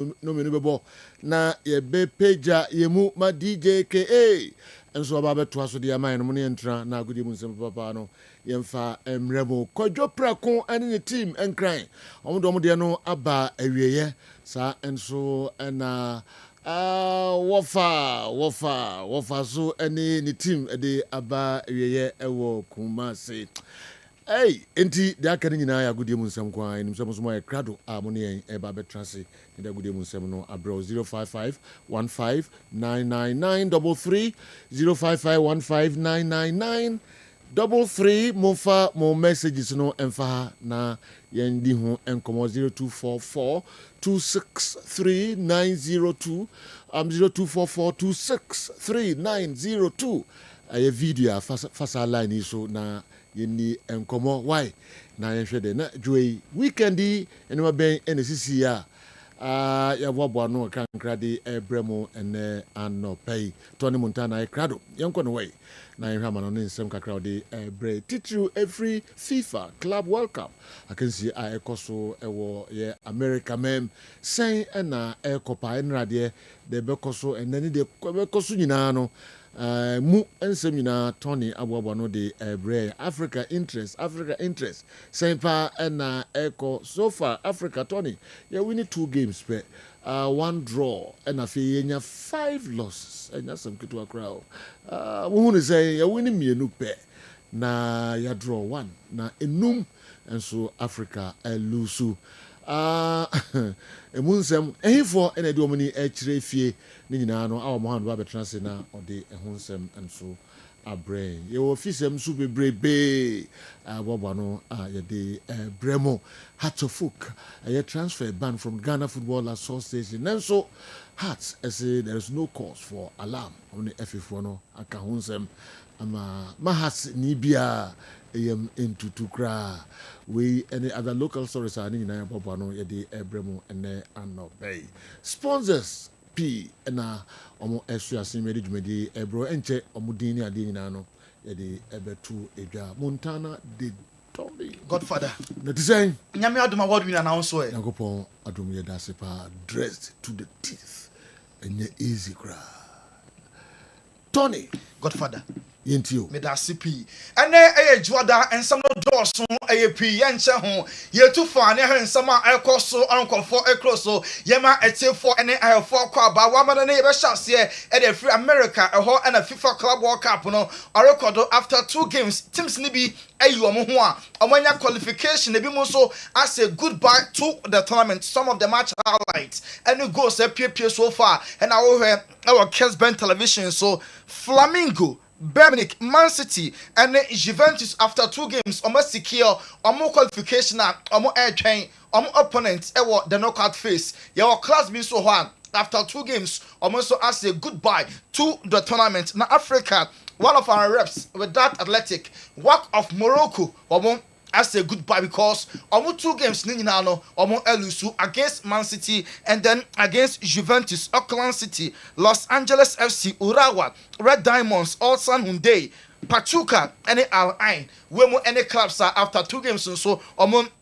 no menubebo na ye be peja yemu ma DJ KA enso aba beto aso de aman no ne entra na agudi mu nsem papa no yemfa emremo kodwo prako ane ne team enkran omo de no aba awieye sa enso na wofa so ane ne team de aba awieye ewo Kumasi. Hey, enti da kan nyina ya agudi mu nsem kwa enim nsem so mo e krado mo ne e ba betrase ne da agudi mu nsem no abro 055159993 055159993 mofa mo messages no emfa na yendi ho enkomo 0244263902 0244263902 aye video fasa line so na yeni enkomo why na yenhwede na joy weekendi enema ben enesisi ya bobo no kankrade ebremo ene anopay Tony Montana ekrado yenko no way na yenhwa ma no nsem kakra de ebre titru every FIFA Club World Cup akansi ekoso ewo ye America mem sen na ekopa enrade de bekoso enani de bekoso nyina no mu ensemina Tony aboabo no de ebre Africa interest sempa na echo so far Africa Tony yeah we need 2 games per 1 draw and afi yenya 5 losses enya some kitu akra we hu say yeah we need mienu pe na ya draw 1 na enum enso Africa lose emunsem ehifo ena de omni ekire fie ni nyina no awo mohan ba betrase na ode ehunsem enso abre ye ofisem su bebrebe abobo no ye de bremo hatofuk ye transfer ban from Ghana Football Association nenso Hearts say there is no cause for alarm on the FF no aka hunsem ama mahas ni bia into tukra we any other local stories are in na bobo no ye de ebremo ene anobey sponsors p na omo esuasin medi dwumedi ebro enche omudin ni ade nyina no ye de ebetu edwa Montana de Tony Godfather na design nyame adoma word win announce so yakopon adom ye dase pa dressed to the teeth enye easy cra Tony Godfather yentio medasipi ene juada ensam no dorso ayep yenche ho yetu fa ne hensam a ekoso ankofo ekroso yema etefo ene ayefo kwa ba wa mada ne be hyase e de free America eho na FIFA Club World Cup no record after 2 games teams ni bi ayi omo ho a omanya qualification e bi mo so as a goodbye to the tournament. Some of the match highlights and goals appear so far and I will hear our Kessben television. So Flamingo, Bernick, Man City, and Juventus after 2 games almost secure more qualification or air train opponents the knockout phase. Your class being so hard after 2 games almost as a goodbye to the tournament. Now Africa, one of our reps with that athletic work of Morocco as a goodbye because 2 games no elusu against Man City and then against Juventus, Auckland City, Los Angeles FC, Urawa, Red Diamonds, Ulsan Hyundai, Pachuca, any Al Ain. When any clubs are after 2 games so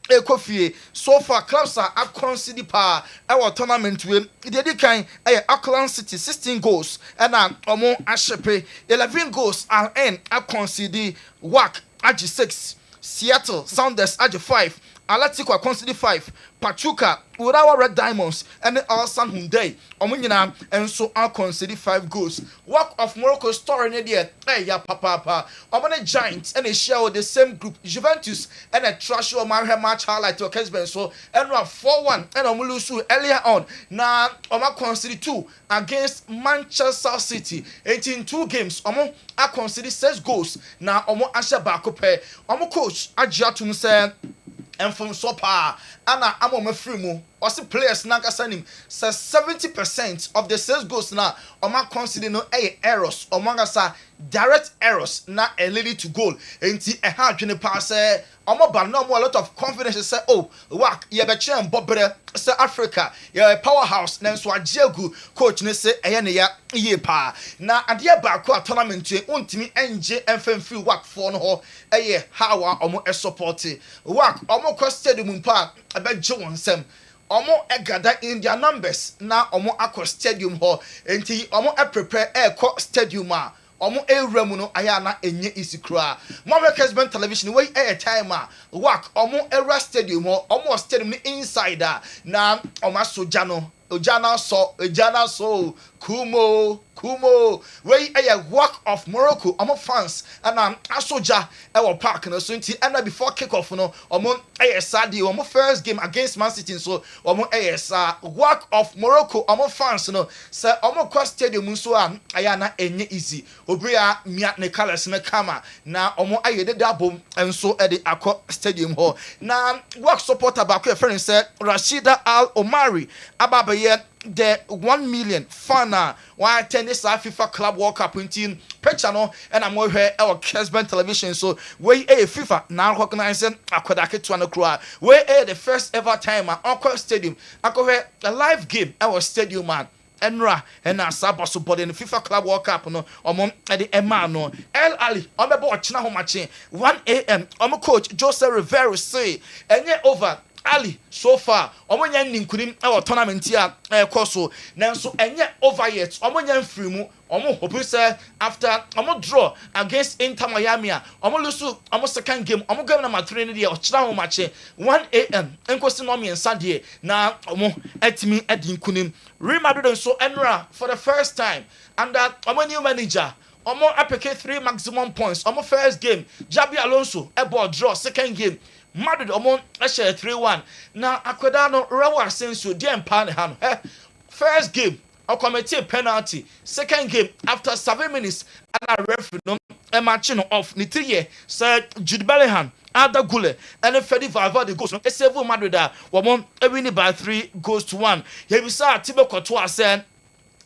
ekofie so far clubs are consider par our tournament we did kind Auckland City 16 goals and Ashepe 11 goals Al Ain consider WAC Agi 6 Seattle Sounders Agi 5 Atletico consider 5 Pachuca Urawa Red Diamonds and Ulsan Hyundai nyina enso consider 5 goals. Work of Morocco story ne there ya papa omone Giants and they share with the same group Juventus and a trash or match highlight to Kessben so and 4-1 and lose earlier on na consider 2 against Manchester City 2 games consider 6 goals na asha baako pe coach agiatum say and from Sopa, Anna Amo free mu. Also players Nakasanim says 70% of the 6 goals now consider no errors or mangasa direct errors na a lady to goal. Ain't a hard to pass a lot of confidence say whack ye be chen bobere say Africa ye powerhouse na so agiegu coach ne say ya ye pa na ade ba ko tournament untimi enje enfemfi whack for no ho how support whack stadium pa abegye wonsem omo gather in their numbers na omo akọ stadium ho enti omo prepare ekọ stadium a omo ewura mu no aya na enye isikura Mama Kessben television wey time a work omo ewura stadium ho omo stadium inside na omo soja no ojana so kumo wey work of Morocco omo fans and asoja e park no so nti and before kick off no omo sadi omo first game against Man City so omo work of Morocco omo fans no say omo cross stadium so aya na enye easy obria mia ne colors na kama na omo ayede dabom enso e de akọ stadium ho na work supporter back your friend say Rashida Al Omari ababaye the 1 million fan why attend this FIFA Club World Cup in picture no and I'm over here our Kessben television so we FIFA now recognizing akodake to anokra we the first ever time at Uncle Stadium akohe a live game our stadium man Enra and Asaba so body in the FIFA Club World Cup no omon at the Emma no El Ali omebo ochina ho machi 1 a.m. omo coach Jose Rivera say enye over Ali so far omonya ninkunim e tournament here so nanso enye over yet omonya mfiri mu omo hope say after omo draw against Inter Miami omo lose omo second game omo game number 3 ne dia ochira ho match 1 a.m. enkosi no me nsade na omo etimi edinkunim Real Madrid so enra for the first time under omo new manager omo apeke 3 maximum points omo first game Jabi Alonso e ball draw second game Madrid omo share 3-1 na akweda no rawa senso die mpa ne ha no first game o committed penalty second game after 7 minutes and a referee no e match no off ni 3 year said Jude Bellingham Ada Gule and Fedi Valverde goes no save Madrid omo e win by 3-1 he be say Thibaut Courtois said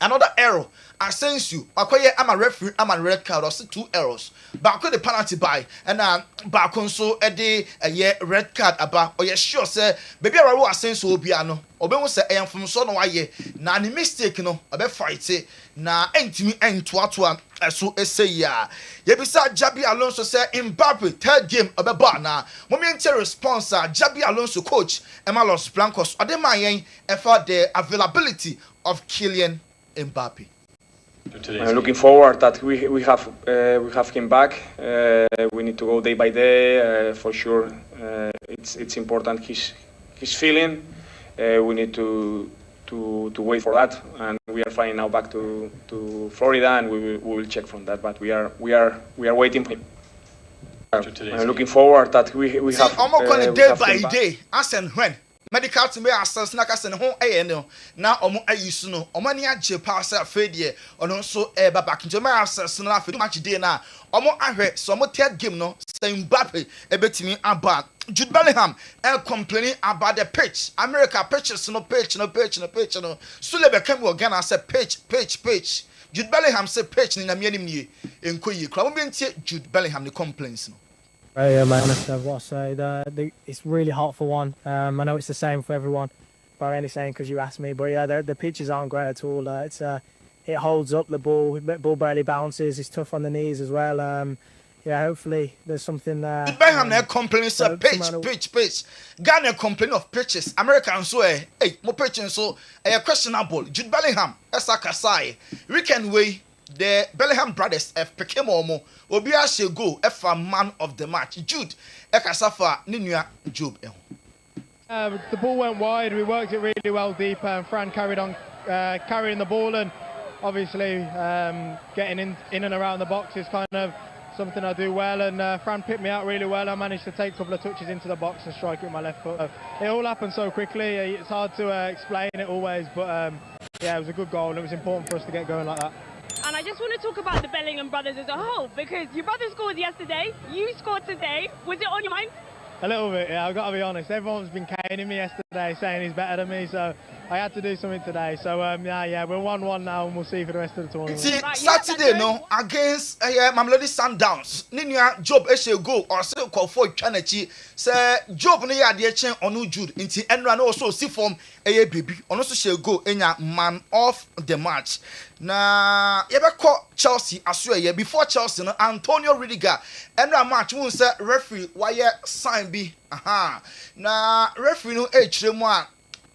another error Asensio akoye ama referee ama red card or 2 errors back the penalty by and back so e dey red card aba or sure say baby arawo Asensio obia no obenwu say eyamfom so no waye na ni mistake no obe fight na entimi entoato so eseya ye bisa Jabi Alonso say Mbappe third game obeba na moment response Jabi Alonso coach Emma Los Blancos odemayen e for the availability of Kylian Mbappe. I'm looking forward that we have him back. We need to go day by day for sure. It's important his feeling. We need to wait for that, and we are flying now back to Florida, and we will check from that. But we are waiting for him. I'm looking forward that we have. I'm going day by day. As and when. Medical to me assess na kase ne ho no na omo ayisu no omo ne agye pass afedie ono so eba back into me assess na afedie match day na omo ahwe so omo third game no Mbappe ebetimi aba Jude Bellingham complaining about the pitch America pitches no pitch no Sule became Ghana say pitch Jude Bellingham say pitch ni na me anim nie enkoyi kra mo bentie Jude Bellingham the complaints no. Yeah, man, I've got to say it's really hot for one. I know it's the same for everyone, but I'm only saying because you asked me. But yeah, the pitches aren't great at all. It holds up the ball barely bounces. It's tough on the knees as well. Yeah, hopefully there's something there. Bellingham now complaining say pitch. Ghana complain of pitches. American so hey, more pitching so questionable. Jude Bellingham, Esakasai. Weekend way. The Bellingham brothers have become omo obia she go a man of the match Jude Ekasafa Ninua Job. The ball went wide, we worked it really well deeper, and Fran carried on carrying the ball, and obviously getting in and around the box is kind of something I do well, and Fran picked me out really well. I managed to take a couple of touches into the box and strike it with my left foot. It all happened so quickly, it's hard to explain it always, but yeah, it was a good goal and it was important for us to get going like that. And I just want to talk about the Bellingham brothers as a whole, because your brother scored yesterday, you scored today. Was it on your mind? A little bit, yeah, I've got to be honest. Everyone's been caning me yesterday, saying he's better than me, so I had to do something today. So, yeah, we're 1-1 now, and we'll see for the rest of the tournament. See, Saturday, no, against Mamelodi Sundowns, Ninia Job Eshe go, or still call for Chanechi, say, Job Nia Diachen or no Jude, into Enran also see from a baby, or also shall go in a man of the match. Na yeba call Chelsea aswe before Chelsea no Antonio Rudiger and match won say referee why sign be na referee no echire mu a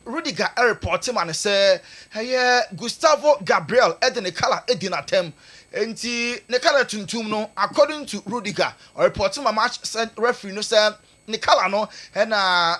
Rudiger report man say hey Gustavo Gabriel edine kala edinatem enti ne kala tuntum no according to Rudiger report my match said referee no say ne kala no na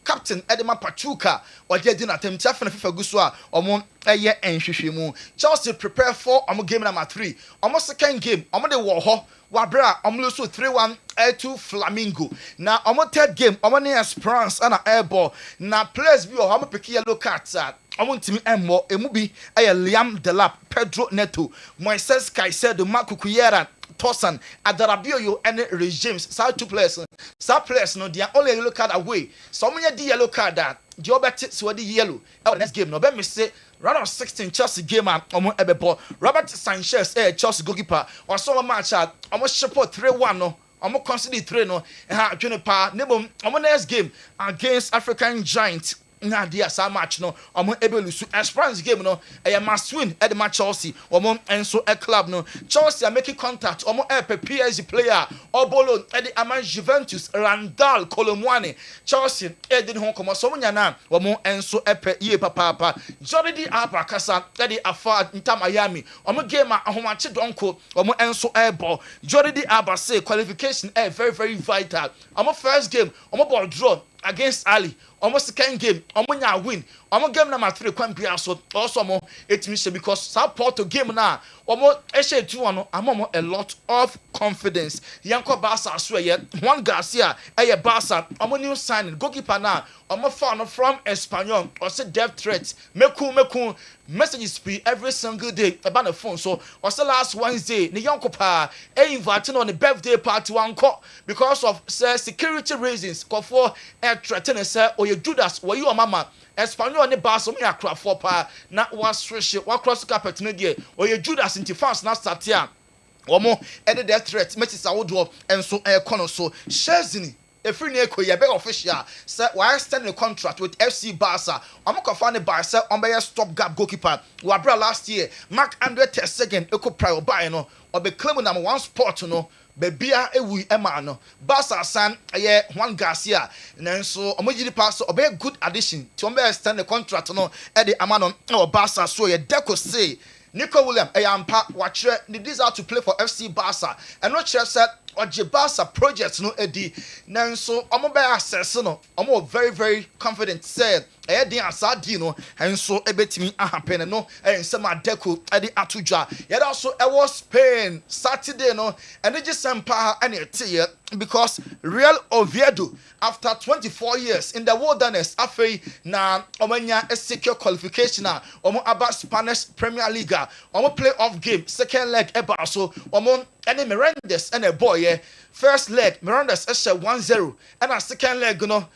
captain Edema Pachuca or edinatem tiafna FIFA guso a omo enhwehwemu Chelsea prepare for game number 3 second game de wo ho wabra so 3-1 to Flamingo. Now third game ne Esperance and airball. Now players bi o pick yellow cards timi emmo emubi Liam Delap, Pedro Neto, Moises Caicedo, Marco Cuera, Tosan, Adarabioyo and Regimes. Side two players. Some players no they are only yellow card away. So many the yellow card that Jobert so the yellow. Next game no be me say round of 16 Chelsea game ebebo Robert Sanchez Chelsea goalkeeper or some match almost support 3-1 no consider 3 no ha adwene pa nebom next game against African Giant na dia sa match no ebelusu Esperance game no must win at the match Chelsea enso club no Chelsea are making contact PSG player obolo at the Aman Juventus Randall Colomwani Chelsea didn't home come so nya na enso ye papa Jordi Alba kasa at the Afar Inter Miami game ahomache donko enso ball Jordi Alba say qualification very very vital first game ball draw against Ali almost second game nya win game number 3 kwambia so also it means because support to game na eshe 2-1 a lot of confidence yanko Barca so Juan Garcia Barca new signing goalkeeper na found from Espanyol or say depth threat meku messages be every single day about the phone so also last Wednesday ni yanko pa inviting on the birthday party wanko because of say security reasons for threatening say Judas were you mama Espanyol ne Barca me akra for pa na was cross carpet no dey Judas into fans na start here edit that threat matches awodo enso kono so Chesney efiri ne ekoye be official say why extend the contract with FC Barca kofa ne Barca be stop gap goalkeeper wabra last year Mark Andre ter Stegen prior buy no obe claim number 1 spot no bebia ewu ema no Barca san Juan Garcia nanso omogiri pass obe good addition to extend the contract no the amano Barca so Deco say Nico William ampa watchere the desire to play for FC Barca and no chef said Oje Barca project no edi nanso be assess no very very confident said den asadi no enso ebetimi happen no ensema Deco edi atujwa yet also was Spain Saturday no and it just sempa and it because Real Oviedo after 24 years in the wilderness afei na omanya secure qualification about Spanish Premier League play off game second leg eba so any Mirandes and a boy first leg Mirandes 1-0 and a second leg no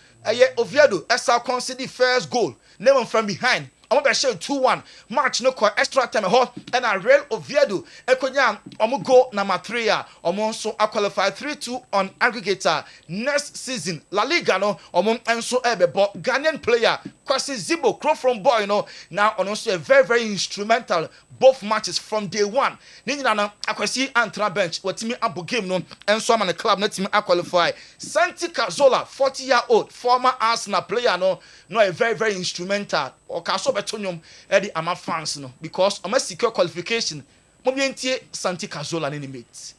Oviedo esa concede first goal name from behind be show 2-1 match no kwa extra time and a Real Oviedo ekonya go number 3 so qualify 3-2 on aggregator next season La Liga no enso ebebo Ghanaian player Kwasi Zibo crow from boy no now also a very very instrumental both matches from day one ninina na akwasi antra bench watimi abo game no enso am na club na timi qualify Santi Cazorla 40-year-old former Arsenal player no a very very instrumental or kaso betonyom the ama fans no because am secure qualification mo bientie Santi Cazorla ni mate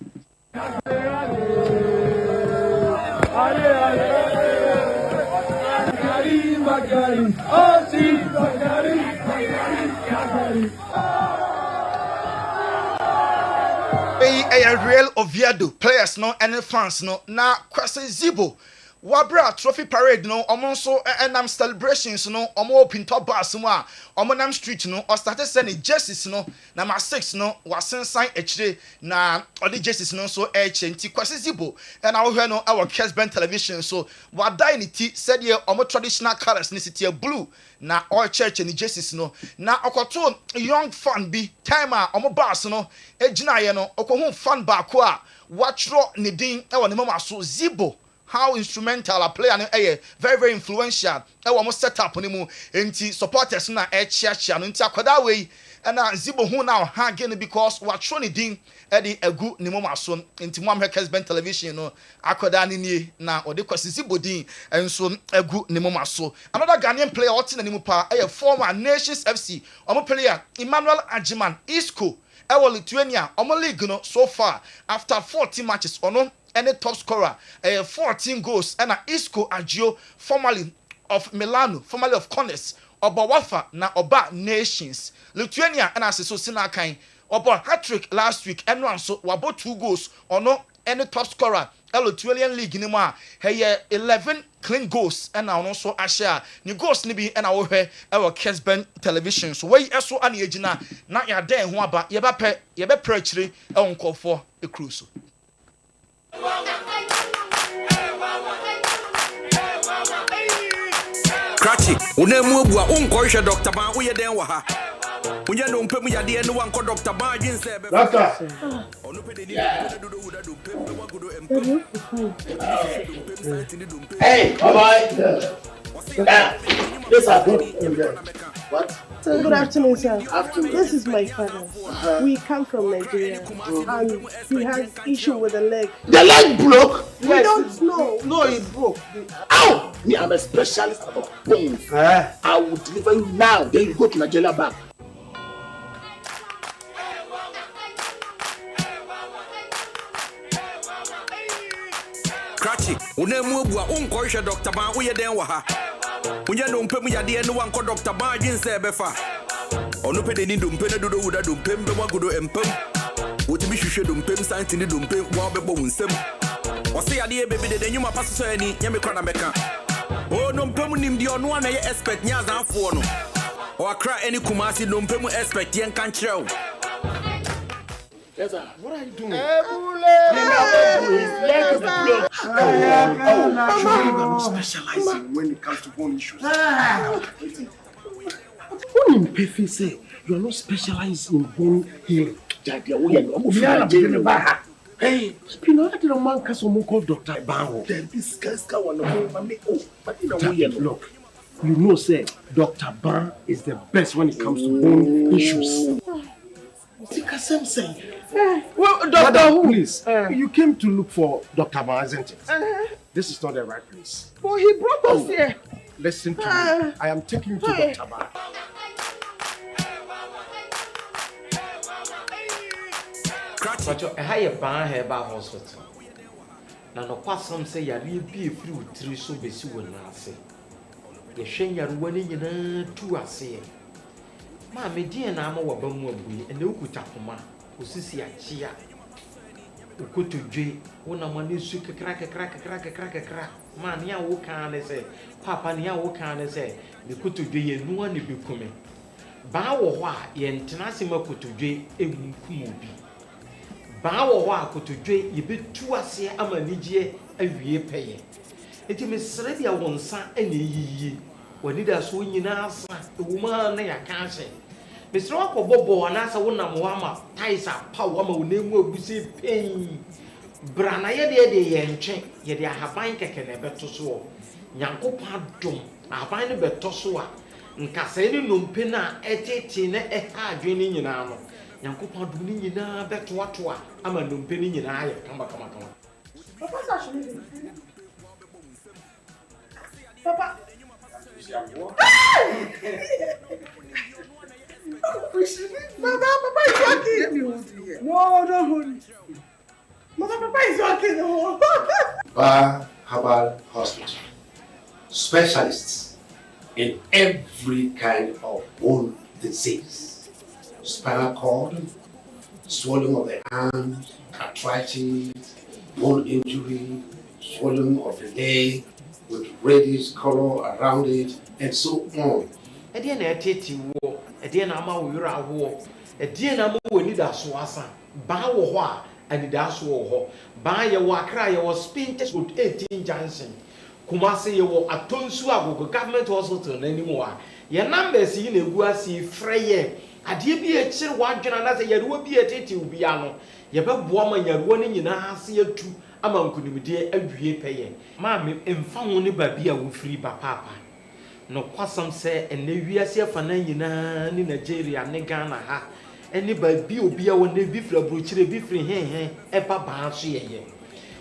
Real Oviedo players no and fans no na Kwasi Zibo wabra trophy parade no so enam celebrations no open top bars mo nam street no or started sending jerseys no number 6 no wasen sign echire na odi jerseys no so nti Kwasi Zibo and I hear no our Kessben television so wadai ni ti said ye traditional colors ni city blue na all church and jerseys no na okoto young fan bi time bars no ejina ye no okohu fan ba ko a watchro ni din e woni mama so Zibo how instrumental a player no very very influential almost set up ne mu enti supporters na chia no enti akwada we na Zibo hu now ha again because what troni din the egu ne mama so enti mo am Kessben television no akwada ne nie na ode kwasi Zibo din enso egu ne mama so. Another Ghanaian player what na ne mu pa former Nations FC omo player Emmanuel Ajiman Isco Lithuania omo league no so far after 14 matches ono any top scorer 14 goals and Isco Agio formerly of Milano formerly of Connes Oba Wafa na Oba Nations Lithuania and as so sinakan Oba hat-trick last week and one so wabo 2 goals or no any top scorer Lithuanian league ni ma 11 clean goals and now also ashare ni goals ni bi and our Kessben television so we eso ani agina na ya den ho aba ye be prechire e onkofo e cruise. Cratchy, unemu bua unkoisha Dr. Ban uye den wa ha. Unye no mpemu ya die no wanko Dr. Ban jinse be. Doctor. Hey, bye-bye. Yes, I go. What? So good afternoon, sir. Afternoon. This is my father. We come from Nigeria, and he has issue with the leg. The leg broke? We don't know. No, it broke. Ow! Me, I'm a specialist about bones. I will deliver you now. Then you go to Nigeria back. Cratchy, unemu bua unkoisha Dr. Ban uye den wa ha. Unye no mpemu ya die no wanko Dr. Ban jinse be fa. Onu pede ni dompe na dodo uda dompe mbe wagudo empem. Wotimi hwehwe dompe santi ni dompe wa bebo wunsem. Ose ya die bebe de nyuma paso so ani nyame kra na meka. O no mpemu nim di ono na ye expect nya zanfo no. O akra any Kumasi no mpemu expect yen kan kire. Yes, sir. What are you doing? Sir. Specializing when it comes to bone issues. What in Pefi say? You are not specialized in bone healing. Hey, Spino, I didn't man someone called Dr. Bango. Then this guy's got one of me. Oh, but you know, look, you know, say Dr. Ban is the best when it comes to bone issues. Well, Doctor, please, you came to look for Dr. Ban, isn't it? This is not the right place. Well, he brought us here. Listen to me. I am taking you to Dr. Ban. But I have a ban here by hospital. Now, no person say you be a few 3 so busy when I say. You shame your winning in 2 I say. Mammy, dear, and I'm a woman, and no good tapoma, who sees ya chia. You could to J, when I'm on this crack. Man, ya wo can say, Papa, ya wo can say, you could to J, and no one be coming. Bow wa, yen tenacima could to J, a mubi. Bow wa could to J, you be 2 I say, I'm a Niger, a year pay. It is ready a one son any ye. When it has swing in answer, the woman I can't say. Mr. Wako Bobo and answer one of Wama, Taisa, Power, name will be say pain. Branaya de and check, yet I have been taken a better so. Yanko Padum, I find a better so. And Cassini Numpina, tina, a joining in armor. Yanko Paduni in a better what I'm a Numpini in eye. Come on. Papa. Papa is working. No, don't hold it. Papa is working. Bar Herbal Hospital. Specialists in every kind of bone disease. Spinal cord, swelling of the arms, arthritis, bone injury, swelling of the leg, with reddish color around it, and so on. A dear Natty war, a dear Nama war, a dear Nama need a swassa, bow wa, and the dash war, buy a wakra, your spinters with 18 Johnson. Kumasi, you were a ton swab, government hospital anymore. Your numbers in a guasi fraye, a dear be a chill one, and as a year will be a titty piano. Your bab woman, you're running in a see you too. ama nkunimdie awie pɛyɛ maame mfa ho ne baabi a wo free ba papa no kwasam sɛ ene wiase afa na nyinaa ni Nigeria ne Ghana ha ene baabi obi a wo ne bi fra brochire bi firi hen ɛba baa so yɛyɛ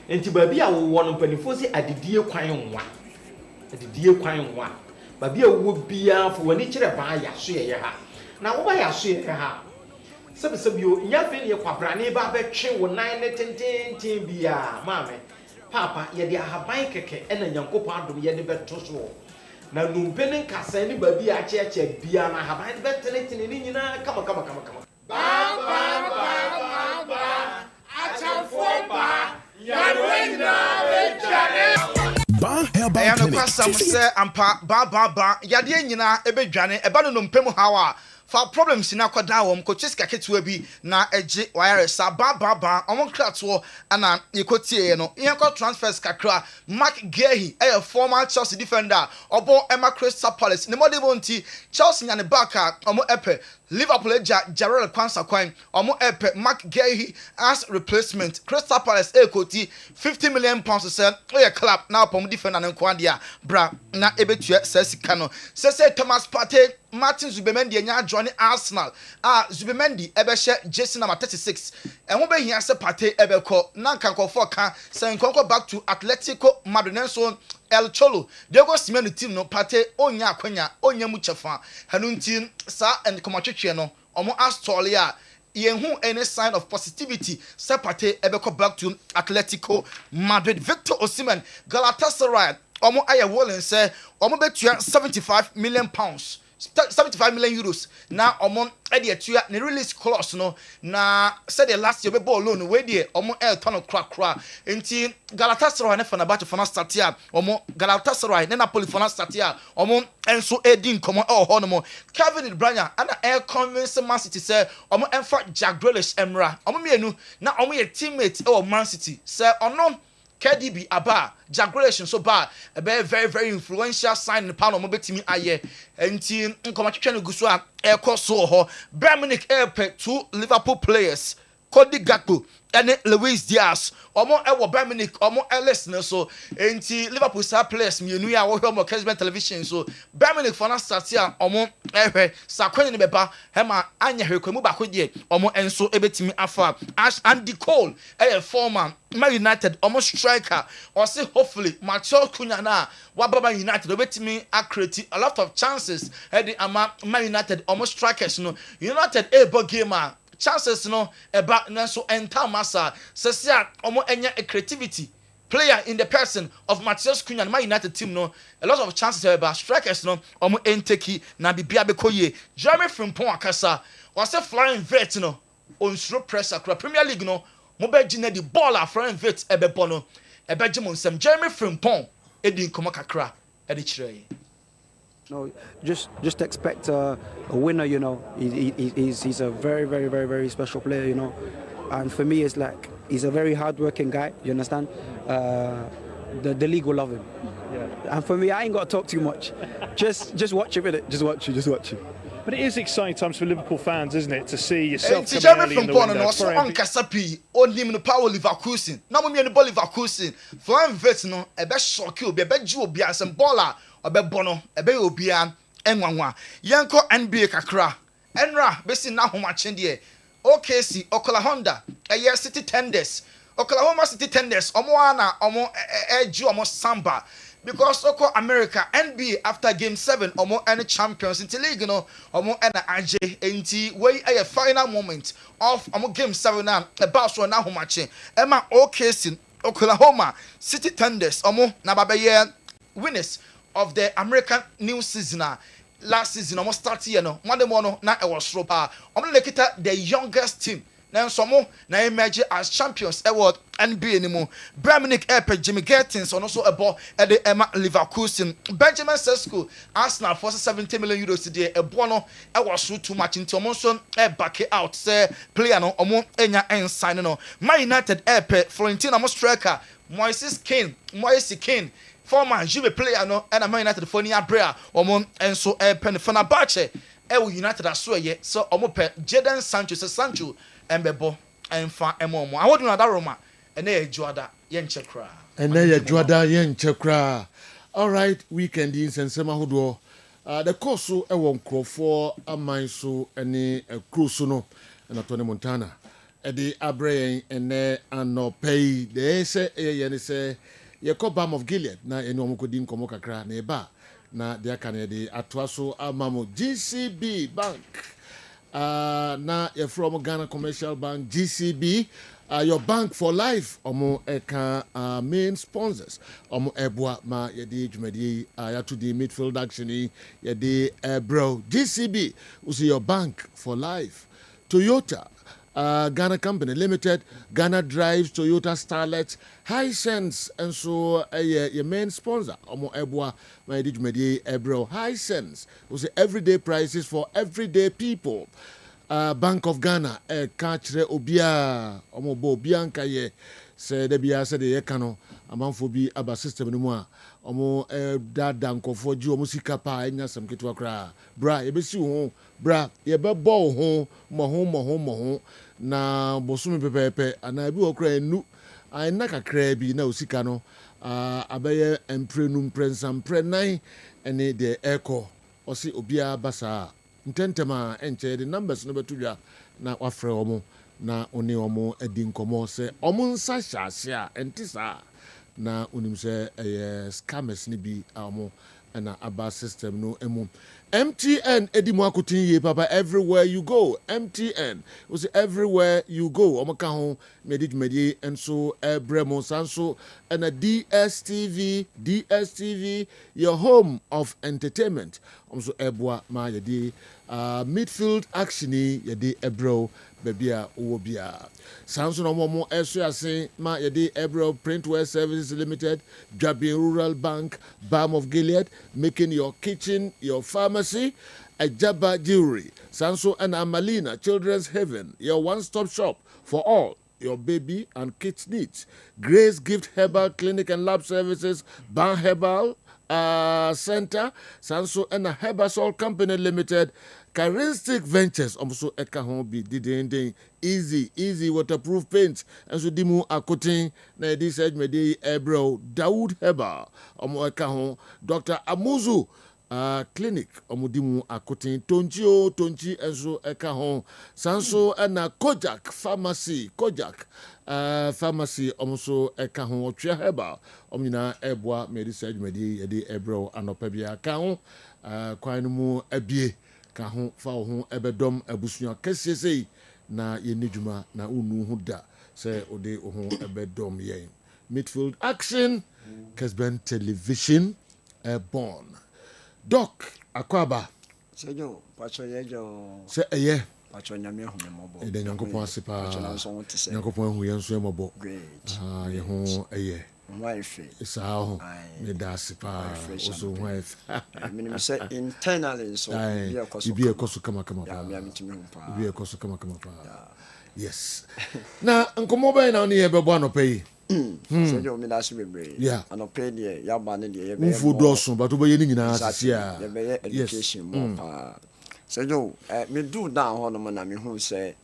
enti baabi a wo no mpanifo sɛ adidie kwan nwa baabi a wo bia fo wani kyerɛ baa ya so yɛyɛ ha na wo ba ya so yɛyɛ ha sebio nyafe ne kwabrane ba betwe wo nan ne tenten bia maame papa ye de ahaban keke ena nyankopɔ adom ye de beto so na numpe ne nkasa ne ba bia acheche bia na ahaban betene ne nyina kama ba achamfo ba yarwe na bejane ba herbal clinic kwasam se ampa ba yade nyina ebedwane eba no numpe mu hawa for problems in akwada wom ko chiska ketua bi na eje wire sa ba omon krato ana yekotie no yenko transfers kakra Mark Gehi a former Chelsea defender obo Emma Crystal Palace ne modebo nti Chelsea nya ne backa omo epe Liverpool eja Jarrell Kwan omo epe Mark Gehi as replacement Crystal Palace ekoti 50 million pounds say oye club na opom defender ne nkwandea bra na ebetua sasika no say Thomas Partey Martin Zubimendi enya join Arsenal Zubimendi ebehye jersey number 36 enwo be hia se Partey ebeko na kankofo ka se nkonko back to Atletico Madrid so El Cholo Diego Simeone team no Partey onya akwanya onya mu chefa hanu ntin sa and komotwetwe no omo Astoria yenhu any sign of positivity se Partey ebeko back to Atletico Madrid. Victor Osimhen Galatasaray omo aye wollen say omo betua 75 million pounds 75 million euros na omon ede atua ne release clause no na said the last year be ball loan we dey omon el ton kra enti Galatasaray ne Fenerbahce fana start here omon Galatasaray ne Napoli fana start here omon enso edin komo ho no mo Kevin De Bruyne ana air convince Man City say omon enfa Jack Grealish emra omon mienu na omon ye teammate e Man City say ono KDB aba Jaguation so ba a very very influential sign in the panel mo betimi aye enti nkomatwetwe no guso a ekoso ho Bayern Munich airport two Liverpool players Cody Gakpo and Luis Diaz omo ewo Bayern Munich omo listen so enti Liverpool star players mienu ya wo hwe Kessben television so Bayern Munich for na start ya omo ehwe sakwenye ne beba hema anya hwekwamu bako die omo enso ebetimi afa Andy Cole former Man United almost striker or say hopefully Macho Kunya na wababa United obetimi create a lot of chances heading ama Man United almost strikers no United able gamer chances no eba na so enter massa sesia omo enya a creativity player in the person of Matheus Cunha and Man United team no a lot of chances eba strikers no omo enteki na bibia bekoye Jeremy Frimpong akasa was a flying vet no on slow pressure Premier League no mo be gina the ball a flying vet ebe bono ebe gimo nsem Jeremy Frimpong edi nkomo kakra edi chire. No, just expect a winner, you know. He's a very special player, you know. And for me, it's like he's a very hard-working guy. You understand? The league will love him. Yeah. And for me, I ain't got to talk too much. Just watch him, innit? Just watch him. But it is exciting times for Liverpool fans, isn't it, to see yourself coming early in the window. Also on Kasapi, on him the power Leverkusen. Now we the ball Leverkusen. Flying vet no, a best shock you, be a best Jew, be a some baller. Obe bono ebe obia enwanwa yenko NBA kakra enra besi na homache de OKC Oklahoma City Tenders Oklahoma City Tenders omo ana omo eju omo samba because oko America NBA after game 7 omo any champions in the league no omo na aje enti wey a final moment of omo game 7 na about so na homache ema OKC Oklahoma City Tenders omo na babaye winners of the American new season last season almost start here no one dem no na e was ropa lekita the youngest team na nsomo na emerge as champions award NBA anymore. Bayern Munich Jimmy Gettins also about at the Emma Leverkusen. Benjamin Sesko Arsenal for 70 million euros today. A bono I was too much into Monson back it out say player no omo enya en sign no. Man United Florentina mo striker Moises Kean former Juve player no and Man United for near Brea omo enso pen Fenerbahce we United aso ye so omo pe Jadon Sancho Sancho embebo emfa emomo I would know that Roma ene ye juada yenche kra ene ye juada yenche kra. All right, weekend in sensema hodo. The course so e won krofo aman so ene cruise no na Tony Montana. Edi abrayen ene anopay de se ye ne se ye ko Balm of Gilead na ene omukodi nkomo kakra na eba na de aka na de atoa so amamo GCB Bank. Na you're from Ghana Commercial Bank, GCB, your bank for life, omo eka main sponsors, omo ebwa ma yedi jumedi yatu di midfield action yedi bro GCB, usi your bank for life. Toyota, Ghana Company Limited, Ghana Drives, Toyota Starlet, Hisense, and so your main sponsor, omo ebwa ma yedi jumedi bro Hisense, usi everyday prices for everyday people. Bank of Ghana kachre obia omobo bianka ye se de bia se de ye kano amanfo bi aba system no mu a omo dada nkofo ji omo sika pa enya sam ketwa kra bra ye besi ho bra ye bebo ho mo na bosumi pepepe ana bi okra enu ana kakra bi na osika no abaye emprenum prensam prenan ene de echo osi obia basa ntentema enche the numbers no betudwa na wafre omo na oni omo edi nkomo se omo nsa hyase a entisa na onim se scammers ni bi omo na aba system no emu MTN edi mo akotin ye papa everywhere you go MTN was everywhere you go omo ka ho medi enso bremo sanso na DSTV your home of entertainment omso ebwa ma yedi midfield action yedi ebro babia owobia sanso no mo eso ase ma yedi ebro printwear services limited Jabi Rural Bank Balm of Gilead making your kitchen your pharmacy Ajaba Jewelry sanso and Amalina Children's Heaven your one-stop shop for all your baby and kids needs. Grace Gift Herbal Clinic and Lab Services Ban Herbal Center sanso and Herbasol Company Limited Charistic Ventures also eka ho bi didending easy waterproof paint and so dimu akotin na edi medi ebro Dawood Herbal eka ho Dr. Amuzu clinic omudimu akotin tonchi enso eka ho sanso na Kojak Pharmacy omso eka ho Otwe Herbal omina ebwa medicine medi edi ebro anopa bia ka ho kwan mu abie ka ho fa ho ebedom abusua kesesei na yenidwuma na unu hu da se ode ho ebedom yen midfield action Kessben television born Doc akwaba sejo pacho yejo se eye pacho nyame hu me mobo e de nyankopon asepa pacho na so wote se nyankopon hu yen so mobo great ye ho eye wife isa ho me da asepa oso wife minimum say internally so bi ekoso kama pa ya mitimi hu pa bi ekoso kama pa yes na nkomo ba na oni ye bebo anopai so do me da so bebre anopai de ya ba ne de ye be fu doso ba to be ye ni nyina sisi a ye be education mo pa so do me do down ho no na me hu say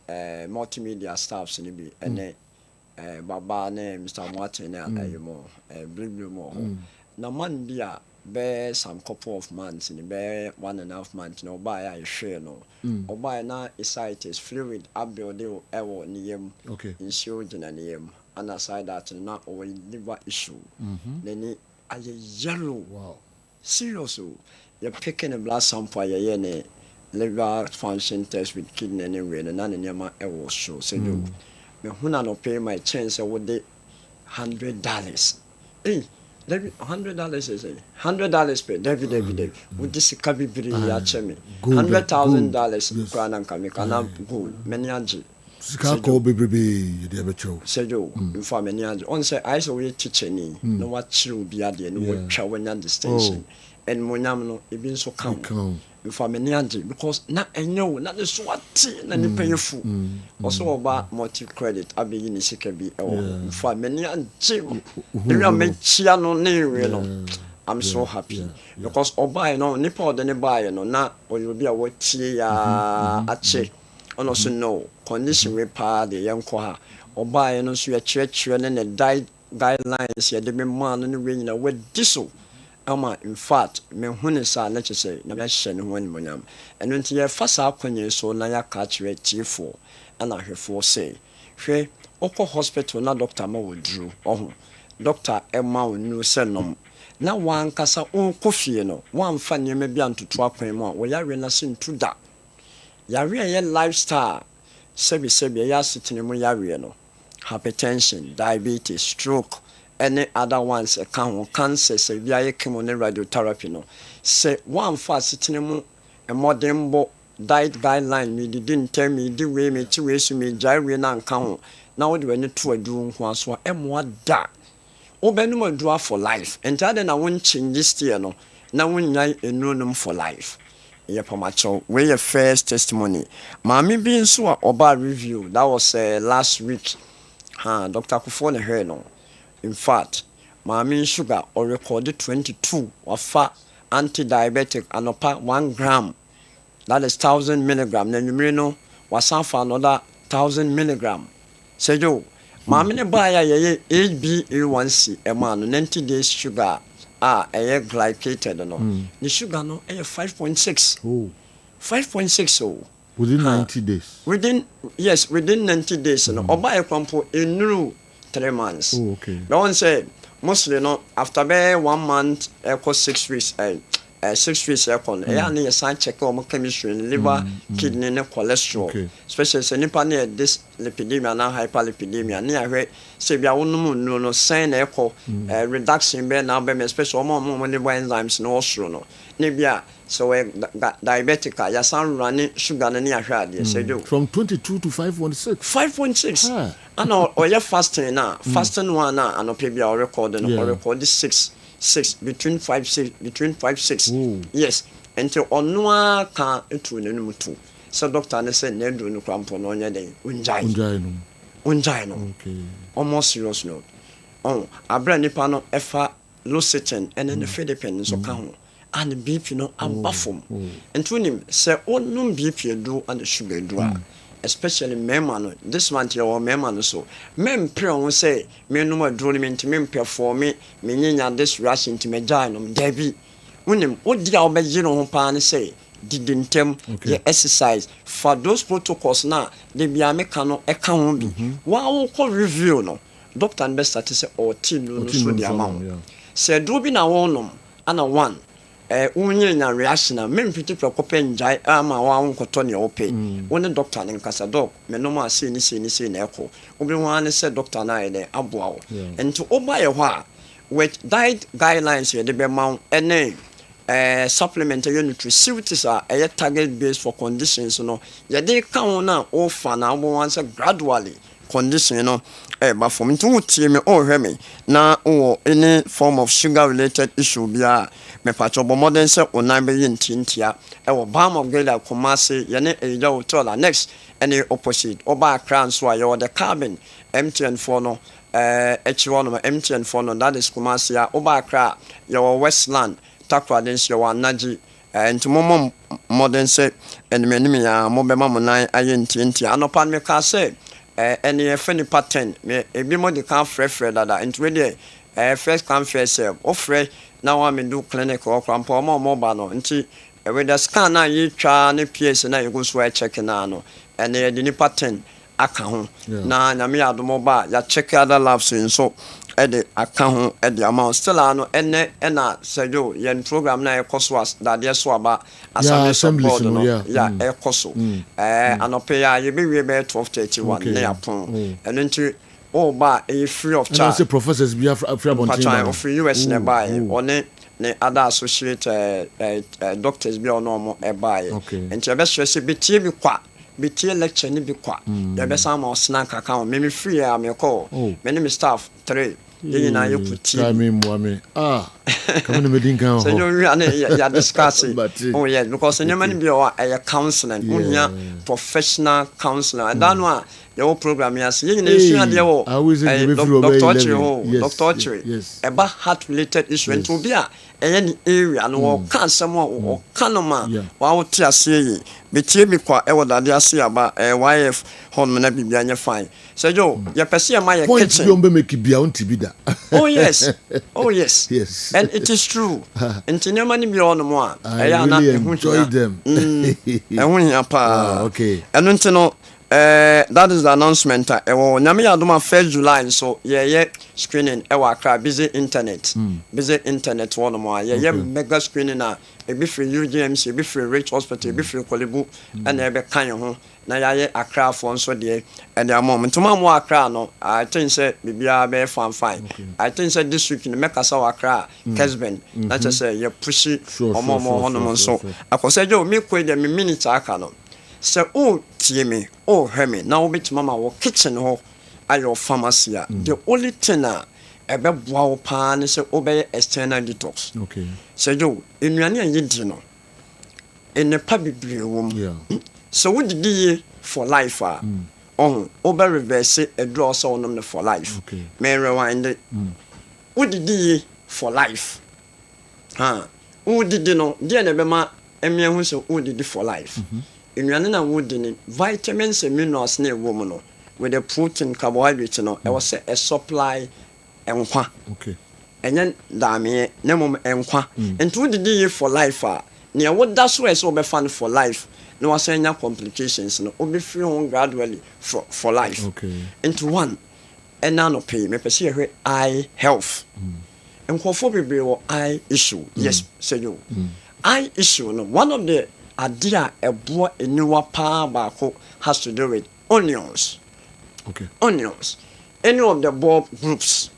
multimedia staffs ni bi ene baba ne Mr. Martin na ayemo blibli mo na man dia be some couple of months in be 1.5 months no buy I share no or buy na site is fluid abuild ewo niyem insure na niyem and aside that na or liver issue then a yellow wow serious you're picking a blood sample ye ne liver function test with kidney anyway na niyema ewo show so you me huna no pay my chance with the $100 $100 is $100 per David with this kabibiri ya chemi $100,000 kwana nkame kana gold many anji sika ko bebrebe de abecho sejo mfa many anji on say I so we teacher ni no wa chiru bia de no wa twa wanya distinction and monyam no e bi nso kan mfa many anji because na enyo na the swati na ni payefu also oba multi credit abi ni sika bi mfa many anji we me chia no ne no I'm so happy because oba no nipa de ne buy no na oyobi a watie ya ache ono so no condition we pa de yenko ha ɔbaa no nso yɛkyerɛkyerɛ ne diet guidelines yɛde me maa no ne wei nyina wadi so ama in fact mehu ne saa na kyerɛ sɛ na yɛahyɛ ne ho animonyam ɛno nti yɛfa saa akɔnyɛ so na yɛaka kyerɛ tiefoɔ ɛna ahwɛfoɔ sɛ hwɛ wokɔ hospital na doctor ma wɔ duro ɔho doctor ɛma wo nnuro sɛ nom na wankasa wokɔ fie no woamfa nneɛma bi antoto akwan mu a wɔyɛawerɛ no se ntu da yareɛ yɛ lifestyle sɛbisɛbi ɛyɛ asetena mu yareɛ no hypertension diabetes stroke any other ones account cancer say we are chemo ne radiotherapy no say one fast asetena a modern bo diet guideline me didn't tell me the way me to way so me jare na nka ho na wo de wani to adu nko aso emoa da obenum adua for life entire na won change this year no na won nyai enunum for life ye pamacho we your first testimony maami bi nso a oba review that was last week Dr. Kufo ne her no in fact maami sugar or recorded 22 of anti-diabetic anopa 1 gram that is 1000 milligram na numere no wasan fa another 1000 milligram say yo maami ne ba ya ye HbA1c e ma no 90 days sugar glycated no the sugar no 5.6 5.6 within 90 days within 90 days no oba e kwampo enuru 3 months don't say mostly no after 1 month 6 weeks 6 weeks and you check on chemistry liver kidney and cholesterol especially say nipa na this lipidemia and hyperlipidemia na say bia wonu no sign reduction be na be especially more liver enzymes no osro no na bia so diabetic ya san running sugar na ahwade say do from 22 to 5.6 and or your fasting na fasting one na anope bia record no record 6 between 5-6 yes until onwa ka etu nenum tu so doctor ne say na do no krampo no nya den unjai no almost serious no abra nipa no efa Losartan and then the Philippines so ka ho and BP no abafom entu nim say onum BP do and the sugar do especially mema no this month your mema no so mem pre on say me no aduro ni me perform me nyanya this rush into me jai no dabi unim odi a obeji no ho pa ne say didintem ye exercise for those protocols na de bia me ka no e ka ho bi wa wo ko review no doctor and best say o team no so di amount say do bi na wonom ana one unye na reaction na mempiti prekope njai ama wa nkoto ne ope woni doctor ne nkasa doc me no ma se ni na eko obi wan se doctor na ide aboa ento oba ye ho a with diet guidelines ye de be ma ene supplementary nutraceuticals are target based for conditions no ye de ka won na o fa na abo wan se gradually condition no but for me to tie me o hwe me na o any form of sugar related issue bia me patcho bo modern say onan be yintintia e wo bam of grade Kumasi ye ne eja hotel next any opposite oba Accra so a ye the carbon MTN4 no H1 no MTN4 no that is Kumasi a oba Accra ye Westland Takwa den ye Naji into mom modern say and me ya mo be mam nan ayintintia anopan me ka say any funny pattern me ebi mo de kan frefre dada into we dey first come first serve ofre na wa me do clinic or krampo mo ba no nti we the scan na yi twa ne PS na you go so check na no and the ni pattern aka ho na me adomo ba ya check other labs so e de aka ho e de amount still ano ene na sejo yen program na e koso as da de so aba assembly no ya e koso anope ya ye be we be 12:31 na yapon eno nti ba a free of charge and professors be free of free US nearby on ne other associate doctors be on normal buy and you best say be tie lecture ni bi kwa you best am o snack account me free am me call me me staff 3 you na you put me come on me din kan so you ya discuss oh yeah because any man be o counseling unya professional counselor and that one your program yes you know there wo doctor about heart related issue and to be a any area no can someone or canoma while say betie me kwa ewo dade ase aba YF hon me na bibia nye fine so yo ye pese ma ye kitchen point be make bia unti bi da oh yes yes and it is true enti mani bi on mo a eya na enjoy them ehun ya pa okay eno enti no that is the announcement ewo nyame ya doma 1st July so ye screening ewa Accra busy internet one mo ye mega screening na ebi free UGMC ebi free Rich Hospital ebi free Kolebu and ebe kan ho na ya Accra for nso de and the moment tuma mo Accra no I think say bibia be fine I think say this week in make asa Accra Kessben na just say you push omo hono so akose jo me ko de me minute aka no say oh tie me oh hear me now bit mama wo kitchen ho ayo pharmacy the only thing ebe boa wo pa ne say obey external detox okay say jo enuane anyedi no ene pa bibire wo so what did you for life over reverse a draw so on for life okay may rewind what did you for life who did you know dear nebema emia who so who did for life enuane na wo di vitamins and minerals na woman no with the protein carbohydrates no e was a supply enkwa okay enyen dame na mom enkwa and who did you for life near what that's why so be fun for life no was any complications no obi free on gradually for life okay into one and now no pay me pese here eye health enkofo bebre wo eye issue yes say you eye issue no one of the idea ebo eniwa pa baako has to do with onions okay onions any of the bulb groups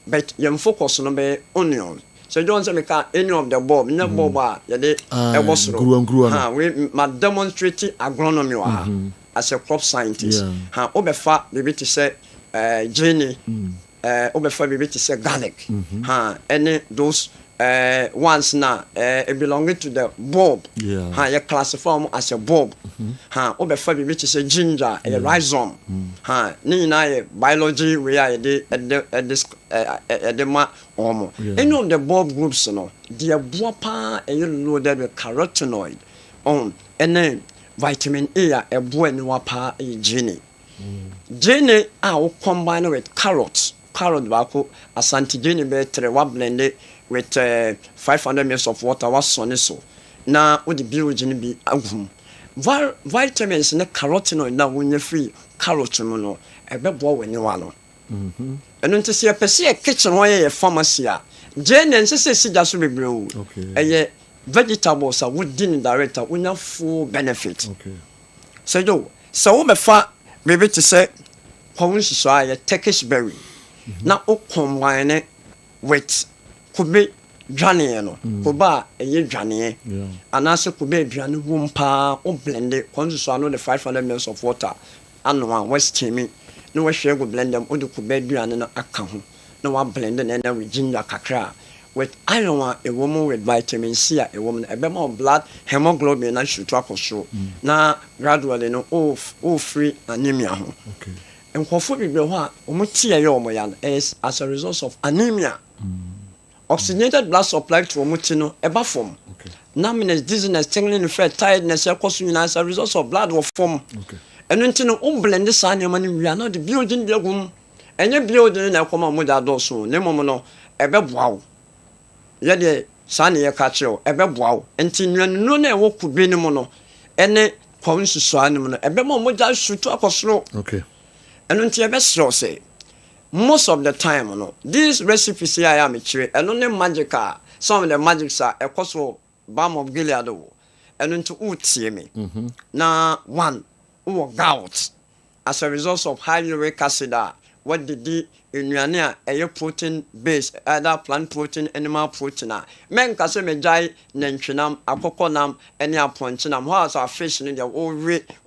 but you focus on be onions so don't say make any of the bulb na bulb ya de ebo soro we ma demonstrate agronomy wa as a crop scientist obefa maybe to say genie obefa maybe to say garlic any those once now belonging to the bulb you classify them as a bulb obefa maybe to say ginger a rhizome ni na biology we are this edema any of the bulb groups no they boapa loaded with carotenoid and then vitamin A a boy ni wapa gene gene combine with carrot bako asante gene be 3 wa blend it with 500 ml of water was sonny so na with the biogene be agum vitamins na carotenoid na wonye free carrot mu no ebe bo wani wa no eno nti se pese kitchen ho ye pharmacy gene nse se da so bebre o eye vegetables are within director unya full benefit okay so yo so we fa maybe to say kwon so aye Turkish berry na o combine with kube dwane no kuba eye dwane anase kube dwane wumpa o blend it kwon so no the 500 ml of water anwa we steam no we share go blend them o de kube dwane no aka ho no wa blend na with ginger kakra with iron a woman with vitamin C a woman a more blood hemoglobin and should track show na gradually no all free anemia okay and for be is as a result of anemia oxygenated blood supply to omutino eba form okay numbness dizziness tingling effect tiredness as a result of blood or form okay and until blend this animal we are not the building the room and your building na come on that so nemo no ebe wow yede sane ye ka kire o ebe boa o enti nnuanu na ewo kube ni mo no ene kwon susu anim no ebe mo moja shutu akosoro okay eno nti ebe sro say most of the time no these recipes here I am kire eno ne magical some of the magics are ekoso balm of Gilead o eno nti utie me na one gout as a result of high uric acid what did the inuane a protein base either plant protein animal protein men ka se mejai nantwinam akokonam ene aponchinam how as our fish in the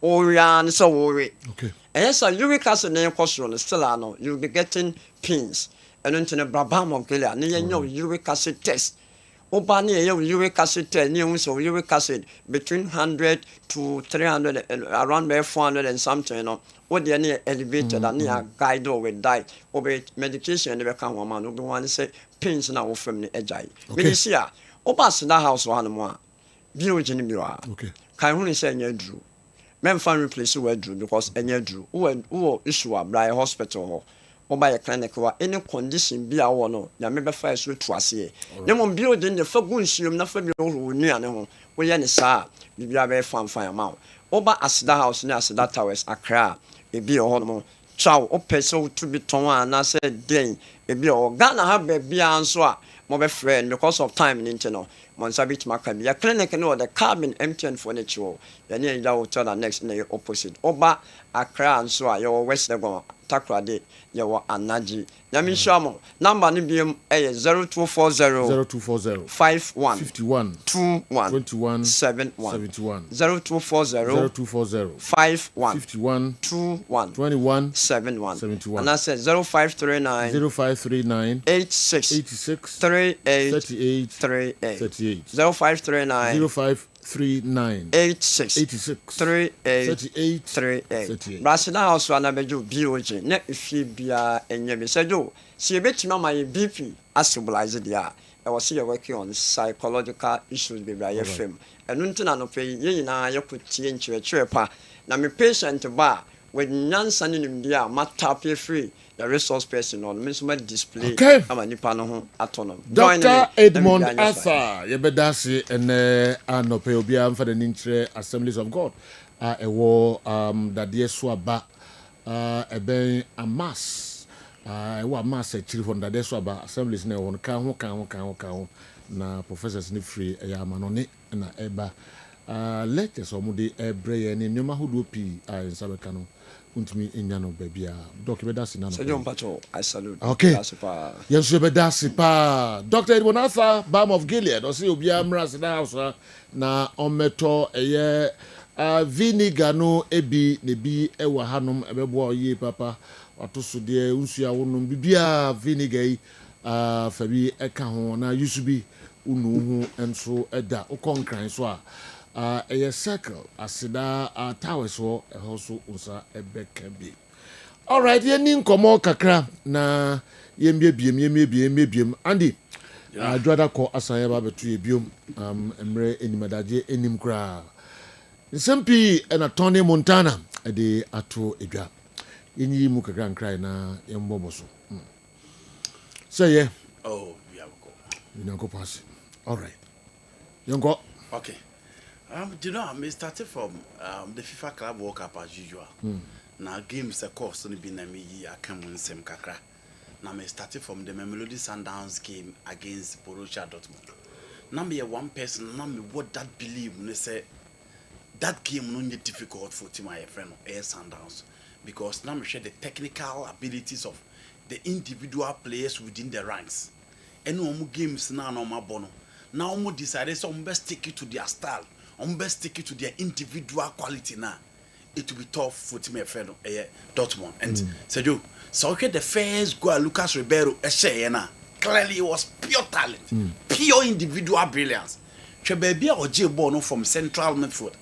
orian so worry okay yes a uric acid na cholesterol still no you'll be getting pains and into the balm of Gilead na uric acid test Oba ne uric acid uric acid between 100 to 300 around 400 and something, you know. What the elevated and near guide with diet or medication never come one man one say pains now from the edge. Medicine. Oba that house one more. Okay. Can only say you drew. Men find replace where drew because any drew. Who issue a blind hospital or by a clinic or any condition be a one. Ya member first with Twassie. No one building the Fagunsium, nothing near no. We any sir, you be a very fine amount. Oba as the house near that towers a cry. It be a hormone. Chow or peso to be tongue and I said, Dane, it be all Ghana have be answer. My friend, because of time in internal. Monsabit Maccabi, a clinic and all the cabin empty and furniture. The near that tell the next in the opposite. Oba, a crown, so your West Legon, Takrade, your Anaji. Yamin Shamo, number Nibium A 0240 51 21 71 0240 51 21 71. And I said 0539 86 38 0539 86 38. Brasina house wana beju BOG ne ifi bia enye bi sejo si ebetima my BP stabilize dia I was here working on psychological issues be bra FM enu ntina no pe ye nyina yakotie nkyerɛkyerɛ pa na me patient ba with nyansa ne nimdia mata pe free the resource person on me display ama nipa no ho atono Dr. Edmond Arthur yebedase ene anope obi am for the nintre Assemblies of God ewo that dey so aba eben amas ewo amas chiri for that dey so aba assemblies na won kan ho na professors ni free ya manone na eba lectures omude ebre ye ni nyoma hodo pi nsabeka no untimi enyano babia doc bedasi na no Sejon Pacho I salute okay yes bedasi pa Dr. Edmond Arthur Balm of Gilead o se obi amra se na house na ometo eye vinegar no ebi ne bi ewa hanom ebebo ye papa watoso de unsua wonum bibia vinegar yi fabi eka ho na yusubi unu hu enso eda ukonkran so a circle asida towers so also unsa ebeka bi. All right, ye nin komo kakra na yembiem Andy adwada ko asanya ba betu ebiom emre enimadaje enim kra nsempi na Tony Montana de ato edwa yenyi mu kakra nkrai na yembobo so say yeah oh we have go you know go pass all right yongo okay you know I started from the FIFA Club World Cup as usual. Now games the course only been a me I come on same kakra. Now I started from the Mamelodi Sundowns game against Borussia Dortmund. Now me one person now me what that believe when they say that game no need difficult for team my friend Air Sundowns because now me share the technical abilities of the individual players within the ranks. And no more games now no more bono. Now more decided some best stick it to their style. Best stick it to their individual quality now. It will be tough for team friend Dortmund. And Sergio, so okay, the first goal Lucas Ribeiro clearly it was pure talent, pure individual brilliance. Chebebia or J Bono from central midfield,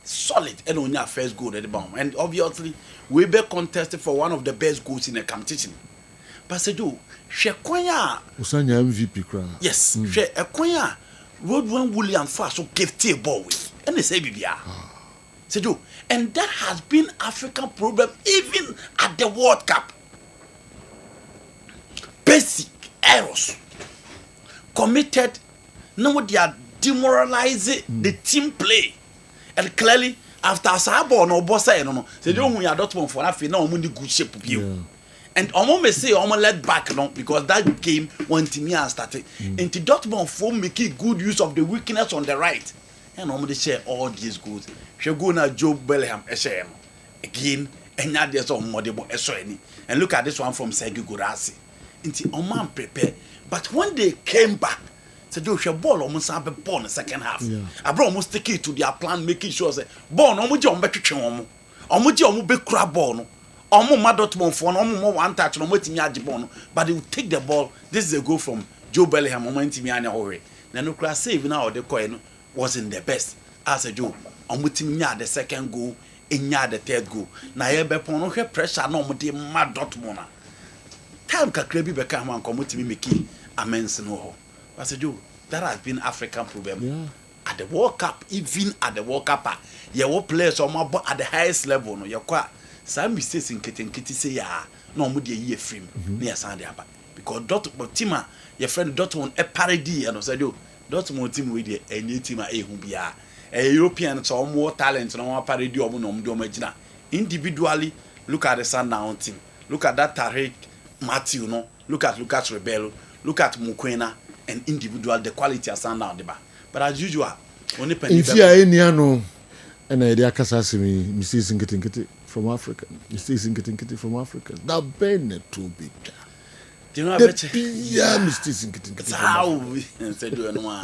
solid and only our first goal at the bomb. And obviously, we be contested for one of the best goals in the competition. But Sergio, Shekoya Usanya MVP crowd. Yes, Shekoya. Rodwan William Faso gave T a ball with, and they say BBR. Sejo, and that has been African problem even at the World Cup. Basic errors committed. Now they are demoralizing the team play, and clearly after Sabo no bossa no. Sejo, we are Dortmund for that. Now we good shape of you. And almost may say almost let back long because that game when Timia started. And the Dortmund for making good use of the weakness on the right. And almost they share all these goods. She go na Joe Bellingham again and now there's some model and look at this one from Sergio Gurasi. Into Oman prepare. But when they came back, said she ball almost have a ball in the second half. I brought almost take it to their plan, making sure that ball no more almost be crab ball. Omo Dortmund for no one touch no waiting at the ball, but they will take the ball. This is a goal from Joe Bellingham. Now na no kra save na the coin wasn't the best as a Joe omutim nya the second goal enya the third goal na ye be pon no hwe pressure na omde ma Dortmund na time kakra bi be ka ho anko mutimi meki amens no ho as a Joe that has been African problem at the World Cup. Even at the World Cup ye wo players at the highest level no ye kwa some mistakes in kiti say ya no mu de ye frame na ya san de aba because Dortmund team your friend Dortmund a parody and say yo Dortmund team we dey any team a hu bia European so more talent no parody omo no do magina individually. Look at the Sundown team, look at that Tariq Matthew, no, look at Lucas Rebello, look at Mukwena, and individual the quality of Sundown deba. But as usual, only penny. If you are any ano, and I did Kasasimi, Mrs. Getting from Africa, Mrs. Getting from Africa. That been too big. Do you know about yeah, Mrs. Getting how we said you know.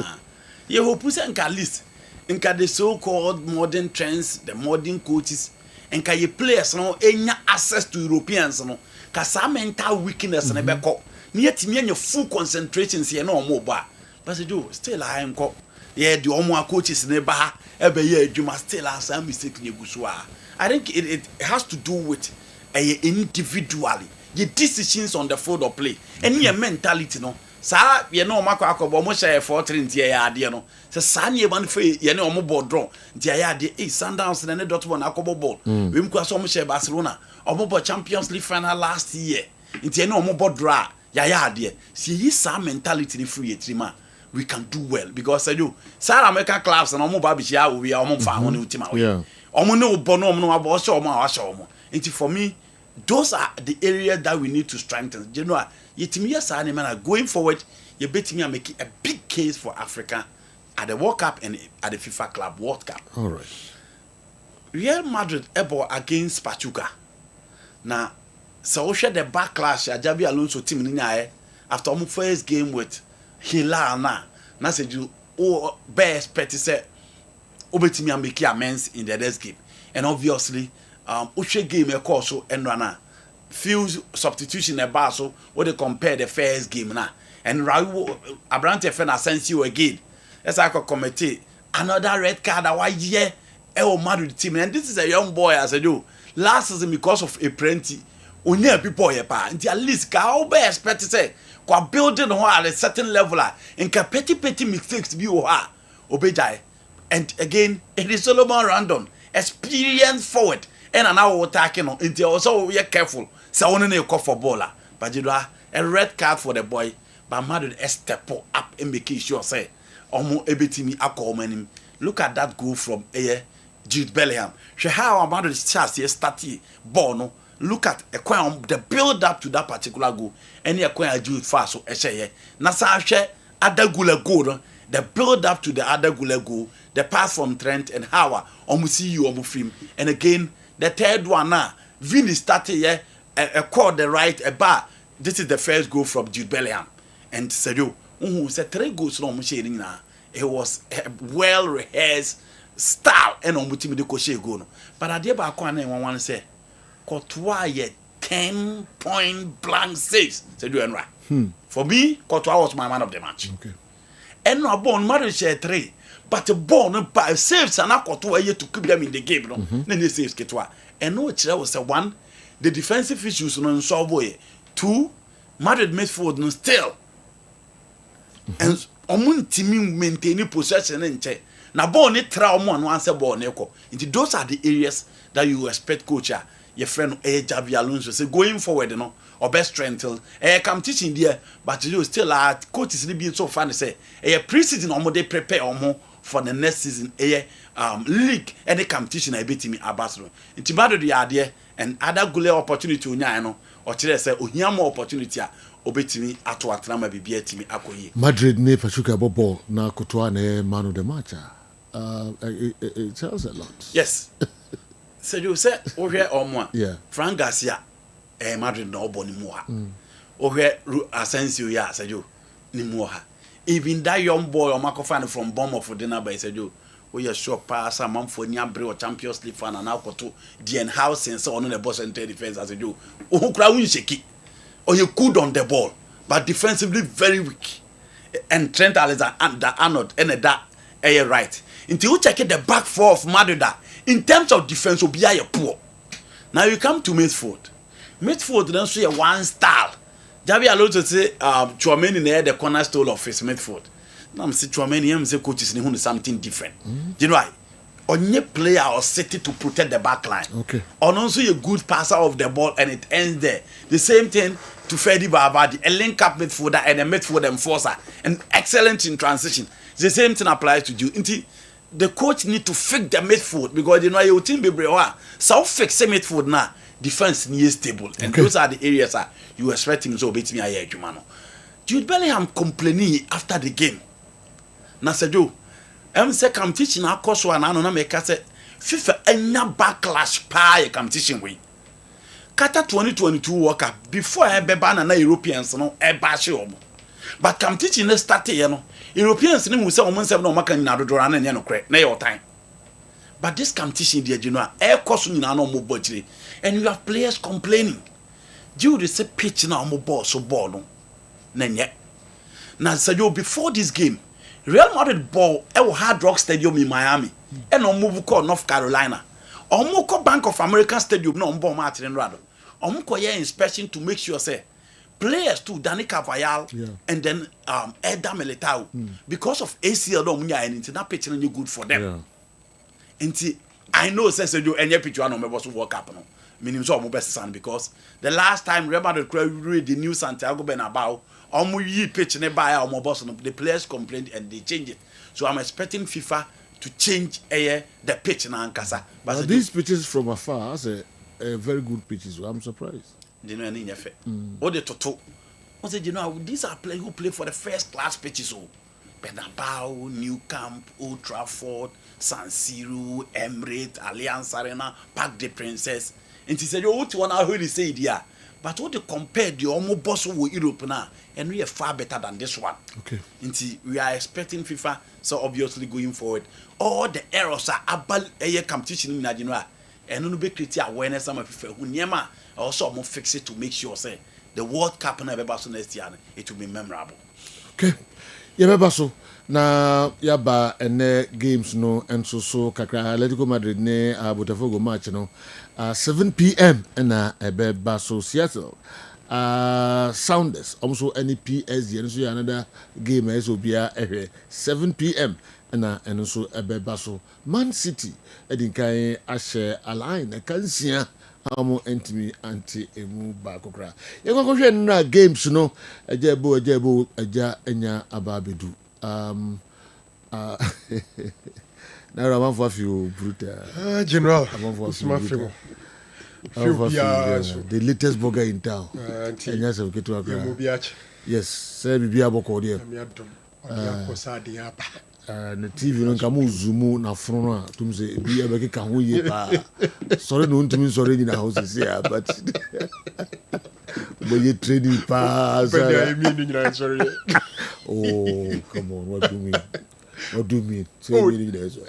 You hope you say list in the so-called modern trends, the modern coaches, and can you players no any access to Europeans no? Cause some mental weakness and a near to me and your full concentration see no more bar. But I do still I am called. Yeah, the Omo coaches never every year you must still have some mistake in Gusua. I think it has to do with individually the decisions on the field of play and your mentality no. Sa ye no mako akobo mo share 4-3 ntia ya ade no. Se sa ne man fe ye ne omo ball draw ntia ya ade Sundowns ne Dortmund akobo ball. We mko so mo share Barcelona omo ball Champions League final last year. Ntia ne omo ball draw ya ade. See yi sa mentality ni free etrima. We can do well because I do. South American clubs and omo babishia we are omo fa won ultima we. Omo no bono omo no abo so omo awasha omo. Nti for me those are the areas that we need to strengthen. You know, yetimi yesa ne man going forward, you betimi make a big case for Africa at the World Cup and at the FIFA Club World Cup. All right. Real Madrid ebo against Pachuca. Now, so share the backlash Javi Alonso team ni nyae after omo first game with Hilal na say you best pet say obetimi make amends in the next game. And obviously Uche game a course so and rana few substitution a bar so what they compare the first game now and Raul Abrante Fen Asensio again as I could committee another red card a white year Madrid team and this is a young boy as I do last season because of a plenty only people here pa and at least can be expect to say kwa building at a certain level and can petty mistakes be obey and again it is Solomon Randon experience forward and now attacking on until also we are careful. So only a call for baller. But you know a red card for the boy. But Madrid step up and make sure say Omo ebetimi akoma. Look at that goal from Jude Bellingham. She how Madrid chance here started ball no. Look at the build up to that particular goal. Any acquire Jude fast so eshe. Nasa she other goal the build up to the other goal. The pass from Trent and Howard Omo see you Omo film. And again the third one now, Vinny started here, a call the right, a bar. This is the first goal from Jude Bellingham. And said, said 3 goals from sharing now. It was a well rehearsed style and on which the coach go. But I did back one say, Courtois 10 point blank saves. Said you and right. For me, Courtois was my man of the match. Okay. And no born marriage share 3. But a born by saves and I got to to keep them in the game. No, then they saves get one. And no, it was a 1. The defensive issues no solve way. 2, Madrid midfield no still. And omun team maintaining possession and check. Now, born it try one answer ball neko. Those are the areas that you expect coach your friend Javi Alonso say going forward, you know, or best strength. Come teaching there, but you still coach is being so funny say pre-season or they prepare or for the next season league any competition I beat me at Barcelona. It's about the idea and other good opportunity unya or tell say ohia more opportunity obetimi ato atrama bibia timi akoyi. Madrid ne Pachuca ball na Courtois ne man of the match. It tells a lot. Yes. So you say ohwe omo yeah. Frank Garcia Madrid no boni mo ha. Ohwe Asensio ya say you ni mo ha. Even that young boy or Marco fan from Bournemouth for dinner by said you we are sure pass a month for Niabre or Champions League fan and now go to the house and so on the boss and defense as you oh crowd shaky or you could on the ball but defensively very weak and Trent Alexander-Arnold and that right. Until you check the back four of Madrid, in terms of defense, will be poor. Now you come to midfield. Midfield don't see a one style. Javi Alonso say Chouameni near the cornerstone of his midfield. Now I'm say Chouameni am say coaches need something different. You know why? Only player or city to protect the back line. Okay. On also a good passer of the ball and it ends there. The same thing to Fedi Babadi, a link up midfielder and a midfield enforcer, and excellent in transition. The same thing applies to you. The coach need to fix the midfield because you know your team be brewa. So fix the midfield now. Defense needs stable, and those are the areas you expect him to beat me a Jumano. Jude Bellingham complaining after the game. Nasejo, say competition na course one na make say FIFA enya backlash pa competition we. Qatar 2022 World Cup before beba na Europeans no e bash omo. But competition na start here no. Europeans ni who say omo nsem na maka nyina dodora na nye no kre na your time. But this competition there you know e course nyina na omo botire and you have players complaining. Jude say pitch na omo ball so ball no. Na nye. Na say before this game Real Madrid ball Hard Rock Stadium in Miami and on move called North Carolina. On Bank of America Stadium no ball Martin Rado. On inspection to make sure say players too Dani Carvajal and then Eder Militao because of ACL no munya and into that pitch no good for them. Inti I know says you any picture no me boss work up no. Meaning so best son because the last time Real Madrid read the new Santiago Bernabeu yi pitch ne buy our boss the players complained and they changed it. So I'm expecting FIFA to change the pitch na ankasa. But these pitches from afar as a very good pitches. I'm surprised. You know any effect. What the toto. I said you know these are players who play for the first class pitches oh. Bernabeu, New Camp, Old Trafford, San Siro, Emirates, Allianz Arena, Parc des Princes. And he said, "Oh, what I heard say there." But what they compare the almost boss with Europe now, and we are far better than this one. Okay. Until we are expecting FIFA, so obviously going forward, all the errors are about a competition in Nigeria, and no be create awareness of FIFA. Who never also more fix it to make sure say the World Cup never pass next year, it will be memorable. Okay. Yeah, so na yaba ene games no and so kakra Atletico Madrid ne Botafogo match no 7 p.m. na ebe so Seattle Sounders also any PSG and so another game is obia 7 p.m. na and so ebe so Man City edinkan ahye align kansia amo entimi anti emu ba kokra ye kokwe na games no ejebo eja enya ababedu na Roman for few brutal general it's my film the latest burger in town enya se ketu akra yes say bibia boko there na TV no kamu zoom na front a tum say bia be ka ho ye pa sorry no ntumi sorry ni na house say but but you training pa sorry oh come on what do you mean say me ni there so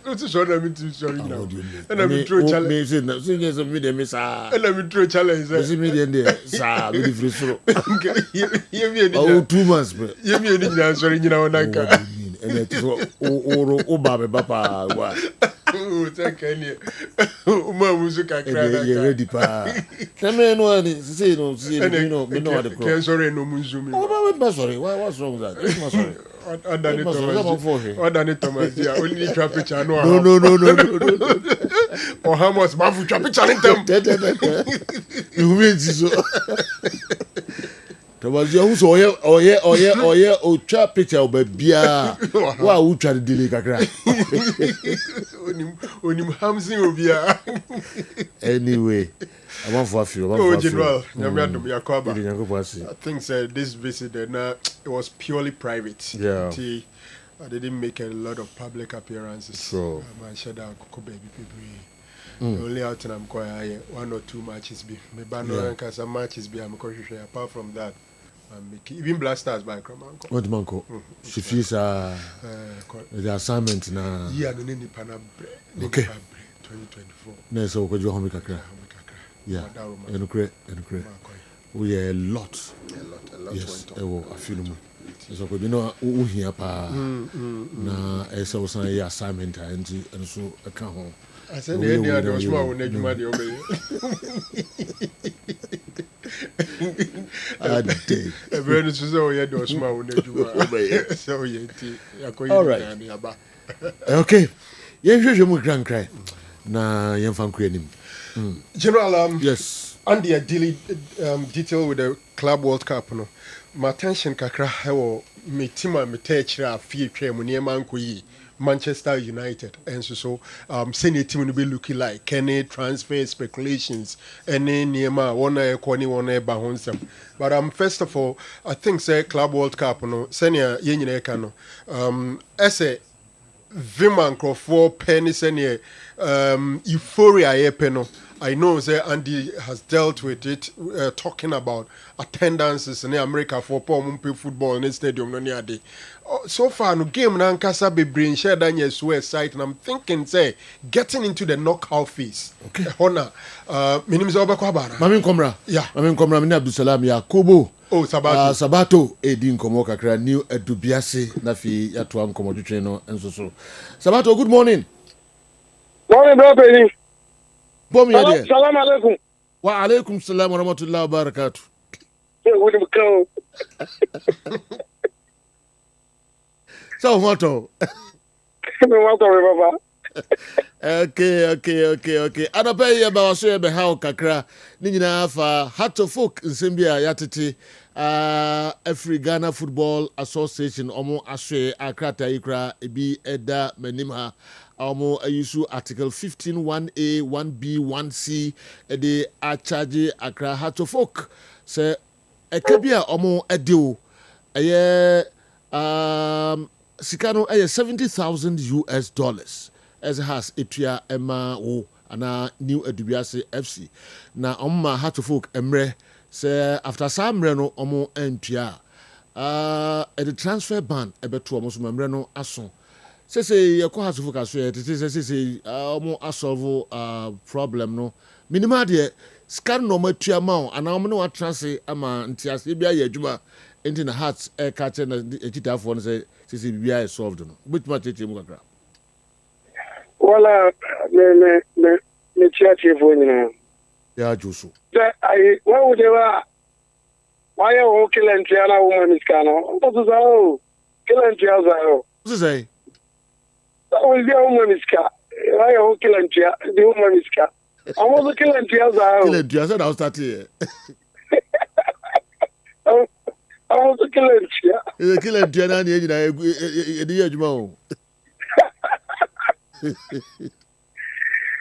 it's sorry me to sorry now and I'm throw challenge me say na so yes me dem sa and I'm throw challenge say me there sa be free throw you me oh 2 months you me ni sorry ni na onanka and it o babe papa wa take any uma music akra you ready pa tell no any say no see me no the can sorry no munzumi oh sorry what's wrong with that I'm sorry Odani Thomas dia only trap picture no or how much mafu trap picture in them you mean so Thomas you so o trap picture obia wa u twa delay kakra onim hamsin obia anyway I want for general I think this visit it was purely private. Yeah. I didn't make a lot of public appearances. True. I shut out baby people. The only outing I'm going 1 or 2 matches be. Maybe some matches be I'm going to apart from that. Even Blasters by Kramanko. What Manko? She feels the assignment na. Yeah, no need Panab. Okay. 2024. No, so could you home kakra? Yeah. And great. we are a lot. Yes, I feel more. So we know who here pa na esa osan ya assignment and so aka ho. I said the idea was small when Ejuma dey obey. Ade. Everyone is so you do small when Ejuma obey. So you all right. Okay. Yen hwehwe mu gran cry. Na yen fan kura nim. General, yes. And the detail with the Club World Cup, no. My attention kakra hewo me tima me techra fie twa mu ne man koyi Manchester United and so senior team will be looking like any transfer speculations any niema one ekoni one ba honsem. But first of all I think say Club World Cup no senior yenyine ka no ese Viman Crawford penny senior euphoria yepe no. I know say Andy has dealt with it, talking about attendances in America for Pompe football in the stadium. No day. So far, no game na nkasa be brain share Daniel Suez site, and I'm thinking say getting into the knockout phase. Okay. Honor, my name is Obako Abara. Mamin Komra. Yeah. Mamin Komra. Mini Abdusalam Yakubu. Oh, Sabato. Sabato. Edi nkomo kakra new edubiase na fi yatwa nkomo twetwe no enso so. Sabato, good morning. Morning, bro, Benny. Salam alaikum. Wa alaikum salam wa rahmatullahi wa barakatuh. So what? Okay. Anape ya ba waso ya be ha kakra ni nyina fa Heart of Folk nsembia yatete Afri Ghana Football Association omo ahwe akrata ikra ebi eda manim ha omo ayusu article 15 1A 1B 1C ede a charge akra Heart of Folk se ekabia omo edeo eye sikano eye $70,000 as has etua ema wo ana new edubiase FC na omma Heart of Folk emre say after some reno omo entua the transfer ban ebeto omo so memre no aso say yakọ Heart of Folk aso say omo asolve problem no minimal de scan no matua ma ana omo no watrase ama ntiase bia ya adwuma enti na Heart ka che na ekitafo no say bia is solved no which much mu kakra wala me chiachi vonina ya jusu I why would you why you kill and Tiana woman is cano what is that kill and Tiana what is that that was the woman is car why you kill and Tia the woman is car I want to kill and Tiana said I'll start here I want to kill and Tia kill and Tiana ni ejina edi adwuma o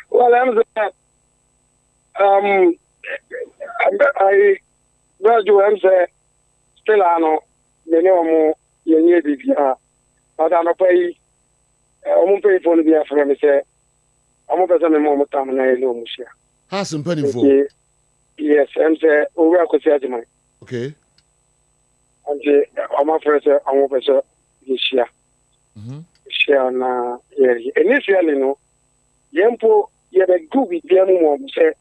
well I'm I graduate still ano the name yenye bibia but I no pay pay for the for me say I'm person me mo tam na elo musia has some penny for yes and say over akosi man okay and I'm person I'm person this year share na initially no yempo ye be good with them mo say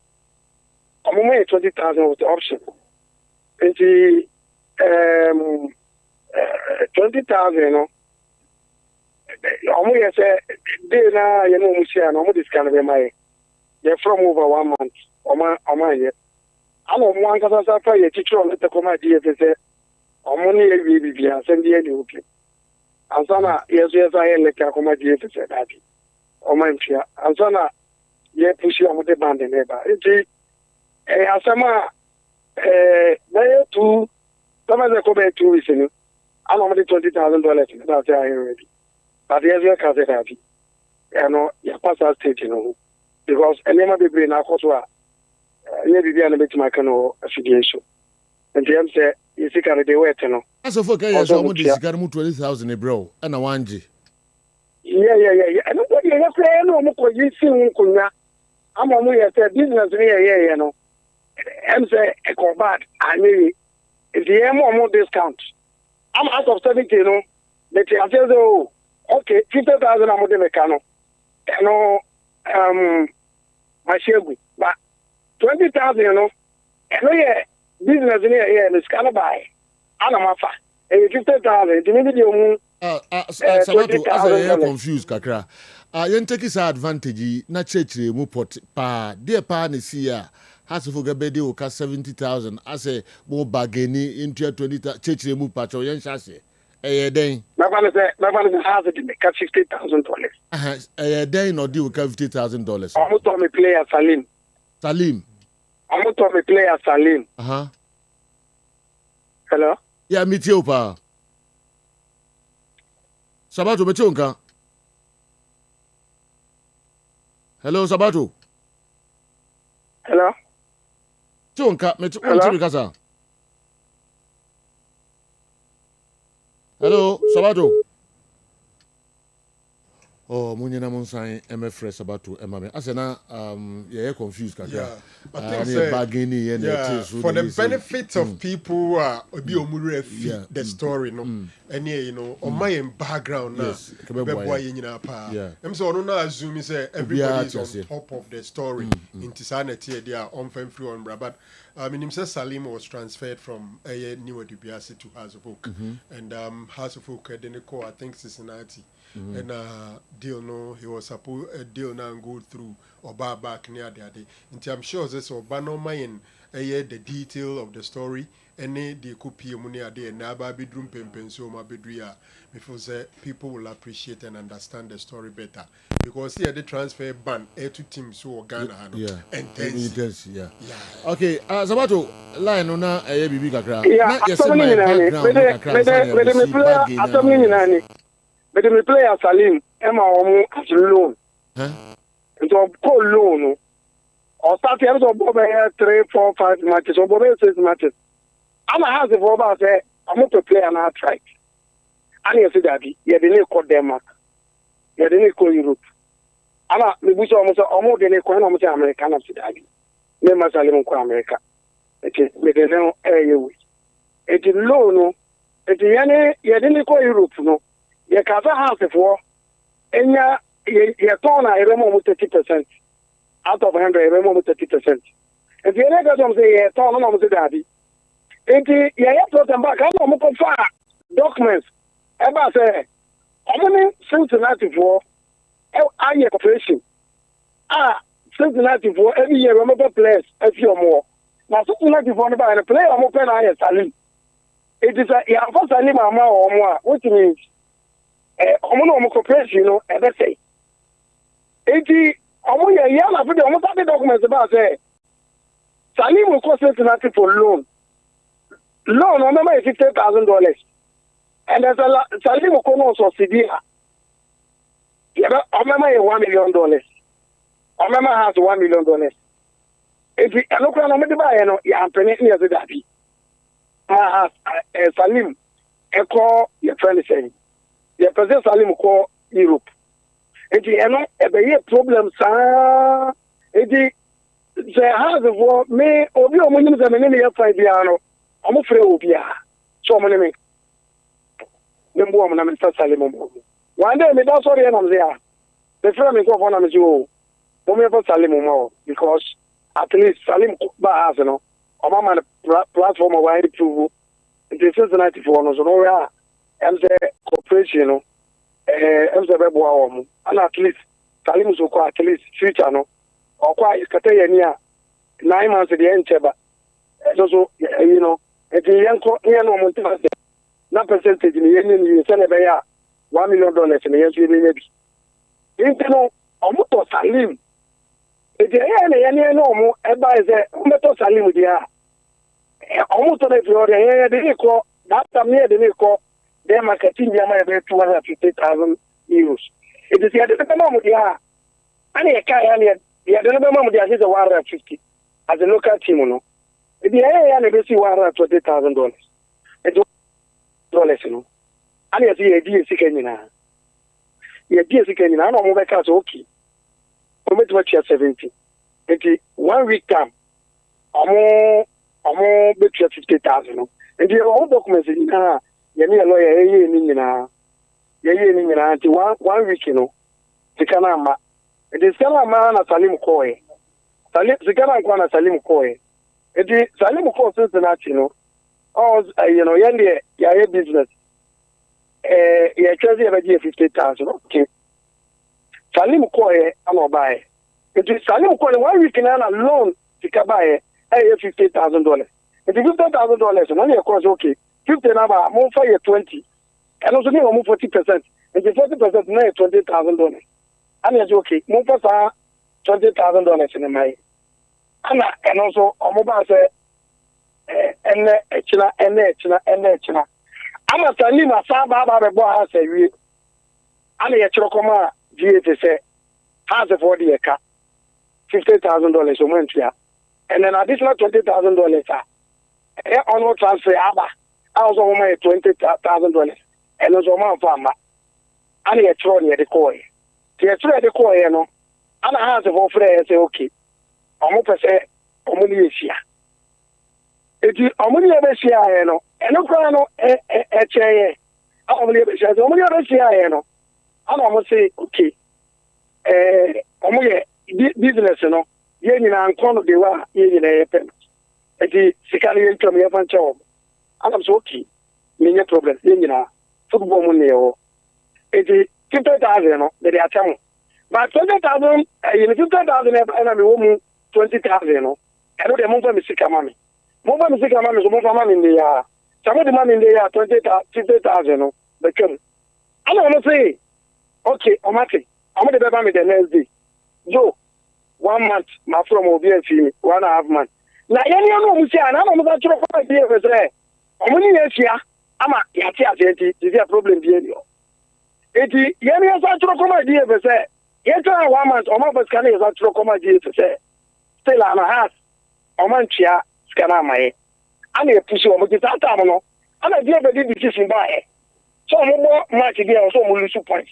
I'm only 20,000 with the option. 20,000, you know. I'm going to say, they now, you know, I'm this kind of my. They're from over 1 month. I'm here. I'm on one because I pay a teacher on the command. They say, I'm only a baby, I send you okay. And so now, yes, I am like a command. They say that. I'm here. And so now, yeah, push you on the band in there. Asama two Thomas Kobe 2 weeks in I'm only $20,000 that's already. But yes, you can say that. You know, you pass that stage, you know. Because I never be bring a course maybe be an bit my kind of affiliation. And them say you see kind of the way you know. As of okay, so I'm this got 20,000 bro and a 1G. Yeah. And nobody ever say no more you see kunya. I'm on way say business here, you know. I'm say eco bad. I mean, if the more discount, I'm out of 70, you know. But I say, oh, okay, 50,000 I'm the mechanic. You know, my share, but 20,000, you know. And yeah, business in here is kind of buy. Anamafa. 50,000. The medium. Sabato, as I am confused, Kakra. You take his advantage. Na church mu pot pa. Dear pa ni siya. Has to forget o ka 70,000. As a more bargaining into 20 church mu pacho yen shase. Den. My father has to make $50,000. Den or deal $50,000. Almost told me player Salim. Almost told me player Salim. Hello? Yeah, meet you, pa. Sabato, Mechonka. Hello, Sabato. Hello? Chonka, Mechonka. Hello, Sabato. Oh, Munyana Monsai, MF Sabato, Emma. Asena, yeah, confused. Yeah, I think for the benefit of people who are the story, no, and you know, on my background now, I'm so I don't assume everybody is on top of the story. Into sanity, they are on free on but I mean, himself Salim was transferred from New Dubiasi to House of Oak, and House of Oak, then I think Cincinnati. And deal no, he was supposed a deal now go through or bar back near the day. And I'm sure this or Bano Mayan the detail of the story, and they could be money a day and now bedroom pen so my bedria before people will appreciate and understand the story better. Because here the transfer ban to teams so Ghana and intense. Yeah. Okay, Sabato line on a baby kakra. But the player Salim, Emma Omu as loan. And so call loan. Or start the of Bob 3, 4, 5 matches, or Bob 6 matches. I'm a house of Bob say, I'm not to play an outright. And you see that you didn't call Denmark. You didn't call Europe. I'm not the bush almost than a coin almost American of Sidagi. Never Salim call America. It is with the no area. It is low, no. It is you didn't call Europe, no. You can't have it for and you turn a remove 30% out of 100, remove 30%. If you never don't say, you turn on the daddy. And you have to them back. I don't know far documents. Ever say, I'm only Cincinnati for I year operation. Cincinnati for every year, remember players, a few more. Now, Cincinnati for the player, I'm open. I Salim. It is a for Salim or more, which means. I'm corporation, you know, and they say. 80, I'm almost the documents about say. Salim will cost Cincinnati for loan. Loan, I remember $50,000. And there's a Salim will come also CDA. Yeah, I remember $1 million. I remember has $1 million. If you look around the buy, you know, I'm paying as a daddy. Salim, I call your friend saying. The president Salim call Europe. And the problem, sir. The house of war may or be a million of 5 piano. I'm afraid of ya. So many. The woman, I'm Mr. Salim. One day, that's what I'm there. The friend is one of you. Don't Salim because at least Salim Bahas, you know, on my platform of wide approval. It is Cincinnati for us, no, and the corporation, you know, and the web and at least Salim so at least future, no, or quite Catania 9 months at the end, Cheba. Also, you know, at the young no not percentage in the union, you send a $1 million in the year, maybe. You know, almost Salim. If you hear any normal, advise almost Salim with the almost on every other, they call that time near the call. Their marketing about 250,000 euros. It is the other moment, yeah. And a car, the other moment, is 150 as a local team. No, the area never see $120,000. It's dollars, you know. And you see a deal seeking in a deal seeking in a mobile cars, okay. Commit what you're 70. 1 week time, I'm more bet 50,000. And the old documents in a lawyer, until 1 week, you know, the Kanama. It is Kanama Salim Koi. The Kanama Salim Koi. It is Salim course Cincinnati, yeah, business. Yeah, Chelsea have 50,000. Okay. Salim Koye, I'm buy. It is Salim Koye 1 week in a loan to buy $50,000. It is $50,000, and only of course, okay. 50 number, more for 20. And also, more 40%. And the 40% now $20,000. And it's okay. More for $20,000 in the money. And also, a mobile say, and China. I'm a Salim, a Saba, boy, say, we. And a Chokoma, GFS, has a 40 acre. $50,000 a month here. And then additional $20,000. On transfer, I was on my $20,000. And also, my farmer. And he thrown near the coin. He threw the coin, you know. And I have to offer say, okay. I'm going to say, I'm going to see. It is I'm going to see, you know. And no crown, I'm going to see, you know. And I'm going to say, okay. I'm going to business, you know. Yen in an corner de wa, yen in a pen. It is Sicarian to me a bunch of. And I'm so okay. Many problems, yen in a football money or. It is 50,000, you know, that they are telling. But 20,000, 50,000, and I'm a woman 20,000, you know. I know the move from Missika Mammy. Move from Missika Mammy is more money in the year. Some of the money in the year 50,000, you know. Become. I don't want to say, okay, I'm happy. I'm going to be the next day. Joe. 1 month, my from will be a fee, 1.5 months. Now, any other Musia, and I'm not sure what idea was there. I'm only here, I'm a Yatia, is a problem here. It is Yemi as I come idea was there. Yet 1 month, or my scanning is actually come idea to say. Still, I'm a house, or manchia, scanner my. I'm a push over the Tatamano, and I did the decision by it. So, more much again, also Mulusu points.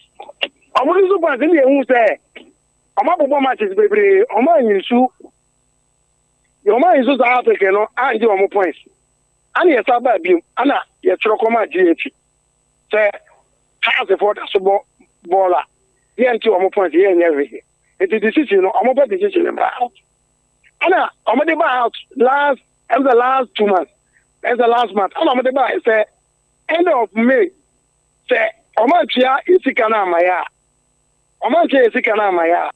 I'm Mulusu points in the who's there. I'm not going matches, baby. I'm not in you. Your man is also African, no, and you are more points. And yes, I buy you. Anna, you're Trocoma GH. Say, has a photo baller. Here and 2 more points here and everything. It's a decision, I'm about decision about. Anna, I'm going to buy out the last 2 months. That's the last month. I'm going to buy, say, end of May. Say, I'm going to see Isikana Maya. I'm going to see Isikana Maya.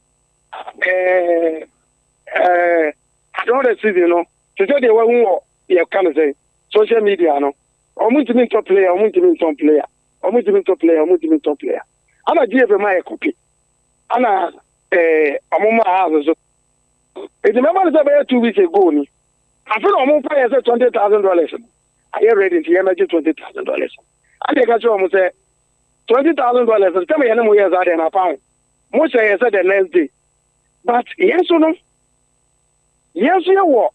I don't know, you know. To say they were you can say social media, no. I'm going to be top player, I'm going to be top player. I'm going to be top player, I'm going to be top player. I'm a GF my copy. I'm on my house. It's a member of 2 weeks ago. I feel I'm going to pay $20,000. I am ready to manage $20,000. And they got you almost say $20,000. Tell me, any years are in a pound. Most I said the next day. But yes or no? Yes, you what?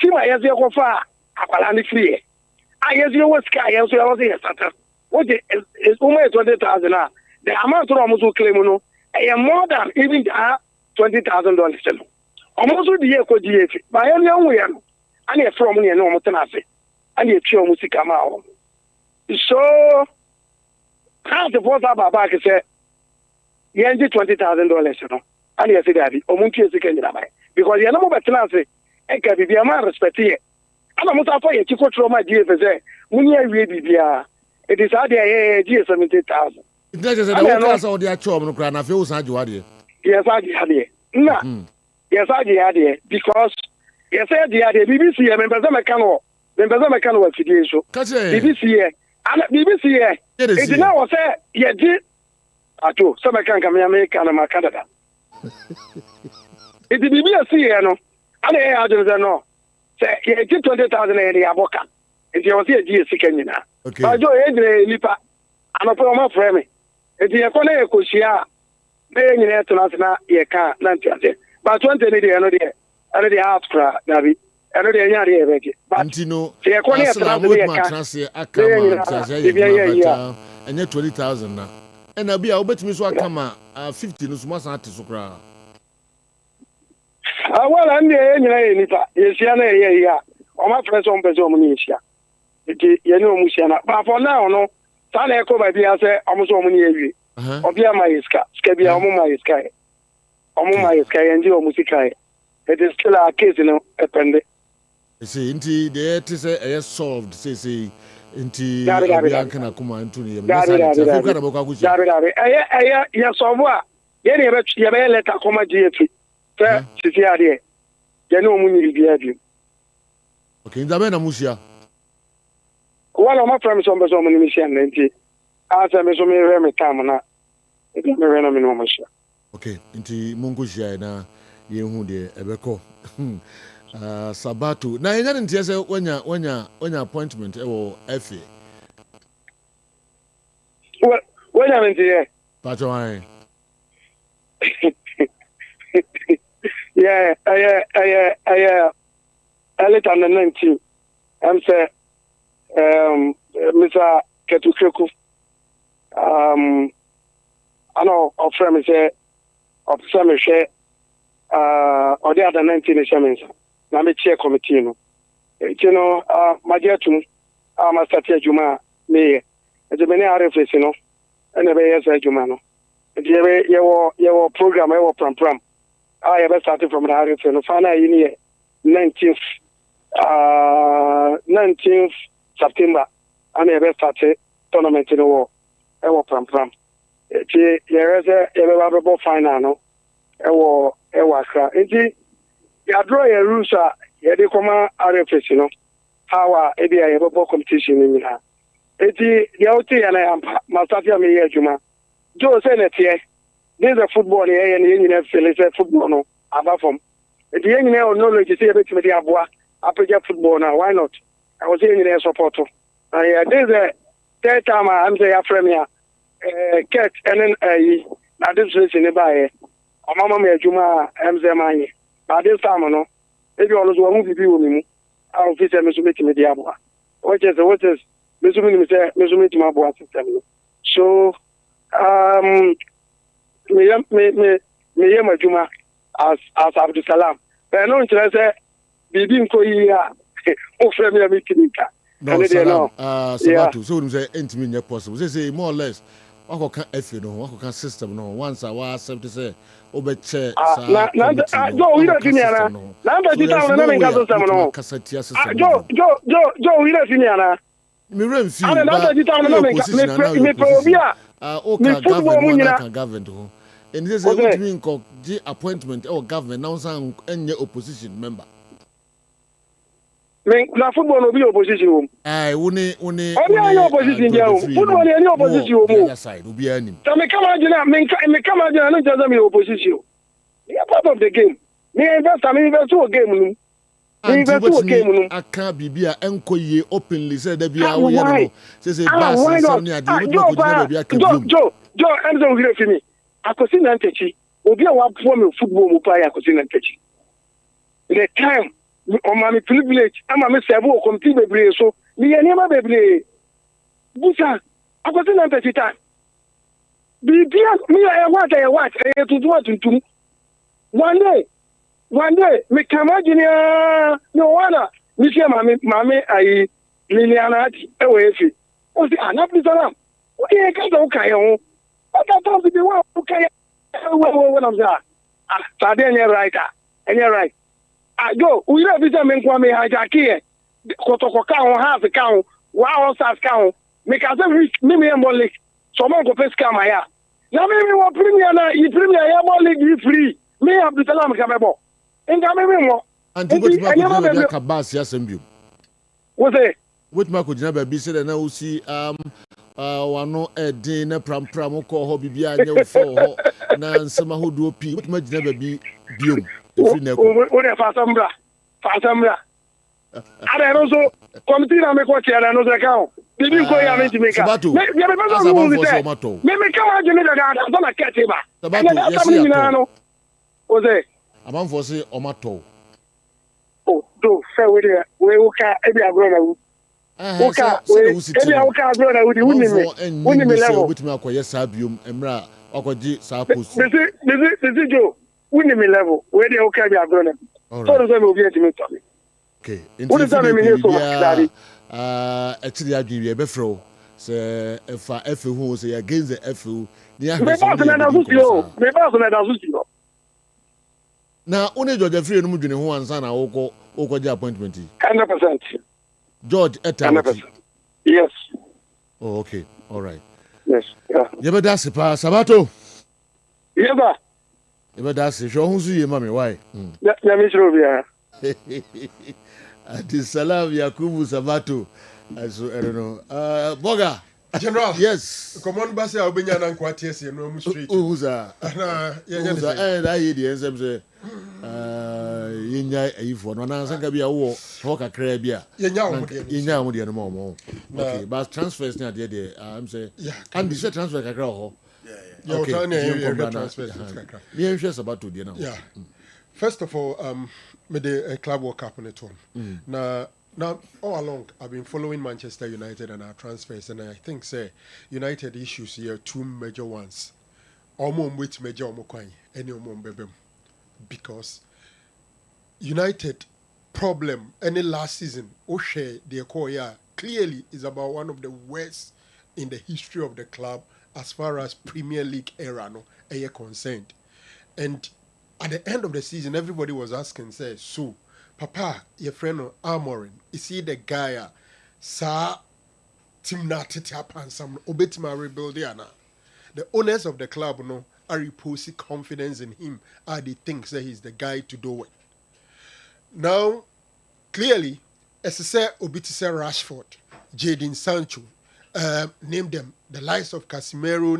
See my yes, you far. I free. I yes, you was sky. Yes, you was here. What is only 20,000? The amount of almost claim, no, I am more than even $20,000. Almost the year could GF. By any young way, and you're from me and no Motanasi. And you're sure music come out. So, how the boss about back say, you $20,000, you know. And yes, Daddy, or Munky is again, because you're no better than say, I can be a man respect here. And I'm not for you to control my GFS. When you really be it is out there, 70,000. It doesn't say the class of the actual Monocran. I feel sad you are here. Yes, I did. No, yes, I did because yes, I did. BBC, I remember the canoe. Remember the canoe was today. So, BBC, and BBC, it's now say, yeah, did. I do. Some can come America and Canada. It did be a CEO, no. And I don't know. Say, you get 20,000 in the Aboka. If you was here, GSC Kenya. Okay. But you ain't Lipa. I'm a promo for me. If you are going to Kushia, then you have to answer, you can't. But 20 days, I know the house cry, David. I know the area. But you know, you're going to and yet 20,000 now. And I'll be able to miss what come 50 no small artist. Well, I'm the yes, yeah. Or my friends on Bezomunisha. You know, Musiana. But for now, no. San Echo by the answer almost so many years. Or be my iska, Scabia, my sky. Omo my sky and your musica. It is still a case, you know, appended. See, inti the it is solved. Say, inti obian kana kuma ntuni yem. Ya solve. Ye be letter come GF. Say sisi ade. Ye no mu ni bia bi. Okay, ndabe na musia. One of my friends on beso mo ni sia nti. Asa me so me re me kam na. Me re na me no musia. Okay, inti mungu jia na ye hu de ebeko. Sabato. Na yenya ntia se wanya appointment e wo FA. Wanya ntia. Pacho ai. Yeah, early on the 19th. I'm say Mr. Ketukeku. I know of friend say of some share or the other 19 is na me chair committee no. You know, my dear to my start Juma me. It's a many RFS no. And the yes Juma no. Your program your pram. I ever started from the RFS no final in 19th September. I ever started tournament in the war. Our pram. It's a final no. Our it's you draw a rules you dey come RFS no how e be a competition in here it's the out here na mastafia me here juma Joe say net here this is football here and you feel say football no aba from the you knowledge say bet me dey aboa appreciate football now why not I was saying you support this is the third time I'm say after me Ket and then na this race in buy mama me juma MZ manye but this time no if you always want to be with me I'll fit me so make me the abua which is me so me my boa system so me my juma as Abdul Salam but no interest bibi nko yi a o frame me kinika no Sabato so we say intimi nya possible say more or less wako kan FA no wako kan system no once I was accept say obeche sa Joe we don't finish na number 2000 na me kaso system no Joe we don't finish na me remfi na number 2000 na me probia me football mu nyina government ho and this say what mean ko the appointment or government now san enye opposition member na football no be opposition o woni opposition dia o football ni any opposition o mo side obi anim so me come agina no just me opposition we are part of the game me invest to game no aka bibia enkoye openly say da bia wo ye no say bass some ni ade wo ko jina bibia ka biom Joe Enzo hire fini akosi na ntechi obi a wa po me football mu pa ya akosi na ntechi the time on my privilege ama me serve o committee bebre so me ye niam bebre busa akosi na ntechi ta bibia me ya what tuntum one day me come agina no wana me see mama ai Liliana e we efi o si Abdul Salam o ye ka do kai ho o ta to be wa o kai we am za tade any right go we no be say me nkwa me hijack here kotoko ka ho half ka ho wa o sas ka ho me ka say me mo league so mo go pay scam ya na me wo premier ya mo league free me Abdul Salam ka bebo enga me mo anti what ka bass ya sembio wo say what ma ko jina ba bi say na wo si wano edin na pram ko ho bibia anya wo fo ho na nsema hodo pi what ma jina ba bi biom efri na ko o de fa sambra ara no so committee na me ko tiara no se ka ho bibi ko ya me ti me ka me me ka wa jini da so na kete ba Sabato yes ya o say amam for say o mato do fe we ka e bi agro na wu oka ebi oka agro na udi wuni me level obitimi akoye sabium emra akoji sa post this Joe wuni me level we dey oka bi agro na so do me obi entimi to me okay wuni say me here so daddy actually adwi we be fro say efa efe hu say against the efe ni ahwe me ba so na da suti na one George free no mu dwene ho ansa na woko Okoja appointment. 100%. George Eta. 100%. Yes. Oh, okay. All right. Yes. Yeah. Yebe dasi pa Sabato. Yeba. Yebe dasi. Show who's you, mommy? Why? Yeah, Miss Rubia. Ati Salam Yakubu Sabato. I don't know. Boga. General. Yes. Come on, Basia Obinya and Quatias, you know, street. Who's that? And I hear the answer say, Yinya, if one answer can be a war, Hoka Crabia. Yinya would be no more. Okay, but transfers not there. I'm saying, and this transfer can grow. Yeah, transfers. Yeah, just about to dinner. Yeah. First of all, made a club World Cup on it one. Now, all along, I've been following Manchester United and our transfers, and I think, say, United issues here, two major ones. Which major any because United problem any last season, O'Shea, their core clearly is about one of the worst in the history of the club as far as Premier League era are concerned. And at the end of the season, everybody was asking, say, so, Papa, your friend Amorim, is he the guy, sa team na tete and some obetima rebuild now? The owners of the club are reposing confidence in him, and they think that he's the guy to do it. Now, clearly, as I say, Obitise Rashford, Jadon Sancho, name them the likes of Casemiro,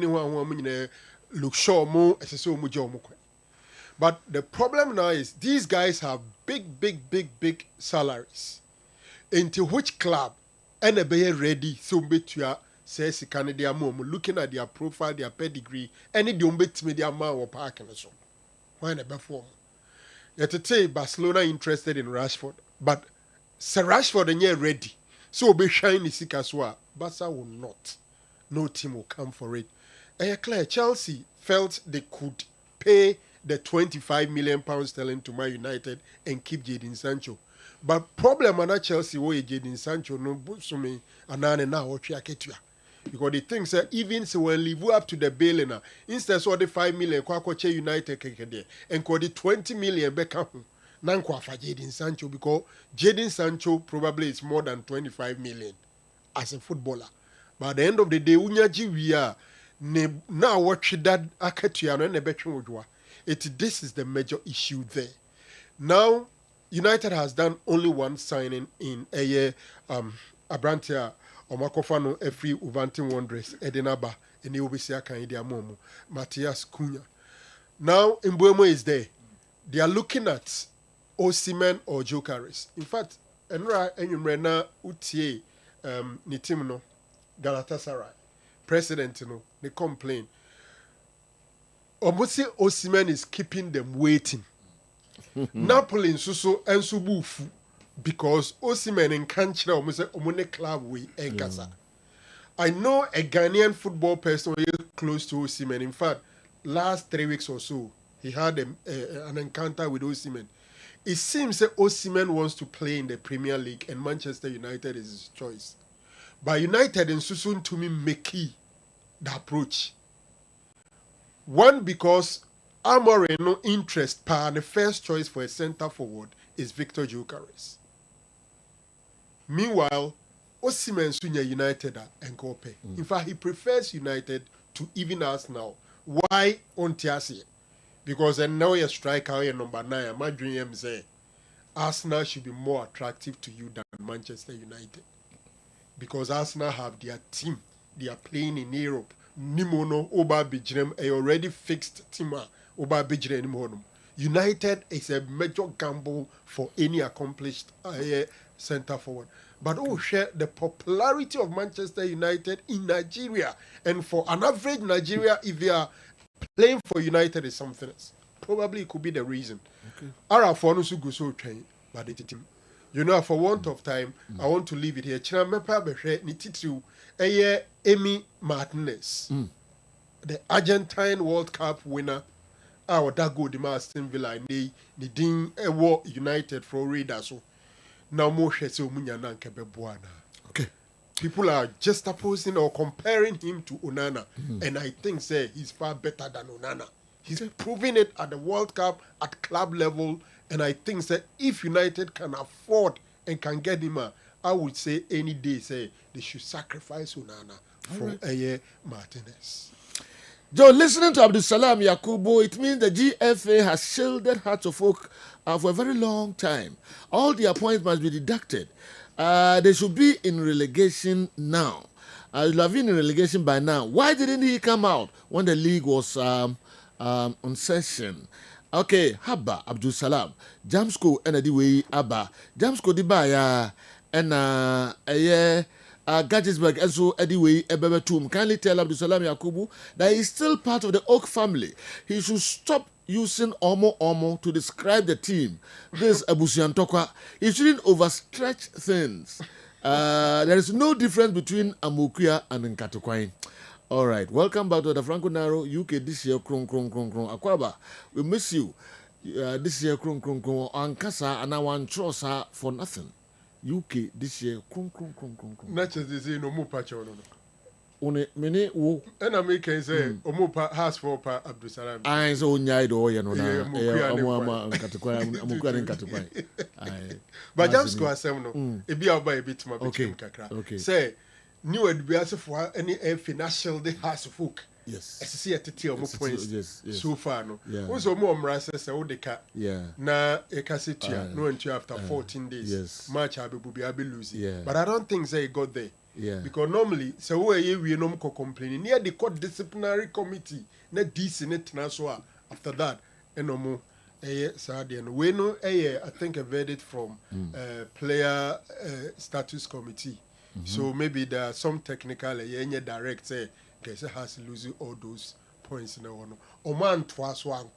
Luke Shaw, as I say, but the problem now is these guys have big salaries. Into which club and be ready so betua says Canada mom looking at their profile, their pedigree, any don't bet me their man or parking so. Why never form? Yet to say Barcelona interested in Rashford, but Sir Rashford and yet ready. So be shiny Sikaswa. Barca will not. No team will come for it. And clear Chelsea felt they could pay the £25 million sterling to Man United and keep Jadon Sancho. But problem on Chelsea where Jadon Sancho no busumi anane na ochi aketua. Because the thing say even so when live up to the bill na instead of the 5 million kwa United kekede and ko the 20 million beka ho na kwa fa Jadon Sancho because Jadon Sancho probably is more than 25 million as a footballer. But at the end of the day unya jiwia ne na watch that aketua no na betwe odwa. This is the major issue there. Now, United has done only one signing in a year. Abrantia Omakofano every Uvantin Wanderers Edinaba and Ubisia Kandia Momo Matthias Cunha. Now, Mbuemo is there. They are looking at Osimhen or Gyökeres. In fact, Enra Enyumrena Utie Nitimno Galatasaray president they complain. Almost Osimhen is keeping them waiting. Napoli in Suso and Subufu because Osimhen in Kanchina almost Omone club we Enkasa. I know a Ghanaian football person close to Osimhen. In fact, last 3 weeks or so, he had an encounter with Osimhen. It seems that Osimhen wants to play in the Premier League and Manchester United is his choice. But United and Susun to me make the approach. One, because Amorim no interest per the first choice for a centre forward is Victor Gyökeres. Meanwhile, Osimhen Sunya United and Kope. In fact, he prefers United to even Arsenal. Why on Tiasi? Because now you're striker, you're number 9. My dream say Arsenal should be more attractive to you than Manchester United. Because Arsenal have their team. They are playing in Europe. Nimono Oba Bijrem a already fixed team Oba Bijrem. United is a major gamble for any accomplished centre forward. But share the popularity of Manchester United in Nigeria. And for an average Nigeria, if they are playing for United is something else. Probably it could be the reason. Okay. But it you know, for want of time, I want to leave it here. Emi Martinez, the Argentine World Cup winner, our Dago de Aston Villa, and they didn't United for Raider. So now Moshe se Umunyana Kebebuana. Okay. People are just opposing or comparing him to Onana, and I think say he's far better than Onana. He's proving it at the World Cup, at club level, And I think that if United can afford and can get him, I would say any day say they should sacrifice Onana for Martinez. Joe, listening to Abdul Salam Yakubu, it means the GFA has shielded Hearts of Oak for a very long time. All their points must be deducted. They should be in relegation now. You'll have been in relegation by now. Why didn't he come out when the league was on session? Okay, Haba Abdul Salam, Jamsko Enadiwe Abba, Jamsko Dibaya, and Gajesburg, and so anyway, Ebebetum. Kindly tell Abdul Salam Yakubu that he's still part of the Oak family. He should stop using Omo to describe the team. This Abusian Tokwa. He shouldn't overstretch things. There is no difference between Amukia and Nkatukwai. All right, welcome back to the Franco Naro UK this year. Akwaba, we miss you. This year, Ankasa, and I want Trosa for nothing. UK this year, Not just they say no more patch on. One minute, oh, and I make say, Omopa has for Abdul Salam. I so nyai do ya no na. But James go asem no. E bi aba e bit ma bit kakra. Say new advice for any financial the house folk. Yes. See at the points. Yes. So far no. Also more mrasa say o de ka. Na e ka sit no until after 14 days. Yes. Match abi losing. But I don't think say got there. Yeah. Because normally, so we no more complaining. Near the court disciplinary committee, not decent so after that, and no more. And we know I think a verdict from player status committee. So maybe there are some technical direct say Kessben has losing all those points in the one. Oman twice one.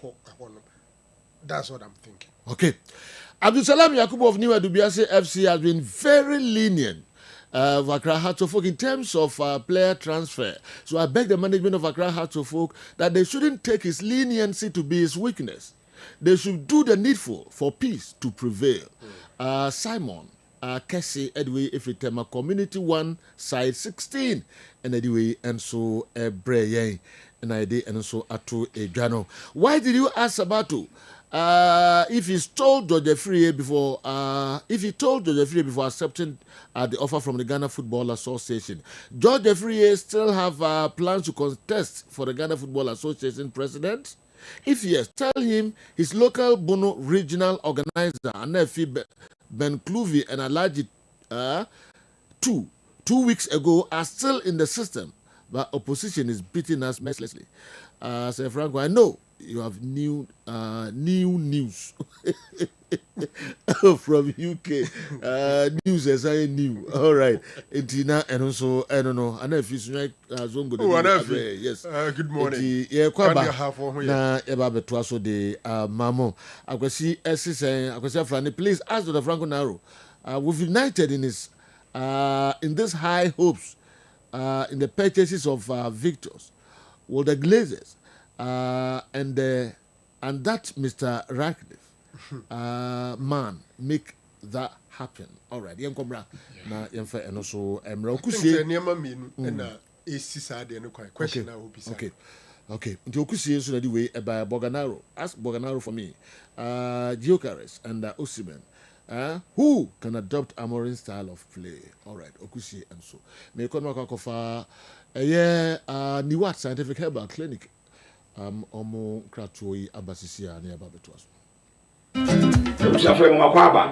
That's what I'm thinking. Okay. Abdul Salam Yakubu of New Adubiase FC has been very lenient. Accra Hearts of Oak in terms of player transfer. So I beg the management of Accra Hearts of Oak that they shouldn't take his leniency to be his weakness. They should do the needful for peace to prevail. Simon, Kessben, Edway, Ifritema, Community 1, Side 16, and Edway, and so Breye, and I did, and so Atu Ejano. Why did you ask Sabato? If he told George Free before, before accepting the offer from the Ghana Football Association, George Free still have plans to contest for the Ghana Football Association president. If yes, tell him his local Bono regional organizer, Anefi Ben Cluvy and Alaji, 2 weeks ago, are still in the system, but opposition is beating us mercilessly. Sir Franco, I know you have new news from UK. News as I knew. All right. Etina and also I don't know. And if you yes. Good morning. Yeah, kwaba. Na eba betwaso de mamo. Akwesi SC akwesi Franny, please ask Dr. Franco Naro. We've united in his in these high hopes in the purchases of victors. Will the Glazers and that Mr. Ratcliffe man make that happen? All right, Yankomra na Yanfa and also Emra Okusie. Question Okay. Okusie so that way by Boganaro. Ask Boganaro for me. Giocares and Osimhen. Who can adopt Amorim's style of play? All right, Okusie and so. May come Kofa Niwat Scientific Herbal Clinic. Omo Kratoi Abasisia near Babetwas.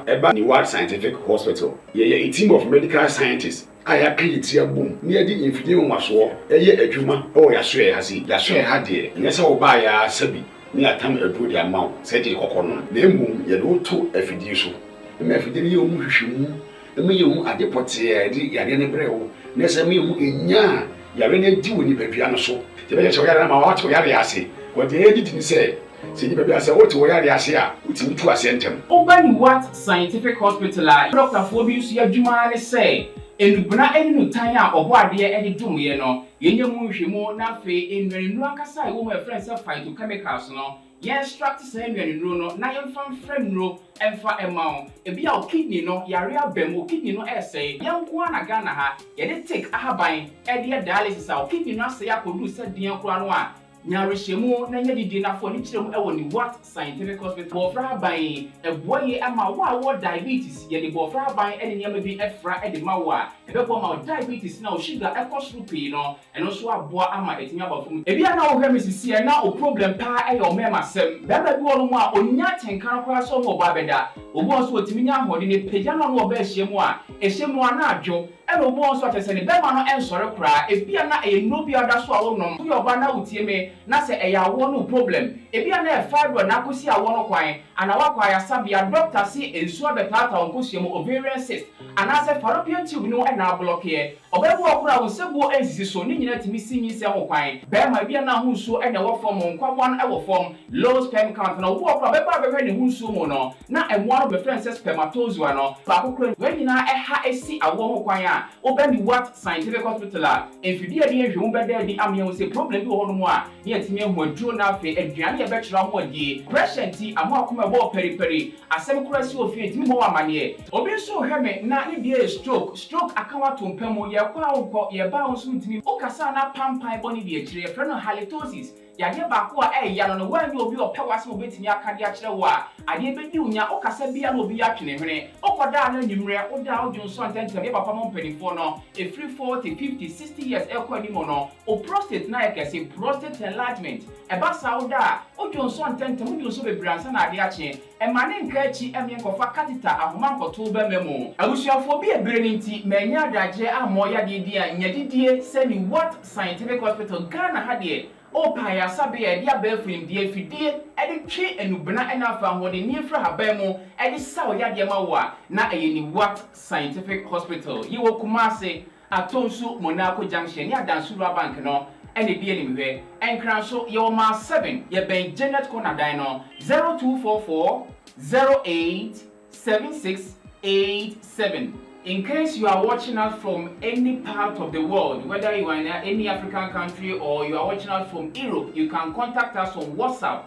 Eba Niwat Scientific Hospital. A team of medical scientists. I create a boom near the infinite was war. A juma, oh, Yasue has it. Yasue had it. Yes, I'll buy a Sebi. Near time a good amount, said the Coconon. Name boom, you do two effidious. The Mefidilio Mushimu, the Mium at the Potier, the Yarian Breo, Nesamium in Ya, Yarene do in the piano so. The Venezuela Yama to Yariasi, what the editing said. See the baby as a what to Yariasia, which in to a centum. Open what scientific hospital, Dr. Phobius Yajumani say. And Buna any Tanya or what dear Eddie Dumiano, Yenyamu, Nafe, in Nuakasa, whom my friends have fight to chemicals no. Yes, struck the same in Runo, Nayan from friend no, and for a mount. A be our kidney no, Yaria Bemo, kidney no essay, young Guana Ganaha, yet it take a buying, Eddie dialysis, our kidney no say I could do said Dian Quanoa. Nyarishemu na nyadidi na fo ni chiremu ewo ni what scientific hospital bofra ban eboye ama wa diabetes ye de bofra ban ene nyama bi efra e de mawa ebebo ma diabetes na o sugar e cost rupi no eno so aboa ama etimi abafum ebia na o hwe misisi e na o problem pa e yo mema sem baba bi wonu mu a onya tenkan kwa so mo ba beda obu so otimi nya hode ne pagya no no ba hyiemu a ehyemu ana adwo ene obu so atese ne bema no ensore kra ebia na e no bi ada so a wonom yo ba na utie me na se e ya wo no problem ebia na e fibro na akosi a wo no kwan ana wakwa ya sabia doctor si ensuo betata onkosuemu ovarian cyst ana se fallopian tube no e na block ye obebu okura wo sebuo ensisi so ni nyina timi sinyi se ho kwan bema bia na ho nsuo e na wo form nkwawa no e wo form low sperm count na obu okura beba beba ne ho nsuo mo no na emwa no be friend say spermatozoa no ba kokura we nyina e ha esi awo ho kwan a obani what scientific hospital a enfidie de ehwe beda di amye wo se problem bi wo no mo a ne atimi ehu aduro na afi aduane ye betira ho adi pressure nti amo akoma bo periperi asem kura si ofi etimi mo amane obi so hweme na ne die stroke akawa to mpamo ye kwa wo ye ba wo so ntimi okasa na pampan boni die kire frɛ no halitosis yade ba ko a ya no wanyi obi opewase obetimi akade a kire wo a ade bedi unya okasa bia na obi atwene hwene okoda na nyimre oda odwonso antentem ye papa mo mpanifo no e free 40 50 60 years ekwa ni mo no o prostate na ekese prostate enlargement e ba sauda odwonso antentem odwonso bebransa na ade ache e mane nka achi emye nkofa catheter ahoma nkoto ba memo abusuafo bi ebere ni nti manya adagye amo ya de dia nyadidie semi what scientific hospital Ghana ha de o pa ya sabe ya dia ba frim die fidie e de twe enubena ena afa hode ni efra haban mu e de saw ya de ma wo a na eyeni what scientific hospital yi wo Kumase atonsu Monaco junction ni adansuru bank no ene bi eni mhwe enkran so ye o ma 7 ye ben Janet Corner dan no 0244 087687. In case you are watching us from any part of the world, whether you are in any African country or you are watching us from Europe, you can contact us on WhatsApp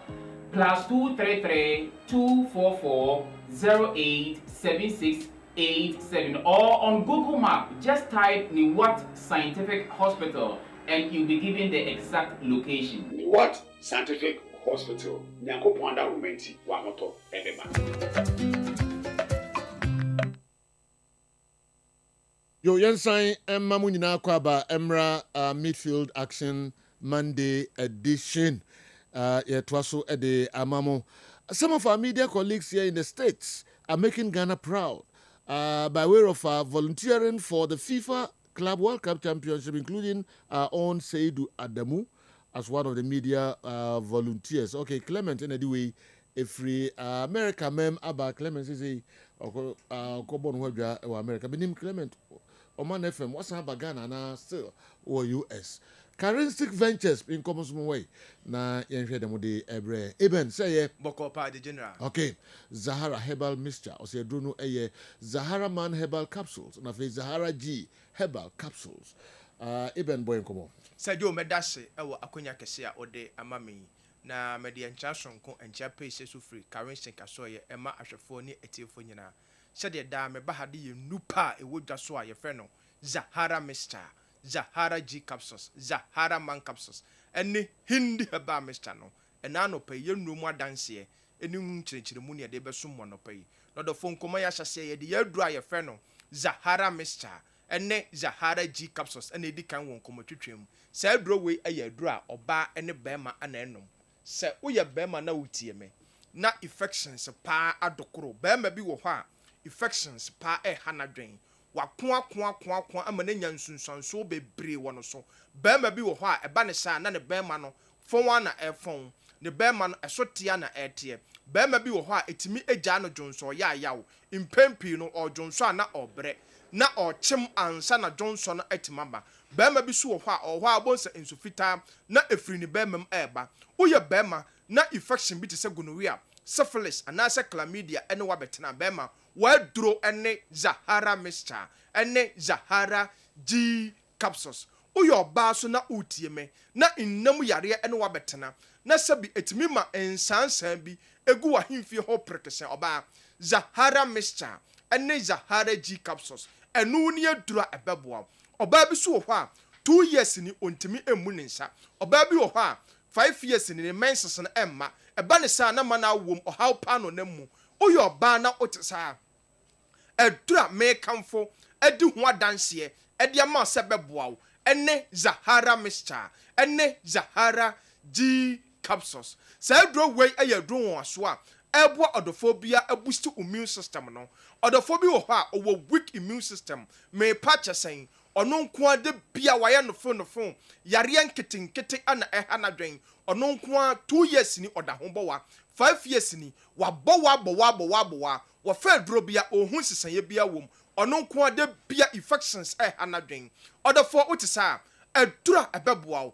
+233 244 087687 or on Google Map. Just type Niwat Scientific Hospital and you'll be given the exact location. Niwat Scientific Hospital. Nyanko Panda Rumenti Wamoto Edema. Yo yensan emma mu nyina kwaba emra midfield action Monday edition yetwaso ede amamo. Some of our media colleagues here in the States are making Ghana proud by way of volunteering for the FIFA Club World Cup Championship, including our own Seidu Adamu as one of the media volunteers. Okay, Clement in a way free America mem aba Clement say Kobon Webja or America. Benim Clement Oman FM, what's up Ghana na still or US. Charistic Ventures in common way. Na yenhwe demo de ebre. Eben say Boko pa de general. Okay. Zahara Herbal Mixture. O say drono eye Zahara Man Herbal Capsules. Na fe Zahara G Herbal Capsules. Eben boy komo. Sadio medase ewo akonya kese a ode amami na mede encha sonko encha pese so free Charistic asoye ema ahwefo ni etiefo nyina. Sede da me bahade ye nupa ewo dwaso a ye frɛ no Zahara Mixture. Zahara G capsules, Zahara Man capsules. Ene hindi heba Mr. No. Ena no pay ye no more dance eni nchirechire mu ne de beso mo no pay. No the phone koma ya hyase ye de ye dura ye frɛ no Zahara Mixture. Ene Zahara G capsules ene di kan won komo twetwem. Sa duro we aye dura oba ene bema ana enom. Se woye bema na wutie me. Na infections pa adokoro. Bema bi wo hɔ a infections pa hanadwen. Wakwa amane nyansunsanso bebre wono so bema bi wo ho a eba ne sa na ne bema no fon na efon ne bema no esotia na etie bema bi wo ho a etimi egya no jonso ya yawo impempi no ojonso na obre na ochim ansa na jonso no etimaba bema bi so wo ho a bonsa insufita na efri ne bema m eba woye bema na infection bi te se gonorrhea syphilis anase chlamydia ene wabetena bema waduro ene Zahara Mixture ene Zahara G capsules uyo ba so na utie me na innam yare ene wabetena na sabi etimi ma ensansan bi egu wahimfie ho prekese oba Zahara Mixture ene Zahara G capsules enu ne adura ebeboa oba bi so ho a 2 years ni ontimi emu ne nsa oba bi wo ho a 5 years in the menses and Emma, a banisa na mana womb or how pan on them, or your banner otisa. A dra may come for a do what dance here, a diamond sebebow, and ne Zahara Mr. and ne Zahara G capsules. Say way a year drone or swap. Ebo odophobia a boost to immune system no. Odophobia or weak immune system may patch a saying. Ono kwa de bia waya no phone yare nkete ana ehana dwen ono kwa 2 years ni oda hombo wa 5 years ni wa wa fa dro bia ohun sisan bia wom ono kwa de bia infections ehana dwen oda for utisa adura ebeboa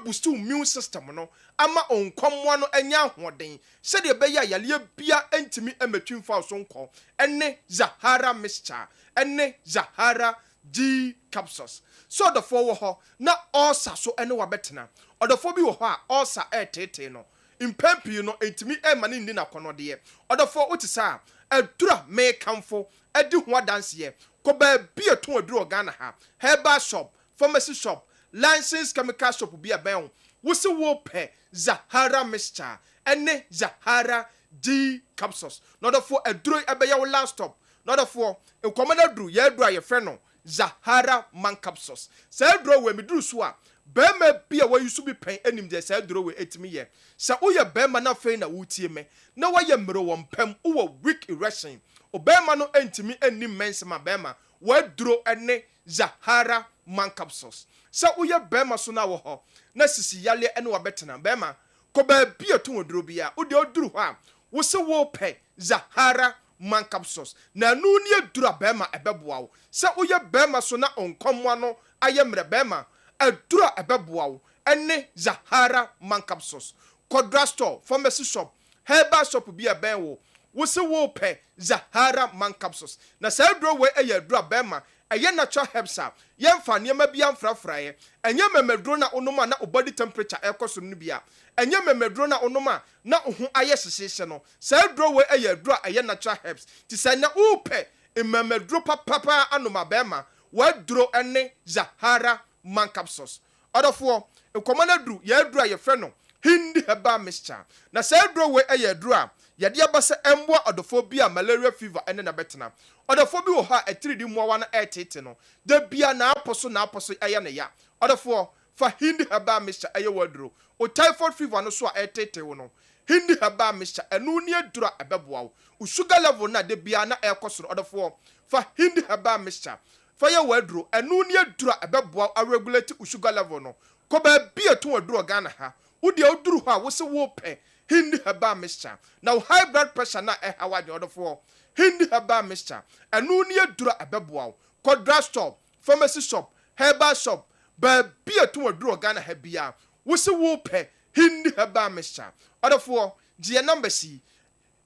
boost immune system no ama onkomwa no anya hoden se de be ya yale bia entimi emetwin fa so nko ene Zahara mixture ene Zahara G capsules. So the four ho na osa so ene wa betena. Or the four bi wo ho a osa tete no. Impempi no entimi mani ndi na kono de. Or the four utisa adura me kamfo edi ho dance ye. Ko ba bi eto aduro Ghana ha. Herbal shop, pharmacy shop, licensed chemical shop bi aben. Wo se wo pe Zahara mixture ene Zahara G capsules. Not the four aduro ebe ya wo last stop. Not the four e komana dru ye dru aye frɛ no Zahara man capsules. Say draw we me dru so a bema bia wa yusu bi pen anim de say draw we etimi ye. Sa wo ye bema na fe na wutie me. Na wa ye mro wo mpam wo weak erection. O bema no entimi anim mensema bema wa dro ene Zahara man capsules. Sa wo ye bema so na wo ho. Na sisi yale ene wa betena bema ko ba bia to wodro bia wo de oduru ho a wo se wo pe Zahara man capsules na nu ni adura bema ebeboa wo se uye bema so na onkomwa no ayemre bema adura ebeboa wo ene Zahara man capsules kodra store pharmacy shop herbal shop bi eben wo se wo pe Zahara man capsules na se adura we eye adura bema eye natural herbs a yemfa niema bi amfrafrae enye memedro na onoma na body temperature ekoso no bia enye memedro na onoma na ohu aye sesese no se adro we eye adro eye natural herbs ti se na upe memedro papa anoma bema wadro ene Zahara man capsules odofo ekomana dru ye adro aye fe no hindi heba mixture na se adro we eye adro a yade abase embo odofo bia malaria fever ene na betena odofo bi wo ha etiridi muwa na etete no da bia na aposo eye na ya odofo fa hindi heba mixture eye wadro o typhoid fever no so a etete wo no hindi heba mixture enu ni adura ebeboa wo sugar level na da bia na ekosoro odofo fa hindi heba mixture fa ye wadro enu ni adura ebeboa a regulate sugar level no ko ba bia to wadro Ghana ha wo de oduru ho a wo se wo pe hindi heba mixture now high blood pressure na hawa de odofo hindi heba mixture enu ni adura ebeboa wo kodra store pharmacy shop herbal shop ba bia to wadro Ghana ha bia wo se wo pe hindi heba mixture odofo je number C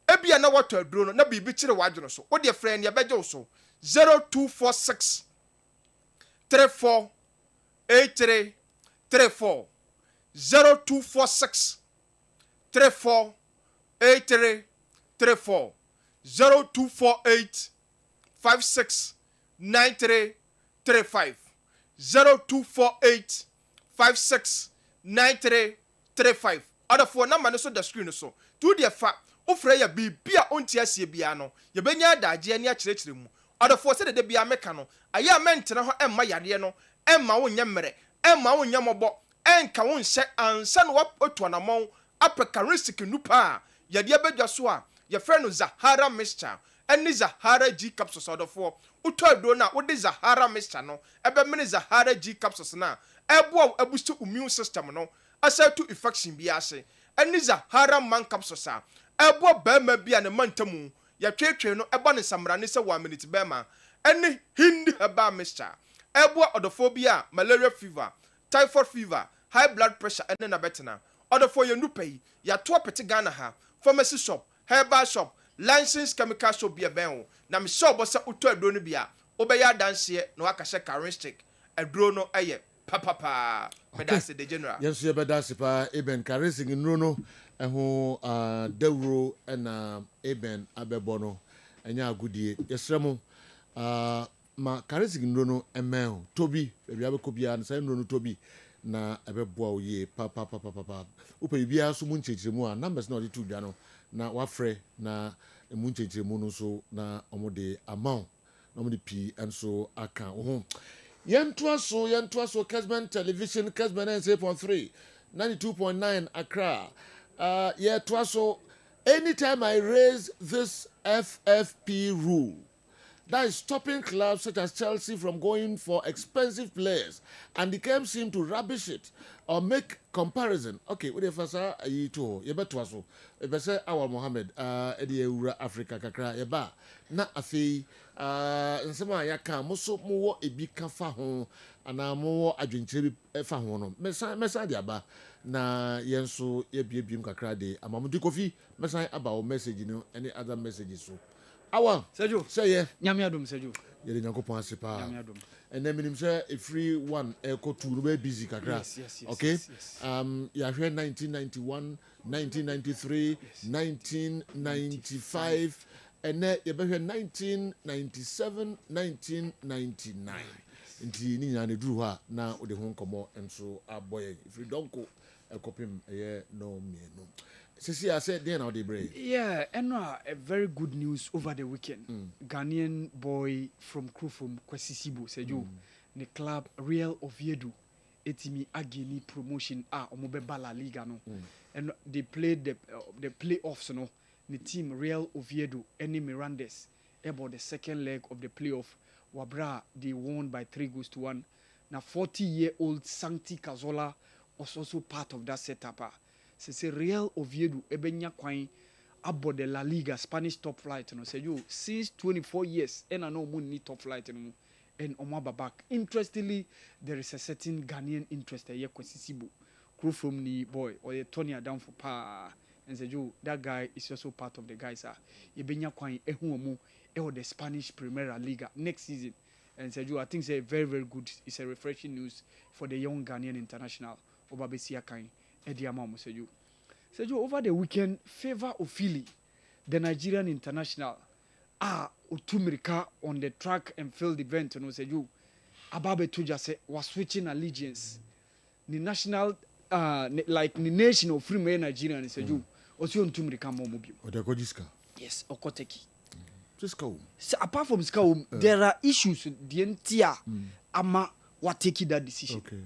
ebia na wato aduro no na bibi kire wadwono so wo de friend ya beje so 0246 34 83 34 0246 34 83 34 0248 56 93 35 0248 56 93 35 other for number no so the screen so to the fa ofre ya bibia onti asie bia no ye benya adaje ani akirekire mu other for say de bia meka no aya mentena ho emma yare no emma wonye mmere emma wonye mobo enka won hye ansa no wato na mon apekaristic nupa ya de abedwa so a ye frɛ no Zahara mixture eni Zahara G capsules odofo uto aduro na wo de Zahara mixture no ebe mene Zahara G capsules na ebo abustu immune system no asatu infection bi ase eni Zahara man capsules a ebo bema bia ne mantamu ya twetwe no ebo ne samra ne se 1 minute bema eni hindi heba mixture ebo odofo bia malaria fever typhoid fever high blood pressure ene na betena odofo ye nupai ya to pete Ghana ha pharmacy shop herbal shop licensed chemical shop bia ben na me shop bosa uto aduro no bia obeya danse no akahye charistic aduro no eye papa medase de general yes ye bedase pa eben charistic nro no eho dawro na eben abebo no enya agudie yesremo ma charistic nro no emel tobi bia be ko bia na say nro no tobi na ɛbɛboa wo yie papa wopɛ biribiara so mu nkyɛnkyerɛmu a numbers na ɔde to dwa no na wafrɛ na mu nkyɛnkyerɛmu no nso na ɔmode ama wo na ɔmode pii nso aka wo ho yɛntoa so Kessben television Kessben 98.3 92.9 Accra yɛtoa so anytime I raise this FFP rule, that is stopping clubs such as Chelsea from going for expensive players, and the game seem to rubbish it or make comparison. Okay, what if I say you too? You better so. If I say our Mohammed, Eddie Africa kakra yeba na afi nsema yaka muso muwo ebi kafa ho ana muwo adwenkyere bi fa ho no. Mesa dia ba na yenso yebiebiem kakra de amamudi kofi mesa about message no any other messages so. Awa Sergio say yeah nyame adom Sergio yele nyankopon asepa nyame adom and then minim say a free one echo to be busy kakra yes, okay yes. ya hwe 1991 1993 1995 and then you be 1997 1999 nti ni nya ne duru ha na ode ho nkomo enso aboye if you don't go ekopim no me no. Sisi, I said, then how they break. Yeah, and a very good news over the weekend. Ghanaian boy from Krufum, Kwesisibo, said you, the club Real Oviedo, etimi ageni promotion Omobeba La Liga no, and they played the playoffs no. The team Real Oviedo, any Mirandes, about the second leg of the playoff, Wabra they won by 3-1. Now 40-year-old Sancti Cazorla was also part of that setup. C'est Real Oviedo ebenya kwan about the La Liga Spanish top flight no say you since 24 years and I know mo need top flight no and omaba back. Interestingly, there is a certain Ghanaian interest here Kwesisibo crew from the boy or Tony down for pa and say you that guy is also part of the guys ebenya kwan ehu omo the Spanish Primera Liga next season and say you I think it's very very good. It's a refreshing news for the young Ghanaian international Obabesia kan Seju over the weekend, favor of Philly, the Nigerian international, Utumirika on the track and field event, and Seju Ababe Tuja say was switching allegiance. The national, like the nation of free men Nigerian, Seju, also Utumirika Momobi. Odakojiska. Yes, Okoteki. Cisco. So apart from Ska, there are issues, the entire Ama what taking that decision. Okay.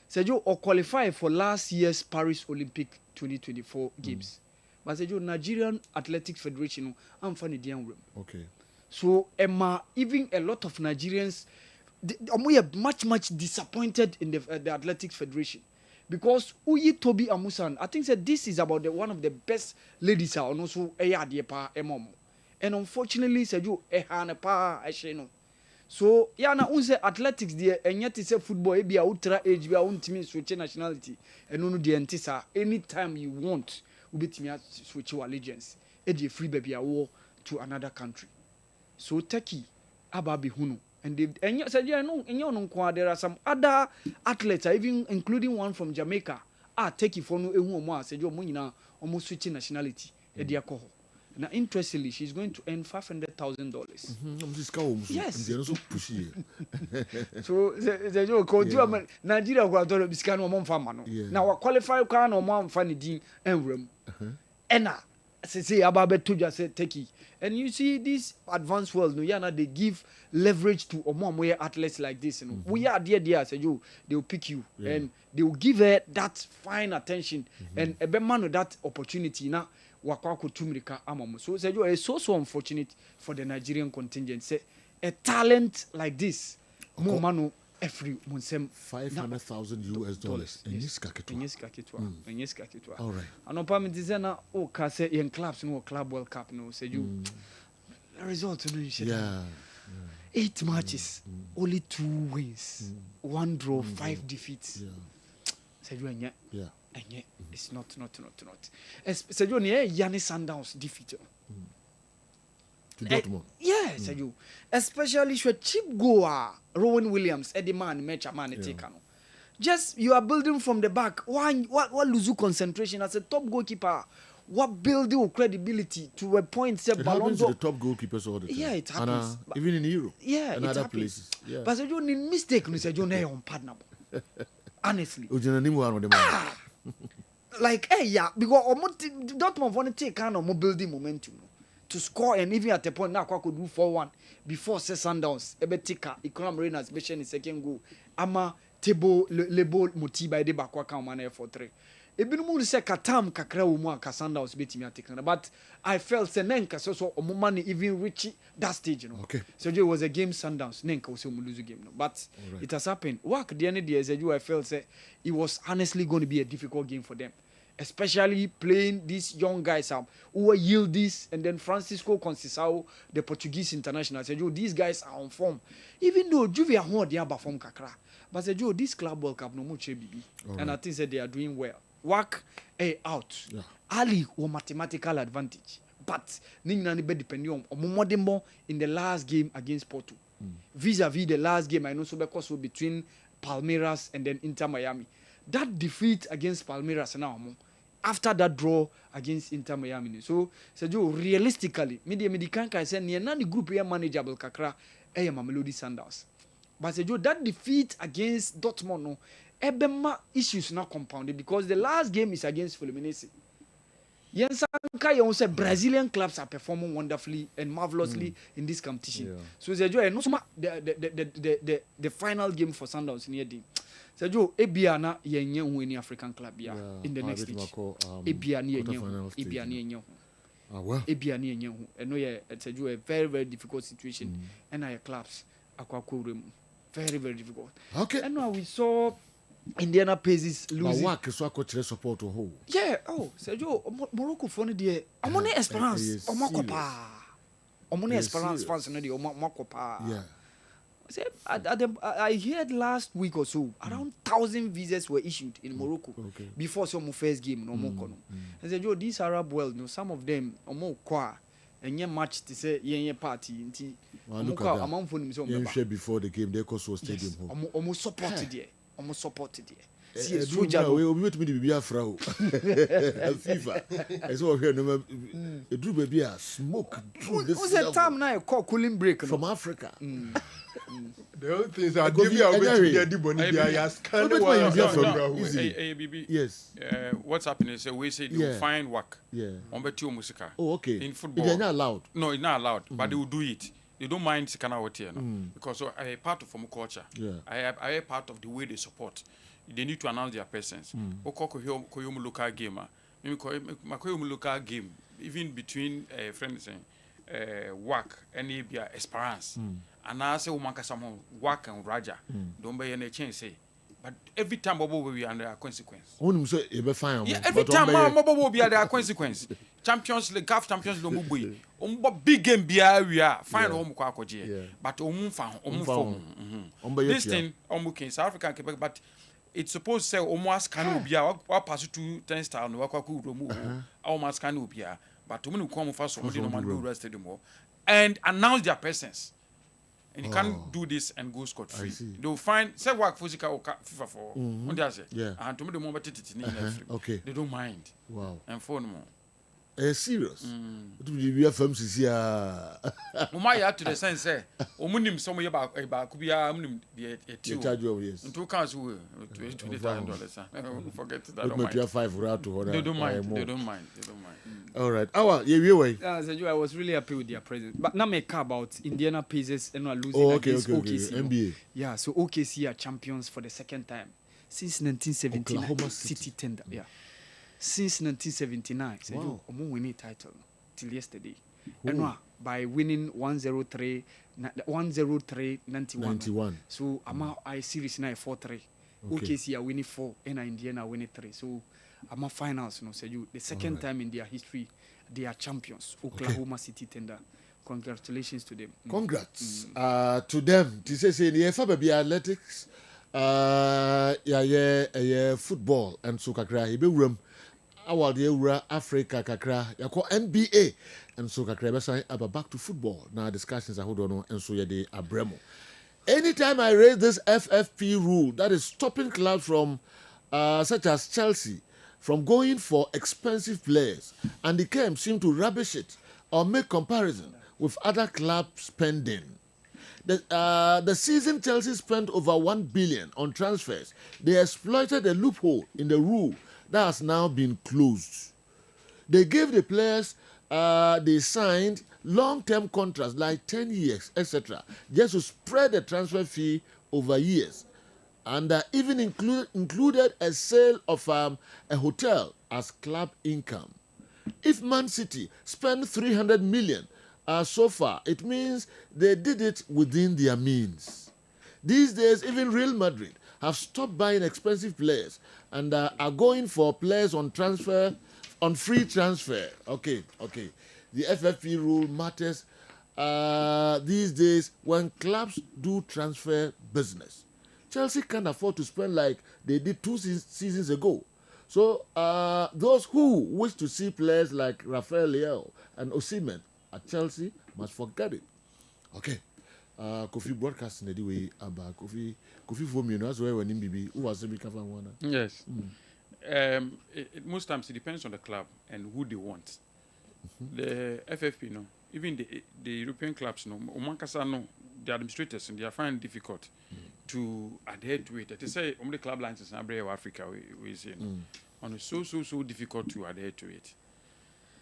Sergio or qualify for last year's Paris Olympic 2024 games. But Sergio, Nigerian Athletics Federation, I'm funny room. Okay. So Emma, even a lot of Nigerians, we are much disappointed in the Athletics Federation because Uyi Tobi Amusan, I think that this is about one of the best ladies and also Emom. And unfortunately, Sergio, so na unse athletics there and yet is a football e be ultra age be untimi switch nationality and no de ntisa anytime you want ubetimi switch your allegiance e dey free baby war to another country. So Turkey ababe hunu and they and said no there are some other athletes even including one from Jamaica Turkey for no ehu omo said you omo nyina omo switch nationality e dey akọ. Now, interestingly, she's going to earn $500,000. Yes. So, Nigeria now, I qualify and say about Turkey. And you see, this advanced world, they give leverage to athletes like this. We are there, they will pick you and they will give her that fine attention and a man that opportunity now. So it's so unfortunate for the Nigerian contingent. Say a talent like this, more manu every munsem $500,000 in yes kaketwa. All right. And on permit designer kase in clubs no club World Cup no say you the result no you 8 matches, only 2 wins, 1 draw, 5 defeats. Say you it's not. Sergio, Yanni Sundowns defeat. To Dortmund. Yes, Sergio. Especially for cheap goer, Rowan Williams, Eddie Man, Mecha Man, Tekano. Just you are building from the back. What lose concentration as a top goalkeeper? What build your credibility to a point? Say, it happens to the top goalkeepers all the time. Yeah, it happens. Even in Europe. Yeah, and it other happens. places. Yeah. But Sergio, need mistake. Sergio, on partner. honestly. Like, hey, yeah, because Dortmund want to take kind of building momentum to score, and even at the point now, I could do 4-1 before Sundowns. Ebetika, Econom Arena, especially in the second goal. Ama table label Mutiba de Bakwa Kamane for 3. Ebinu say Katam Kakra Umu Sundowns beat me at but I felt Senenka so money even reach that stage, you know. Okay. So it was a game Sundowns. Nenka was lose a game, no. But it has happened. Work the end of the year, I felt say it was honestly going to be a difficult game for them. Especially playing these young guys who were Yildiz and then Francisco Conceição, the Portuguese international. I said, these guys are on form. Even though Juve are hard, they are perform kakra. But I said, this Club World Cup no much BB. And I think that they are doing well. Work out. Yeah. Ali was mathematical advantage. But Ningna be depending on Momodemo in the last game against Porto. Vis-a-vis the last game, I know so because between Palmeiras and then Inter Miami. That defeat against Palmeiras now, after that draw against Inter Miami. So, realistically, me can't say near none group here manageable kakra Mamelodi Sundowns. But that defeat against Dortmund, no, ebema issues now compounded because the last game is against Fluminense. Yensanka, you say Brazilian clubs are performing wonderfully and marvelously in this competition. Yeah. So, the final game for Sundowns near the. Sergio Ebiana yenye hu any African club ya in the next stage. Ebiana yenye hu. Ah well. Ebiana yenye hu. Eno ye Sergio a very very difficult situation and our clubs akwa very very difficult. Okay. And now we saw Indiana Pacers losing. But work so akwa support to hold. Yeah, Sergio Morocco for the Omone Esperance omakopa. Omone Esperance fans no the omakopa. Yeah. I heard last week or so, around 1,000 visas were issued in Morocco before some first game. I said, these Arab world, some of them are and your match to say your party. Before the game, they also stadium. Almost supported there. Almost supported there. We met me to be a frau. FIFA. I saw here a drew baby a smoke. Who's a time now call cooling break from Africa? The only things are giving away to get the money. Yes. What's happening is we say you find work. Yeah. On betio musica. Oh, okay. In football. They're not allowed. No, it's not allowed. But they will do it. They don't mind Sikana out here, because I am part of from culture. Yeah. I am part of the way they support. They need to announce their presence. Koyomu local game. Maybe Koyomu local game, even between friends work and Esperance. And I say Umanka someone work and Raja. Don't be any change say. But every time Bobo will be under a consequence. Yeah, every time Bobo will be under a consequence. Champions League, CAF Champions League, big game we are fine home kwakoje. But this thing South African Quebec, but it's supposed to say almost can be what pass to 10 star no kwaku remove almost can be but to me come first somebody no man do rest the more and announce their presence. And you can't do this and go scot free. They'll find say work physical FIFA for and to me the moment okay. They don't mind. Wow. And phone more. Serious. What will be a firm CC? Umay to the sense say omunim some about kubia munim the charge of yes. And two cars who $20,000. Forget that. Don't mind. 5 rad to They don't mind. They don't mind. All right. Way. I was really happy with their presence. But now make about Indiana Pacers and losing against OKC. NBA. Yeah, so OKC are champions for the second time since 1979. Oklahoma City Thunder. Yeah. Since 1979, wow. Winning title till yesterday. And by winning 103-91. So I series now 4-3. OKC are winning 4 and Indiana are winning 3. So I'm finals, the second time in their history they are champions. Oklahoma City Thunder. Congratulations to them. Congrats to them. To say the athletics, football and so kakra room. Our dear Africa kakra yako NBA and so kakra besa about back to football. Now discussions I hold on and so de abremo. Anytime I raise this FFP rule that is stopping clubs from such as Chelsea from going for expensive players and the camp seem to rubbish it or make comparison with other club spending. The season Chelsea spent over 1 billion on transfers. They exploited a loophole in the rule that has now been closed. They gave the players they signed long-term contracts like 10 years, etc., just to spread the transfer fee over years, and even included a sale of a hotel as club income. If Man City spent 300 million so far, it means they did it within their means. These days, even Real Madrid have stopped buying expensive players and are going for players on free transfer. Okay. The FFP rule matters these days when clubs do transfer business. Chelsea can't afford to spend like they did 2 seasons ago. So those who wish to see players like Rafael Leao and Osimhen at Chelsea must forget it. Okay. Kofi broadcasting anyway about Kofi for me. That's why when MBB who was the cover one. Yes. Most times it depends on the club and who they want. The FFP, even the European clubs, the administrators, and they are finding it difficult to adhere to it. They say only club licenses in Africa we see, and it's so difficult to adhere to it.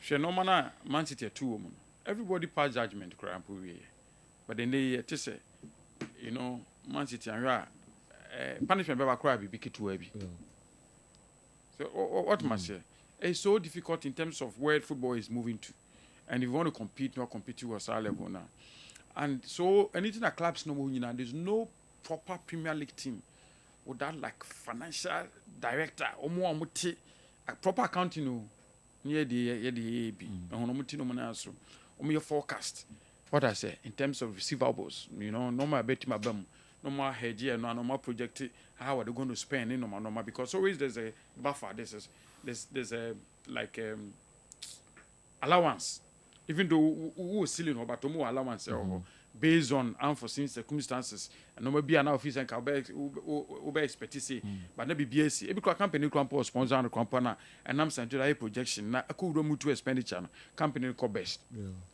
So no man City 2 everybody pass judgment, but then they say, Man City and punishment by cry be too heavy. So what must say? It's so difficult in terms of where football is moving to, and if you want to compete, not compete to a level now. And so anything that clubs know, there's no proper Premier League team without like financial director or more a proper accounting near the AB. Your forecast. What I say in terms of receivables, no more betting my bum, no more hedge, no more projected how are they going to spend in no more because always there's a buffer. There's a like allowance, even though who is still in but more allowance based on unforeseen circumstances. And no maybe an office and over expertise, but not be BSC. Every company can sponsor and company and I'm saying to projection. Now, a could move to expenditure company called best,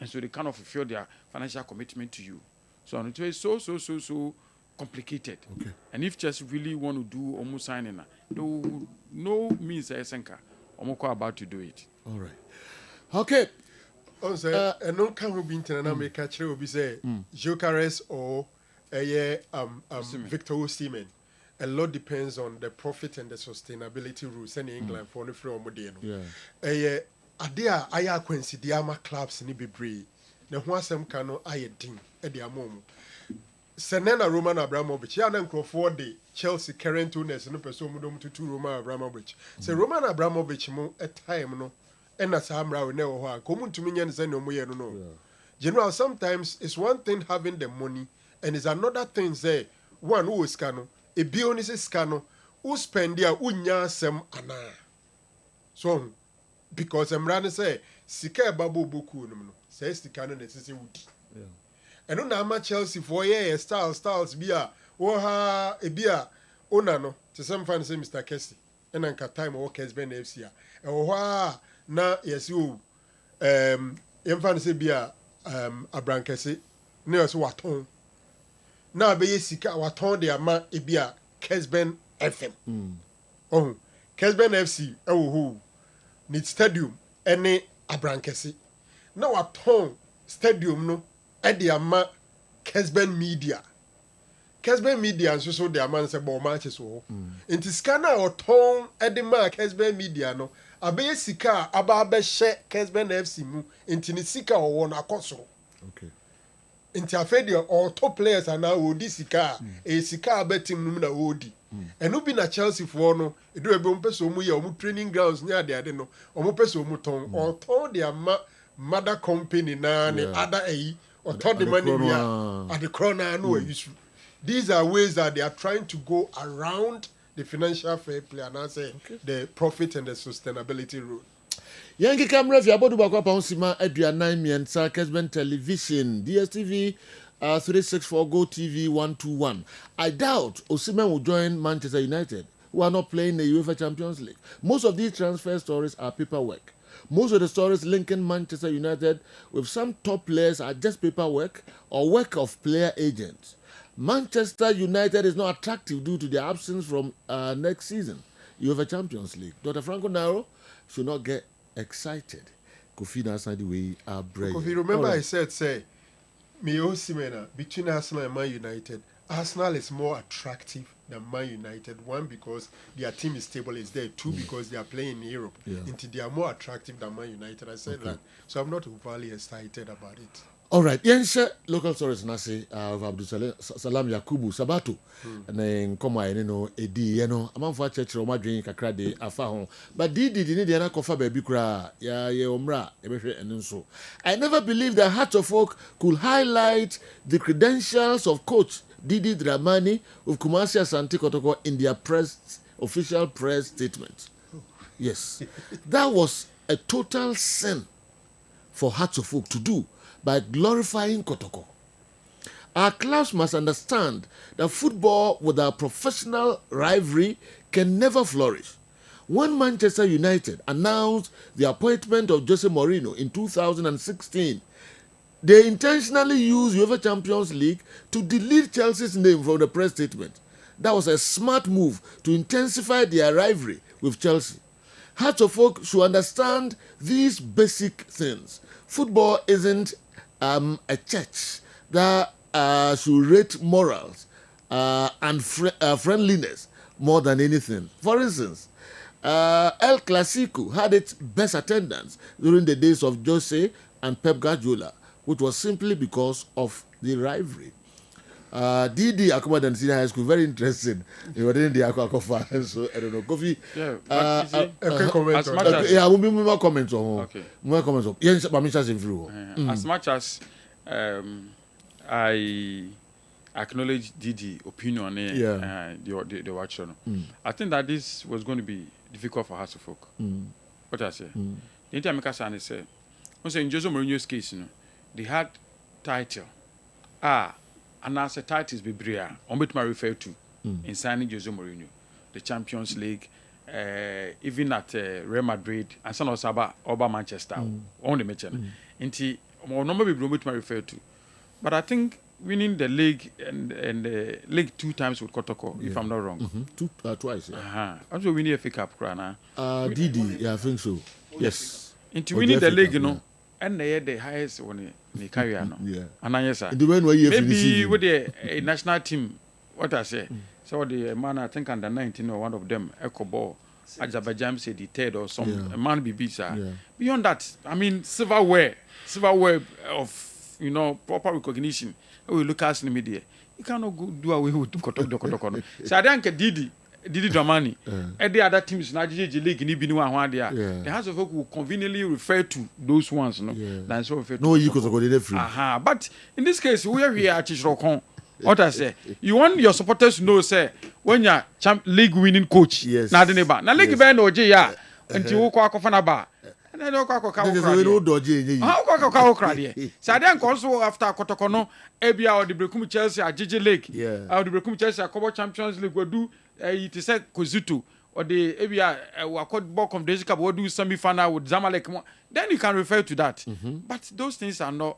and so they cannot fulfill their financial commitment to you. So it is so complicated. Okay. And if just really want to do almost signing, no means Senka. I'm about to do it. All right. Okay. Also, and no can be internal make a chair will be say Jokeres or Victor Osimhen. A lot depends on the profit and the sustainability rules in England for the from Modeno. Adia aya Quincy Diama clubs in Ibi. The Huasem Cano Ayadin at the Amom. Senena Roman Abramovich, Yanan Crawford, the Chelsea current owners, and no person to 2 Roman Abramovich. So Roman Abramovich mo a time no. And that's how I never want. Come to me and say no more. No. General, sometimes it's one thing having the money, and it's another thing say one who is scano, a bionis is scano, who spend their unya sem ana. So because I'm running say Sika Babu Buku no says the canon necessary wood. And on Ama Chelsea for styles beer ha a beer onano to some fan say Mr. Kessben and Anka time or Kessben FC. Na yes you yemfa se bia abrankese na so waton na be yesika waton de ama e bia Kessben FM Kessben FC ho ni stadium ene abrankese na waton stadium no e de ama Kessben Media nso de ama se bo matches wo enti scanner waton e de ma Kessben Media no abeye sika aba she Kessben FC mu enti ni sika owo na akoso okay enti afedi all top players are now odi sika sika abetim mu na odi enu bi na Chelsea for no edu ebe mpeso mu ye omu training grounds ni ade no omu peso mu ton all ton de ama mother company na ne other or ton the money we are at the corner no issue. These are ways that they are trying to go around the financial fair play and answer the profit and the sustainability rule. Yankee camera fi abodu bakwa pa onsima aduanan miensa Kessben television DSTV 364 Go TV 121. I doubt Osimhen will join Manchester United, who are not playing the UEFA Champions League. Most of these transfer stories are paperwork. Most of the stories linking Manchester United with some top players are just paperwork or work of player agents. Manchester United is not attractive due to their absence from next season, UEFA Champions League. Dr. Franco Naro should not get excited. Kofi Nassan the way are brave. Kofi, remember I said, between Arsenal and Man United, Arsenal is more attractive than Man United. One, because their team is stable, is there. Two, because they are playing in Europe. They are more attractive than Man United. I said that. So I'm not overly excited about it. All right, yense local stories nasi of Abdul Salam Yakubu Sabato na nkoma ene no edi ye no amanfo achechire o madwen kakra de afa ho but didi ni de na kofa ba bi kura ya ye omra e behwe ene nso. I never believed that Hearts of Oak could highlight the credentials of coach Didi Dramani of Kumasi Asante Kotoko in their official press statement. Yes, that was a total sin for Hearts of Oak to do by glorifying Kotoko. Our clubs must understand that football without professional rivalry can never flourish. When Manchester United announced the appointment of Jose Mourinho in 2016, they intentionally used UEFA Champions League to delete Chelsea's name from the press statement. That was a smart move to intensify their rivalry with Chelsea. Hearts of Oak should understand these basic things. Football isn't a church that should rate morals and friendliness more than anything. For instance, El Clasico had its best attendance during the days of Jose and Pep Guardiola, which was simply because of the rivalry. Didi Akumadan Senior High School, very interesting. You were in the Akwakofa, so I don't know. Kofi. Yeah, we'll be more comments on. Okay. More comments on. Yes, as much as I acknowledge Didi opinion, the watcher. I think that this was going to be difficult for Hearts of Oak. What I say. The entire Mikasa said, in Jose Mourinho's case, they had title. And as a titles be bria, on bit my refer to in signing Jose Mourinho, the Champions League, even at Real Madrid, and some also about Manchester, on the match. Inti more number be bit my refer to, but I think winning the league and the league 2 times with Kotoko, if I'm not wrong. Twice. Also winning a FA Cup, Krana. Didi, yeah, I think so. Yes. Into winning the league, and they had the highest one in the career. And I yes, maybe with the national team, what I say. So the man, I think under 19 or one of them, Echo Ball, Azerbaijan said the third or some man be beat. Beyond that, I mean, silverware of proper recognition. We look at the media. You cannot go do away with Kotoko. So I don't get Didi Dramani. The other teams, Nigeria League, the House of Oak will conveniently refer to those ones. No, you could go free. But in this case, we are here at Chishrokon. What I say, you want your supporters to know, say, when you're league winning coach, now the neighbor, now league band or Jaya, until you walk off on a bar. And I don't so then also after Kotokono, Ebia or the Brekum Chelsea at GG League, or the Brekum Chelsea at Cobo Champions League will do it is said Kozutu or the Ebia ball Confederation Cup will do semi-final with Zamalek. Then you can refer to that. But those things are not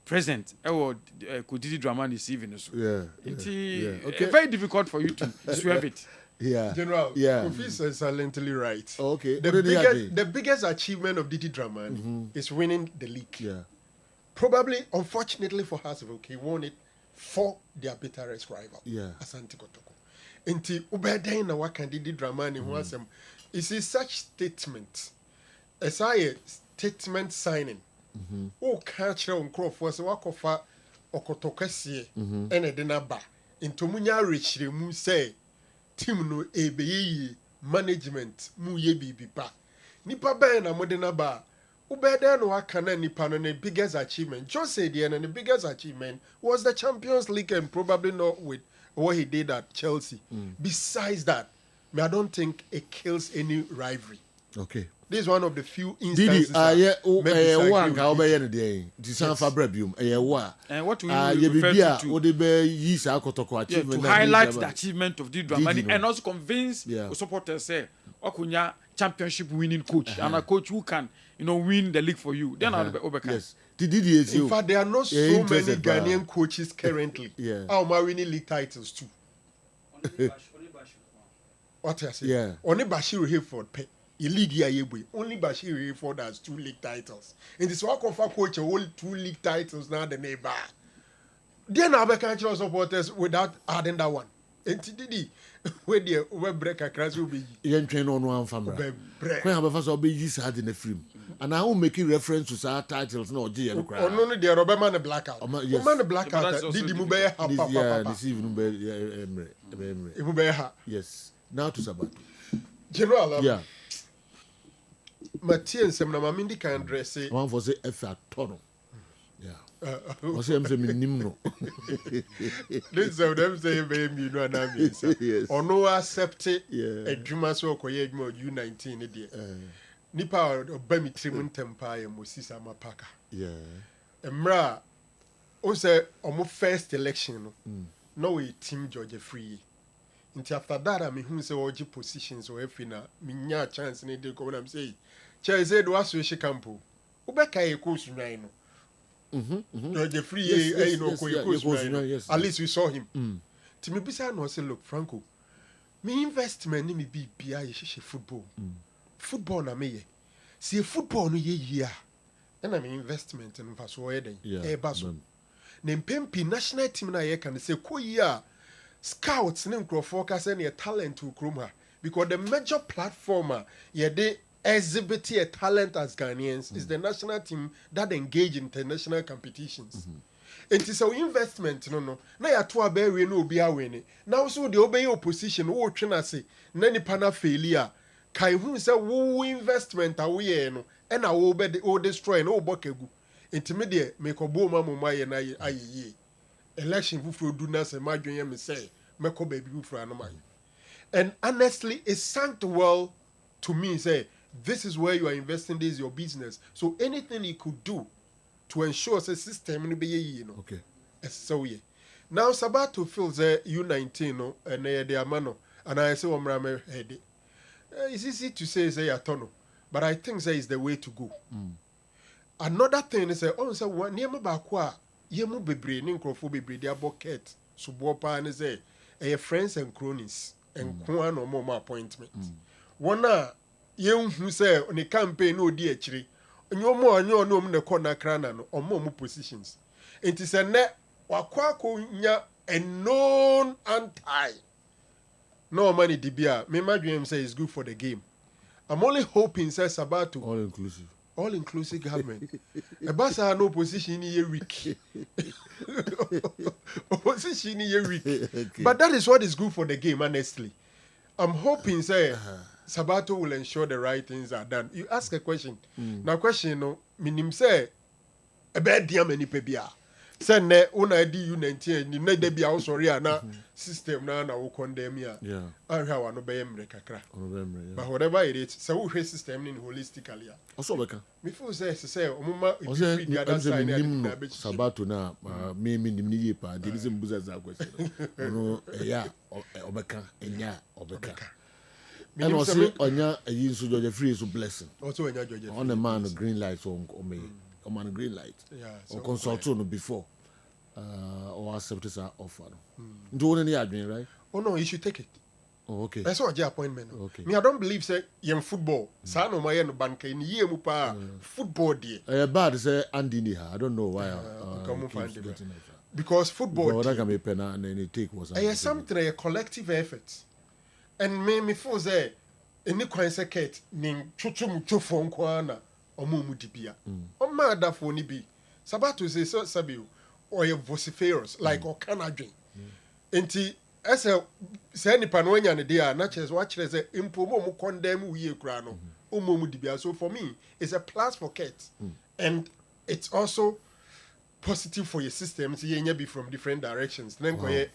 present. Didi Dramani is even it's very difficult for you to swerve it. General, Kofi is silently right. Okay. The biggest achievement of Didi Dramani is winning the league. Probably, unfortunately for Hearts of Oak, he won it for their bitterest rival, Asante Kotoko. Inti ubeden na wakan Didi Dramani who has is such statement. As a statement signing. Oh, catch on crop was a walk of Okotokasi and a dinaba. Into Munya Rich, mu say. Team no ebe management mu ye bibi pa nipa ben na modena ba ubeda no aka na nipa no the biggest achievement just say the biggest achievement was the Champions League and probably not with what he did at Chelsea. Besides that, I don't think it kills any rivalry. Okay, this is one of the few instances. And what we refer to highlight the achievement of Didi Dramani and also convince the supporters say Okunya championship winning coach and a coach who can, win the league for you. Then I'll be Obeka. Yes. In fact, there are not so many Ghanaian coaches currently. How am I winning league titles too? What I say? Yeah. Only Bashir Hayford pay. Only Bashir Hayford has 2 league titles. And this one confirm coach hold 2 league titles now the neighbor. Then I can't choose supporters without adding that one. And today, where the break a crash will be. You train on one family. When I first be used in the film, and I will make reference to our titles. No, G and cry. No, the Robert Man blackout. Yes, man blackout. Did the Mubaya? Yeah, this evening. Yes. Now to Sabat. General. Yeah. Mathieu Semna Mamindi can dress it. One for say F at Tono. Yeah. I say I'm saying Nimno. This of them say baby you know na me. Yes. Or no accept it. A Juma so koye U19 idiot. Nipa obami trimun tempa ya Moses Amapaka. Yeah. Emra o say omo first election no we team George Free. Until after that I mean who say oji positions or if na me nya chance ni dey go am say Chelsea said was we campo. Ubeka e ko sunwan no. George Free yes. At least we saw him. To me bisa no say look Franco. Me investment ni me be bia ye football. Football na me ye. See football no ye and I mean investment and pass away then. E baso. Na mpempi national team na ye can say ko year scouts ne nkrofo ka say na talent to kroma because the major platform ye dey exhibit a talent as Ghanaians is the national team that engage in international competitions. And it's our investment no na ya to abewe no obi awene now so the obey opposition wo twena say na ni pana failure kai hu say wo investment awe no e na wo be o destroy no bokegu intimidate make obo ma ye na aye election fufu do na say madwen me say meko baby fufu anoma. And honestly it sank well to me say this is where you are investing, this is your business. So anything you could do to ensure the system will be okay. So yeah. Now Sabato feels U19 no and they are mano and I say Omrame head. It's easy to say atono, but I think say is the way to go. Another thing is say one near bakwa yemu bebre ni nkrofo bebre dia bucket subopa and say friends and cronies and kwa no more appointment. One who say on a campaign no dear chiri. No more no the corner crana no or more positions. It is a net wakwako nya a known anti. No money dibia. Me my dream say is good for the game. I'm only hoping says Sabato. All inclusive government. A basa no position in a week. Opposition in a week. But that is what is good for the game, honestly. I'm hoping say Sabato will ensure the right things are done. You ask a question. Now question no minim say a bad diam any pebia. Say ne una di U19 ni ne de bia sorry na system na wo condemn ya. Yeah. I how no be emre kakra. But whatever it is, so we system ni holistically. Also beka. Me feel say omuma if the other side na Sabato na me nim ni ye pa de sim buza za question. No ya obeka enya obeka. And also onya ayi so George Free is a blessing. Also onya George on a man green light on me. On a green light. Yeah. Or consult on before or accept his offer. Do any admin, right? Oh no, you should take it. Oh, okay. That's what your appointment. Okay. Me I don't believe say young football. Sa no my no bank in ye mu pa football dey. Bad say Andy ni ha. I don't know why. Come find it. Because football. That can be pen and then it take was. Something a collective effort. And me feel say any consequence nin chuchum chufon kwana omo mu dibia. O ma da for ni bi. Sabato say so sabi or you vociferous like or canadrin. Enti ese say nipa no nya ne dia na chese wa chire say impomo mu condemn we kura no omo mu dibia. So for me it's a plus for cats. And it's also positive for your system so you be from different directions. Then want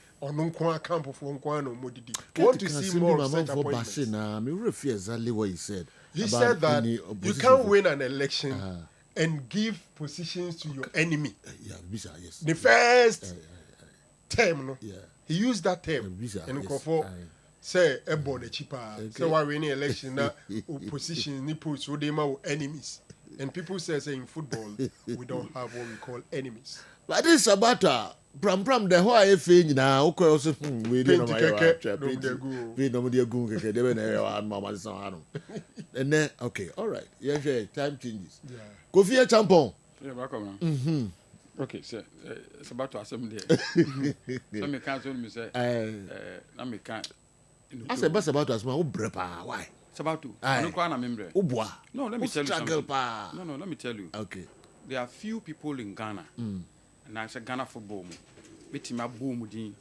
to see more of such appointments. Exactly what he said. He said that you can't win an election and give positions to your enemy. Yes. The first term, no? He used that term. And say ebo the cheaper. So why we in election na opposition ni post so they ma enemies. And people say in football we don't have what we call enemies. But this Sabata Pram the whole IFA now, okay, also we didn't know we no media go keke they na mama san and then okay, all right. Yeah, time changes. Yeah. Kofi Champon. Yeah, welcome. Okay, sir. It's about to assembly. So me can't me say na me can't. I said but about us who brepa why? It's about to. No kwa na membre. Ubwa. No, let me tell you something. No, let me tell you. Okay. There are few people in Ghana. And I say Ghana football betima boom din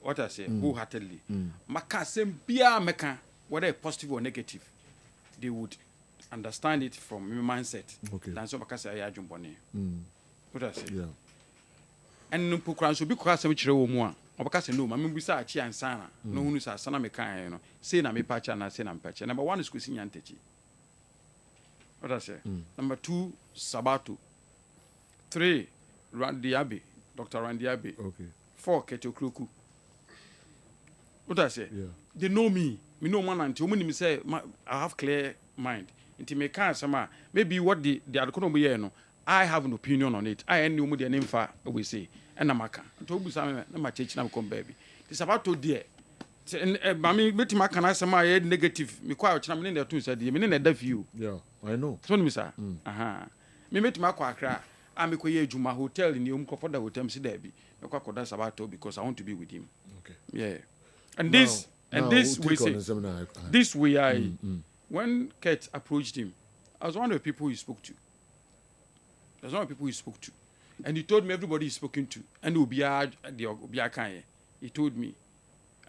what I say wholeheartedly maka sem bia meka whether positive or negative they would understand it from my mindset than so maka say ya adwumbone what I say and no pokran so bi kwa sem kire wo mu a obaka say no ma membu sa achi ansana no hunu sa sana meka no say na me pacha na say na mpacha number 1 is kusi nyantechi what I say number 2 Sabato 3 Randiabe, Dr. Randiabe. Okay. 4 Ketokruku. What I say? Yeah. They know me. Me know man until when say I have clear mind. Until me can sama maybe what the economy here no. I have an opinion on it. I know the name for we say. And Amaka. To bu sama na ma church na come baby. It's about to there. Mami meti makana sama negative. Me kwa ochina me na to say me na da view. Yeah, I know. So me say. Me meti makwa akra. I'm a Juma hotel in the Umkofoda hotel, Sabato because I want to be with him. Okay. Yeah. And this we say this way when Kate approached him, I was one of the people he spoke to. And he told me everybody he's spoken to. And Ubiaka, he told me.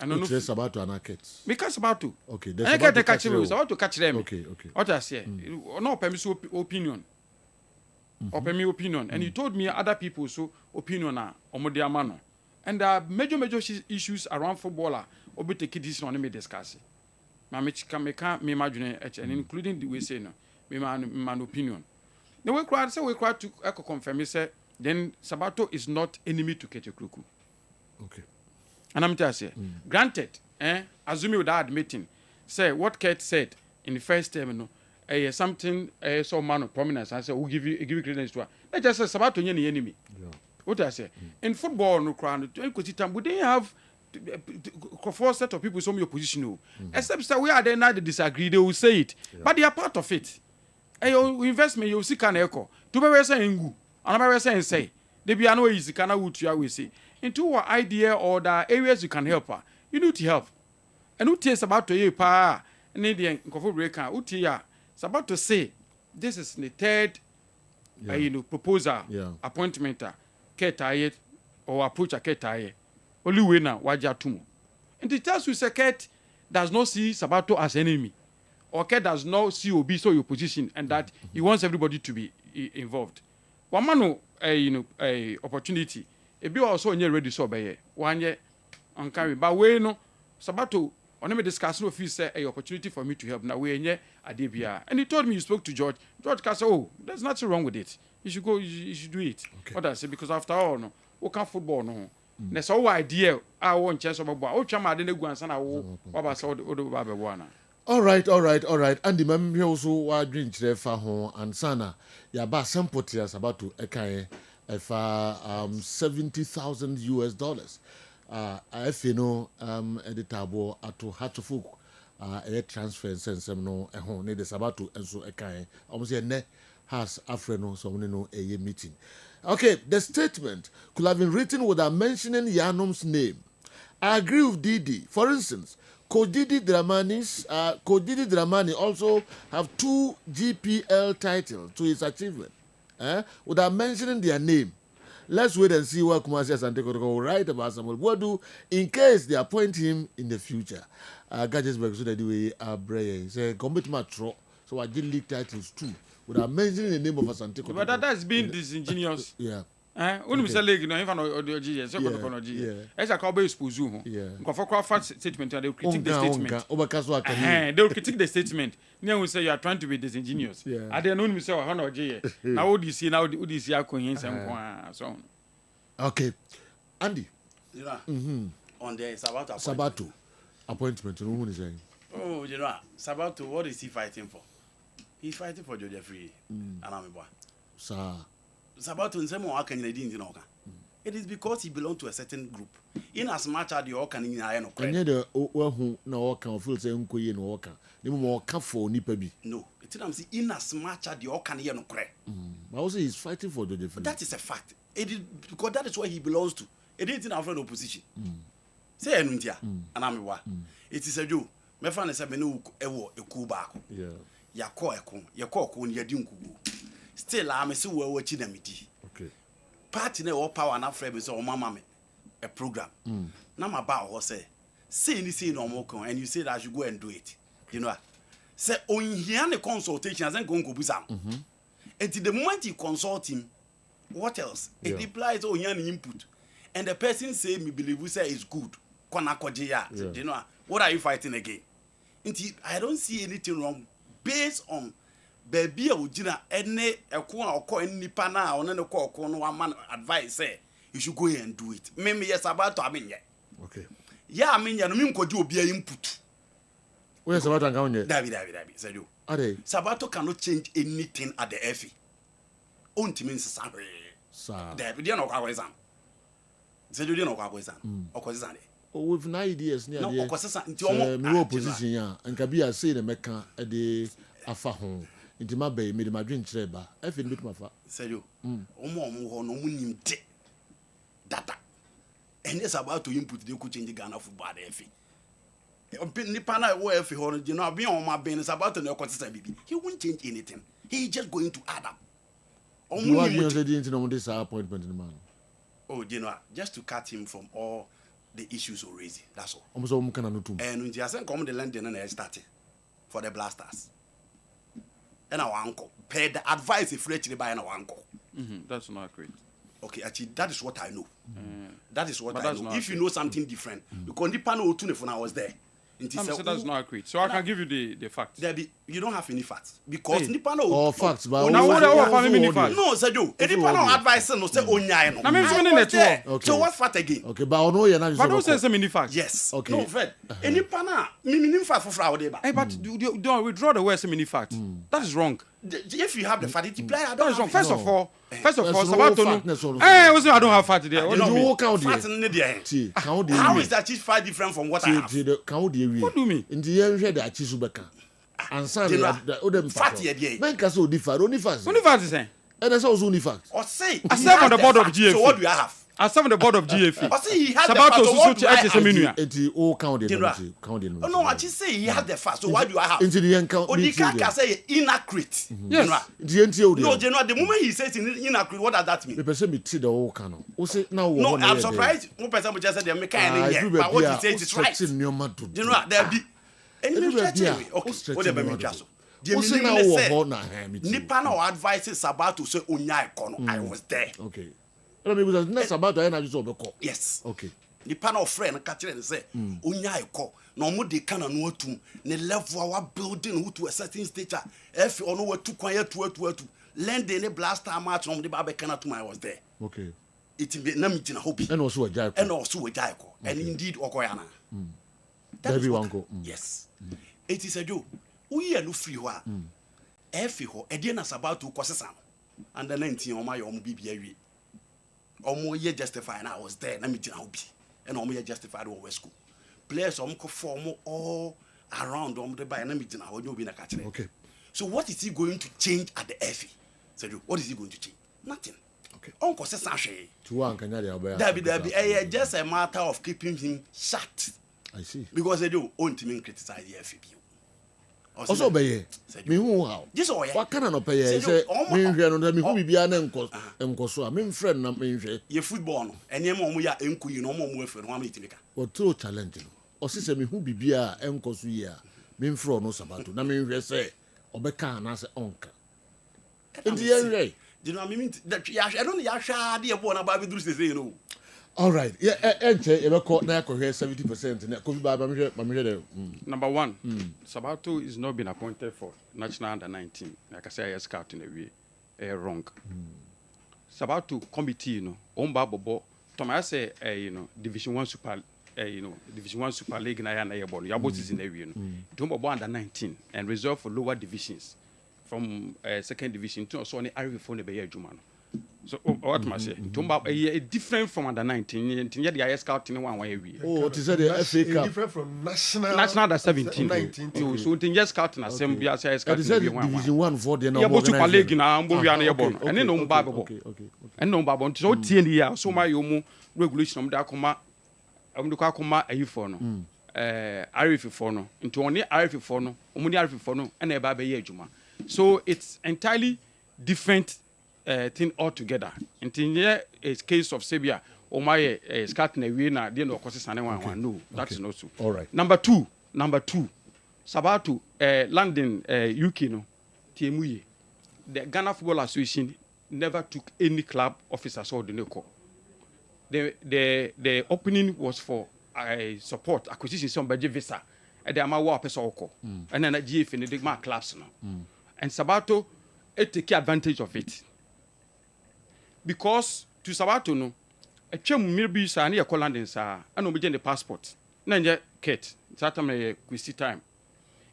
I don't know. Sabato and Kate. Because Sabato. Okay. And I get to catch them. I want to catch them. Okay. What I say, no permissive opinion. Open me opinion, and he told me other people so opinion na omodiamano, and there are major issues around footballer. Obi take this one me discuss. Me imagine and including the way say no, me man opinion. The way crowd say we crowd to echo confirm say then Sabato is not enemy to Ketokruku. Okay. And I'm just say granted, assuming without admitting, say what Kate said in the first term no. Something so man of prominence. I say we give you credence to her. Let's just say Sabato any enemy. Yeah. What I say in football, no crown. We didn't have four set of people some your position. Except that we are there now they disagree. They will say it, but they are part of it. Your investment you see can echo. To be saying ngu, another saying say. They be no easy. Can I would you always say into our idea or the areas you can help her. You need to help. And who tells about to you pa? Need the breaker. Who tell it's about to say this is the third proposal appointment Ketaye or approach a Ketaye. Only way now Wajatumo. And it tells you Ket does not see Sabato as enemy. Or Ket does not see Obi so your position and that he wants everybody to be involved. One man a opportunity. A be also ready so by 1 year on carry. But we no Sabato on me discuss no fee say a opportunity for me to help now we nye adebia and he told me you spoke to George said oh there's nothing wrong with it you should go you should do it okay. What I say because after all no we can football no na so idea I want chance of boy o twama ade na gu ansa na wo baba say o do baba bo ana all right and the mem here also wa dream kire fa ho ansana ya ba sample tears about to ekan fa $70,000 if you know editable ato hatofuk a transfer sense no ehon ne de sabato enso ekan almost ne has afrino so we know a meeting. Okay, the statement could have been written without mentioning Yanom's name. I agree with Didi. For instance, Didi Dramani also have 2 GPL titles to his achievement without mentioning their name. Let's wait and see what Kumasi Asante will write about Samuel Boadu in case they appoint him in the future. Gadgetsburg so that the way Bray say commit matro so I did league titles too without mentioning the name of Asante. But that's been disingenuous. Yeah. When we say league, no, even audio, so as a cowboy expose you. For Crawford statement, they will critique the statement. They will critique the statement. Now we say you are trying to be disingenuous. I don't know say how now would you see now would you see so okay. Andy. On the Sabato. appointment. Who is saying? Oh, you know, Sabato, what is he fighting for? He's fighting for Georgia Free. And I'm a boy. Sir. Sabato and some more can you didn't know. It is because he belongs to a certain group. In as much as the Okan in Iron of and yet, who no can feel saying, Queen Walker. They more for Nipabi. No, it's in as much as the Okan in of crack. I also he's fighting for the difference. That is a fact. It is because that is where he belongs to. It is in our friend opposition. Say, and I'm a wa. It is a Jew. My friend is a menu a cool back. Yeah. Your cock when you're doing. Still, I'm a so well watching them. Okay. Party no power and afraid is all mama a program. Now my bow was say anything no more and you say that I should go and do it. You know, say on here the consultation hasn't gone to Busam. And the moment you consult him, what else? It implies on your input. And the person say me believe we say is good. You know, what are you fighting again? I don't see anything wrong based on baby ojina ene eko akọ nipa na one ne kọ no one man advice say you should go and do it. Me yes about to aminye. Okay. Yeah, aminye no me nkodi obi input. Where Sabato can onye? David. Say you. Ade. Sabato cannot change anything at the FA. Ontimi nsesa. Sir. David dey no kwa kwesa. Say you dey no kwa kwesa. Okwesa ne. With 9 ideas near the opposition, yeah, and Kabia say the Mecca a day afaho into my bay made my drink treba. I feel bit my fat. Say you, no winning data. And it's about to input the coaching the Ghana football FA. Nipana where FA, you know, being on my brain is about to know what baby. He won't change anything. He's just going to add up. Why you didn't know this appointment in the man? Oh, you know, just to cut him from all the issues are raising. That's all. Almost all can do. And when you are come the London and I started for the blasters. And our uncle paid the advice if actually by our uncle. That's not great. Okay, actually, that is what I know. That is what I know. If you know something different, because the panel when I was there. So that's not accurate. So I can give you the facts. You don't have any facts because Nipano or facts, but now what facts? No, Sergio. Nipano advice no say onya no. I mean, so what fact again? Okay, but I know you're not. But don't say some many facts. Yes. Okay. No, Fred. Nipana, me fact for fraud. Hey, but don't withdraw the word so many facts. That is wrong. If you have the fact, it play. That is wrong. First of all, Sabato. Hey, I don't have fact there. How is that far different from what I have? What do you mean? In the area that Chisubeka. And Sunday, the fact here. Men can so differ. Only facts. Only facts is saying. And that's also only facts. Or say, I serve on the board of GFA. So what do you have? I serve on the board of GFA. Or say he has the facts. So what do I have? It all counted. No, I just say he has the facts. So what do I have? Into the encounter. Odika can say inaccurate. Yes. No, the moment he says inaccurate, what does that mean? The person be the whole canon. No, I'm surprised. One person just said they're making it. But what he says is right. There be. Okay, what they be just. Nipa no advices about to say onya ikono. I was there. Okay. No, me was not about to energy so beko. Yes. Okay. Nipa no friend ka kire say onya iko. Na omo de kana no atum. Ne level our building to a certain stage. If ono watu kwan atu. Lend the blaster match on the babe kana to I was there. Okay. It be na meeting hobby. And also a jaiko. And indeed okoyana. That be one go. Yes. It is a joke. We are no free wa. Every ho, a dinner about to cause and the 19 on my own BBA. Almost ye justified I was there, let me tell you, and almost justified over school. Players form all around the by and meeting I will be in a catcher. Okay. So what is he going to change at the FA? So what is he going to change? Nothing. Okay. Uncle says Sashay. To one can be just a matter of keeping him shut. I see. Because they do own to criticize the FA. Also be me who how what can no pay say me hwe no me hu bibia na enkoso a me friend na me hwe ye football no enye mo ya enkuyi no mo afi no am itimika o to challenge no o se me hu bibia enkoso yi a me mfro no Sabato na me hwe say obeka na se onka ndi ye hwe you know I mean that I don't ya sha de e bo na ba be duru say you know. All right. Yeah, enche e be ko na ko 70% na ko bi ba me hwe Number one, Sabato is not been appointed for national under 19. Like I say, I scout in a way, wrong. Sabato committee, on Babobo, Thomas say, Division 1 Super Division 1 Super League na ya ball. Ya both is in area no. Don't about under 19 and reserved for lower divisions from second division to so on the for the be adwuma no. So what must say? Don't different from under 19. Yeah, the highest scouting one way. Oh, it is the FA Cup. Different from national under 17. 19. So it just scouting assembly as highest scouting. Division 1 for the yeah, both Super League na ambo ya na yebon. And then no babo. And no babo. So tie ni ya so my yomu regulation da akoma akoma ayi for no. RF for no. Into only RF for no. Omuni RF for no. And e ba be ye adwuma. So it's entirely different thing altogether. In here, a case of Sabia, or my scouting a winner, then of course, no, that's not so. All right. Number two, Sabatu, London, UK, no, TMUE. The Ghana Football Association never took any club officers or the NECO. The opening was for support acquisition some by visa, and the Amawa Pesoko, and then a GF in the Digma clubs now. And Sabato take advantage of it. Because to Sabato no, a chum maybe sa near London sa, and obtain the passport. Nanja Kate, Saturday Christy time.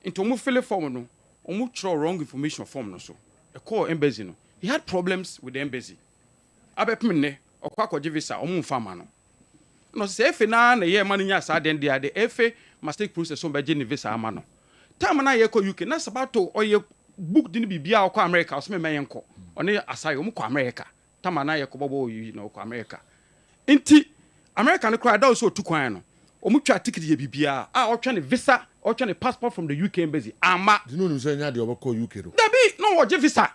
Into move fill form no, or move throw wrong information form no so. A core embassy no. He had problems with the embassy. Abepmine, or Quaco visa, or moon farmer no. No say if na year money yas are then the FA must take process on by Jenny visa amano. Time na yeko UK, na Sabato or ye book didn't be bia or America or some mayanko. Only asylum America. Tamana yakobo you know America. Inti American crowd also took one. Omucha ticket ye bibia. Or trying visa or trying passport from the UK embassy. Ama. You know you say na the obako UK. Dabi no what visa.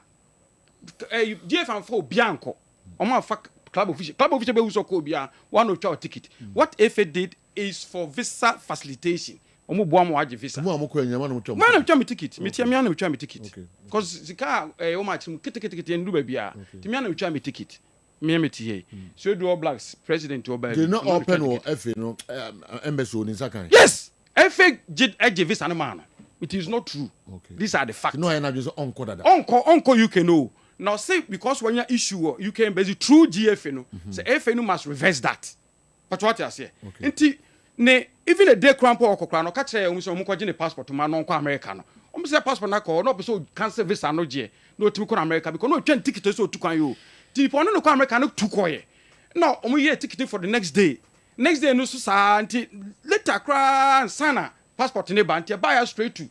GF and for Bianco. Oma fuck club official. Club official be uso ko bia one of your ticket. What FA did is for visa facilitation. Omo boa mo age visa. Mo amoko enyama no chom. Man chom ticket. Me tia me na chom ticket. Because sika o ma chim kete ndu ba bia. Ti me na chom me ticket. Me tie. So do all blacks president oba. They not open or FA no embassy in Sakan. Yes. FA age visa no man. It is not true. Okay. These are the facts. No na just onko that. Onko you can know. Now say because when you issue you can embassy through GFA no. Say FA no must reverse that. But what I say. Inti ne even a day crampo or kokra no ka kire um so mo passport ma no kwa America no say passport na ko no be so cancel visa no je no timi ko America because no twen ticket so tu kwan yo ti po no ko America no tu ko ye no ye ticket for the next day no so sa anti later kra sana passport ne ba anti buy straight to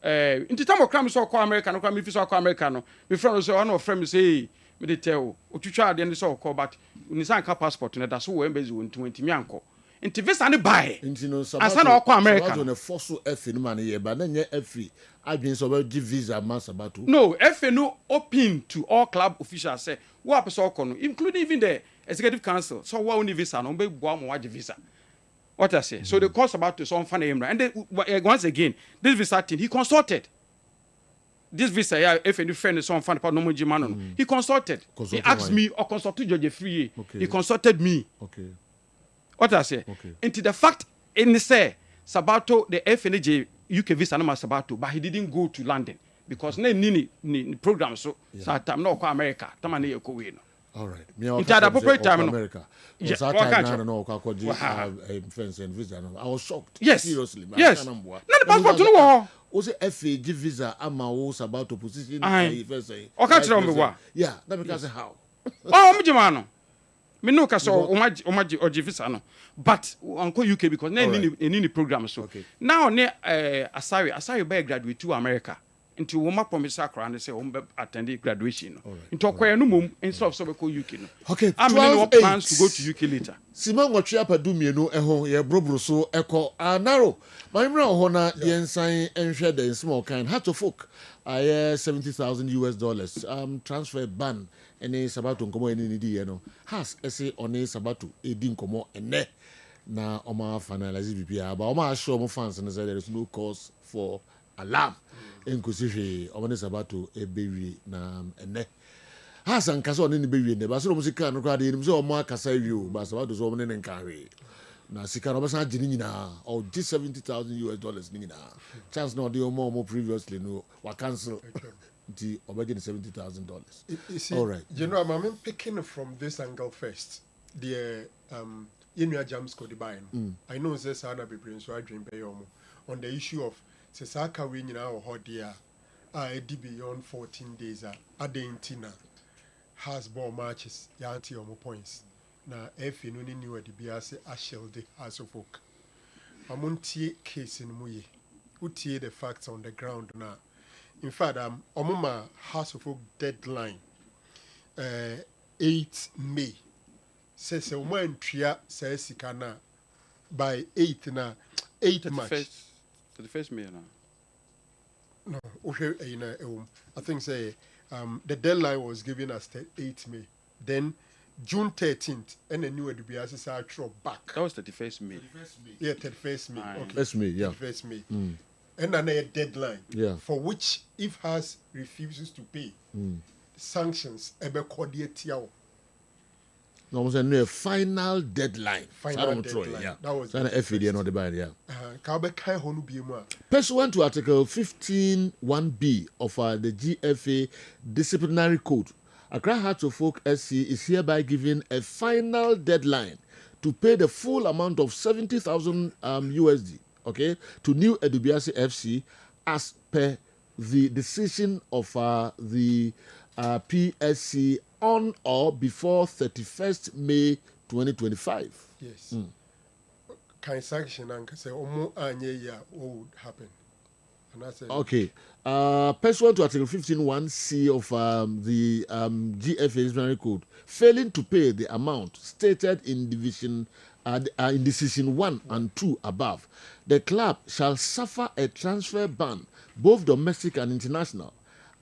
inti tamo kram so ko America no kra mi fi so ko America no me friend so one of friend say me dey tell otwitwa ade ne so ko but ni san ka passport ne da so we embassy won 20 mi anko Inti visa ni buy. Inti no Asana wako America. Sabato ne force F no man ye ba na nye F. Adwin so ba give visa man Sabato. No, F no open to all club officials say what person no including even the executive council. So what only visa no be boa mo visa. What I say. So the course about to some fan and then once again this visa thing he consulted. This visa yeah if any friend is some fan part no mo jimano. He consulted. He asked me or consulted George Free. He consulted me. Okay. What I say? Okay. Into the fact in say Sabato the FNJ UK visa no Sabato, but he didn't go to London because ni program so time no America. Tama ne yeko we no. All right. Into the appropriate time no. America. Yes. No friends and visa no. I was shocked. Yes. Seriously. Yes. None the passport no. Also FA give visa ama wo Sabato position first say. O ka tell me wa. Yeah, that because how. Oh, me jimano. Me no ka so omaji visa no but uncle UK because na any program so now ne asari by graduate to America into wo ma promise akra and say wo attend graduation no into okoya no mom instead of so be ko UK no okay I mean no plans to go to UK later Simon Watchia Padu mienu eho ye brobro so eko anaro mamra ho na yensan enhwe the small kind how to folk $70,000 transfer ban ene Sabato nkomo ene ni di no has ese one Sabato edi nkomo ene na oma finalize bibia ba oma show mo fans and say there is no cause for alarm enkusihwe oma Sabato ebewi na ene has ankaso one ni bewi ne ba so mo sika no kwade ni so oma akasa wi ba Sabato so mo ne nkanwe na sika no basa gini nyina or $70,000 ni nyina chance no dey more previously no wa cancel the obegin $70,000. You see, all right. You know, I'm picking from this angle first. The yenua jam score the buy no I know say sana be brain so I dream pay on the issue of say saka we nyina o hodia beyond 14 days adentina has ball matches yanti omo points na efi no ni niwa de bia se ashelde as of folk amuntie case in muye utie the facts on the ground na in fact omuma house of folk deadline 8 May says a woman tria says sikana by 8 na 8 March the first May no I think say the deadline was given as 8 May then June 13th and a new DBS are back. That was 31st May. Yeah, 31st May. Okay. 1st May, yeah. 31st May. And another deadline for which if has refuses to pay sanctions ebe cordial. No, was a final deadline. Final deadline. Yeah. That was FAD not the buy, yeah. Pursuant to Article 15(1)(b) of the GFA disciplinary code, Accra Hearts of Oak SC is hereby given a final deadline to pay the full amount of 70,000 USD, okay, to New Edubiasi FC as per the decision of the PSC on or before 31st May 2025. Yes. Kind sanction and say omo anye ya what would happen. Okay. Pursuant to Article 15(1)(c) of the GFA disciplinary code, failing to pay the amount stated in Decision 1 and 2 above, the club shall suffer a transfer ban, both domestic and international,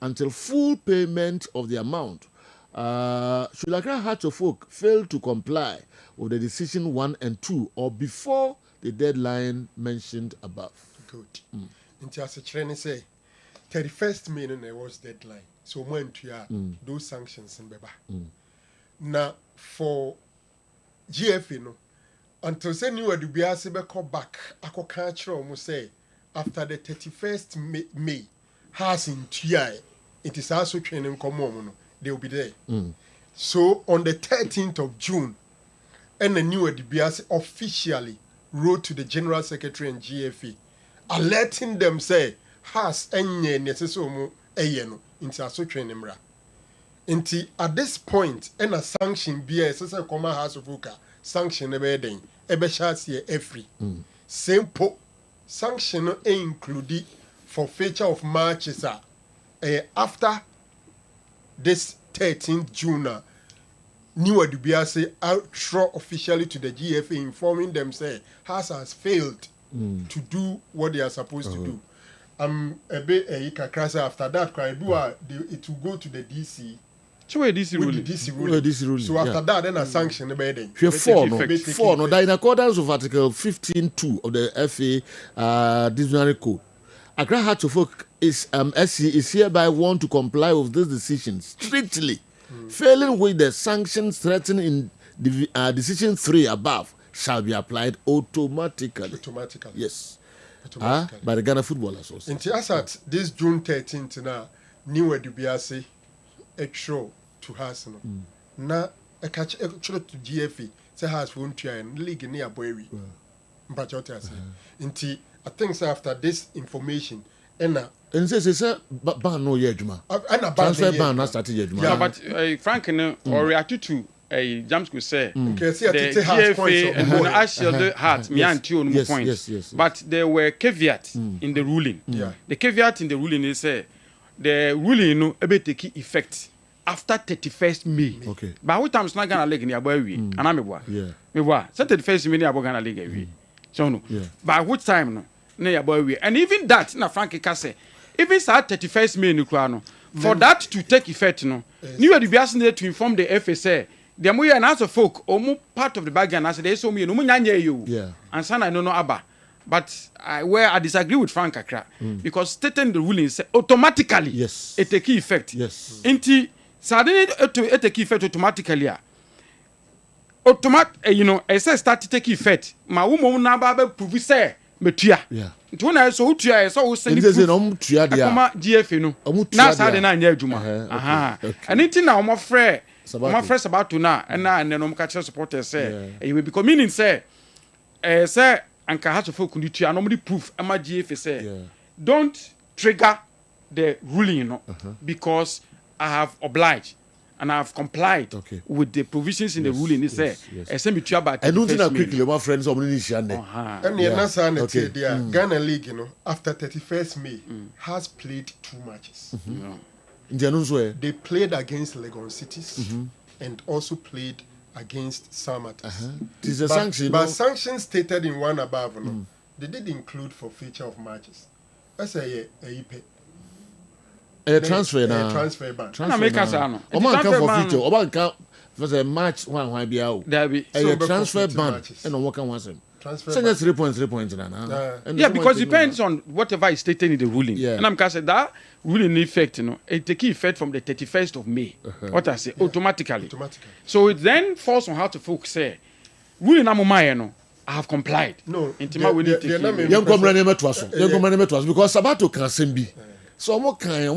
until full payment of the amount. Should Accra Hearts of Oak fail to comply with the Decision 1 and 2 or before the deadline mentioned above? Good. Into as a training say 31st May no was deadline. So when to those sanctions in Beba. Now for GFA no until say new Edubiasi be call back ako catch almost say after the 31st May has in TI it is also training come on they will be there. So on the 13th of June and the new Edubiasi officially wrote to the General Secretary and GFA alerting them say has enye necessary no into aso training mra nti at this point and a sanction be a say come House of Oak sanction e be den e be share every simple sanction no include forfeiture of matches after this 13th June New Edubiasi outro officially to the GFA informing them say has failed to do what they are supposed to do. A bit after that, it will go to the DC. So where DC ruling? So after that, then a sanction then. Four. No, that in accordance with Article 15(2) of the FA disciplinary code, Accra Hearts of Oak is SC is hereby warned to comply with this decision strictly. Failing with the sanctions threatened in Decision 3 above shall be applied automatically. Yes. By the Ghana Football Association. As at this June 13th now, New Edubiasi extra to us na a catch extra to GFA say has won to and league near Boery. But I think after this information and say ban no yejuma. Transfer ban not started yejuma. Yeah, but Frank or reacted to a jump could say the GFA and Ashfield Heart me and you on point. But there were caveats in the ruling. The caveat in the ruling is the ruling no ebe take effect after 31st May. Okay. But what time is not gonna leg in your boy we and I'm me boy. So 31st May abo gonna leg we. So no. By what time no na your boy we and even that na Frank can say even start 31st May no kra no for that to take effect no New Edubiasi need to inform the FSA the moya and as a folk omu part of the bargain as they so me no munyanye you and sana no abba but where I disagree with Frank Accra because stating the ruling say automatically it take effect inti suddenly it take effect automatically it say start to take effect ma wo mo na ba prove say metua nti wona so utua so wo send proof akoma GFA no na sa de na anya adwuma and inti na omo frɛ my friends about to now and then catch supporters say because meaning say say anka has to folk need to normally proof MGF say don't trigger the ruling, you know, because I have obliged and I have complied with the provisions in the ruling. They say, I don't think quickly my friends are going to and the Ghana League, you know, after 31st May has played 2 matches. They played against Legon Cities and also played against Samatas. It is a sanction, but sanctions stated in one above, they did include for feature of matches. That's a transfer now. Transfer ban. Oman come for feature. Oman come for the match one be out. A transfer ban. And on what can was him. Send 3 points now. Yeah, because it depends on whatever is stated in the ruling. And I'm saying that ruling effect, you know, it take effect from the 31st of May. What I say automatically. So it then falls on how to folks say ruling amumaya no. I have complied. No, young comrade because Sabato can send be. So I'm kind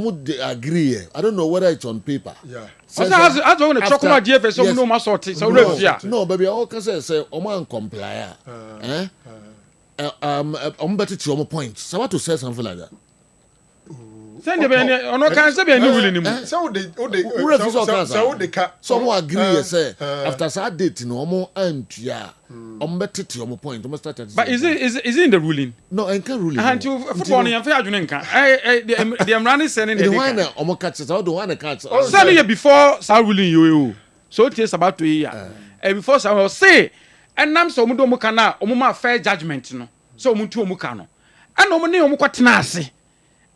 agree. I don't know whether it's on paper. Yeah. I don't want to talk about GFS. So no matter what. So no, baby. I can say Oman comply. I'm better to your point. Sabato says something like that. Send them on what can say be any ruling anymore. So they some agree say after that date no more empty. Better to your point. But is it in the ruling? No, I can't ruling. And to football and fair adwene nka. The running sending the one omo catch so the one catch. Send you before sa ruling you. So it is about 2 years. And before sa say and nam so omo ka na omo ma fair judgment no. So omo tu omo ka no. And omo ne omo kwatena ase.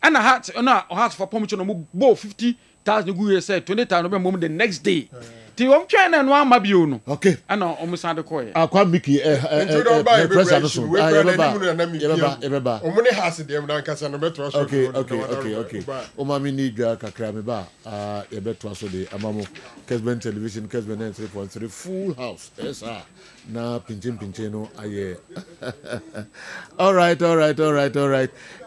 And a heart for promotion of both 50,000 good say 20,000 moment the next day. The one China and one Mabiono. Okay. I know almost had the coin. I'll quite Mickey. Okay. Omami need Kakrameba. A better also the Amamo Kessben television, Kessben 3.3 full house. Yes, sir. Now Pinchino. Aye. All right.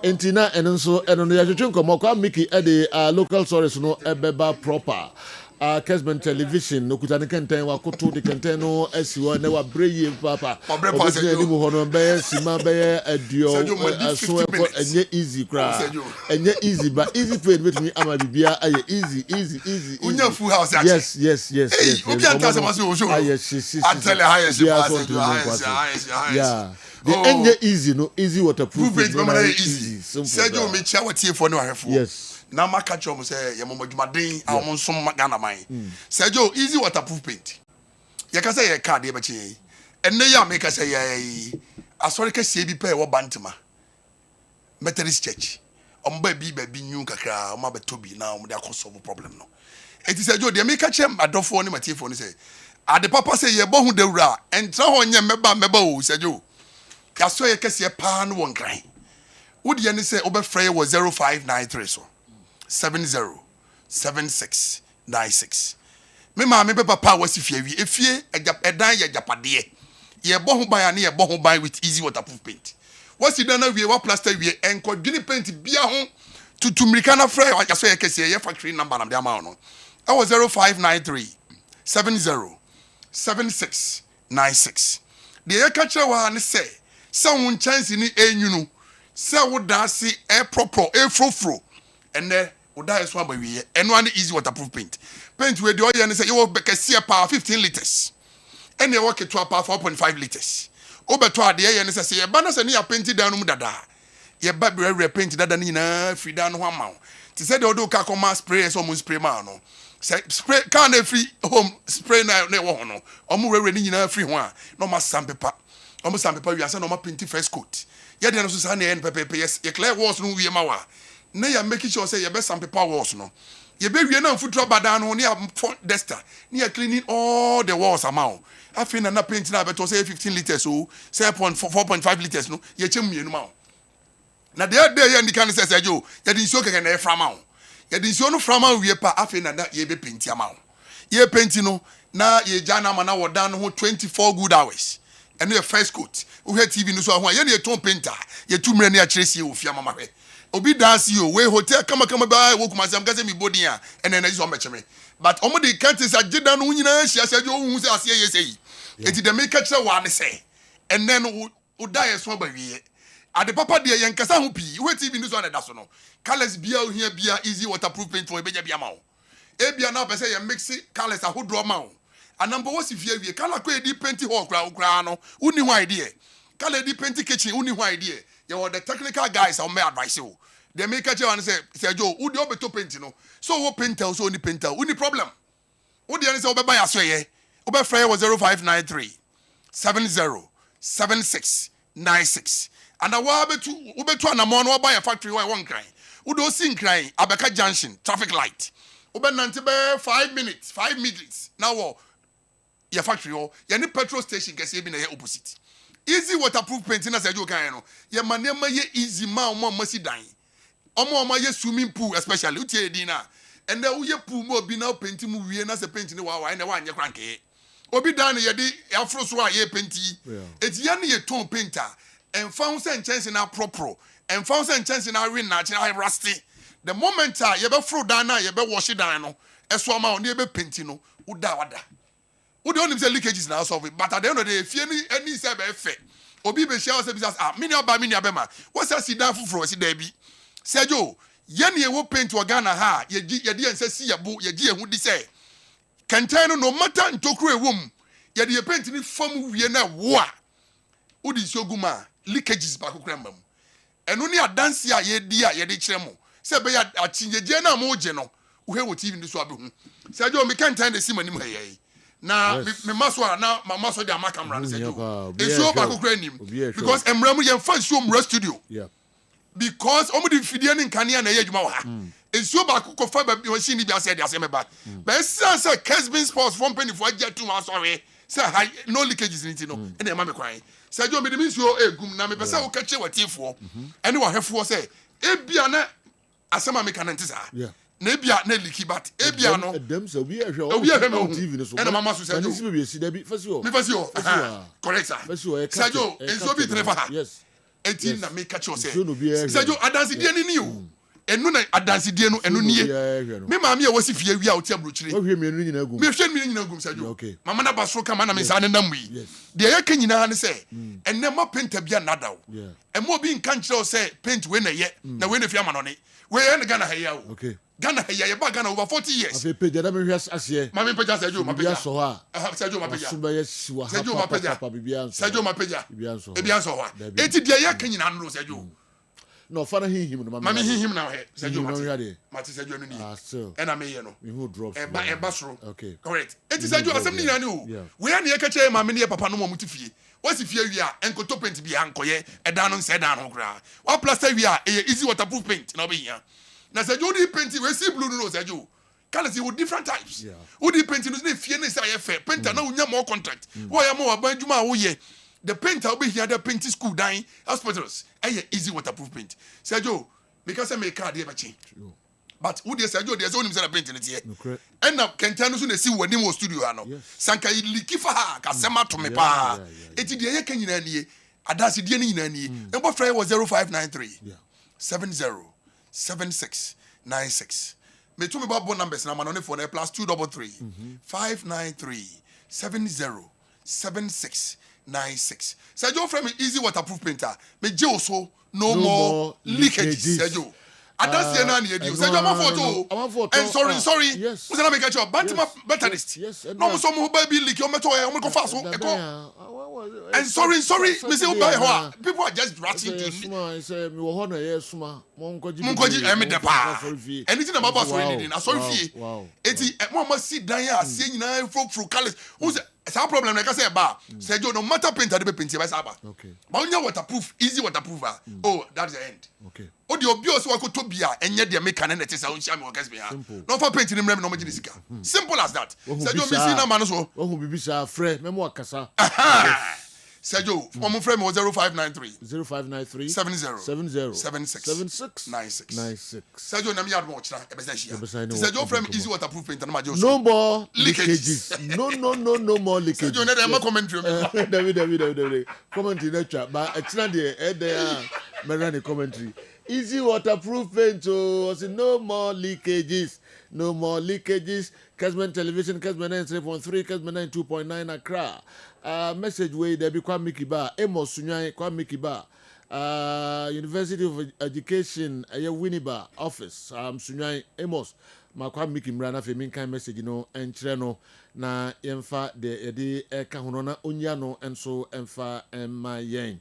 Entina and also and on the Ajunko Moka Mickey at the local source no Ebeba proper. Kessben television no kutani kenten wa kutu di kenten no esiwa ne wa breye papa obese ni mu hono be sima be adio so enye easy kra enye easy but easy paid with me ama bibia aye easy unya full house yes obi anta se maso ojo atele highest yeah the enye easy no easy waterproof easy sejo me chia watie for no ahefo yes na maka chom say ye momadwumaden a mo nsom Ghana man Sergio easy waterproof paint ye ka say ye card ye beche enne ya make say ye asori ka sie bi pa wo bantima Methodist church omba bi nyu kakra omba betobi na omde akosolve problem no eti Sergio de make chem adofo ne matiefo ne say ade papa say ye bo hu dawura entra ho nye meba o Sergio ya so ye ka sie pa no won kran wodi ye ne say obefra ye wo 0593 so 707696. Me ma me papa wasi fie wi efie edan ye japade ye bo ho ban na ye bo ho ban with easy waterproof paint wasi dan na wi wa plaster wi enko dwini paint bia ho tutumrika na fra ya so ye kese ye factory number na de ama no I was 0593 707696 de ye ka kire wa ne se won chance ni enyunu se wo dan si e proper e frofro ene woda eso abawie eno an easy waterproof paint we dey oye ne say you be kese pa 15 liters ene e work to pa 4.5 liters obeto ade ye ne say ye ba na se ne ya paint dan no mu dada ye ba bre paint dada ni na free dan no amaw ti say de odo ka come spray so mo spray ma no say spray can e free home spray na wo ho no omo bre ni nyina free ho a no ma sampepa omo sampepa wi asa no ma paint first coat ye de no so sa na en pepe yes ye clear walls no wi ma wa na ya make sure say ye be some paper walls no ye be wie na mfutu abadan no ne ya duster ne ya cleaning all the walls amount afi na paint na beto say 15 liters so 4.5 liters no ye chem mienu ma na de ye ndika say Sergio ye di nsuo keke na e frama o ye di nsuo no frama wie pa afi na ye be paint ama o ye paint no na ye jana ma na wodan no 24 good hours and your first coat we have TV no so ho ye na ye ton painter ye tumre na ya kiresie ofia mama hwe obi dance you we hotel kama ba wo kuma sam kase mi body a ene na so mecheme but omo de can't say agida no nyina hia se je ohun se ase yesei eti de make kire wa ne say ene no wo die so ba wiye ade papa de yen kasa ho pi we tv ni so na da so no colors bia ohia bia easy waterproof paint for ebeja bia ma wo ebia na pese ye mix colors ahodro ma wo anamba wo si fie wie color ko edi paint hall kra no uni ho idea color edi paint kitchen uni ho idea you the technical guys on my advice you they make a and say Joe who the obeto paint no so wo painter so only painter uni problem who the say obe buy asoye obe frey was 0593 707696 and a wa obeto anamon no buy a factory why one cry who do sing crying abeka junction traffic light obe nante be 5 minutes now your factory or your petrol station kese bi na opposite easy waterproof painting as you can no ye manema ye easy ma omo masi dan omo ye swimming pool especially utie dina and then ye pool mo bi na painting mu wie na se paint ni wa na wa anye kranke obi dan ye di afro so a ye painti eti ye na ye ton painter and found sen chance na proper and found sen chance na win na I rusty the moment ye be fro dan na ye be wash dan no eso ma on ye be painting no uda wada who don't even say leakages now solve it, but at the end of the day, if any say be fair, obi be share say business mini abema. What's that sit down for si there be? Say Joe, yen ye wo paint to Ghana ha, ye di and say see ya bo, ye di who di say. Container no matter ntokru e wom, ye di paint ni form wie na wa. Who di so guma leakages back krembam. And only a dance ya ye di kire mo. Say be ya achinje je na mo je no. Wo he wo TV ndi so abe hu. Say Joe me kan time the sim anim he. Na me maswa na mama so dia camera na say do e show back kura nim because emramu ye fa show mra studio because omo di fidie ni nkania na ye adwuma wa ha e show back ko fa ba machine bi ase dia ase me ba but say Kessben sports from penny for agya too ma sorry say no leakages ni no e na ma me kwan say jo me di show egum na me pese wo kache watifo ene wa hefo say e bia na asema me kanante sa na bia na liki bat e bia no dem so bi ehwe o TV no so e na mama so say jo ni bi esi da bi fasio me fasio correct sir fasio e sajo enso bi trefa ha yes eti na me catch you say sajo adansi die ni o enu na adansi die no enu nie me maami e wosi fie wi a oti abrochire wo hwe me enu nyina gum me hwe me nyina gum sajo mama na baso ka na me sa ne nam yi de ye ka nyina ne say enne ma painter bia nada o e mo bi nka nkyere o say paint we na ye na we na fi ama no ne we ye ne Ghana ha ya o okay Ghana ya ba Ghana over 40 years. Afi peja da me hwe ase. Mama peja Sergio ma peja. So ha. Sergio ma peja. Suba ye siwa ha. Sergio ma peja. Sergio ma peja. Ebian so ha. Eti dia ya kan nyina no Sergio. No fa na him no mama him na he Sergio ma. Mati Sergio no ni. Ah so. E na me ye no. Me who drops. Eba soro. Okay. Correct. Eti Sergio asem ni nyina ni o. We na ye ka che mama ni papa no mo mutifie. What's if you are enkoto paint bi ankoye e dan no nse dan ho kra. Wa plaster wi a e easy waterproof paint na be here. Na say you need painting we see blue no say you colors with different types who dey painting no fie na say fair painter na unya more contract wo ya more ban djuma wo ye the painter will be here the painting school dying hospitals easy waterproof paint say you because me card dey be change but who dey say you dey say onim say na painting it here and na kenta no so na si wani mo studio ha no sanka liki fa ha ka sema to me pa eti dey ye kan nyina nie adase die ni nyina nie e bo fry was 0593 707696. Me to me about numbers na manone for +233 593 707696. Sergio frame easy waterproof painter. Me je also no more leakages. Sergio. Adansi na na edi. Sergio ma photo. And sorry. Yes. We na make sure Bantima betterist. Yes. No so mo baby leak o meto e o mo ko fa so e ko. And sorry, me say buy ho. People are just rushing to me. Say me wo ho na ye suma. Munkoji emi de pa. Anything about boss for anything. I sorry fie. Eti mo ma si dan ya se nyina fro colors. Who say it's a problem like I say ba. Say no matter paint I dey paint by saba. Okay. But when you waterproof, easy waterproof. Oh, that's the end. Okay. O di obi o so wakoto bia enye de make na net say o nsia me o Kessben ha. No for paint ni mrem no magini sika. Simple as that. Say you me see na man so. O hu bibi sa frɛ memo akasa. Sergio, my friend was 0593 70 7696. Sergio, na me yard watch na Sergio friend easy waterproof paint na majo. No more leakages. No more leakages. Sergio, na dem commentary. David. Comment in the chat, but it's not there. Merani commentary. Easy waterproof paint. Oh, no more leakages. No more leakages. Kessben Television, Kessben 93.3, Kessben 92.9 Accra. Message way there be Kwame Kiba. Amos Sunyai, Kwame Kiba. University of Education, Winneba office. Sunyai Amos. Makwa Miki Mrana fe min kind message no enkyerɛ no na yɛmfa de yɛde ɛka ho no na onya no nso ɛmfa ɛma yɛn.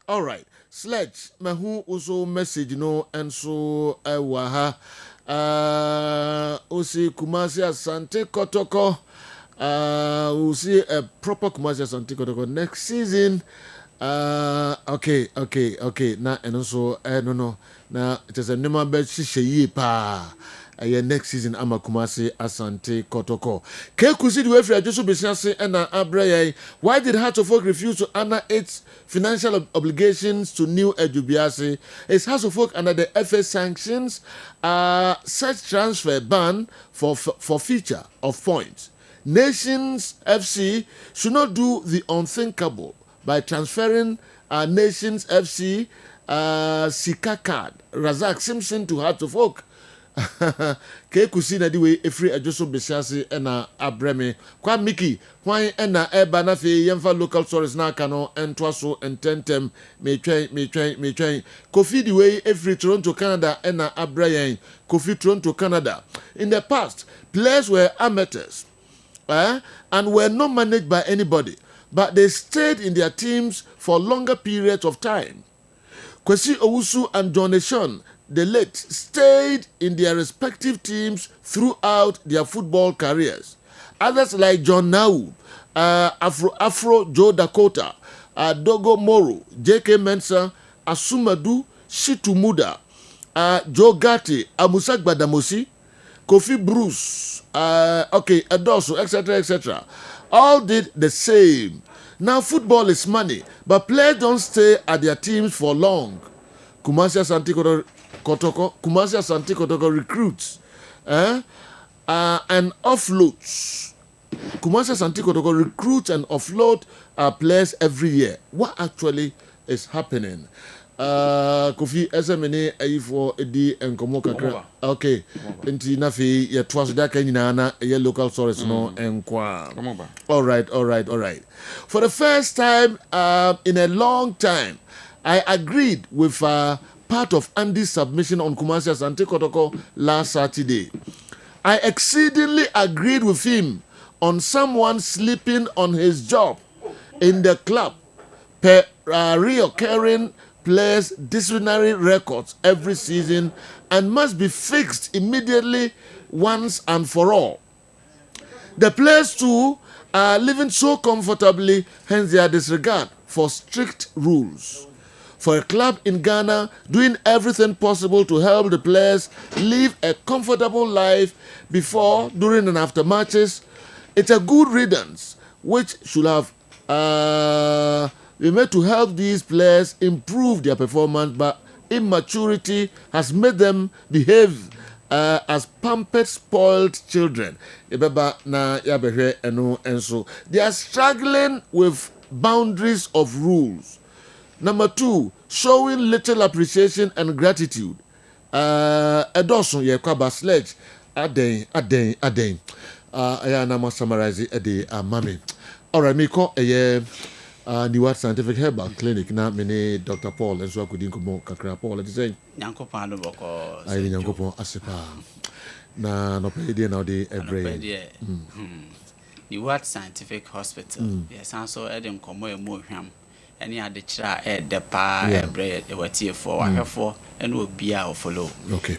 All right, Sledge mahu also message no nso ɛwɔ ha. Osi Kumasi Asante Kotoko. We'll see a proper Kumasi Asante Kotoko next season. Okay. Na and also no. Na it is a number bet shishe pa. Next season ama Kumasi Asante Kotoko. Ke kusi di wefi ajoso besiase na abraya. Why did Hearts of Oak refuse to honor its financial obligations to New Edubiase? Is Hearts of Oak under the FA sanctions? Such transfer ban for feature of points. Nations FC should not do the unthinkable by transferring Nations FC Sika card Razak Simpson to Hearts of Oak. Ke kusi na di we efri ajoso besiase na abreme kwa Mickey hwan na eba na fe yemfa local stories na aka no entwa so ententem me twen Kofi di we efri Toronto Canada na abrayen Kofi Toronto Canada. In the past, players were amateurs and were not managed by anybody, but they stayed in their teams for longer periods of time. Kwesi Owusu and John Eshon, the late, stayed in their respective teams throughout their football careers. Others like John Nau, Afro Joe Dakota, Dogo Moro, J.K. Mensah, Asumadu, Shitu Muda, Joe Gatti, Amusak Badamosi, Kofi Bruce, Edoso, etc. All did the same. Now football is money, but players don't stay at their teams for long. Kumasi Asante Kotoko recruits and offloads. Kumasi Asante Kotoko recruits and offload players every year. What actually is happening? Kofi SMNA for edi enkomo kakra. Okay. Enti na fi ye twaso da kan nyina na ye local source no enkwa. All right. For the first time in a long time, I agreed with part of Andy's submission on Kumasi Asante Kotoko last Saturday. I exceedingly agreed with him on someone sleeping on his job in the club per reoccurring players' disciplinary records every season and must be fixed immediately once and for all. The players too are living so comfortably, hence their disregard for strict rules. For a club in Ghana doing everything possible to help the players live a comfortable life before, during and after matches, it's a good riddance which should have been made to help these players improve their performance, but immaturity has made them behave as pampered, spoiled children. They are struggling with boundaries of rules. Number 2, showing little appreciation and gratitude. Edosun Yekwaba Sledge. Aden. Ayana must summarize it mami. Alright, me call New Scientific Herbal Clinic na mene Dr. Paul and so akudi nkomo kakra Paul ati say Nyankopon no boko ayi Nyankopon asepa na no pay dey now dey every New Scientific Hospital yes so edem nkomo emu hwam ene ade kira de pa every watie for ahwefo ene obi a follow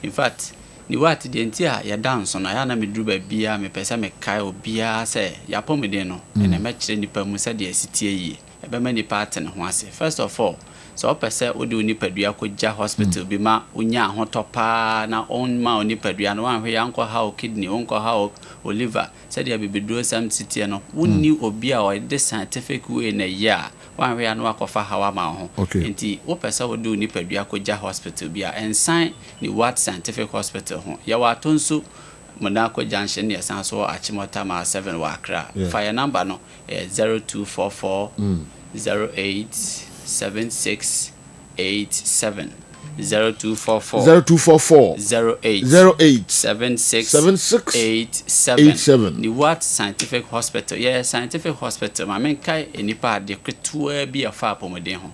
in fact New de ntia ya dance no ya na medru ba bia me pese me kai obi a say ya pomede no ene me kire nipa mu se de asitie yi ebe many part ne ho ase. First of all, so opese odi onipadua koja hospital bi ma onya ahotopa na on ma onipadua no anhwe yanko ha o kidney onko ha o liver said ya bebedo sam city no wonni obi a o de scientific way na ya wanhwe ya no akofa hawa ma ho enti opese odi onipadua koja hospital bi a ensign ni what scientific hospital ho ya wato nso Monaco Junction near Sanso Achimota Ma 7 Wakra. Fire number no 0244 0876 087 0244 08 76 87 the what scientific hospital scientific hospital ma men kai enipa de ketua bi afa apomeden ho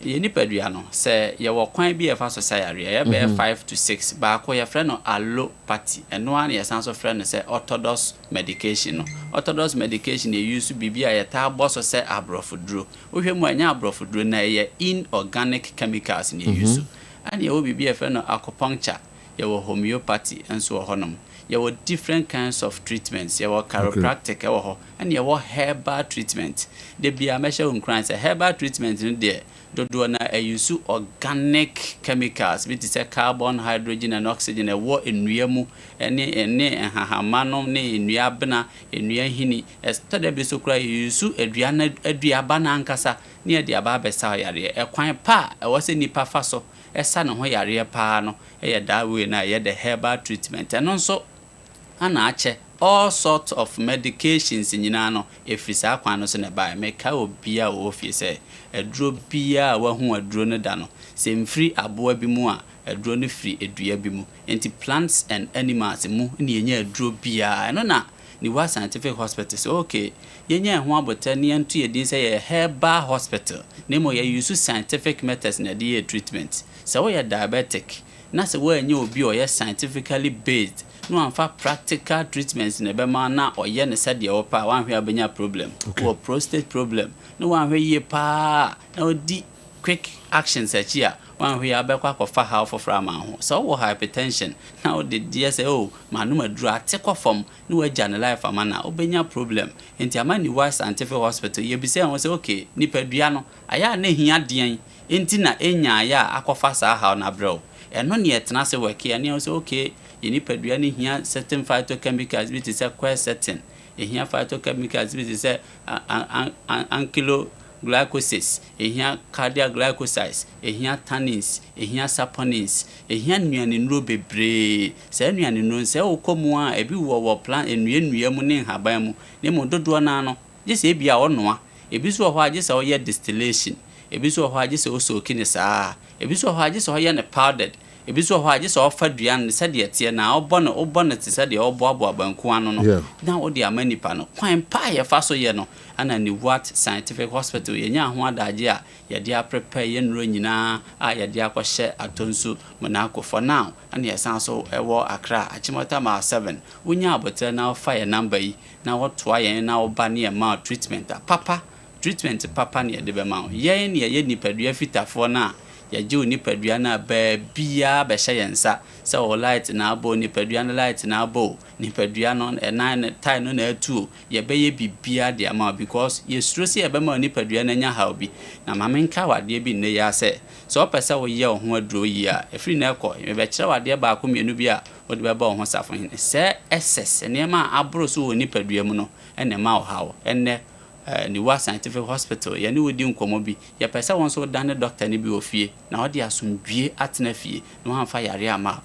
enipa dua no se ye wo kwan bi afa society ye be 5 to 6 ba ko ye frɛ no allopathy eno an ye san so frɛ no se orthodox medication no orthodox medication ye use bibia ye ta boso se abrofoduro ohwe mu anya abrofoduro na ye inorganic chemicals ni use and you will be a friend of acupuncture, your homeopathy, and so on. You have different kinds of treatments. You have chiropractic, and you have herbal treatment. There be a measure on crimes, a herbal treatment in there. Do na use organic chemicals, which is a carbon, hydrogen, and oxygen. A war in Riamu, and Hamanum, in Riabana, in Riahini, as Tadabi Sukra, use Adriabana Ancasa near the Ababe Sayari, a quiet pa, I was in Nipa Faso. Esa no ho yare pa no da we na ye the herbal treatment and also anache all sorts of medications nyina no efisa kwan no so na ba meka obia wo fie se aduro bia wa hu aduro no da no se mfiri aboa bi mu a aduro no firi edua bi mu enti plants and animals mu ne yenya aduro bia no na ni wa scientific hospital so okay yenya ho abotani antu ye din say herbal hospital nemo ye use scientific methods na dey treatment so we are diabetic na se we anya obi o ye scientifically based no amfa practical treatments na be ma na o ye ne se de o pa wan hwe abenya problem or prostate problem no wan hwe ye pa na o di quick actions achia wan hwe abekwa kofa how for frama ho so wo hypertension na o de dia say oh manu maduru atekọ form no we jana life amana obenya problem enti amani wa scientific hospital ye bi say won say okay nipadua no aya na hia dean enti na enya aya akofa sa how na bro eno ne etena se work ya ne say okay ye nipadua ne hia certain phytochemicals which is a quercetin hia phytochemicals which is a ankyloglycosis ehia cardiac glycosides ehia tannins ehia saponins ehia nuane nro bebre se nuane nro se okomu a ebi wo plan enua mu ne haban mu ne mo dodo na no je se bia onoa ebi so ho aje se o ye distillation ebi so ho aje se o so kini saa ebi so ho aje se o ye ne powdered ebi so ho aje se o fa duan se de tie na obo te se de obo abanku anu no na o de amanipa no kwan pa ye fa so ye no ana ni what scientific hospital ye nya ho adaje a ye de prepare ye nro nyina a ye de akohye atonsu monako for now ana ye san so ewo Accra Achimota ma 7 wonya abotre na fa ye number yi na wotoa ye na oba ne ma treatment papa treatment papa ne de be ma ye ne ye nipadua fitafo na ya je nipadua na ba bia be hye yensa se o light na abo nipadua na light na abo nipadua no na tie no na atu ye be ye bibia de ama because ye stro se ye be ma nipadua na nya ha bi na mamenka wade bi ne ya se so pese wo ye ho aduro yi a efri na ekọ me be kire wade ba ko mienu bi a wo de be ba ho safo hin se ss ne ma abro so wo nipadua mu no ene ma o hawo ene ni wa scientific hospital ya ni wodi nkomo bi ya pesa won so dan doctor ni bi ofie na odi asomdwie atena fie no hanfa yare ama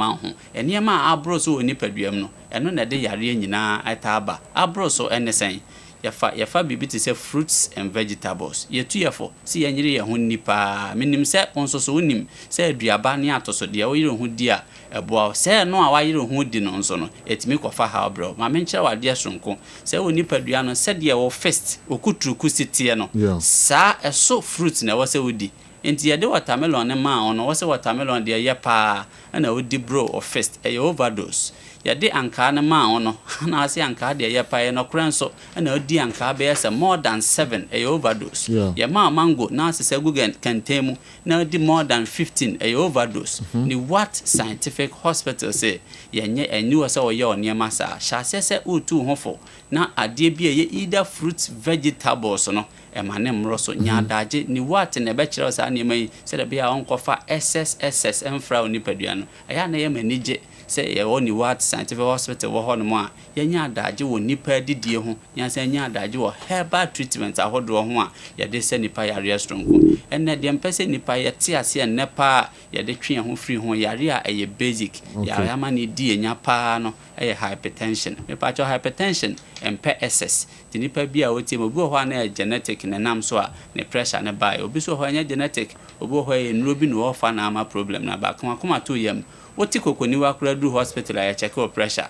ho ene ma abro so oni paduam no eno na de yare nyina ataba abro so enesen ya fa bibi te say fruits and vegetables yetu yefo si yanyire ye ho nipa minim se onso so unim se aduaba ne atoso de o yire ho di a eboa se no a wa yire ho di no nso no etimi kofa ha bro ma menkyere wade asonko se oni padua no se de wo first okutru kusitie no sa eso fruit na wo se wodi enti ye de watermelon ne ma ono wo se watermelon de ye pa na wodi bro of first e overdose ya de anka na ma ono na ase anka de ye pa ye no krenso na odi anka be yes more than 7 a overdose ya ma mango na ase gugen kantemu na odi more than 15 a overdose ni what scientific hospital say ye nye enu ose wo ye oniema sa sha se utu hofo na ade bi ye either fruits vegetables no emane mroso nya daje ni what na be kire sa na mai se da bia onkofa SSSS emfra onipadua no aya na ye manage say ye woni what scientific hospital wo hono a ye nya adaje wo nipa didie ho nya say nya adaje wo herbal treatment ahodo ho a ye de se nipa yare stronko enne de mpese nipa ye te ase ennepa ye de twe ho free ho yare a ye basic yare ama ni die nya pa no hypertension me pa cho hypertension empe SS the nipa bi a wotie mo bi ho na genetic ne nam so a ne pressure ne buy obi so ho anya genetic obi ho e nro bi no fa na ama problem na ba koma to yam woti kokoni wa kura du hospital a check your pressure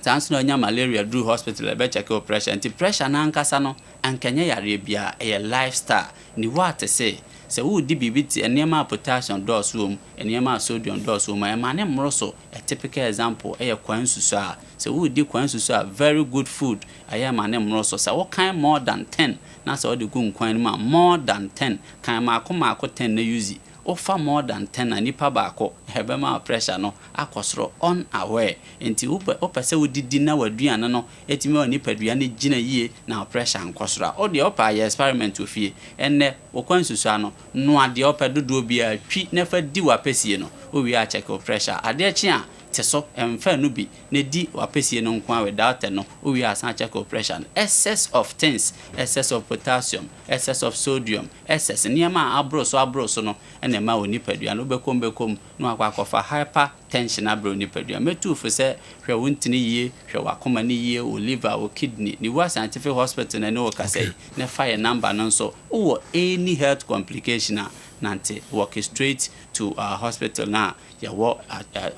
sans no nya malaria du hospital be check your pressure anti pressure na ankasa no ankanya yare bia e lifestyle ni what say se wo di bibiti enema potassium dose room enema sodium dose room e mane mroso a typical example e kwansusu a se wo di kwansusu a very good food aye mane mroso se wo kan more than 10 na se wo di gun kwan ma more than 10 kan ma ko 10 na use offer more than 10 na nipa baako hebema pressure no akosoro unaware enti opese wodidi na waduane no etimi oni paduane gina yie na pressure nkosoro o de opa ye experiment ofie enne okwansusu ano no ade opa dodo bia twi na fa di wapesie no o wi a check pressure ade chi a teso emfa no bi na di wapesie no nkwa without no o wi a san check pressure excess of things, excess of potassium, excess of sodium, excess niama abroso no ene ma oni padua no bekom no akwakofa hypertension abro ni padua metu fo se hwe wontini yie hwe wakoma ni yie o liver o kidney ni wa scientific hospital na no kasai na fire number no so o any health complication nante walk straight to hospital na ya wo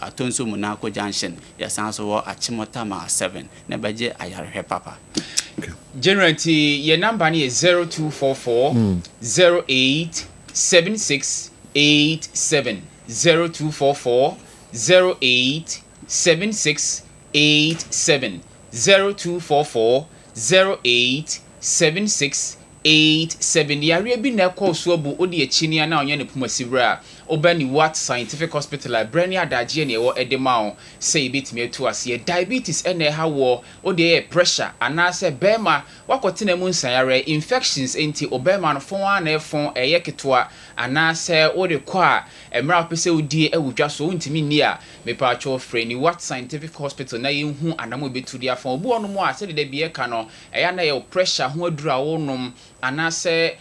atonso munako junction ya sanso wo achimota ma 7 na baje ayarhwe papa. Generally your number is 0244 087687 0244 087687 0244 087687 yare bi na course obu odi echinia na onye ne pumasibra obani what scientific hospital brani adaje ne wo edemao say bitimi etu ase diabetes ene ha wo odi pressure anase bema wakotena mu nsayare infections enti obema no fon na efon eye ketwa anase odi kwa emra pese odi ewudwa so ntimi ni a mepa cho freni what scientific hospital na yehu anamo betudi afon obu onu mu a se de bie ka no eya na ye pressure ho adura wonum anase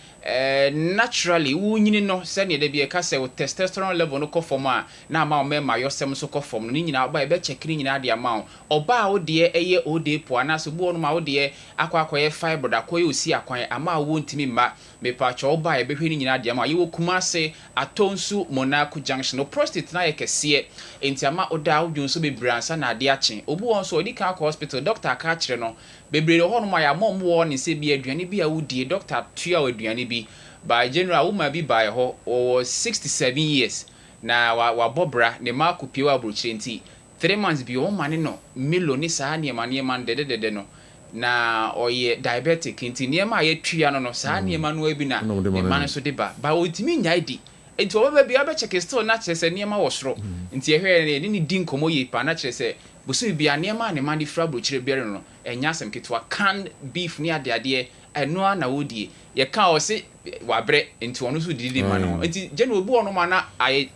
naturally wunyini no se ne de bie ka se testosterone level no kofoma na ma o mema yosem so kofom no nyina ba e be check ni nyina de ama oba wo de eye ode po anase bu onu ma wo de akwakoye fiber da koye osi akwan ama wo ntimi mma mepa cho oba e be hwe ni nyina de ama yewo kumase atonsu Monaco junction no prostate na ye kese enti ama oda wodwonso be bransa na ade achen obu won so odi ka hospital doctor ka kire no bebre ho no ma ya mom wo ni se bi aduane bi a wodie doctor tua aduane bi by general woman bi by ho 67 years na wa bobra ne ma kopie wa brochire nti 3 months bi o mane no meloni saa ne man de no na oye diabetic nti ne ma ye tua no saa ne ma no abi na ne man so de ba otimi nya di enti oba bi aba check still na chese ne ma wo soro nti ehwe ne di nkomo ye pa na chese busu bi a ne ma ne man di fra brochire biere no enya asem ketwa canned beef ni ade eno na wodie ye ka o se wabre enti ono so didi ma no enti je no obu ono ma na aye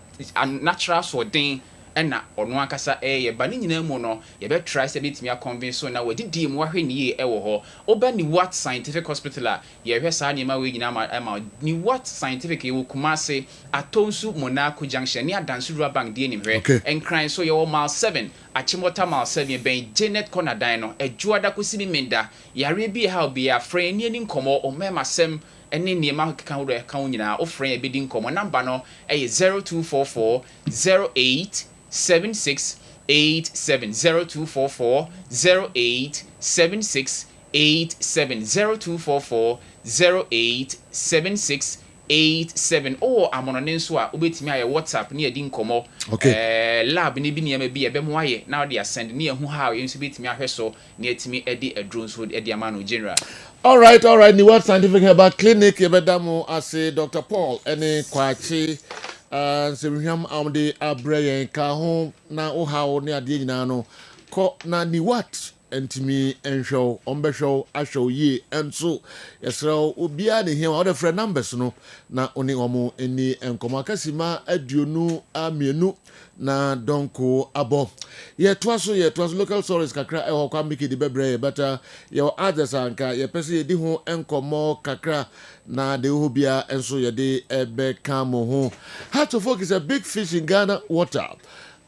natural so den ena ono akasa ye ba ni nyina mu no ye be try se bitimi a convince so na wadidi mu ahwe ni ye ewo ho oba ni what scientific hospital a ye hwe sa ni ma we nyina ma ni what scientific ye Kumase atonsu Monaco junction ni adansu rural bank die ni hwe enkran so ye wo mile 7 achimota mile 7 ben Janet corner dan no adwoada kosi bi menda yare bi ha obi a friend ni ani nkomo o mema sem ene niema kan wo kan nyina o friend e bi di nkomo number no e 0244 087687 0244 087687 0244 087687 or amonone so a obetimi aye WhatsApp ni edi nkomo lab ni bi niema bi ebe mo aye na dey send ni ehu ha ye nso betimi ahweso ni etimi edi adrone so edi amano general. All right ni what scientific herbal clinic yebedamo ase Dr. Paul ene kwachi Semham amde abrayen ka ho na o hawo ne ade nyina no ko na ni what entimi enhwo ombehwo ahwo yi enso yesro obia ne hia o friend numbers no na oni omo eni enkomo akasima aduonu amienu na donko abo ye twaso local stories kakra e ho kwa miki de bebre better your others anka ye pese ye di ho enkomo kakra na de ho bia enso ye de ebe kamo ho. Heart to Focus is a big fish in Ghana water.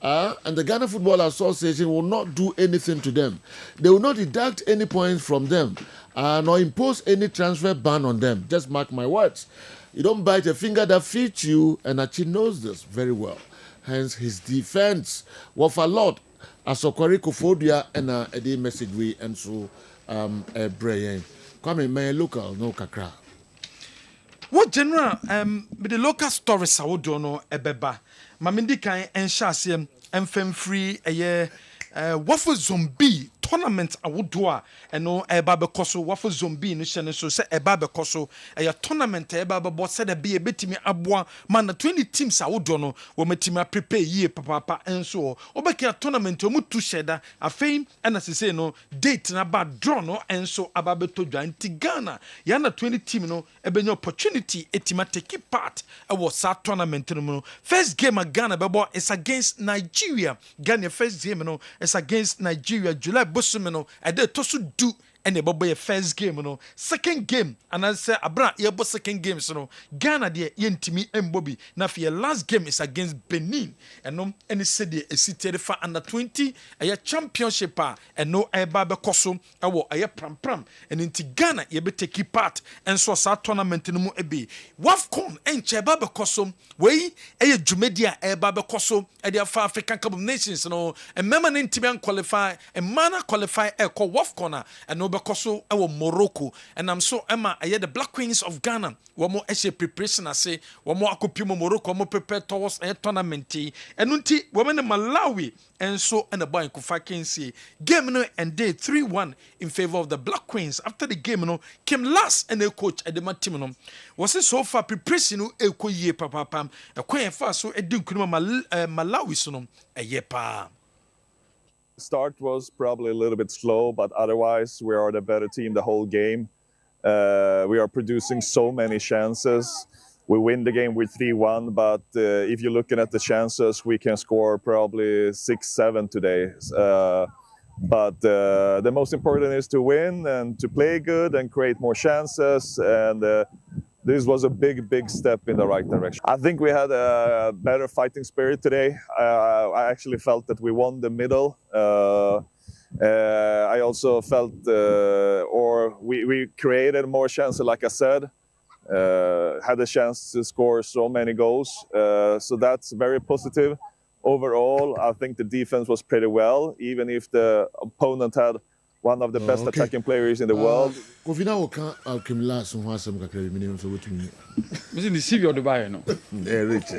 And the Ghana Football Association will not do anything to them. They will not deduct any points from them, nor impose any transfer ban on them. Just mark my words. You don't bite a finger that feeds you, and Achi knows this very well. Hence his defense. Wafa Lord, Asokori Kofodia, and a message we and so Brian. Come in, my local, no kakra. What general the local stories I would know ebeba. Mamindi kan enshasem enfem free waffle zombie tournament I would do and no eba bekoso waffle zombie no shene so say eba bekoso tournament eba be boss said be a betimi aboa man 20 teams I would do no wo metimi prepare ye papa enso obeki a tournament omu tu sheda afeim and as say no date na ba draw no enso ababeto dwa nti Ghana ya na 20 team no ebenyo opportunity etima take part e was sa tournament no first game of Ghana bebo is against Nigeria. Ghana first game no is against Nigeria July Bosumino I did to do any boy first game no second game and I say abra yebo second game so no Ghana de yentimi embobi na for your last game is against Benin and no any city a city for under 20 a championship and no eba be koso ewo a pram and into Ghana ye be take part and so sa tournament no mu ebe WAFCON enche eba be koso we e dwumedia eba be koso e dey for African Cup of Nations no and member ntimi qualify and mana qualify e ko WAFCON and no bekoso ewo Morocco and I'm so Emma the Black Queens of Ghana wamo eshe preparation ase wamo akopimo Morocco wamo prepare towards a tournament and unti women Malawi and so and the boy kufa kensi game no and day 3-1 in favor of the Black Queens. After the game no came last and the coach at the team no was it so far preparation no e ko ye papa pam e ko fa so e din kunuma Malawi so no e ye pa. Start was probably a little bit slow, but otherwise we are the better team the whole game. We are producing so many chances. We win the game with 3-1, but if you're looking at the chances, we can score probably 6-7 today. But the most important is to win and to play good and create more chances. And this was a big step in the right direction. I think we had a better fighting spirit today. I actually felt that we won the middle. I also felt, we created more chances, like I said. Had a chance to score so many goals. So that's very positive. Overall, I think the defense was pretty well, even if the opponent had one of the best attacking players in the world. Kofina oka alkemla so ho asem kakra bi minim so wetumi. Missing the CV of the buyer no. Rich.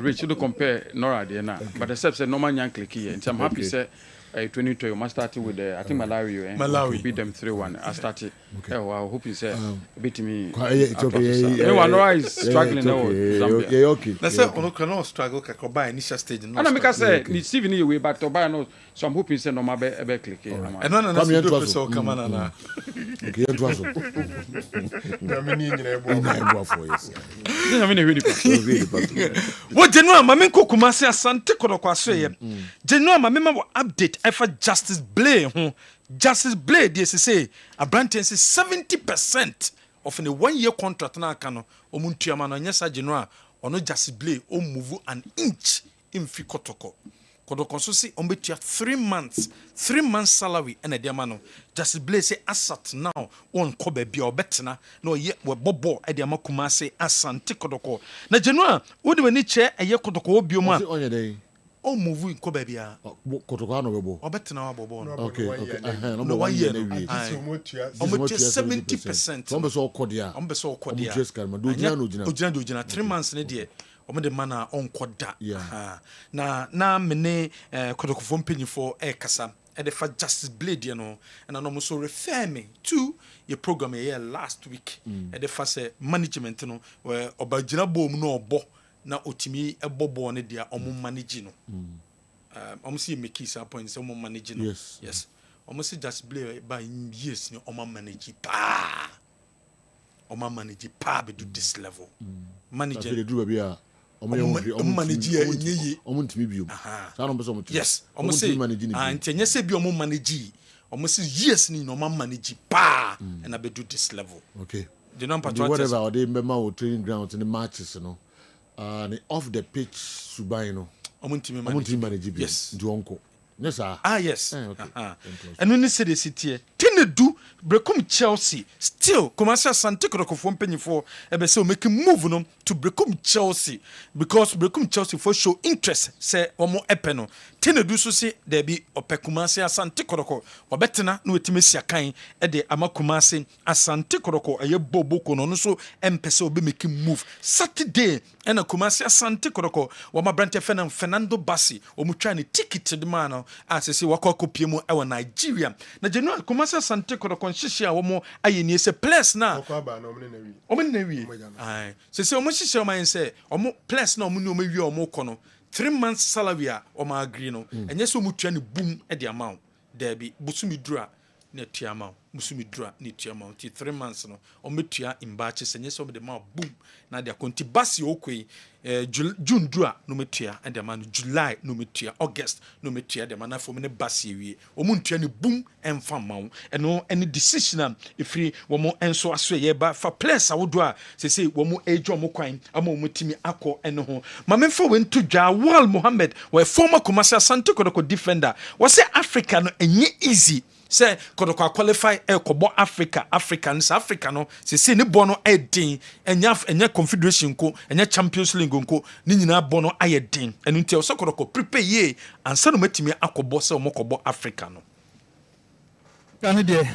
Rich to compare Nora there na. But except say normal yan click here. And I'm happy say 2020 I started with I think Malawi beat them 3-1. I started. I hope you say beat me. It's okay. Nora is struggling now. Yeah, okay. Let's say ono cannot struggle by initial stage. And I make us say ni CV ni way but to buy no. So I'm hoping say normal be click here. And no so come on na. Okay, you do so. Na me ni nyina ebo. Ina ebo for yes. Na me ni really part. What General Mame Kokumase Asante Kodokwaso ye. General Mame ma update efa Justice Blay Justice Blay dey say Abranten say 70% of the 1 year contract na aka no omuntuama no nyesa General ono Justice Blay o move an inch in fi kotoko. Kodokwaso say on betua 3 months salary and a diamano. Justice Blay say asat now on kobe bi obetena no ye we bobo e diama Kumase Asante Kodoko. Na General wo de wani che eye Kodoko obi mu a o move in kobe bia Kodoko no bebo obetena wa bobo no. Okay. No 1 year no. Omotua 70%. Ombe so okodia. Ojina 3 months ne de omede mana onkoda. Na mene Kodokofo mpanyifo e kasa e de fa Justice Blade no and no so refer me to your program here last week e de fa say management no where obagina bom no obo na otimi ebobo ne dia omo manage no omo see make some points omo manage no. Yes omo see Justice Blade by years no omo manage be do this level manager they do bia yes almost say and say be manage almost years ni no manage pa and I be do this level. Okay, the number whatever they remember training grounds in the matches and off the pitch subai no omuntimi manage bi yes nti onko yes yes and when say the city Tinedu Brekum Chelsea still Kumasi Asante Kodoko mpanyifo ebe say o make move no to Brekum Chelsea because Brekum Chelsea for show interest say omo epe no Tinedu so say there be ope Kumasi Asante Kodoko obetena no wetime siakan e de ama Kumasi Asante Kodoko eye boboko no so empese obe make move Saturday ena Kumasi Asante Kodoko wa mabrante Fernando Bassi omu try ni ticket de man no asese wakọ kopie mu e wa Nigeria na January Kumasi Asante Kodoko nhihia wo mo ayeni se plus na omo na wi ai se omo hihia omo say omo plus na omo ni omo wi omo kọ no 3 months salary a omo agree no enye so omo tua ni boom e de amount there be busumi dura na tua amount musumi dura ni tua amount 3 months no omo tua imbache senye so omo de ma boom na de akonti basi okwe June dura no metua and the man July no metua August no metua the man for me basi wie omo ntua ni boom emfa mawo eno any decision ifri wo mo enso aso ye ba fa place awodo a se wo mo ejo mo kwan ama wo timi akọ eno ho ma memfa we nto dwa Wal Mohammed we former Kumasi Asante Kodoko defender we say Africa no enye easy say Kodoko qualify kobo Africa no se ne bo no edin enya confederation ko enya Champions League ko ni nyina bo no ayedin enu ntia so Kodoko prepare ye ansa no matimi akobo se mo kobo Africa no Canada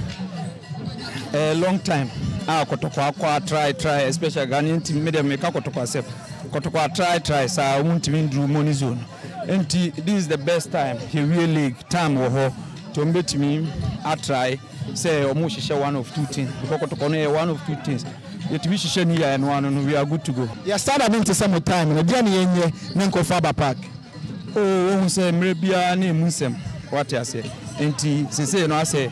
a long time Kotoko akwa try especially Ghanaian team media make Kotoko accept Kotoko try sa won't win through money zone and this is the best time he really time wo to mbet me I try say omo hihye one of two things because Kotoko no one of two things yet we hihye ni ya no no we are good to go ya start am to some time na dia na yenye na nko fa park oh say mre bia na emunsem what I say enti say no I say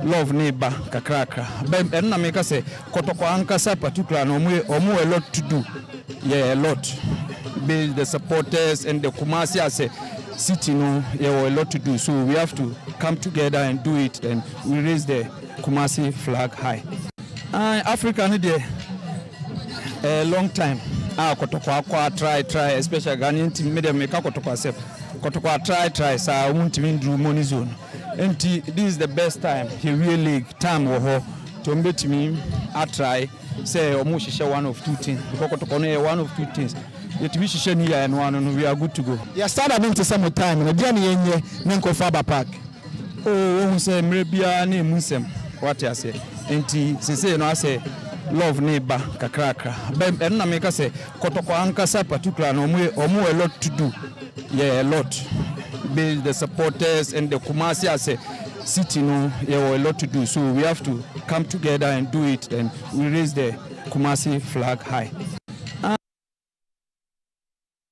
love neighbor kakrakra ben na make say Kotoko ankasa particular no omo a lot to do yeah a lot build the supporters and the Kumasi as a city no a lot to do so we have to come together and do it and we raise the Kumasi flag high Africa no there a long time Kotoko akwa try especially Ghanaian team media make Kotoko accept Kotoko try sa won't win through money zone and this is the best time he really time wo to mbet me I try say omo hihye one of two things because Kotoko no one of two things yet we hihye ni ya no no we are good to go ya start am to some time na dia na yenye na nko fa park oh say mre bia na emunsem what I say enti say no I say love neighbor kakrakra ben na make say Kotoko ankasa particular no omo a lot to do yeah a lot build the supporters and the Kumasi as a city no a lot to do so we have to come together and do it and we raise the Kumasi flag high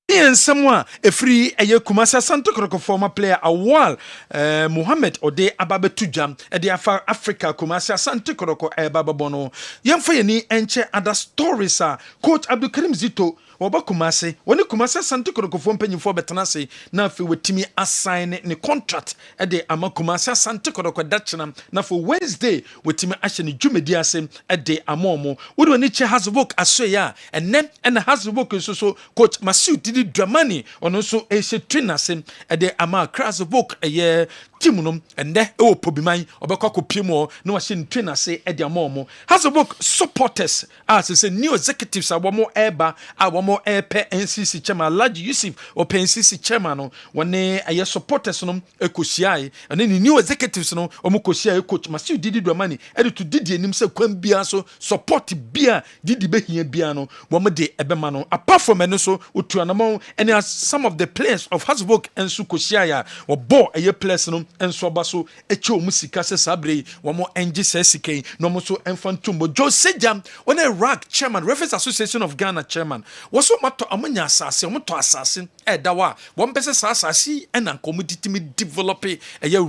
ensemwa efri eye Kumasi Asante Kodoko former player Awal Mohammed ode ababetu jam de afa Africa Kumasi Asante Kodoko bababono yemfa yeni enche other stories coach Abdulkarim Zito oba Kumasi woni Kumasi Asante Kodoko fo mpanyimfo betena se na afi wetimi assign ne contract de ama Kumasi Asante Kodoko dachena na for Wednesday wetimi ahye ne dwumedi ase de amomo wodi woni che Hasbok asoya enne Hasbok so coach Masiu Didi Dramani ono so ehye trainer se de ama Hasbok eye team no ende e pobiman obekwa kopiem na wahye trainer se de amomo Hasbok supporters as say new executives awomo eba awomo epe NCC chairman Laji Yusuf o NCC chairman no wone aye supporters no ekosiai ene ni new executives no omo kosiai coach Masiu Didi Dramani e to Didi enim se kwan bia so support bia Didi behia bia no womo de ebema no apart from ene so otuanamo ene some of the players of Hasbok ensu kosiai wo ball aye players no enso baso eche omusika se sabre womo enje se sikai no mo so enfantumbo Jose Jam wone RAG chairman Reference Association of Ghana chairman so mato amanya asase omoto asase dawa won pese asase ena komoditimi develop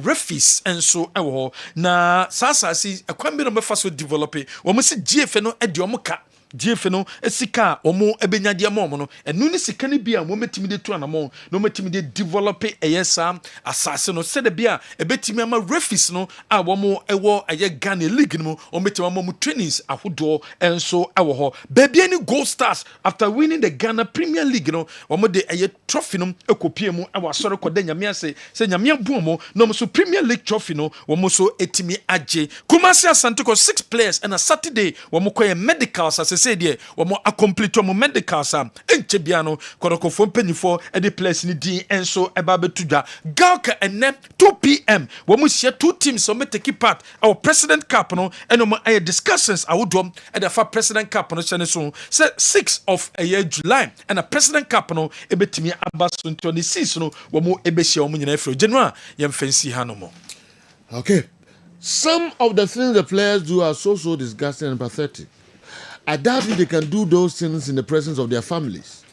refis enso ewo na asase ekwan bi no befa so develop wo mo se GF no de omoka GF no esika omo ebenya de mo no enu ne sika ne bia mo metimi de tu anamo no metimi de develop eyesa asase no se de bia ebetimi ama refis no a womo ewo aye Ghana league no o metimi ama mu trainings ahodo enso ewo ho baby any gold stars after winning the Ghana Premier League no womo de aye trophy no ekopie mu ewa sore koda nyame ase se nyame abu mo no so Premier League trophy no womo so etimi age Kumasi Asante ko 6 players and a Saturday womo koye medicals as say there womo accomplete mo medicals enche bia no kodoko fo mpanifo e de players ni din enso eba betudwa Galka and 2 p.m. womo share 2 teams so me take part our President Cup no eno mo aye discussions awodom e da fa President Cup no chene so say 6 of a year July and a President Cup no e betimi aba so 26 no womo e be share womo nyina afro January yem fancy hanomo. Okay. Some of the things the players do are so disgusting and pathetic. I doubt if they can do those things in the presence of their families.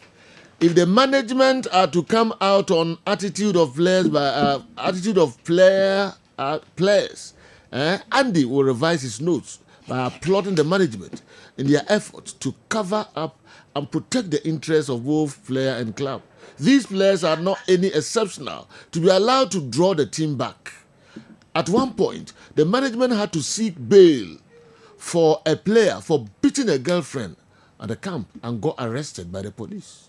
If the management are to come out on attitude of players players, Andy will revise his notes by applauding the management in their efforts to cover up and protect the interests of both player and club. These players are not any exceptional to be allowed to draw the team back. At one point, the management had to seek bail for a player for beating a girlfriend at the camp and got arrested by the police.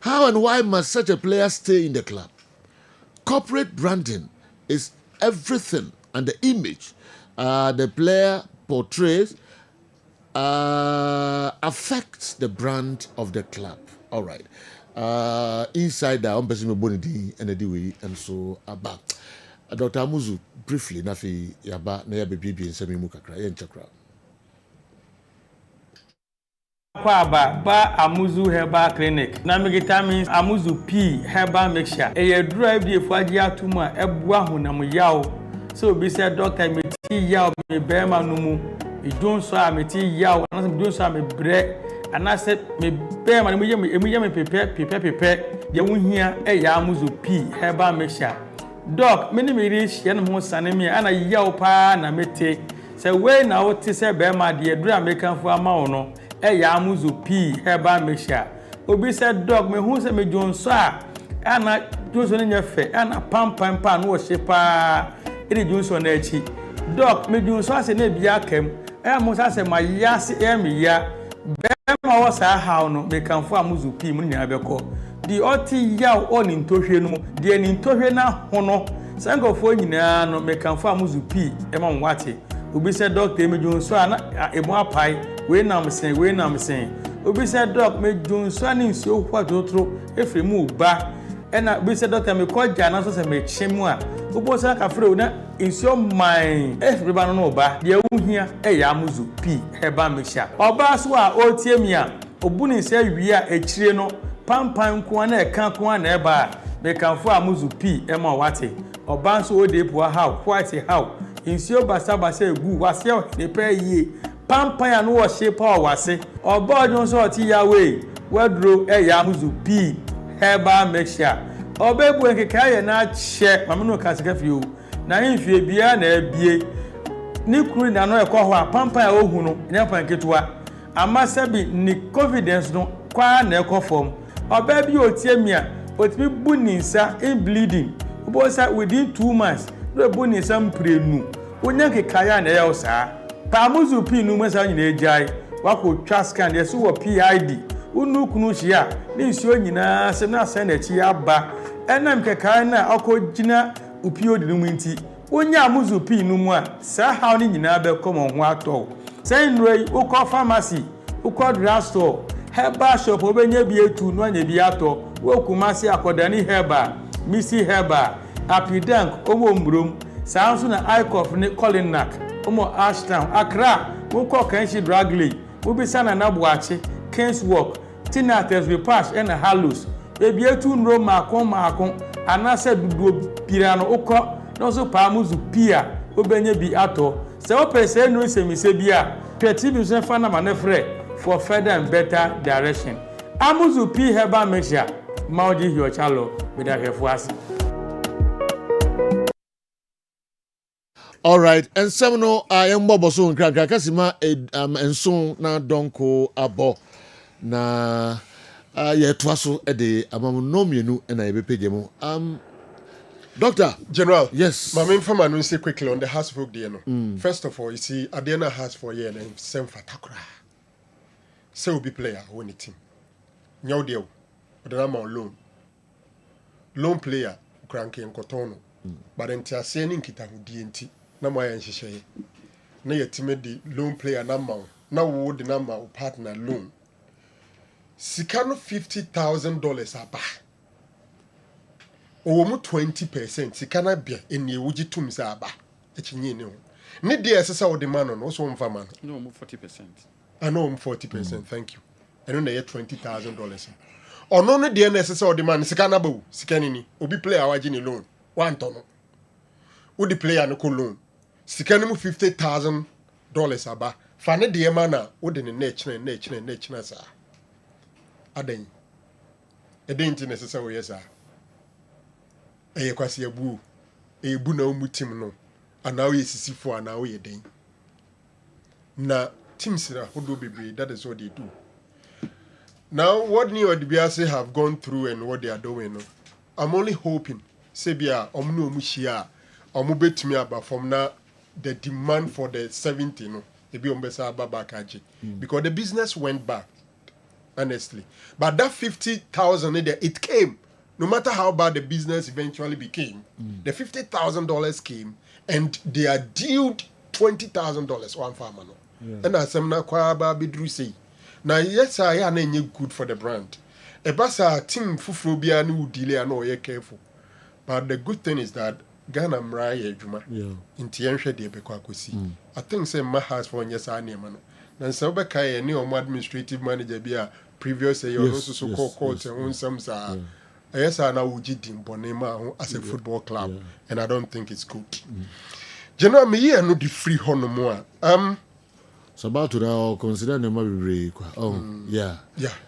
How and why must such a player stay in the club? Corporate branding is everything, and the image the player portrays affects the brand of the club. All right. Inside that, I'm person bonity and so about. Dr. Amuzu, briefly, nafi yaba na yabe bibi nsemi mu kakra yenchakra. Ba Amuzu Herbal Clinic. Na megita means Amuzu P Herbal Mixture. Eye drive the faji atuma ebua honam yaw. So be said doctor me ti yaw me bema no mu. E don so a me ti yaw, anase me don so a me bre. Anase me bema no me pepe. Ye wo hia e ya Amuzu P Herbal Mixture. Doc, many reach Yanmo Sanemi, and a yaw pa na mete. Say, way now to say, Bema, dear Dra American for a maono, a Yamuzu P. Herbal Mixture. Obi said, Dog, me who say me John Sa, and I Johnson in your face, and a pump pan worship. It is Johnson Echi. Dog, me John Sa, and a biakem, and most I say, my yassi emi ya. Bema was a how no, me come for Muzu P. Munabeko. The oti yaw on in Toshe no, the in Toshe na hono, Sango for nyina no me kan fa Muzu P e ma nwate. Obi said doctor me Johnso ana e mo apai, we na me sen. Obi said doc me Johnso ani nsuo kwa dotro efre mu ba. E na obi said doctor me koja na so se me chemu a. Obo sa ka fre na nsuo man efre ba no ba. De wu hia e ya Muzu P Herbal Mixture. Oba so a otie mi a, obuni se wi a echire no pampan kwa na eka kwa na eba me kanfo Amuzu P ema wate oba so ode po how quite how insio basa egu wase ne pe yi pampan ya no wo shape o wase oba odun so ti ya we wadro ya Amuzu P Herbal Mixture oba ebu nkeka ye na che mamno kasika fie na himfie bia na abie ni kuru na no ekọ ho a pampan ya ohu no nya panketwa amasabi ni confidence no kwa na ekọ form oba bi otiemia otimi buninsa in bleeding obosa within 2 months do buninsa mprenu onya kekaya na ya osa pa Amuzu P nu masa nyina ejai wako twa scan de so wo PID unu kunu hia ni nsuo nyina se na asa na chi aba enam kekaya na akogina upiodi nu nti onya Amuzu P nu mu a sa how ni nyina be komo ho ato say nrei ukọ pharmacy ukọ drugstore Herbal shop obenye bi etu no anya bi ato wo Kumasi akodani Herbal Missy Herbal Apidank owo mbrom sanso na Icof ne Colinac omo Ashtown Accra wo ko Kanshi Dragley wo bi sana na Boache Kingswalk Tinates Repass and Hallows ebi etu nro makon anase dudu pirano ukọ no so pa Amuzu P a obenye bi ato se o pese no semise bi a peti bi so fa na manefre for further and better direction. Amuzu P Herbal Mixture, Maudi Hiochalo, with a refuasi. All right, and some no I am bobo so nkra kasima enso na donko abo na ye twaso e de amam no mienu na ye bepeje mu. Doctor General, yes. My main farmer no say quickly on the house folk there no. First of all, you see Adena has for year and same fatakra. Say will be player win the team. Nyaw deal. But the amount loan. Loan player cranky and kotono. But enti aseni nkita hu DNT. Na mo yan hihye. Na yetime di loan player na ma. Na wo di na ma partner loan. Sikano $50,000 aba. Owo mu 20% sikana bia eni ewuji tum sa aba. Echinye ne ho. Ne dey esesa wo demand no so mfa man. No, more 40%. I know 40%, thank you. I know they $20,000. Or no no dey esesa wo demand sikana ba wo. Sikani ni. Obi player waji ni loan. 1 ton. Wo di player no ko loan. Sikani mu $50,000 aba. Fa ne dey man na wo de ne na sa. Adan. Eden ti esesa wo yesa. Eye kwasi ebu. Ebu na umu team no. Anawo yesisifo anawo yeden. Na teams that is what they do. Now, what New Odbiase have gone through and what they are doing, I'm only hoping, Sebia, Omno Mushia, Omubet me about from now the demand for the 70, no, the Biombesa Babakaji. Because the business went back, honestly. But that 50,000, it came. No matter how bad the business eventually became, the $50,000 came and they are due $20,000 one farmer. No? And as I'm not quite about Bidru say. Now, yes, I am good for the brand. A basa team Fufrobia no delay and no careful. But the good thing is that Ghana Mraya Juma in Tiansha de Bequacosi. I think say my house for yes, I name. Then Sabaka, a new administrative manager, be a previous year also so called courts and on some sa. Yes, I know Jidim Bonema as a football club, and I don't think it's good. General, me no the free honor more. So about to now consider the movie. Yeah.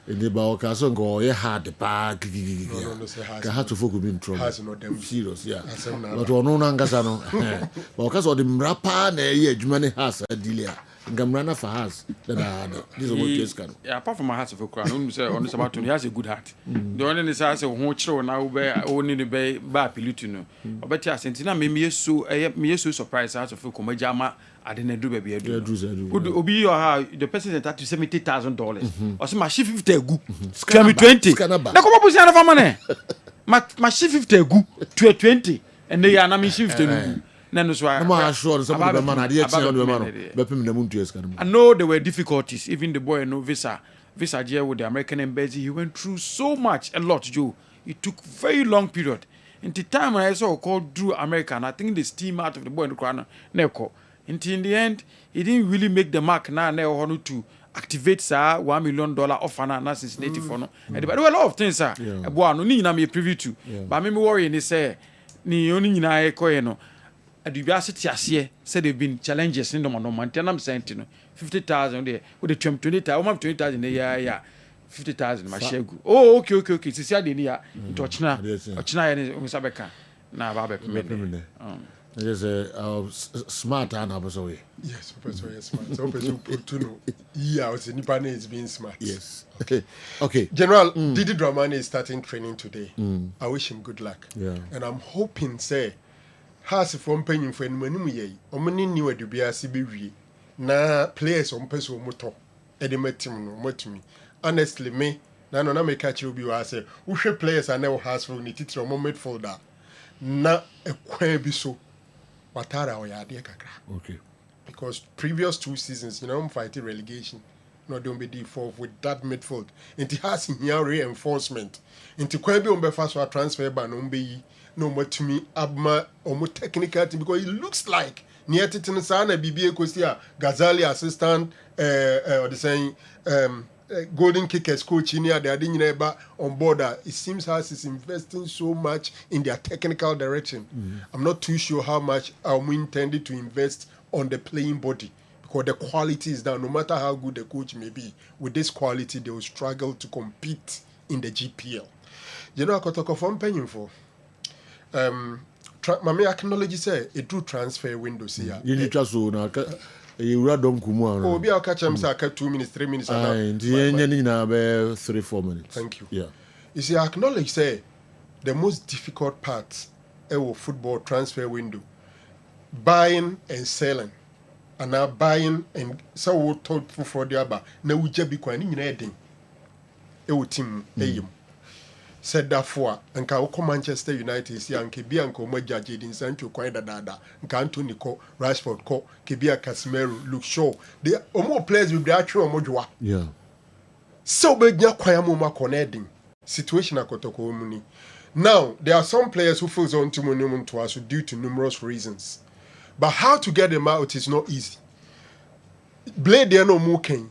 In the Baokason go, you had the park. I had to focus in trouble. Has no them serious, yeah. But on no Nangasano. Because of the Mrapa, the Jumani has a dealer. Gamrana for us. This is what yeah, apart from my heart of a crown, on this about he has a good heart. The only is as a honcho now bear only the bay bar pilutino. But yes, Sentina me so surprised out of Komajama. I didn't do baby. Would Obi or the person that to $70,000 or some my shift 50 good. Can be 20. Now come up with another money. My shift 50 good to a 20 and they are not me shift. I know there were difficulties. Even the boy no visa deal with the American embassy. He went through so much, a lot, Joe. It took very long period. In the time when I saw called Drew American, I think they steam out of the boy in the crown. Until in the end, he didn't really make the mark now to activate $1 million offer now since native for no. But there were a lot of things, sir. Boy, no need na me privy to. But me worry ni say ni only na e no. Adubia said they've been challenges in the monument. I'm saying, 50,000 there with the 20,000, yeah, 50,000. My share. Oh, okay. See, I didn't hear. Touchna, and Sabeka. Now, Babbe. There's a smart and opposite. Yes, Professor, yes, smart. So, I was in Nippon is being smart. Yes. Okay. General, Didi Dramani is starting training today. I wish him good luck. Yeah. And I'm hoping, say, has from penny for any money, or many new to be a CBV. Na players on person motor, Edimetim, no more to me. Honestly, me, Nano na me catch you, I say, who should players I never has for any teacher or moment folder. Na a quabi so, Watara or Yadia Kakra. Okay. Because previous 2 seasons, I'm fighting relegation. No, don't be default with that midfield. And it has here reinforcement. Into Quabi on Befas or transfer by no more to me, Abma or more technical because it looks like near Titanasana, BBA Kosia, Gazali assistant, or the saying, Golden Kickers coach in here, they are doing on board. It seems Haas is investing so much in their technical direction. I'm not too sure how much we intended to invest on the playing body because the quality is down. No matter how good the coach may be, with this quality, they will struggle to compete in the GPL. You know, I could talk of one penny for. Mami acknowledge say a true transfer window see ya. You just so na you ra don kumu an. Oh, be catch him say 2 minutes, 3 minutes. Na be 3-4 minutes. Thank you. Yeah. You see, I acknowledge say the most difficult part of football transfer window, buying and selling, and now buying and so we told for the other. Now we just be quite in heading. Team said therefore and can come Manchester United see and Kibia and Koma Jadin Sancho quite a dada and Anthony Ko Rashford Ko Kibia Casemiro Luke Shaw they are more players with the actual Mojua. Yeah. So big Kwayamuma connecting situation akotoko muni. Now there are some players who feel on to monument to us due to numerous reasons. But how to get them out is not easy. Blade there no mooking.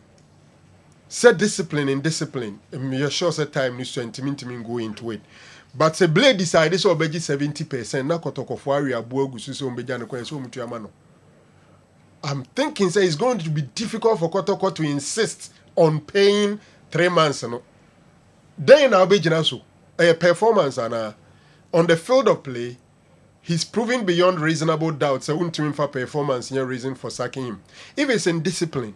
Set discipline in discipline. You're sure set time needs to intimate go into it. But say Blade decided so beji 70%. Na kotoko fuari abuogu suso mbejano kwenye so mtu yamano. I'm thinking say it's going to be difficult for Kotoko to insist on paying 3 months. No? Then I'll be so a performance and on the field of play, he's proving beyond reasonable doubt. So won't for performance, no reason for sacking him. If it's in discipline,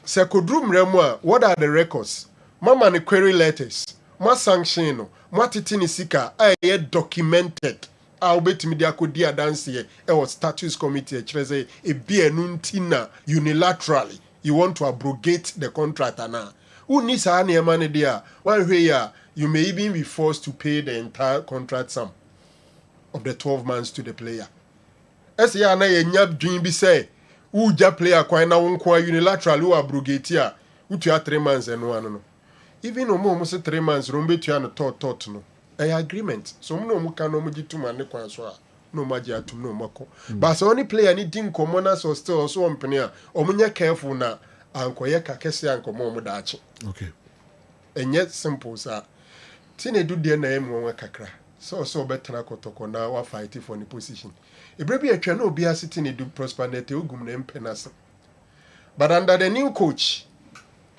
say Kodrum Remwa, what are the records? Mama ni query letters, ma sanction, ma titini sika, I documented. I'll bet me there could dia dance here. It was status committee, a beer nuntina unilaterally. You want to abrogate the contract now. Who needs any money there? One way, you may even be forced to pay the entire contract sum of the 12 months to the player. As ya na yenyab dream be say, who ja player kwa na unkwa unilaterally who abrogate here, who to 3 months and one no. Even no more 3 months, rumbe to an tot no. A agreement. So no mo can no mo jitu man ne kwan so a no maji atum no mako. But so only player ni din commoners or still also on penia. Omunya careful na ankoye ka kese ankomo mo daachi. Okay. And yet simple sir. Tine do de na em won kakra. So better kotoko na wa fight for the position. Ebrebi atwa na obi asiti ne do prosperity ogum na empenasa. But under the new coach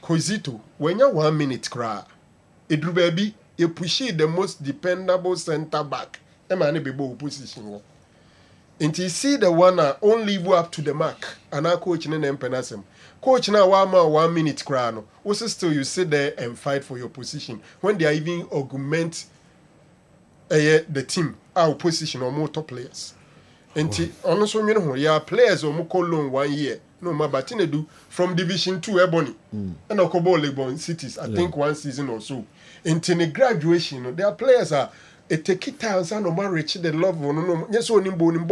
Kozito, when you 1 minute cry, Edru baby you push the most dependable center back. Emani be bo position. Until you see the one only go up to the mark. And our coach in empenasem. Coach now 1 minute crown. Also still you sit there and fight for your position. When they are even augment the team, our position or more top players. Until honestly, you know, yeah, players or more loan 1 year. No, my batine do from Division 2 Ebony and Okobo Legon cities. I think 1 season or so. Until the graduation, their players are a take time and no man reach the level. No, yes, only born,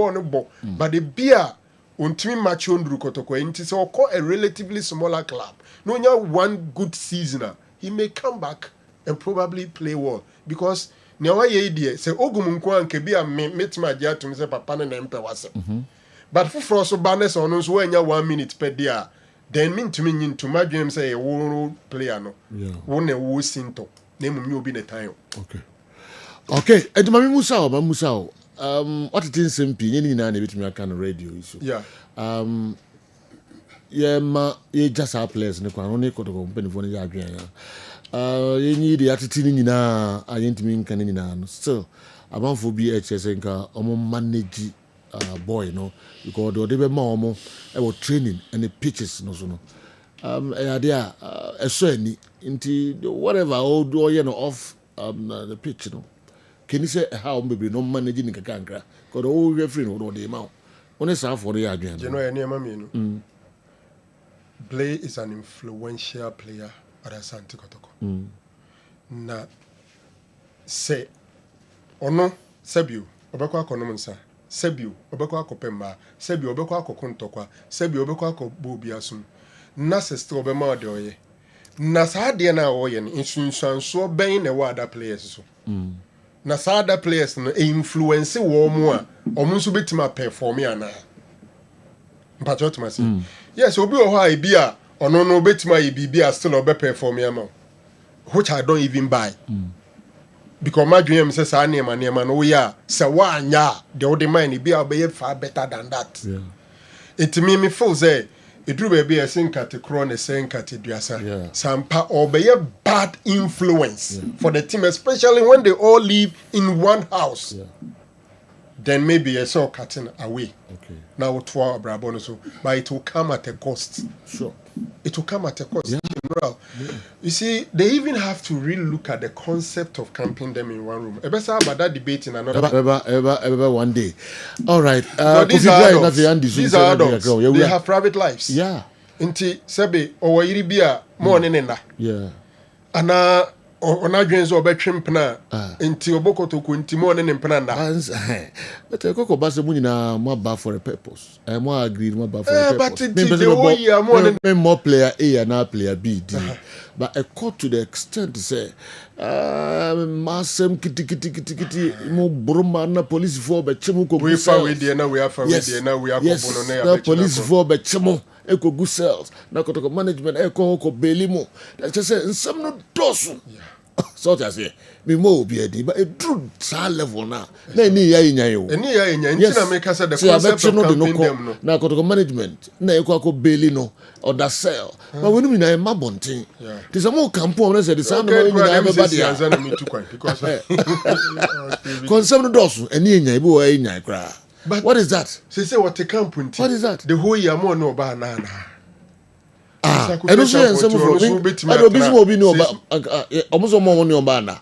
but the beer untimi match on Rukotoko. It is all a relatively smaller club. No, you one good seasoner, he may come back and probably play well because now I idea say Ogumunkwa and Kebia met my dear to Mr. Papa and Emperor was. But for also banners on us when you 1 minute per day, then mean to me into my dream say a world player no. Yeah. One a wo sinto. Name me be the time. Okay. Okay. And Mami Musao, what it is simple, you need to be kind of radio issue. Yeah. Yeah, you just have players in the only could company for the agreement. You need the attitude in I ain't mean can still about for BHS and manage boy, no, because they were more about training and the pitches, no, so no. Idea a certain into whatever old or off the pitch, you know. Can you say how maybe no managing the cancra? Because all referee or the amount. When it's half for the agreement. You know, any mammy, Blay is an influential player at Asante Kotoko. Na say, or no, Sebio, Obeko Konomansa. Sebio, Obeko Kopemba, Sebio, Obeko Kontokwa, Sebio, Obeko Bobiasum, Nasa still be more doye. Nasa Diana Oyen, insurance so bane a water players. Nasa other players no influence war more, or Musubitima my performia. But what must say? Yes, Obi Oha Ibia, or no betima Ibia still a better performia, which I don't even buy. Because my dream says I name and name and oh yeah, so one ya the old man be far better than that. Yeah. It me feel say it drew be a sink at the crown a sink at the dressa. Yeah. Sampa or be a bad influence for the team, especially when they all live in one house. Yeah. then maybe a saw cutting away. Okay. Now to our Brabon so, but it will come at a cost. Sure. It will come at a cost. Yeah. You see, they even have to really look at the concept of camping them in one room. Ever saw about that debate in another. Ever one day. All right. These are adults. They have private lives. Yeah. Inti sebe or iribia more nena. Yeah. Ana onadwen so obetwe mpena nti obokoto ko nti mo ne mpena nda but koko ba se mu nyina mo ba for a purpose mo agree mo ba for a purpose but more player A and player B but a court to the extent say masem kiti mo broma na police for be chemu ko we fa we dey na we afa we dey na we akobono na ya police for be chemu eko good cells na kotoko management eko ko belimo that just say some no dosu so just say me mo obi edi but it true sa level na ni ya nya yo ni ya nya ntina make say the concept of campaign them no na kotoko management na eko ko beli no or that cell but when we na mabontin this mo campo na say the sound no nya be bad ya because concept no dosu eni nya ibo wa nya kra. But what is that? Say what the camp. What is that? The whole year more no ba na. And also some from me. I don't be no ba. Almost more money on ba.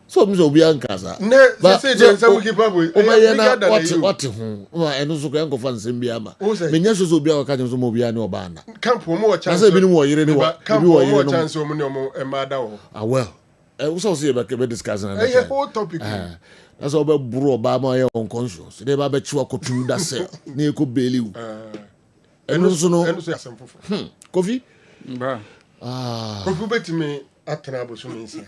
So me so be ankasa. But say some keep up with. What ho. And also ko yanko fan sem bia ma. Me nya so be aka so mo bia ne oba na. Camp mo chance. Na say bi no wo yire ne wa. Camp mo chance mo ne mo e ma da wo. Well. We so see be discussing that. Eh whole topic. That's all about bro Obama your unconscious. They ba be chiwa ko tu da cell. Na eko beli u. Eno so no. Kofi? Bra. Kofi betime atena aboso me nse.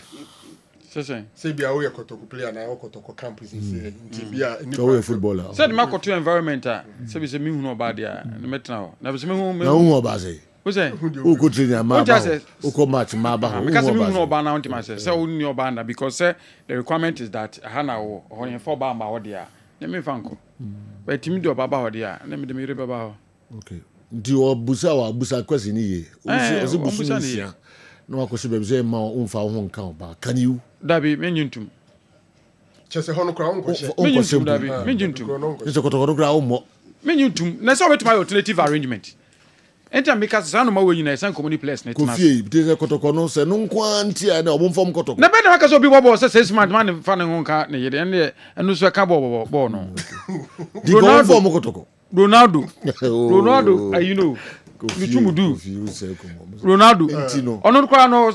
Say bia wo yekotoko player na yekotoko campus nse. Nti bia ni ko footballer. Said ma ko to environment say be say me hu no ba dia. Na metena ho. Na be say me hu na hu oba say. Wo say? Who go train ma ba. Who go match ma ba. Because me hu no ba na unti ma say. Say who ni oba na because the requirement is that hana wo ho for ba ma wo dia. Na me fanko. But timi do oba ba ho dia. Na me de me re ba ho. Okay. Ndi obusa wa busa kwesi ni ye. Osi busa ni ye. No akosi be say ma umfa ho nka oba. Can you? Dabi me nyuntum. Chese hono kra onko she. Me nyuntum dabi. Me nyuntum. Nse kotoko kra o mo. Me nyuntum. Na say wetin my alternative arrangement. Enter because sanu ma we nyina san community place net na. Kofi bi te kotoko no se no nkwanti a na obomfom kotoko. Na be na maka so bi bobo say 6 months man fa ne ho nka ne yede enu so ka bobo no. Ronaldo mo kotoko. Ronaldo, you know, Ronaldo, ono kwa no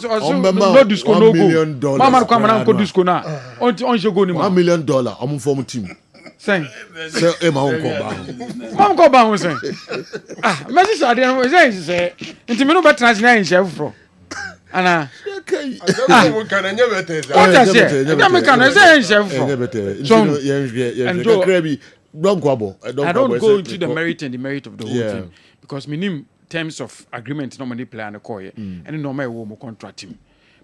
disco no go. Mama kwa mana ko disco na. On je go ni ma. $1 million am form team. Say e ma on ko ba. Mam ko ba ho say. Messi sa de no say nti me no betra na in chef fro. Ana mo kan anya better. O ta say, na me kan say in chef fro. So yen I don't go into the merit and the merit of the whole thing because minimum terms of agreement normally play on the core and normal wo contract him.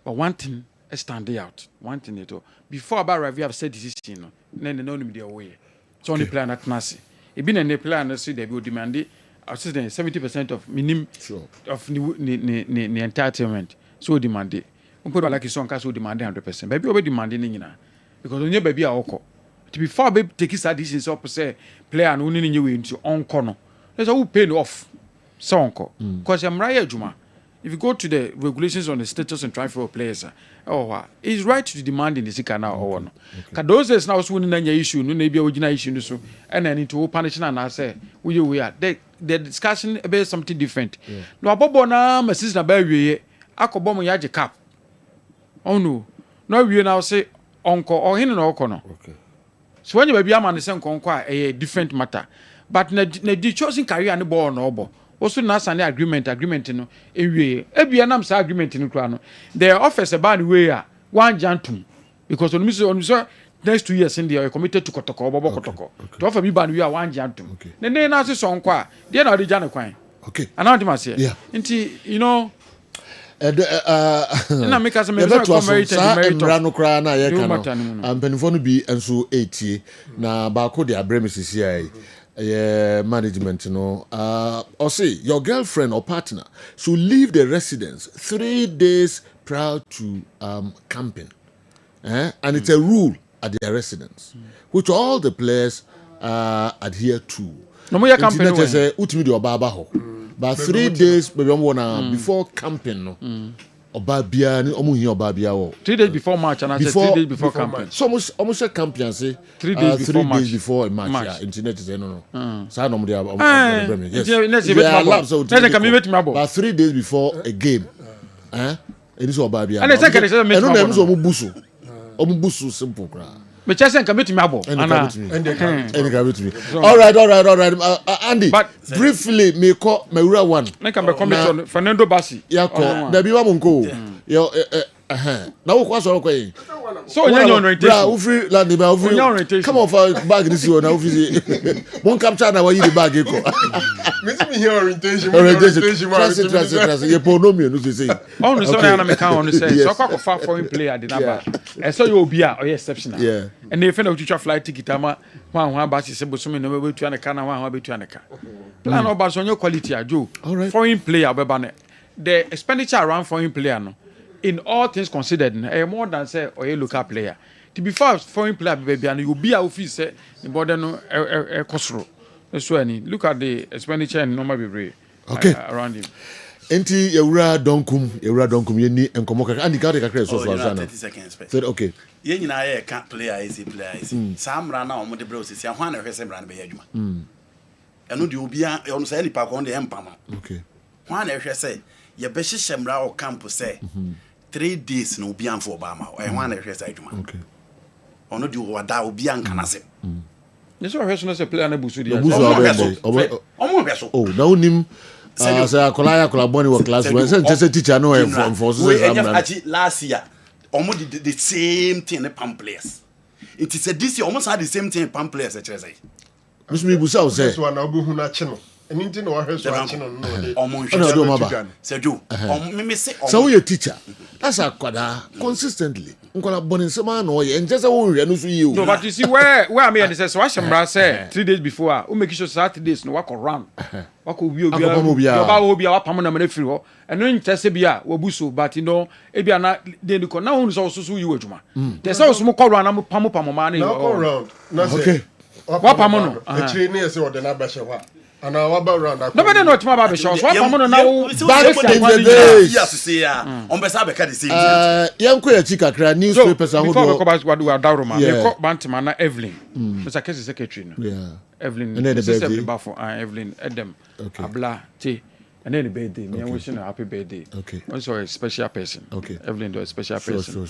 But one thing is standing out. One thing it before about review have said this thing no the way. So only plan at Nasi. It been a plan say they will demand 70% of minimum of the entitlement. So demand it. We put like so so demand 100%. Baby we demanding because when you baby are okay. To before baby take his decisions up say player no ni nyi we into onko no let's who pay off so onko because I'm right Juma if you go to the regulations on the status and transfer of players it's right to demand in the sika now or no ka those days now so ni na issue no na bia ogina issue no so and then into punish na say we are the discussion about something different no abobo na masis na ba wiye akobo mo yaje cap oh no we now say onko or hin no onko no okay. So when you baby am and say nkonko a different matter but na the chosen career and ball no obo also na sign agreement no ewie ebia nam say agreement no kra no the office about the way one jantum because on so next 2 years in there committed to kotoko obo kotoko to offer me ban we one jantum na na say so nko a dey na dey jane kwan okay and what you say nti you know na make us merit no kra na ye kan ampenfo no bi enso etie na ba ko de abremesisi ai management no or say your girlfriend or partner should leave the residence 3 days prior to camping and it's a rule at their residence which all the players adhere to. No more campaign. Say ultimate the Obaba ho. But 3 days before camping no. Obabia ni omu hin Obabia wo. 3 days before March and I said 3 days before campaign. So almost campaign say 3 days before March. 3 days before March. Yeah, internet is no. Sa no dey yes. But 3 days before a game. It is Obabia. And I say can say make no so omu busu simple kra. Me chese nka metimi abo ana all right Andy but briefly me call Mewura one nka be comment Fernando Bassi yakọ da bi wa monko yo na wo kwa so kwa so onye orientation bra wo free land ba wo free come on for bag this one na wo free mon capture na wo yi the bag ko me here orientation trust ye ponomio no say on so na me kan on say so kwa fa foreign player the number e so you obi a o exceptional and they find out flight ticket ama wan ba se bosomi no be tu aneka na wan be tu aneka plan no ba so your quality ajo foreign player be ba the expenditure around foreign player no in all things considered more than say or a local player to be fast foreign player baby and you be a office say the border no kosro so any look at the expenditure and normal be around him enti yewura donkum ye ni enkomo kaka andi ka kakra so so sana 30 seconds okay ye nyina ye ka player is samra na omo de bro sisi ahwa na hwese mra na be adwuma eno de obi a ono say ni pa kon de empama okay hwa na hwese ye be hyehyɛ mra o camp say 3 days no obi amfo ba ma hwa na hwese adwuma okay ono de wada obi anka na se yes so hwese no say player na busu di omo hweso oh na onim say akola boni wo class when say teacher no for so say last year omo did the same thing in pam players it is this year almost had the same thing in pam players e chere say Mr. Busa o say so na obu hu na che no eni nti na wo hweso a che no no omo hweso say jo omo me say so we teacher that's akwada consistently nkola boni sema na o ye nje say wo hwe no so yi o no but you see where I mean say so ashambra say 3 days before o make sure Saturdays no work around wako obi wa pam na mane firi ho eno nkyese bia wabuso but no e bia na de ko na hu so so yi wadwuma de say so mo kọrọ na pam ma na around na okay wa pam no actually ne say o de na ba she wa ana wa ba around no be no tima ba be show so wa pam no na wo back in the days yes say on be say be ka the same yanko ya chika kra newspapers aho before we go back wa dawro ma me ko bantima na Evelyn Mr. Kessben secretary no Evelyn the bafo Evelyn Edem abla te and then the birthday me wishing her happy birthday also a special person Evelyn do a special person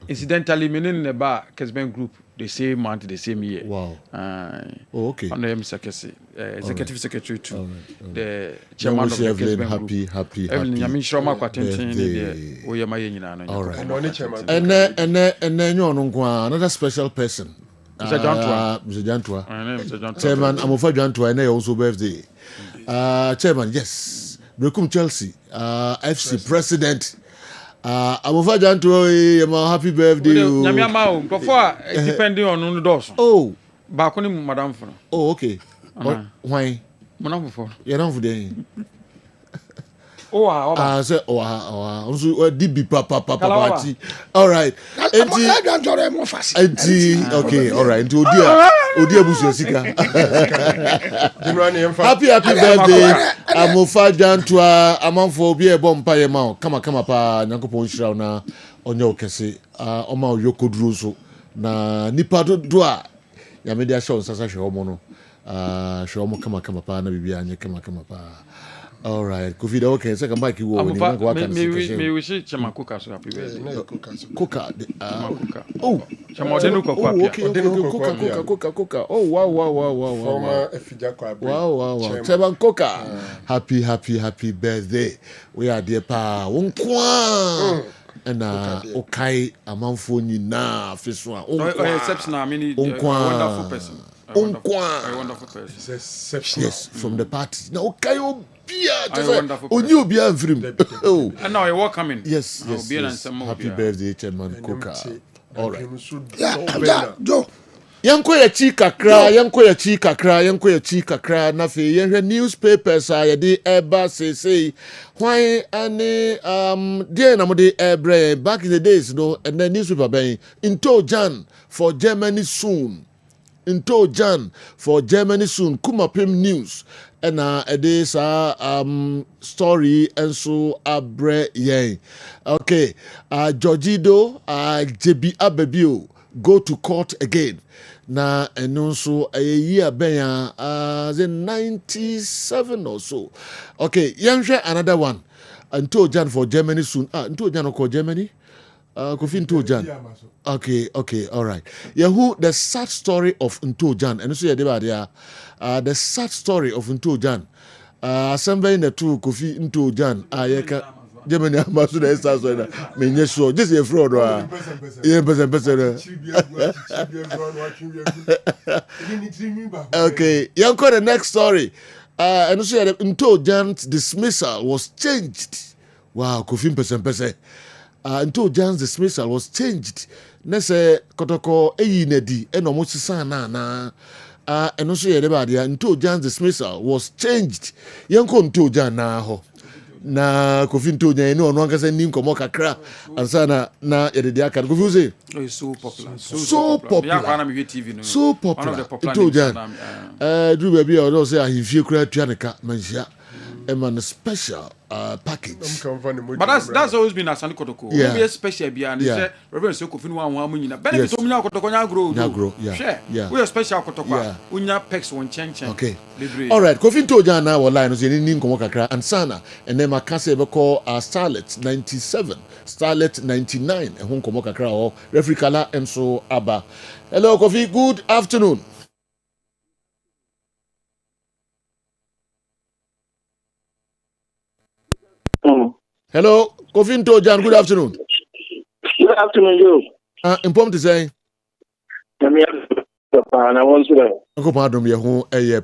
incidentally me in the bar Kessben group the same month the same year okay on the Mr. Kessben executive secretary too the chairman of the Kessben group happy Evelyn I mean sure ma kwatentin the we ma ye nyina no all right and nyo no kwa another special person Mr. Jantua chairman Amofa Jantua and also birthday chairman yes Brekum Chelsea FC president Amofa Jantua my happy birthday nyame ama o before depending on no doors ba ko ni madam for okay why madam for you don't for there say DB papa all right okay all right into odia busu sika happy birthday Amofa Jantua amanfo obi e bom paye ma kama pa nyankopon hira na onye okese oma oyokoduro so na nipa do a ya media show sasa hwe omo no hwe omo kama pa na bibia anye kama pa. All right, Kofi da okay, second mic you want me wish Chama Kuka so happy birthday. Kuka oh, Chama Odenu Kuka. Oh wow. Former Efija wow. Chama Kuka. Happy birthday. We are there pa wonkwa. And okay amanfo nyina feso a exceptional I mean wonderful person. A wonderful person. Exceptional. Yes, from the party. Now okay Onyu Obia Vrim. Oh. And now you're welcoming. Yes. Happy birthday, Chairman Kuka. All right. Joe. Yanko ya chi kakra na fe yenhwe newspapers a yede eba say why any dey na mo dey ebre back in the days no and then newspaper ben into Jan for Germany soon. Into Jan for Germany soon. Kumapim news. And it is story and so abre yen. Okay. Georgido JB Abebio go to court again. Na and also a year benya the 97 or so. Okay, Yansha another one. Until Jan for Germany soon. Until Jan call Germany. Kofi Ntojan. Okay, all right. Yahoo, the sad story of Ntojan. And so the sad story of Ntojan. Somebody in the two Kofi Ntojan. Germany ambassador is also in the sure. Just a fraud. Okay, Yanko, the next story. And so Ntojan's dismissal was changed. Wow, Kofi Mpese. Until Jan's dismissal was changed. Nese kotoko eyinedi enomosi sana na and also everybody until Jan's dismissal was changed. Yanko until Jan na ho. Na Kofi Ntojan eno ono anka se nim komo kakra ansana na yede aka Kofi say it's so popular. So popular. TV, no? So popular. One of the popular Ntojan. Do baby I don't say ahifie kura tuaneka manhia. A special package. But that's always been a Sani Kotoko. Yeah. We special and say Reverend Sokofin one benefit to me Kotoko grow. Yeah. We are special Kotoko. Unya pex one change. Okay. All right. Kofi Ntojan now online is in Komo Kakra and Sana and then Makase call Starlet 97, Starlet 99 and Hong Komo Kakra or Referee Kala and so Abba. Hello Kofi, good afternoon. Hello, Kofi Ntojan, good afternoon. Good afternoon, Joe. Important to say.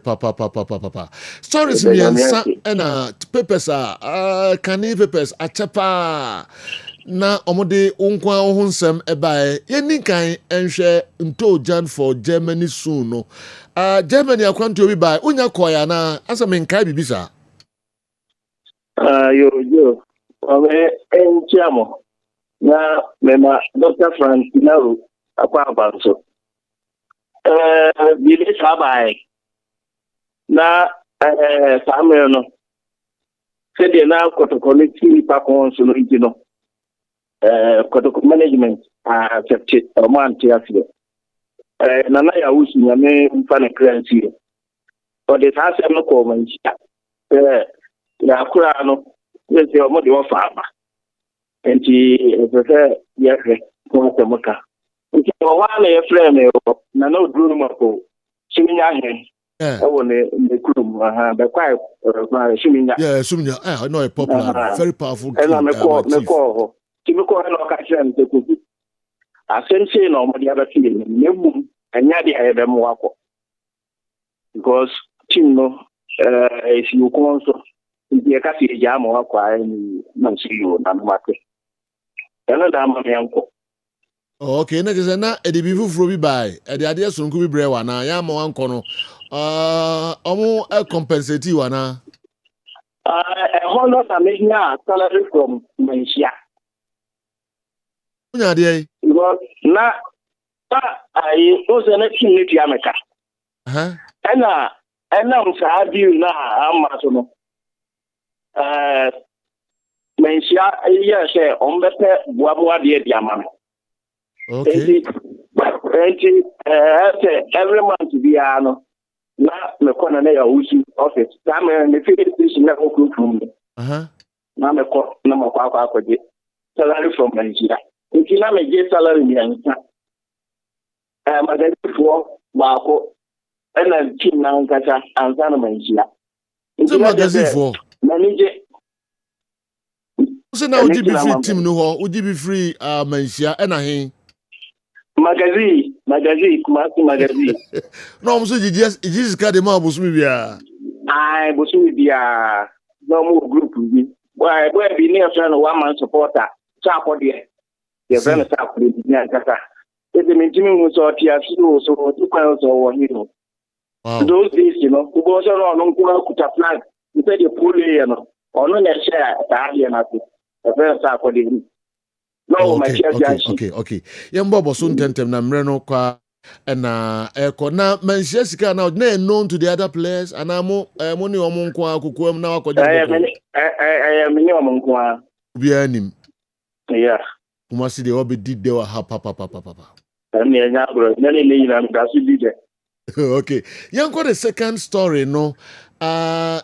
Papa. Stories me and papers are canny papers a chapa. Na omode unkwa ohunsem ebae yeni kan enhwe Ntojan for Germany soon no. Germany akwanto bi bai unya koya na asame nkai bibisa. Yo. Enchiamo. Na mema Dr. Francina akwa abanso. Bile sabai. Na Samuel no. Sede na protocol ti pa konso no igino. Protocol management accepted man ti afio. Na na ya usu nyame mfane currency. For the house no ko manchia. Na akura no we say omo de wo fa ba. Enti e ye ko se moka. Nti o wa na ye frame na no duru mako. Shiminya he. Oh, the crew, the quiet, Shiminya. Yeah, Shiminya. I know a popular, very powerful. And I'm a call, Timiko and Occasion, the cookie. I sent you no the other thing, Nemu, and Yadi had them walk. Because Chino, if you console, the Cassie Jam or acquiring Monsio and Market. Another uncle. Okay, next is na edibifu frobi by. The idea soon could be brewa na ya mo ankono. Omo compensate wana. Honor making a salary from Malaysia. Unya dey. Because na I was an activity to America. And I'm sorry na Amazono. Malaysia yes on better Buabua de Diamant. Okay. Every month we are no. Na me kona na ya usi office. Na me feel this na ko from. Na me ko na mo kwa je. Salary from Nigeria. Nti na me je salary ni anka. Magadi for ba ko. Ena team na nkata anza na Nigeria. Nti magadi for. Na ni je. So now would you be free team no ho? Would you be free Nigeria ena hin? Magazine, Kumasi magazine. No, I'm saying just got them out. Bosumibia. I Bosumibia. No more group. Why be near friend 1 man supporter? Chap on the friend start with the Kata. It's a minimum was or Tia so 2 pounds or hero. Those days, you know, who goes around on Kuta flag. You said you pull it, or no, share the friend start for the. No, okay. Yambo so tentem na mre no kwa And na mention sika now known to the other players and amo money omonkwa akukwam na wakoje mini omonkwa bi anim yeah kuma si de obi did there ha papa and nya bro na le yin am da su did okay yanko the second story no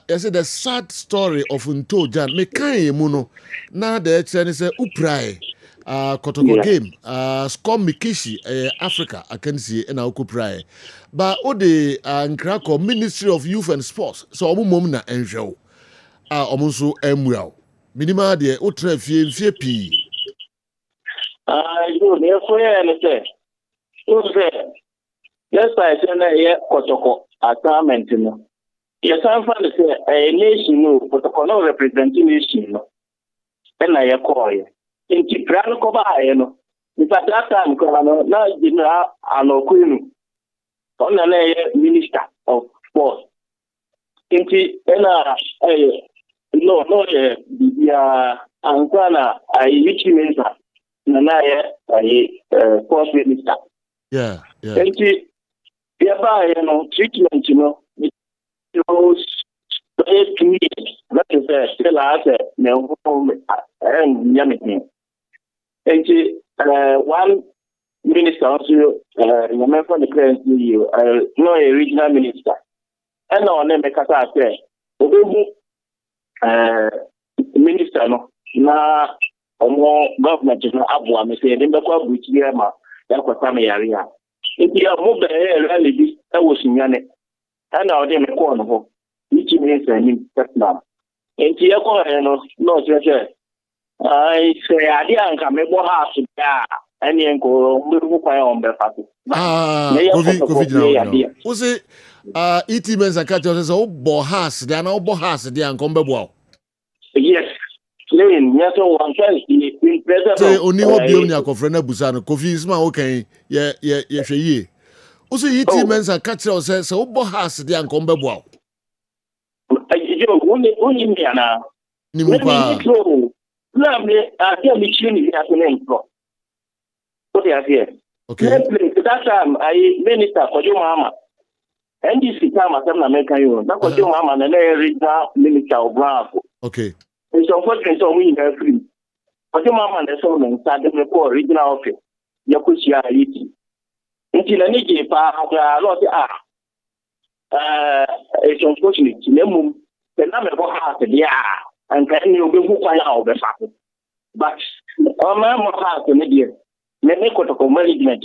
you say the sad story of Ntojan me kan mu no na the extent say uprai Kotoko game score Mikishi Africa akansi na ukuprai ba ode nkrako Ministry of Youth and Sports so omumom na enhwew omunso emwuaw minima de otra fie pi you ne for ya ne say you say yes I say na ye Kotoko assignment no yes I find say a nation no Kotoko no representing nation no na ye call ye inti plan ko ba no in fact that time ko na general anokuinu on na minister of sports inti na no ya ankana which means na sports minister yeah inti ya ba no treatment no that is still as no and yammy. One minister also, remember the current no a regional minister. And on them, I say, minister, no, na government is not abwa, me say, then the club which year, that was some area. If you are moved the rally, this was in Yane. And now they make one of which means I mean, that's now. And you no, I say I didn't come house and yanko on the party. COVID now. Was it ET men's a catch us oh bohas, they are no bohas, they are combo. Yes, Lane, yes, one in present. Say only what be on your friend Busano, coffee is my okay, yeah, ye. Also, ET men's a catch us says oh bohas, they are combo. Only me now. Okay. That time I minister for your mama. And this time I am American you. That was your mama and regional minister of Bravo. Okay. It's unfortunate so we are free. But your mama and the son started the poor regional office. Yakushia eating. Until I need a lot it's unfortunate. Nemum the number of heart and can you be who find out the fact. But my heart in the year. Many Kotoko management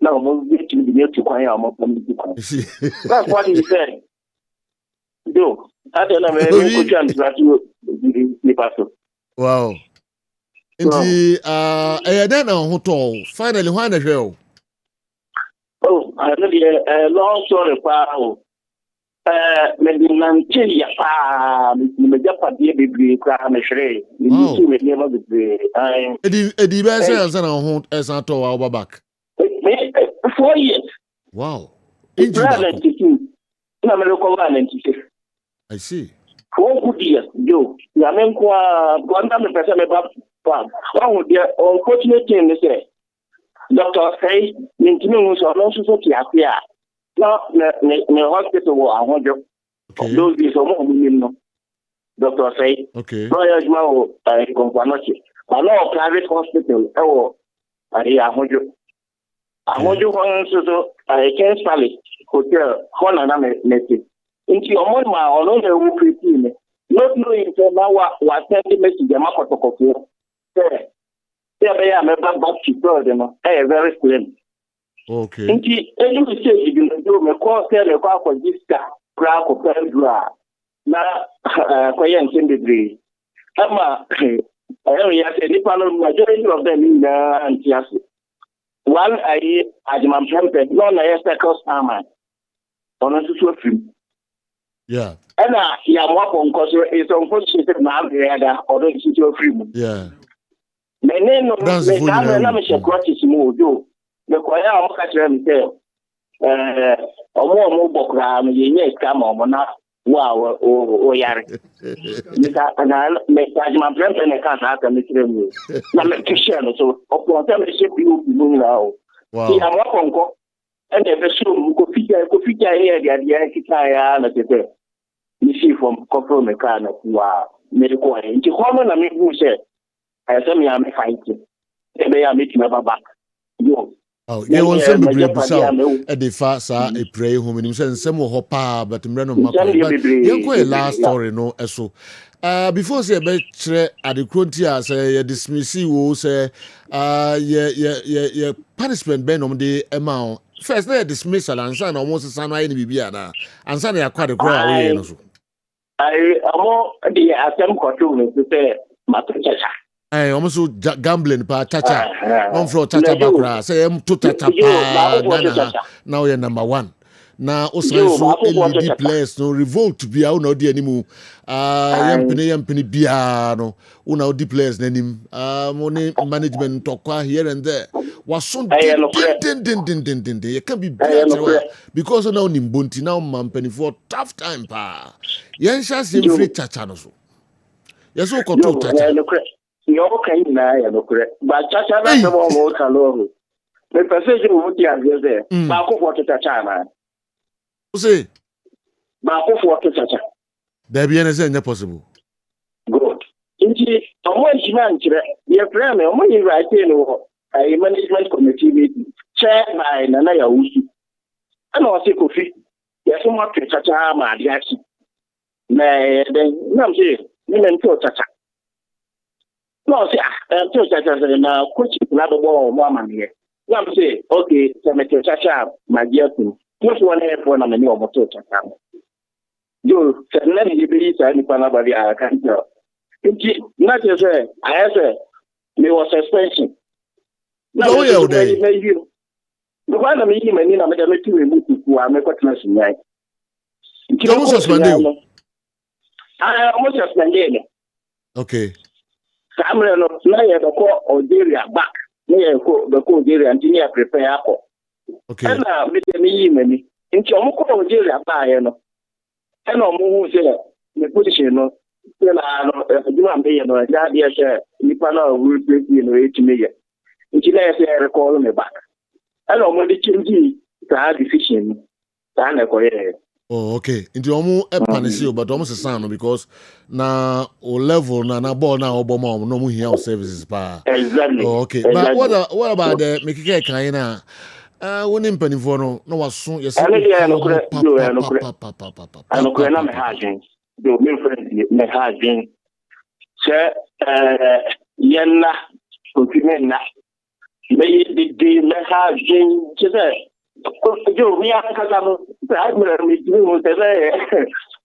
now move to be able to acquire more political. That's what he said. Do I don't know any chance that you pass. Wow. Indeed, then on hotel finally one as well. Oh, I know a long story. Wow. Maybe Nantilia, the Japanese degree, Cram Shrey. You never be. Eddie Bessers and on as I told our back. 4 years. Wow. I see. 4 good years, Joe. Yamenqua, one time the person about one. Unfortunate thing they say. Doctor say, Mintimus or no society appear. No, hospital will those days of more Doctor say, okay. Royal Jmao, I companoche. I know private hospital, I want you so I can't spell it. Hotel, Honana Messi. Into your money, or no, they will pretty. Not knowing what sending message the Makoto. There, I am a back to them. Very slim. Okay. Inti you say you do me call tell the call for this crack of Pedra. Na Koyan degree. Ama I say the majority of them in Antias. One I Ajman Trumpet, none I second armor. On a film. Yeah. And Yamwapon cause is unfortunate now the other situation free. Yeah. My name of the Crotis Mojo. The choir of Catherine Tale. More Bokram, yes, come on, wow, or Yari. And I make my friend and I can't have a little. Now, make to share, so upon them, ship you now. Wow. See, I'm welcome. and the vessel Kofika here, the idea Kitaya, and the you see from Corporal Mecana, who are medical. And you come on, I mean, who said, I said, me, I'm fighting. They are making a back. Oh, yeah, one some be brave at the fast a pray home in himself, some more hopper, but Mreno Macquarie. But you last story, no, so. Before say about at the frontier, say dismiss you, say, punishment ben on the amount. First, they dismissal and sign almost a son of any Bibiana, and Sunday are quite a crowd. I am the attempt to say, Matucha. I almost gambling, pa chacha, one floor chacha bakra, say, I'm to tata, now you're number one. Now, also, LED players no revolt to be out no di anymore. Yampini biano, una di players nenim. Money management talk here and there. Was so din. You can't be better because now nimbunti now mampeni for tough time pa. Yansha se free chacha no so. Yaso control chacha. You okay na ya no correct. But chacha na se mo mo kalo. The passage mo di ave there. Ba ko for chacha na. Say, Marco for Chacha. There be anything possible. Good. Indeed, on one man, your friend, only right in a management committee chaired by Nanaya Usi. And also Kofi. There's so much Chacha, my reaction. May then, no, say, women to Chacha. No, say, I'm to Chacha, now, coach, another ball, woman here. One say, okay, Senator Chacha, my dear thing. Most one airport on the new motor. You said, let me be any panabody I can't tell. Not just say, I said, there was suspension. No, you. The one of me, and I'm going to remove who are make what nation. You almost suspended. I almost suspended. Okay. Samuel, now you have a call or area back. Near the code area and near prepare. Okay. And with me, many. In Chomoko, Nigeria, and no more say the position. No, you are paying no, that yes, Nipana will break in 8 million. Which is a recall me back. I don't want the change to have decision. Oh, okay. Into almost a panisio, but almost a sound because now or level na ball now Obama no more here services pa. Exactly. Oh, okay. But what about the Mikike Kaina? When in Penifono, no was soon. Yes, I know. My husband, do me friend, my husband. Sir, Yenna, Kupimena, may the my husband, you, me, I'm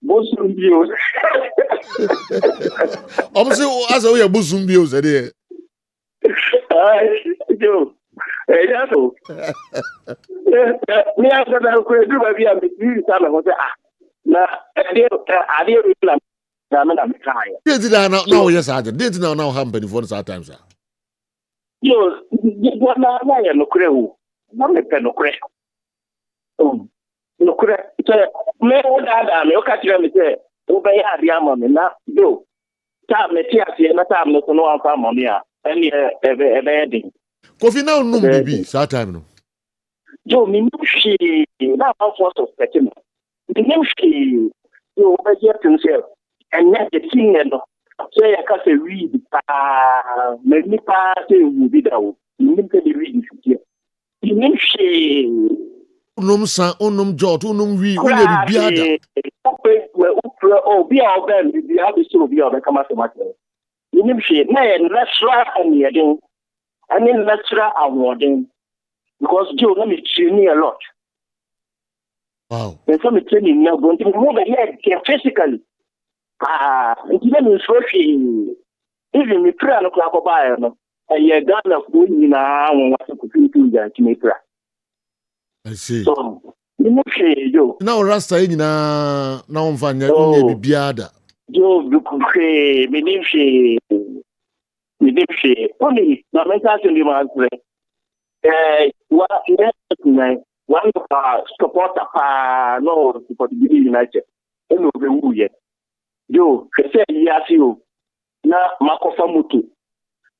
Bosom views. Obviously, as we are bosom views, I did. You. That's all. Me, I said, I could do a bit of now, I didn't plan. I'm tired. Did I not know? Yes, I did not know how many for the times. You, what now? I am no crew. Not a pen of crack. Oh, no crack. Me, what I am, you catch me there. Obey the arm now. Do. Time, me, tears, and time, no one farm on here. And a wedding. Kofi now no baby, that time no. Joe, me she now for suspecting. The name she you over here himself. And yet the thing no. Say I can read me pa say you be down. You need to read it. The name she unum san unum jot unum wi unya bibiada. Oh be our ben be have so be our come to matter. The name she na natural and yedin. I mean, natural awarding because Joe, let me train you a lot. Wow. And some training now going to move ahead physically. It's even social. Even me pray no clap by no. I got of good in a want to feel that to make. I see. So, you know, Joe. Now, Rasta in now on Vanya, only biada. Joe, you could say, me name she. Only the mentality in the one supporter, no, for the United. And no, yet. You, say, yes, you. Now, Marco Famutu.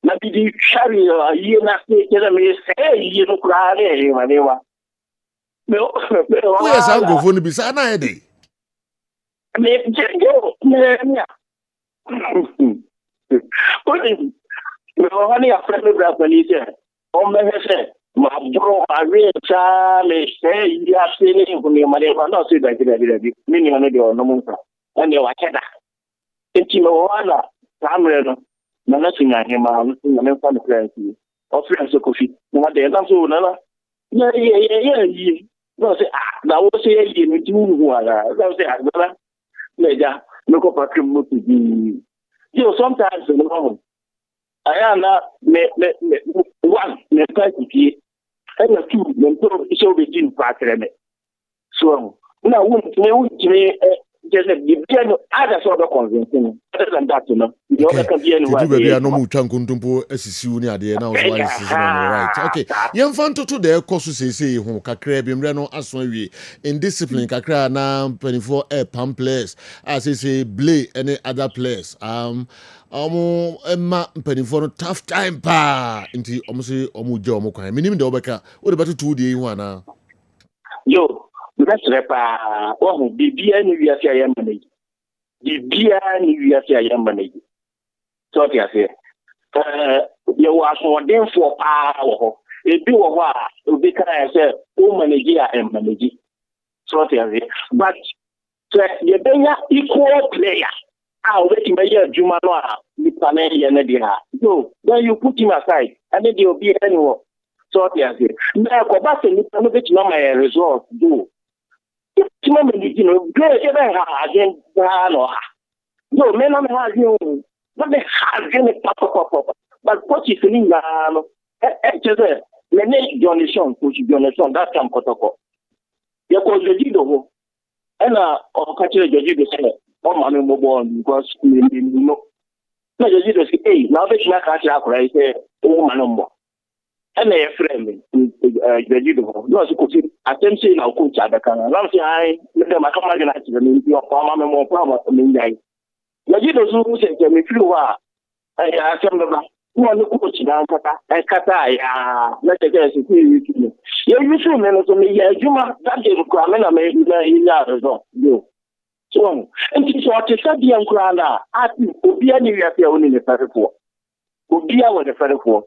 Now, did you carry a year after me say, you don't cry, whatever. Where's Uncle Phone be sana ede? Me yo me honey a friend of police. On me say my bro I real me say you are saying for me my no say that me no dey no mo and you watch that. Enti me wala camera no na na sinya hima na me fa no client of friends so coffee no dey na so na yeah no say na wo say ye no ti mu wala no say agbara meja no ko patrim mo ti you sometimes you know I am not one me try to be and two me to show be in pattern so now me just the other sort of convincing other than that you know the other can be anywhere baby no mu twa nkontompo asisiu ni ade na so why is right okay yem fan to the course say ho kakra bi mre no aso awie indiscipline kakra na 24 pam players as say play any other players emma mpanifo no tough time pa nti say je kwan minim de obeka wo de beto de hu ana yo that's repa bibia ni wi asia yam manage bibia ni wi asia yam manage so ti ase you was for them for power ebi wo ho a obi kan say o manage a manage so ti ase but you benya equal player waiting by your Juma the panel and so then you put him aside and then you'll be anywhere. So yes, now go back and you know my result do. You know, great again no men has you but they have pop but what is in now just the donation that can protocol. You call the Jido and catch the Jido mommy mobile because you know. No, you just say, now that you can't have right there, number. And a friend, you know, no, so could attention now, coach at the canal. I'm saying, let them come again at the your farmer more problem. I mean, you don't say to me, few are I remember. No coach down and Kata, let the guys you see, men to me, you must that is requirement. I made in that result. So, and it's what is a young crana. I think Obia ni we only the ferry for. Obia was the ferry for.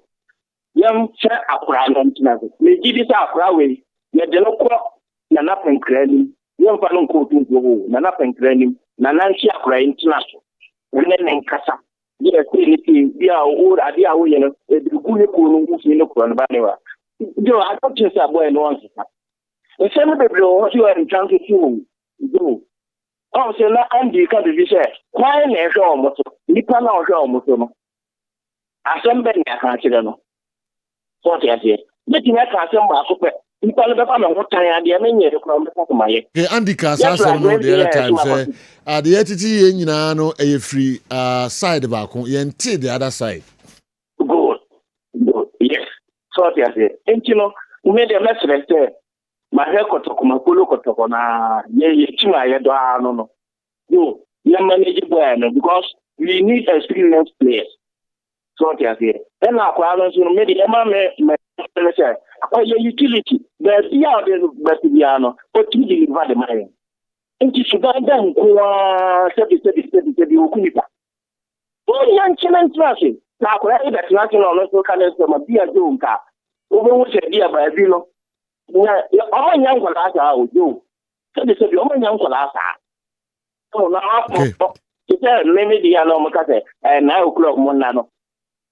Young chair a crown and nothing. May give it a croway. Yet the local Nanapin craning. Young Palon coating go, Nanapin craning, Nanansia crying international. Renan Casa. Yes, we are old idea, you know, the good who's in the Kuran Baneva. I don't just have boy and once. The same people what you are in chance to do. So now Andy can be said, why never almost Nipa now almost no. Assembly I can't see no. What I say. Making a custom market. Nipa never found what time the many from my Andy Casa no the other time say the entity nyina no e free side back yente the other side. Good. Yes. So what I say. And you know, we made a message there. My hair kotoko makolo kotoko na ye chima ye do no yo ye manage boy no because we need experienced players so what I say and na kwa no so me dey me say your utility the dia but dia no but you deliver the money nti sudan dan ko sebi okunipa o yan chinan trase na kwa e that national no so kan so ma bia do nka o be wo se dia ba bi no ọmọ yẹn nkọla asa ojo sẹbi ọmọ yẹn nkọla asa ọ na afọ títẹ mímí di ya na ọmọ kásẹ 9 mọ nna no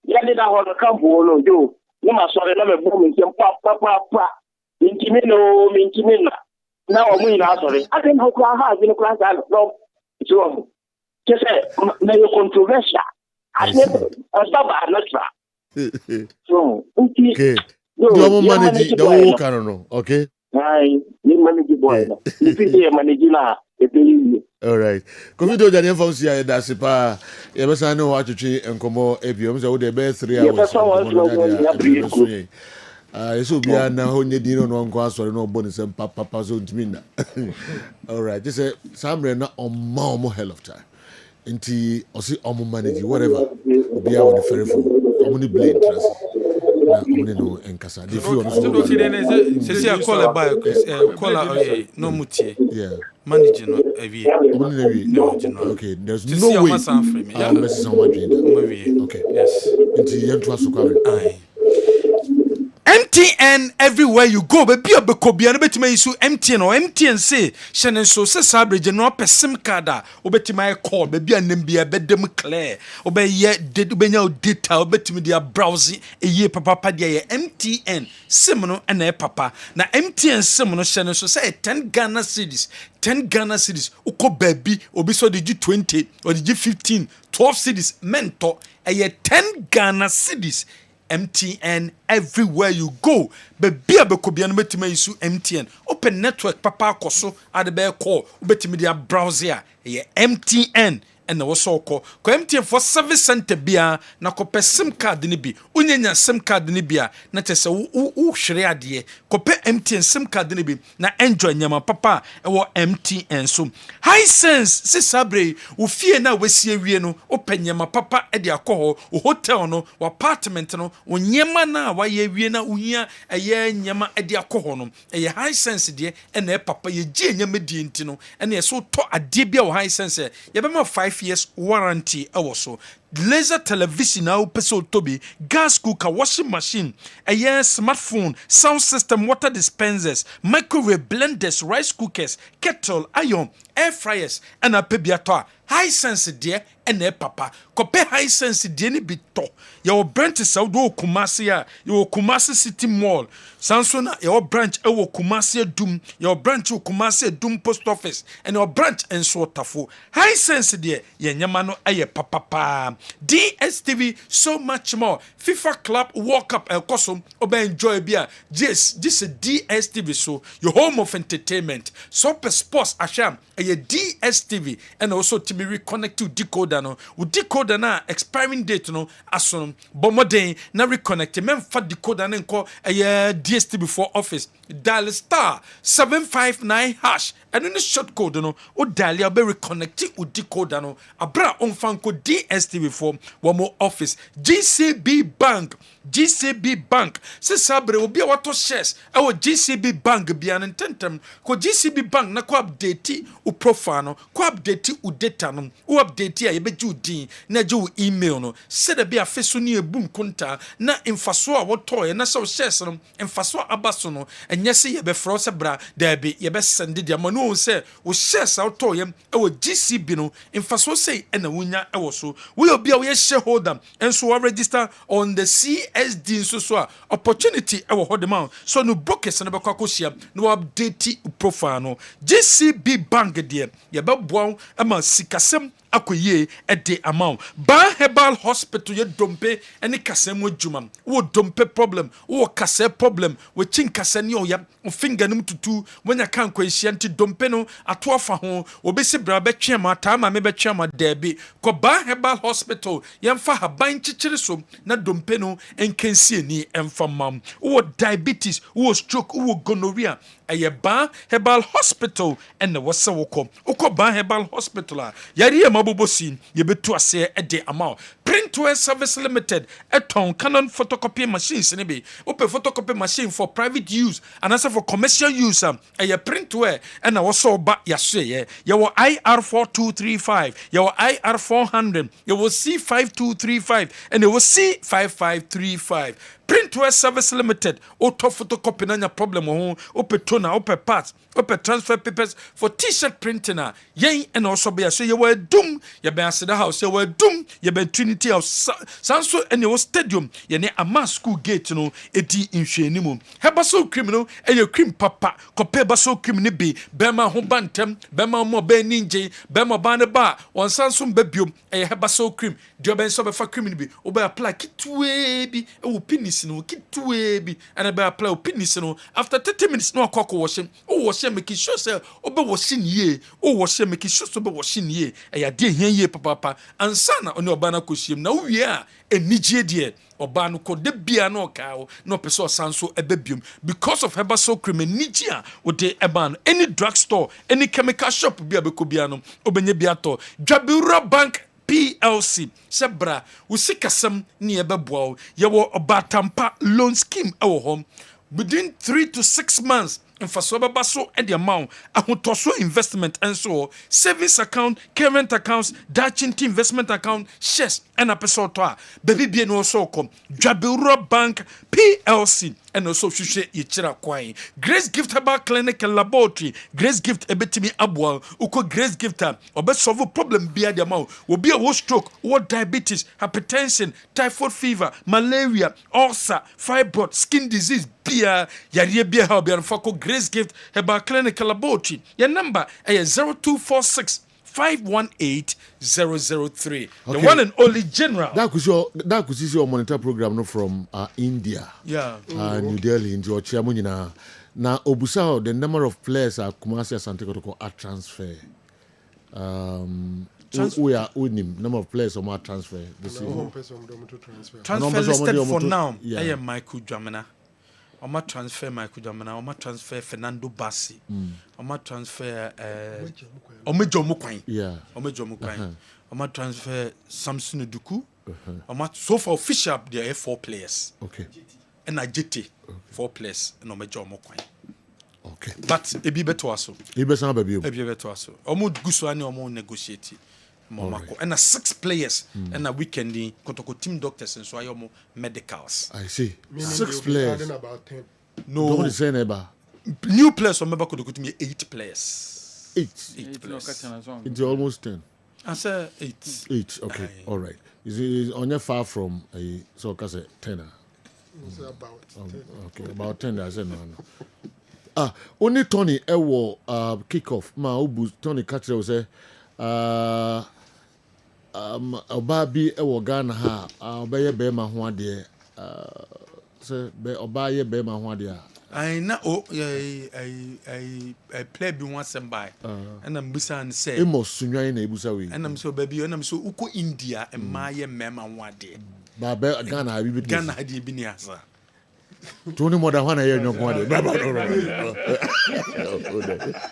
yẹ dídá họ no kampu wọn ojo ní ma sọrọ náà mẹ bọ mi nsẹm pa mi nkimi na ọmọ yìí náà sọrọ adé náà kura ha adé náà kura sa lọ tí wọn kẹsẹ na yẹ controversial adé ọsàbà anatra so nti. You manage the whole canon, okay? You manage boy. If you manage na, all right. Covid Daniel Fonsia, that's a pa. You must know what to change and come more. If you must the best 3 hours. So be now only dinner no one so no bonus and papa so dimina. All right. Just say some not on more hell of time. Until or see manage whatever. Be out the ferry for. Only blade trust. na omne no enkasa de fi ono so do see then say see call by call no mutie yeah manage no awie omne na wie okay there's no way this is how much okay yes nti yentu asukare MTN everywhere you go baby obekobia no betima yisu MTN or MTN say shene so se sabrege no pesim card a obetima call baby anem bia bedem clear obeye obenya data obetimi dia browse eye papa dia MTN sim no na papa na MTN sim no shene so say 10 Ghana cedis 10 Ghana cedis uko baby obi so digi 20 or digi 15 12 cedis mento eye 10 Ghana cedis MTN everywhere you go. Baby abekobia no betima yisu MTN. Open network papa akoso ade be call. Ubetimi dia browser ye MTN and also ko MTN for service center bia na ko pe sim card ni bi. Unyenya sim card ni bia na tese u hwere ade. Ko pe MTN sim card ni bi na enjoy nyama papa e wo MTN so. High sense se sabre wo fie na wesie wie no open nyama papa e de akọ ho hotel no wo apartment no wo nyama na wa ye wie na uhia eye nyama e de akọ ho no eye high sense de e na papa ye gie nyama di enti no e na so to ade bia wo high sense ye be ma 5 years warranty also laser television now peso tobi gas cooker washing machine smartphone sound system water dispensers microwave blenders rice cookers kettle iron air fryers and a pebiato high sense dear and a papa kope high sense dear ni bito your branch is out do Kumasi your Kumasi City Mall Sansona your branch ewo Kumasi Doom your branch Kumasi Doom post office and your branch and so tafo high sense dear ye nyamano aye papa DSTV so much more FIFA Club World Cup El Kosom obe enjoy bia this is DSTV so your home of entertainment super sports asham aye DSTV and also to be reconnect to decoder no with decoder na expiring date no aso bomoden na reconnect men fa decoder na nko aye DSTV for office dial star 759 hash and in the short code no o dial ya be reconnect with decoder no abra on fanko DSTV for one more office GCB Bank se sabre obi a wato shares our GCB Bank bia ntentem ko GCB Bank na ko update u profile no ko update u data no u update a yebe ju din na ju email no se da bia feso ni ebum konta na mfaso a woto ye na so shares no mfaso abaso no enye se yebe fro se bra da bi yebe send dia manu se o shares a woto ye e GCB no mfaso sei na wunya e wo so we obi a we shareholder enso we register on the CSD so opportunity e wo hodema so no brokers na be kwakosia no update profile no GCB Bank de ye be boa ama sikasem akoye ede amount Ban Herbal Hospital ye dompe eni kasem adwuma wo dompe problem wo kase problem wo chin kase ne oya finger num tutu wonya kan kwahia nti dompe no ato afa ho obesi bra be twema ta ma me be twema dabi ko Ban Herbal Hospital yemfa haban chichiri so na dompe no enkensie ni emfa mam wo diabetes wo stroke wo gonorrhea eye Ban Herbal Hospital ene wose woko uko Ban Herbal Hospital yari mabobosin yebetu ase ede amount Printware Service Limited eton Canon photocopy machines ne be open photocopy machine for private use and also for commercial use eye Printware ena woso ba yaso ye your IR4235 your IR400 your C5235 and your C5535 Printware Service Limited auto photocopy na problem ho opetona ope parts ope transfer papers for t-shirt printing na yen and also be so you were doom you be asida house you were doom you be Trinity House sanso and your stadium ye ne ama school gate no edi nhwani mu hebaso criminal and your cream papa kope baso criminal be bema ho bantem bema mo be ninje bema bane ba on sanso bebiom e hebaso cream dio ben so be fa criminal be obe apply kitwe bi e wo penis no kitwe bi and be apply penis no after 30 minutes no akoko washing o wash make sure say obe washing ye o wash make sure so be washing ye e ya de hia ye papa ansa na oni oba na koshiem na wie a enigye de oba no ko de bia na okawo no person sanso ebebium because of herbal cream enigye a wo de eba no any drug store any chemical shop bia be ko bia no obenye bia to Dwabura Bank PLC sebra usikasam ni ebeboa yewo obatampa loan scheme ewo hom within 3 to 6 months mfaso baba so e de amount ahotoso investment and so savings account current accounts dachinti investment account shares and episode to baby bie no so kom Dwabewura Bank PLC and also hwehwe yechira kwan Grace Gift Herbal Clinic and Laboratory Grace Gift ebetimi aboa uko Grace Gift obe solve problem bia de amount obi a wo stroke wo diabetes hypertension typhoid fever malaria ulcer fibroid skin disease bia yare bia ha obi anfako Grace Gift Herbal Clinic and Laboratory your number is 0246 518-003. The one and only general. That could see your monitor program no from India. Yeah. New Delhi in Georgia. Now Obusao, the number of players at Kumasi Asante Kotoko are transfer. We are winning number of players on our transfer. Transfer listed for now. I am Michael Jamina. Oma transfer Michael Jamina. Oma transfer Fernando Bassi. Oma transfer Omejo Mukwain. Yeah. Omejo Mukwain. Oma transfer Samson Duku. Oma so far official there are 4 players. Okay. And a GT 4 players and Omejo Mukwain. Okay. But ebi beto aso. Ebi beto aso. Omo guso ani omo negotiate. Right. And 6 players and a weekend kotoko team doctors and so I omo medicals. I see. 6 players. About 10. No. Don't say neighbor. New players remember could go to me 8 players. 8 players. It's almost 10. I said 8. 8. Okay. All right. Is on your far from a so I say 10. It's about 10. Okay. About 10. I said no. Only Tony Ewo kick off. Ma Ubu Tony Catcher will say Oba bi Ewo Ghana ha obeye be ma ho ade say be Oba ye be ma ho ade I na I play bi one sem by and I'm busa and say Emos sunwan na ebusa we and I'm so baby and I'm so uko India and ma ye mema ho ade ba be Ghana ha bi Ghana ha de bi ni asa Tony more than one a year no go ade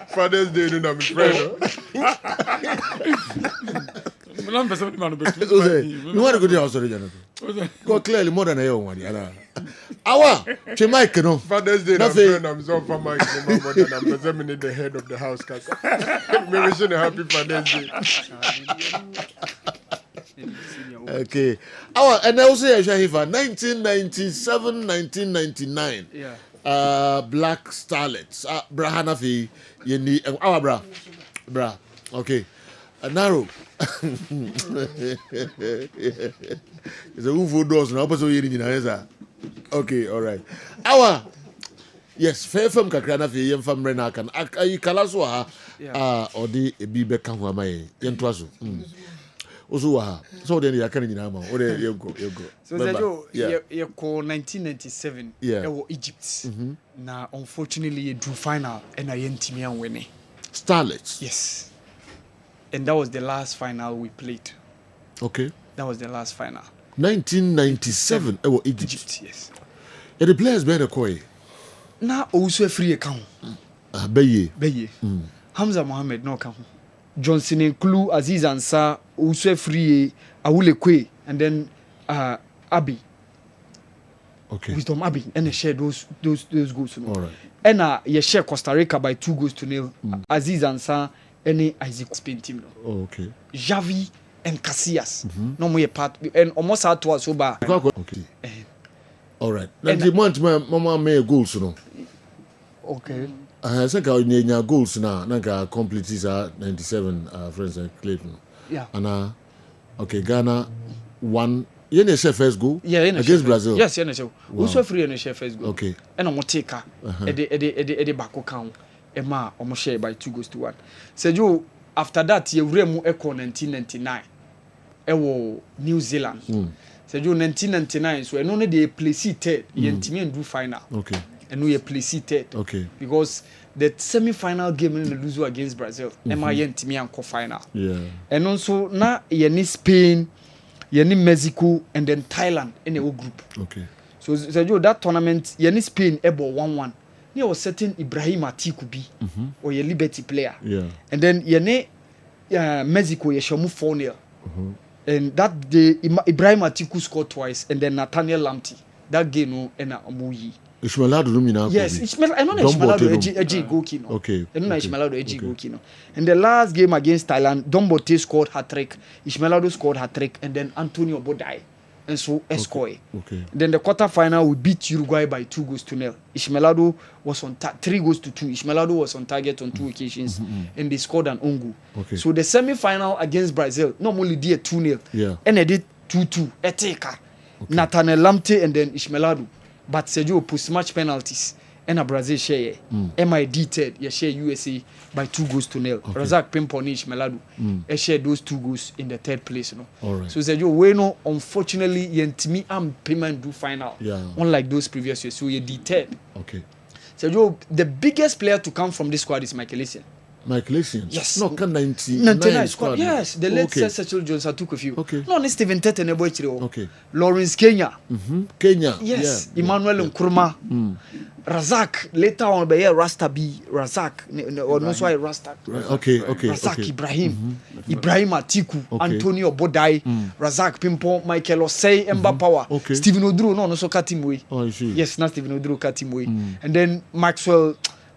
Father's Day no my friend you want to go to the house already? Go clearly more than a year one. Awa, Mike, no. Father's Day, I'm so for Mike, but then I'm examining the head of the house. Maybe should happy Father's Day. Okay. Awa, and I was here, Shahifa, 1997, 1999. Yeah. Black Starlets. Brahanafi, Yendi, our bra. Okay. Narrow. It's a UFO doors now, but so you're in okay, all right. Yes, fair from Kakrana, Yam from Renakan. I Kalaswa, or the Bibe Kamwamay, Yentwasu. So then you can't know. You go. So you call 1997, Egypt. Now, unfortunately, you drew final and I ain't me and winning. Starlets? Yes. And that was the last final we played. Okay. That was the last final. 1997, Egypt. Yes. And the players bear the koi. Now also a free account. Beye. Hamza Mohammed no account. Johnson Nkulu, Aziz Ansah, also free Awule Kwe, and then Abi. Okay. Wisdom Abi, and they share those goals. All right. And you share Costa Rica by 2-0. Aziz Ansah. Any Isaac Spain team. Oh, okay. Javi and Casillas. No more part and almost out to us over. Okay. All right. Now the month mama made goals, no. Okay. I think I need goals now. Nanga completes 97 friends and Clayton. Yeah. And okay, Ghana won. You know first goal. Yeah, against Brazil. Yes, you know. Also free in the first goal. Okay. And I'm take her. Ede back account. Emma almost share by 2-1. So you after that you remu echo 1999. Ewo New Zealand. So you 1999 so and only they play third. Yentimi and do final. Okay. And we play third. Okay. Because the semi-final game in the lose against Brazil. Emma Yentimi and co-final. Yeah. And also now yeni Spain, yeni Mexico and then Thailand in the group. Okay. So you that tournament yeni Spain ebo 1-1. There was certain Ibrahim Atikubi or your Liberty player. Yeah. And then Yene Mexico Yeshamu 4-0. And that day, Ibrahim Atiku scored twice, and then Nathaniel Lamptey. That game, no, and Amuyi. Ishmaelado Lumina. Yes, I know Ishmaelado Eji Goki. Okay. I know Ishmaelado Eji Goki. And the last game against Thailand, Dombote scored hat-trick, Ishmaelado scored hat-trick, and then Antonio Bodai. And so Escoy. Okay. Then the quarterfinal, we beat Uruguay by 2-0. Ishmaelado was on 3-2. Ishmaelado was on target on 2 occasions, and they scored an own goal. Okay. So the semi-final against Brazil normally did 2-0. Yeah. And they did 2-2. Eteka. Nathaniel Lamptey and then Ishmaelado. But Sergio post-match penalties. And a Brazil share. MID third. You share USA by 2-0. Okay. Razak Pimponi Ishmaelado. Share those 2 goals in the 3rd place. You know? All right. So Sergio, we know unfortunately Yentimi am payment do final. Yeah. Unlike those previous years. So you deterred. Okay. Sergio, the biggest player to come from this squad is Michael Essien. Michael Essien? Yes. No, 99 squad. Yes, the late Cecil Jones I took a few. Okay. No, it's Stephen Tete Neboichiro. Okay. Lawrence Kenya. Kenya. Yes. Yeah. Emmanuel Nkrumah. Razak. Later on, by Rasta B. Razak. Or no, sorry, Rasta. Okay. Razak Ibrahim. Ibrahim Atiku. Antonio Bodai. Razak Pimpon. Michael Osei. Emba Power. Okay. Stephen Oduro. No, so Katimwe. Oh, I see. Yes, not Stephen Oduro Katimwe. And then Maxwell.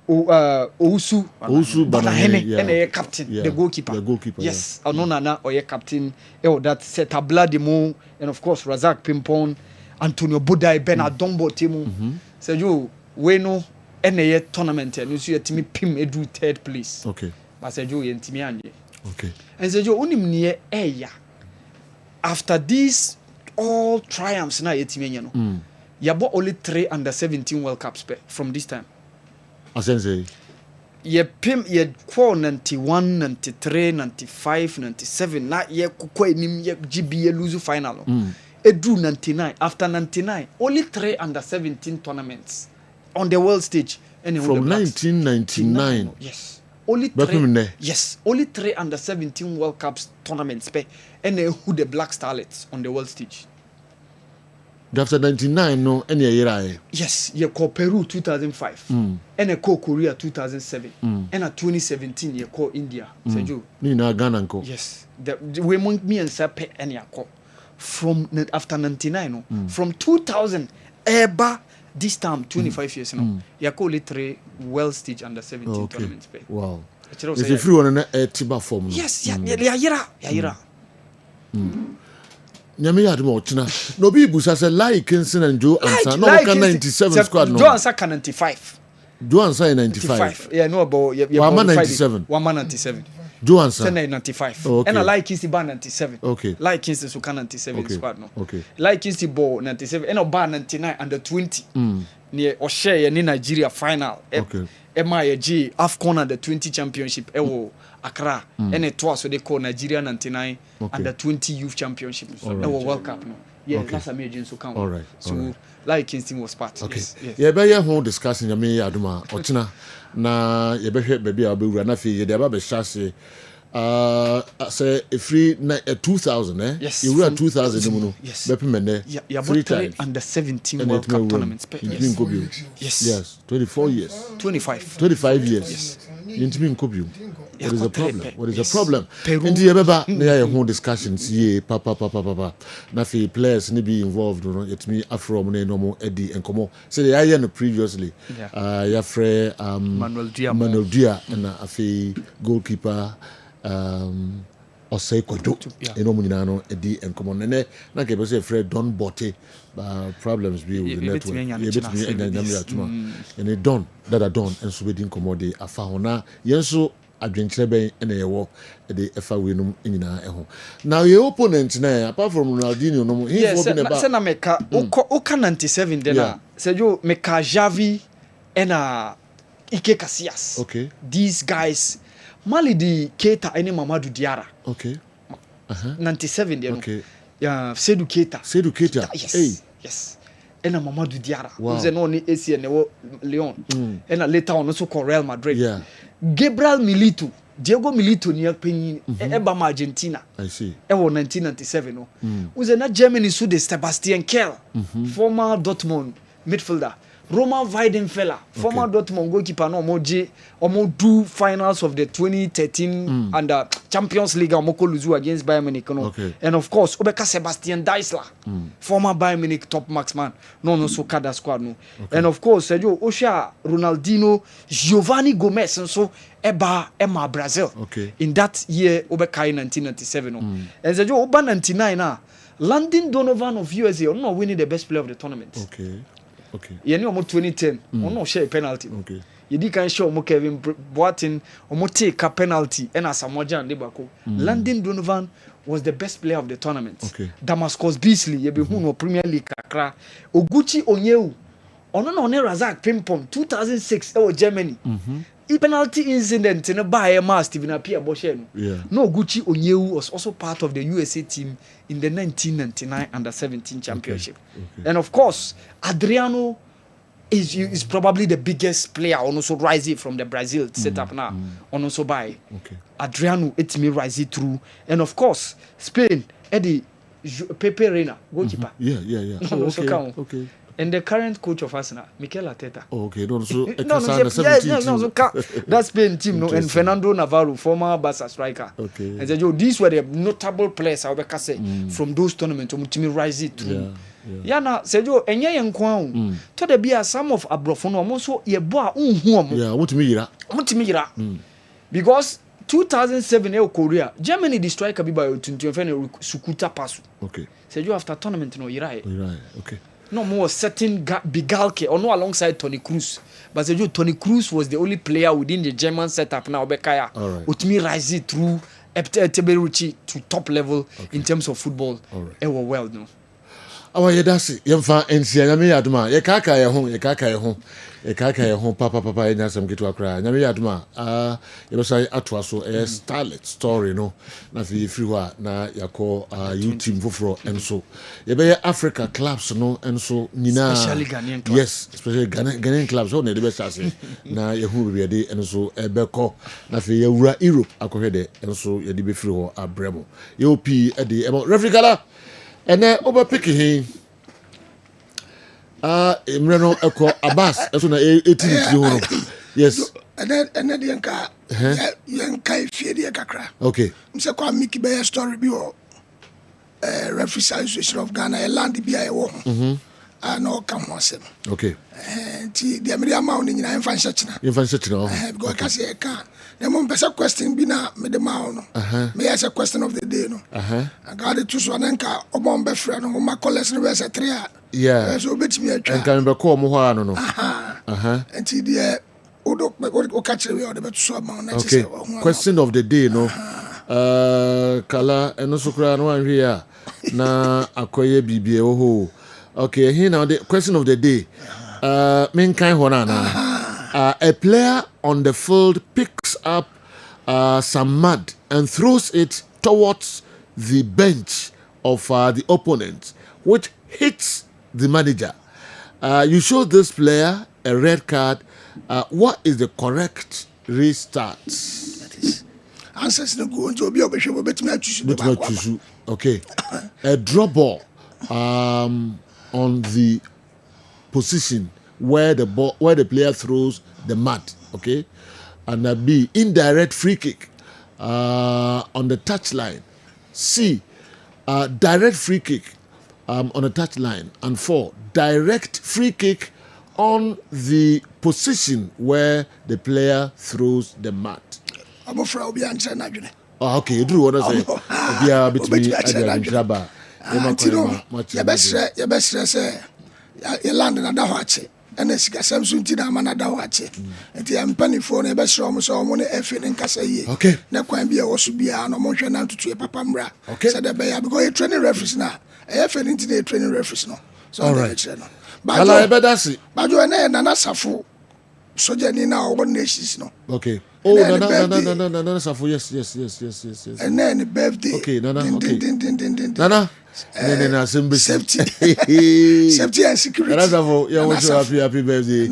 Ousu Banahene, and a captain, the goalkeeper. Yes, Anonana or a captain. That set a bloody moon, and of course Razak Pimpon, Antonio Budai, Bernard Dombo Timu. So you no any tournament, and you see a Timmy Pim Edu 3rd place. Okay. But said you and Timiani. Okay. And said you only near Eya. After these all triumphs now, Yetimiano. You bought only 3 under-17 World Cups from this time. Asense. Ye pim ye 91, 93, 95, 97. Na ye kukwe nim ye GB lose final. Edu 99. After 99, only 3 under-17 tournaments on the world stage. From 1999. Yes. Only 3. Yes. Only 3 under-17 World Cups tournaments. And who the Black Starlets on the world stage. After 99, no, any year. Yes, you call Peru 2005, and a call Korea 2007, and a 2017 you call India. Seju. Nina Ghana ko. Yes, the way me and Sape and Yako from after 99, from 2000, eba this time 25 years no. You call it 3 world stage under 17 tournaments. Wow. It's a free one a tiba form. Yes, yeah. Nyame yad mo china no bi busa say like Kingston and Joe Ansa no can 97 squad no Joe Ansa can 95 Joe Ansa 95 yeah no about Wama 97 Wama 97 Joe Ansa 95 okay. And I like Kingston bar 97 okay like Kingston so can 97 squad no okay like Kingston ball 97 and bar 99 under 20 near or share in Nigeria final okay MIG AFCON under 20 championship Accra and it was so they call Nigeria 99 under 20 youth championship World Cup no that's a major so count all right so like Kingston was part okay yeah be here discussing ya me aduma otina na ye be hwe baby a be wura na fe ye de ba be shase say free 2000 yes you were 2000 no yes be pemene yeah 3 times under 17 World Cup tournaments yes 24 years 25 years yes intimi nkobio what is the problem ndi ye beba na ya ho discussions ye papa na fe players ni be involved no yetimi afro mo no mo edi enkomo say they are no previously ya frɛ Manuel Dia na afi goalkeeper Osei Kojo eno mo nyina no edi enkomo ne na ke be say frɛ Don Botte problems be with the network and it done that are done and so we didn't commode afa hona yenso adwenkyerɛ bɛn na yɛwɔ de ɛfa wenum nyinaa ɛho now your opponent na apart from Ronaldinho no he yes na meka uka 97 then Sergio meka Xavi and Ike Casillas okay these guys Malidi Keita and Mamadou Diarra okay 97 then okay yeah Seydou Keita yes and Mamadou Diarra who's an only AC and Leon and later on also called Real Madrid Gabriel Milito Diego Milito near Penny Ebama Argentina I see 1997 no who's in Germany so the Sebastian Kehl former Dortmund midfielder Roman Weidenfeller, former Dortmund goalkeeper, no omo do finals of the 2013 under Champions League omoko luzu against Bayern Munich. No? And of course, Obeka Sebastian Deisler, former Bayern Munich top marksman, no so kada squad no. And of course, Sergio Osha, Ronaldinho, Giovanni Gomez, and so Emma Brazil. In that year, Obeka in 1997. No? And Sergio Oba 99 Landon Donovan of USA, no winning the best player of the tournament. You know, 2010, no share penalty. You can't show Kevin Boateng or take a penalty and as a Mojan Debako. Landon Donovan was the best player of the tournament. Damascus Beasley, you be who Premier League kakra. Oguchi Onyewu, Onono Razak Pimpon, 2006, Germany. Penalty incident in a buy a Steven Apia Boshen. No, Gucci Onyewu was also part of the USA team in the 1999 Under-17 Championship. And of course, Adriano is probably the biggest player on also rising from the Brazil setup now. On also by Adriano, it's me rising through. And of course, Spain, Eddie Pepe Reina, goalkeeper. Okay. And the current coach of Arsenal, Mikel Arteta. That's Spain team, no, and Fernando Navarro, former Barca striker. And so, these were the notable players I will say from those tournaments. To rise it through. Yana, Sergio, and Yan Kwan. To the be some of Abrofono, also ye boa because 2007 El Korea, Germany the striker be by Sukuta Pasu. Sergio after tournament no Irai. No more certain Bigalke or no alongside Tony Cruz. But Tony Cruz was the only player within the German setup now. Bekaya, Utmi rise through Teberuchi to top level in terms of football. It was well no. Awa yedasi yemfa ensia nyame yaduma ye kaka ye ho papa enya sam kitu akra nyame yaduma ye be say atwa so starlet story no na fi free ho na yakọ you team foforo enso ye be Africa clubs no enso nyina especially Ghanaian clubs. Yes, especially Ghanaian clubs so na de be say na ye hu be de enso ebekọ na fi ye wura Europe akohwede enso ye de be free ho abremo ye opi e de referee gala. And then over picking him. Imreno Eko Abbas, as soon as 18. Yes. And then the Yanka Fidia Kakra. Okay. Mr. Kwa Miki Bay story bio Referee Association of Ghana, a land BI woman. No come was him. Okay. And the American Mountain in Infant Shetna. Because I can't. The moment a question be now made the mound. May I ask a question of the day? No. I got it to Swanenka, or Bombe friend, or my collection was a 3. Yeah. So bet me a try. And can be called Mohano. And see the Odo catch me or the bet so amount. Okay. Question of the day, no. Kala and also cry one here. Na akoye bibi oho. Okay, here now the question of the day. Main kind honana. A player on the field picks up some mud and throws it towards the bench of the opponent, which hits the manager. You show this player a red card. What is the correct restart? That is answers no go into obi obehwe bet me atusu. Okay. A drop ball on the position where the player throws the mud, okay, and that B, indirect free kick on the touchline. C, direct free kick on the touchline, and 4, direct free kick on the position where the player throws the mud. Okay, you do what I say. And it's Samsung Tina Manadawache. And the Ampaniphone, a best room, so I'm on a F in Cassaye. Okay. Now, can be also be an emotion to Papambra. Okay. Said the Bay, because a training reference now. I have an into training reference now. So, all right. But I better see. But you are not Safu. So, Jenny now, 1 nation. No. Okay. Oh, no, Safu. Yes. And then the birthday. Okay, Nana. Safety and security. Happy birthday.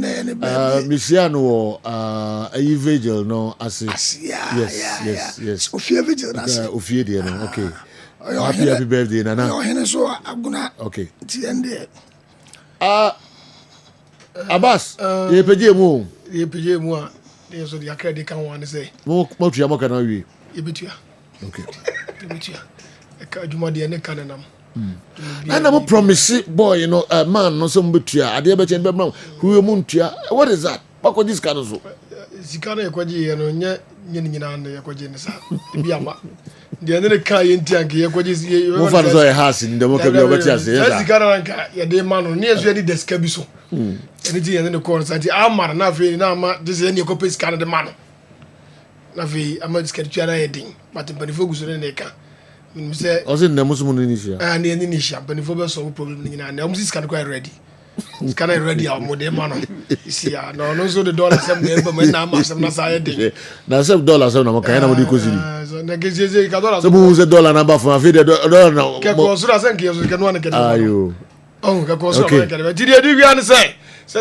Missiano, a vigil, no, as yes. Ophia vigil, Ophia, okay. Happy birthday, Nana. Okay. Abbas ye peje mu a dey so the credit kan one say mo tuya mo kana wi ye betua okay ye betua e ka adwuma de ne kan nam na mo promise boy man no so mo betua ade be chen be bram huwe mu ntua what is that bako this kind so zikana ye kwaji ye no nye nyina na ye kwaji ne sa bi ama de ne ka ye ntianke ye kwaji ye mo fa so ye house ni de mo ka bi obeti ase ya zikana ranka ye de man no ne ye de deska bi so ene ti ye ne ko santi amara na fe na ama this ye ne ko pes kan de man na fe ama diska tua na ye din but benefo guso ne ka min se o se ne musumu ni sia ne ni sia benefo be so problem ni na o musi kan ko ready can I ready our model man see no so the dollar some dey but na am some na say dey na $7 some na mo kan na mo di ko siri so na geze ka dollar so bu $7 na ba fun afi de dollar na ke ko so say ke so ke no na ke ayo ke ko so na ke ti dey wi an say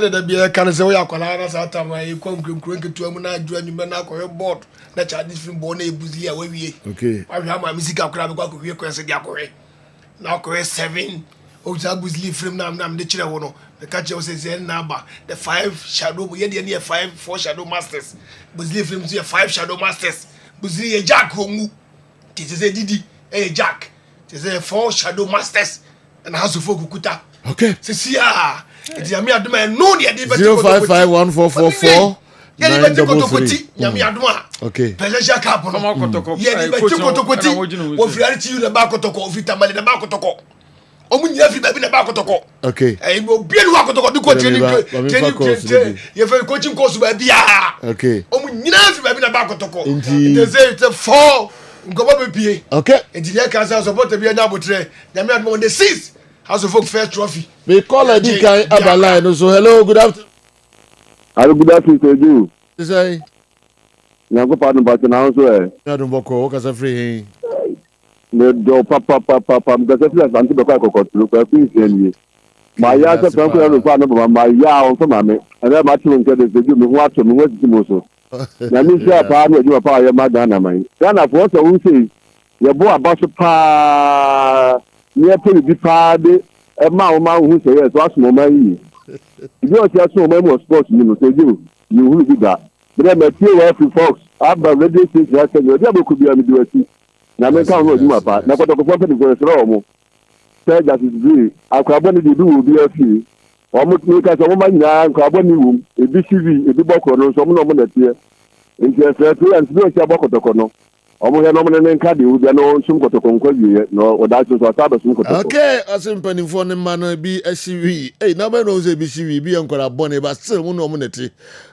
da bia kan say we akwala na sa ta mai ko nkrenkren ke tuamu na adu anyu na ko board na cha different board na ebuzi a we wie okay wa ma misika kra be ko wie ko say dia ko we na ko 7 Oja Buzli frame nam de chire wono the catch was say number the 5 shadow ye de 4 shadow masters Buzli frame to 5 shadow masters Buzli ye jack homu ti say didi jack ti say 4 shadow masters and house of kukuta okay see ya ti yami aduma no ne de 055144 ye de beti kotokoti yami aduma okay pelesha cap no ye de beti kotokoti wo friarity you na ba kotoko ofitamale na ba kotoko omu nyina fi baby na ba kotoko okay obi enu akotoko di ko training ye fe coaching course ba bia okay omu nyina fi baby na ba kotoko they say it's 4 ngoba be pie okay engineer cancer support be anya botre nyame admo on the 6 house of folk fair trophy we call a di kan abalai so hello good afternoon good afternoon to you say nyango pardon ba na so ya dun boko o ka sa free me do papa me se fila santi be kwa kokotulu kwa fi ni ma ya se pan ko no kwa no ma ya on so ma me ene ma ti nke de se me ho ato me ho ti mo so na mi sha pa na ju pa ya ma Ghana man Ghana for so we say ye bo abaso pa ni e pe bi pa de e ma o ma hu se ye so aso ma yi ibi o ti aso ma mo sports ni no so you hu bi da but me ti we fi fox aba radio station ya se yo dia bo ku bi am di wati na me ka no djuma pa na kotoko fo pe ni ko sero mo say that is be akwabo ni du bi afi o mo ni ka so mo ma nya akwabo ni wum e bi cv e bi boko no so mo no mo na tie nti e fe to an bi o tia bokotoko no o mo he no mo ne nka de u bi no sum kotoko nko wie no o da so ta ba sum kotoko okay asim panifo ne ma no bi cv na be no say bi cv bi enkora bone ba still mo no mo na tie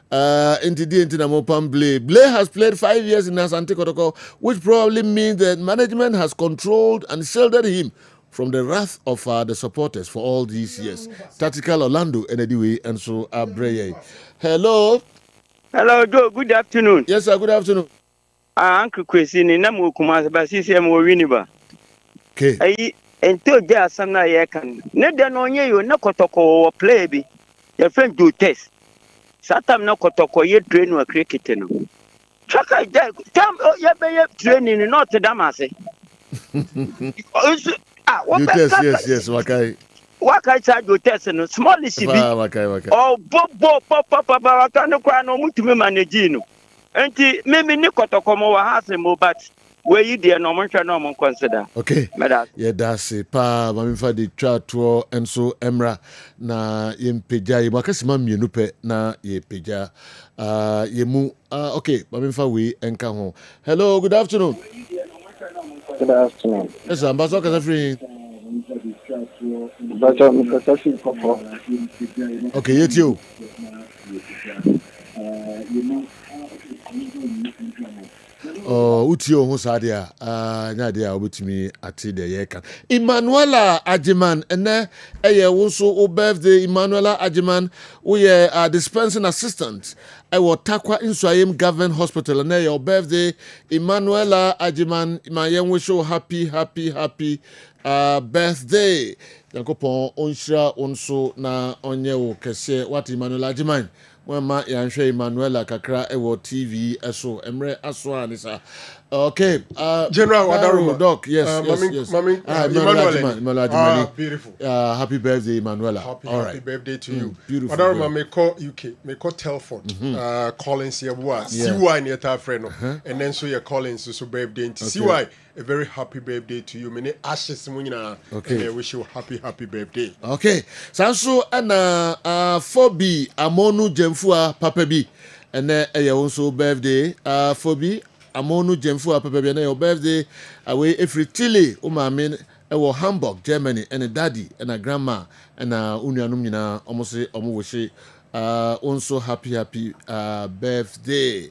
Inti na Mopam Blay has played 5 years in Asante Kotoko, which probably means that management has controlled and shielded him from the wrath of the supporters for all these years. Tactical Orlando Enediwe and so Abreye. Hello. Hello, Joe. Good afternoon. Yes, sir. Good afternoon. Uncle Kwesini na mo kuma ba sisi mo winiba. Okay. Ayi ento je asam na ye kan. Ne de no nye yo na Kotoko play bi. Your friend do test. Satam na Kotoko ye train wa cricket no. Chaka tam ye be training not damase. Yes, Wakai. Wakai sa do test no small is bi. Wakai. Oh bobo papa waka no kwa no mutumi manage no. Enti me ni Kotoko mo wa hase mo but we yi de no mo hwa no mo consider. Okay. Yeah, that's it. Pa mamfa di twato enso emra na yempeja ye makasi mamienu pe na yepeja yemu okay, mamfa we enka ho. Hello, good afternoon. Good afternoon. Yes, ambassador ka free. Okay, yet you. Utio ho sade nya de obetumi ati de ye kan Emmanuela Ajiman ene eye wo so o birthday Emmanuela Ajiman wo ye dispensing assistant I wo Takwa Insuayem Government Hospital ene your birthday Emmanuela Ajiman my yen wish you happy birthday yankopon onhira onso na onye wo kese what Emmanuela Ajiman Mama Yanshe Emanuela Kakra Ewo TV eso Emre Aswa Nisa. Okay, General Wadaruma. Doc, yes. Mami, Emanuela. Beautiful. Happy birthday, Emanuela. Happy birthday to you. Beautiful. Wadaruma, me call UK, me call Telford. Collins here was. CY near ta friend. And then so your Collins so birthday. CY, a very happy birthday to you. Many ashes munina. Okay. And I wish you happy birthday. Okay. Sanso and 4B Amonu Jemfua Papa B. And then also birthday 4B Amonu Jemfua Papa B. And your birthday away every Chile Umamin ewo Hamburg Germany and a daddy and a grandma and a unianum nyina almost omuwishi also happy birthday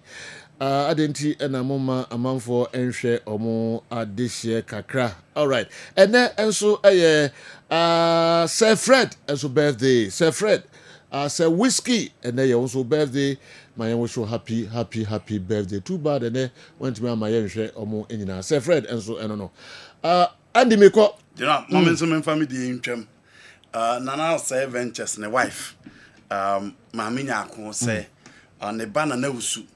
adenti and a mama amanfo enhwe omo adehye kakra. All right, and then also Sir Fred also birthday. Sir Fred Sir Whiskey and then also birthday. My wish you happy birthday. Too bad and then went to my enhwe omo enyina. Sir Fred and so I don't know. Andy Meko. You know, moments of my family in Chem. Nana say ventures and a wife. Mamina say on the banner no suit.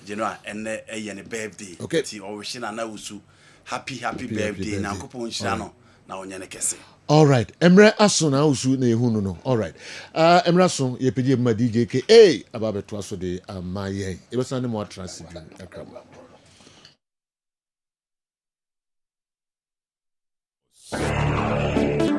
You know, and a birthday. Okay. See, or wishing a no suit. Happy birthday. Now, Coupon Shano. Now, on Yanakese. All right. Emre Asuna usu ne hunu no. All right. Emre Asun ye pedi ma DJ K. Ababe twaso de amaye. Ebe sane mo transit.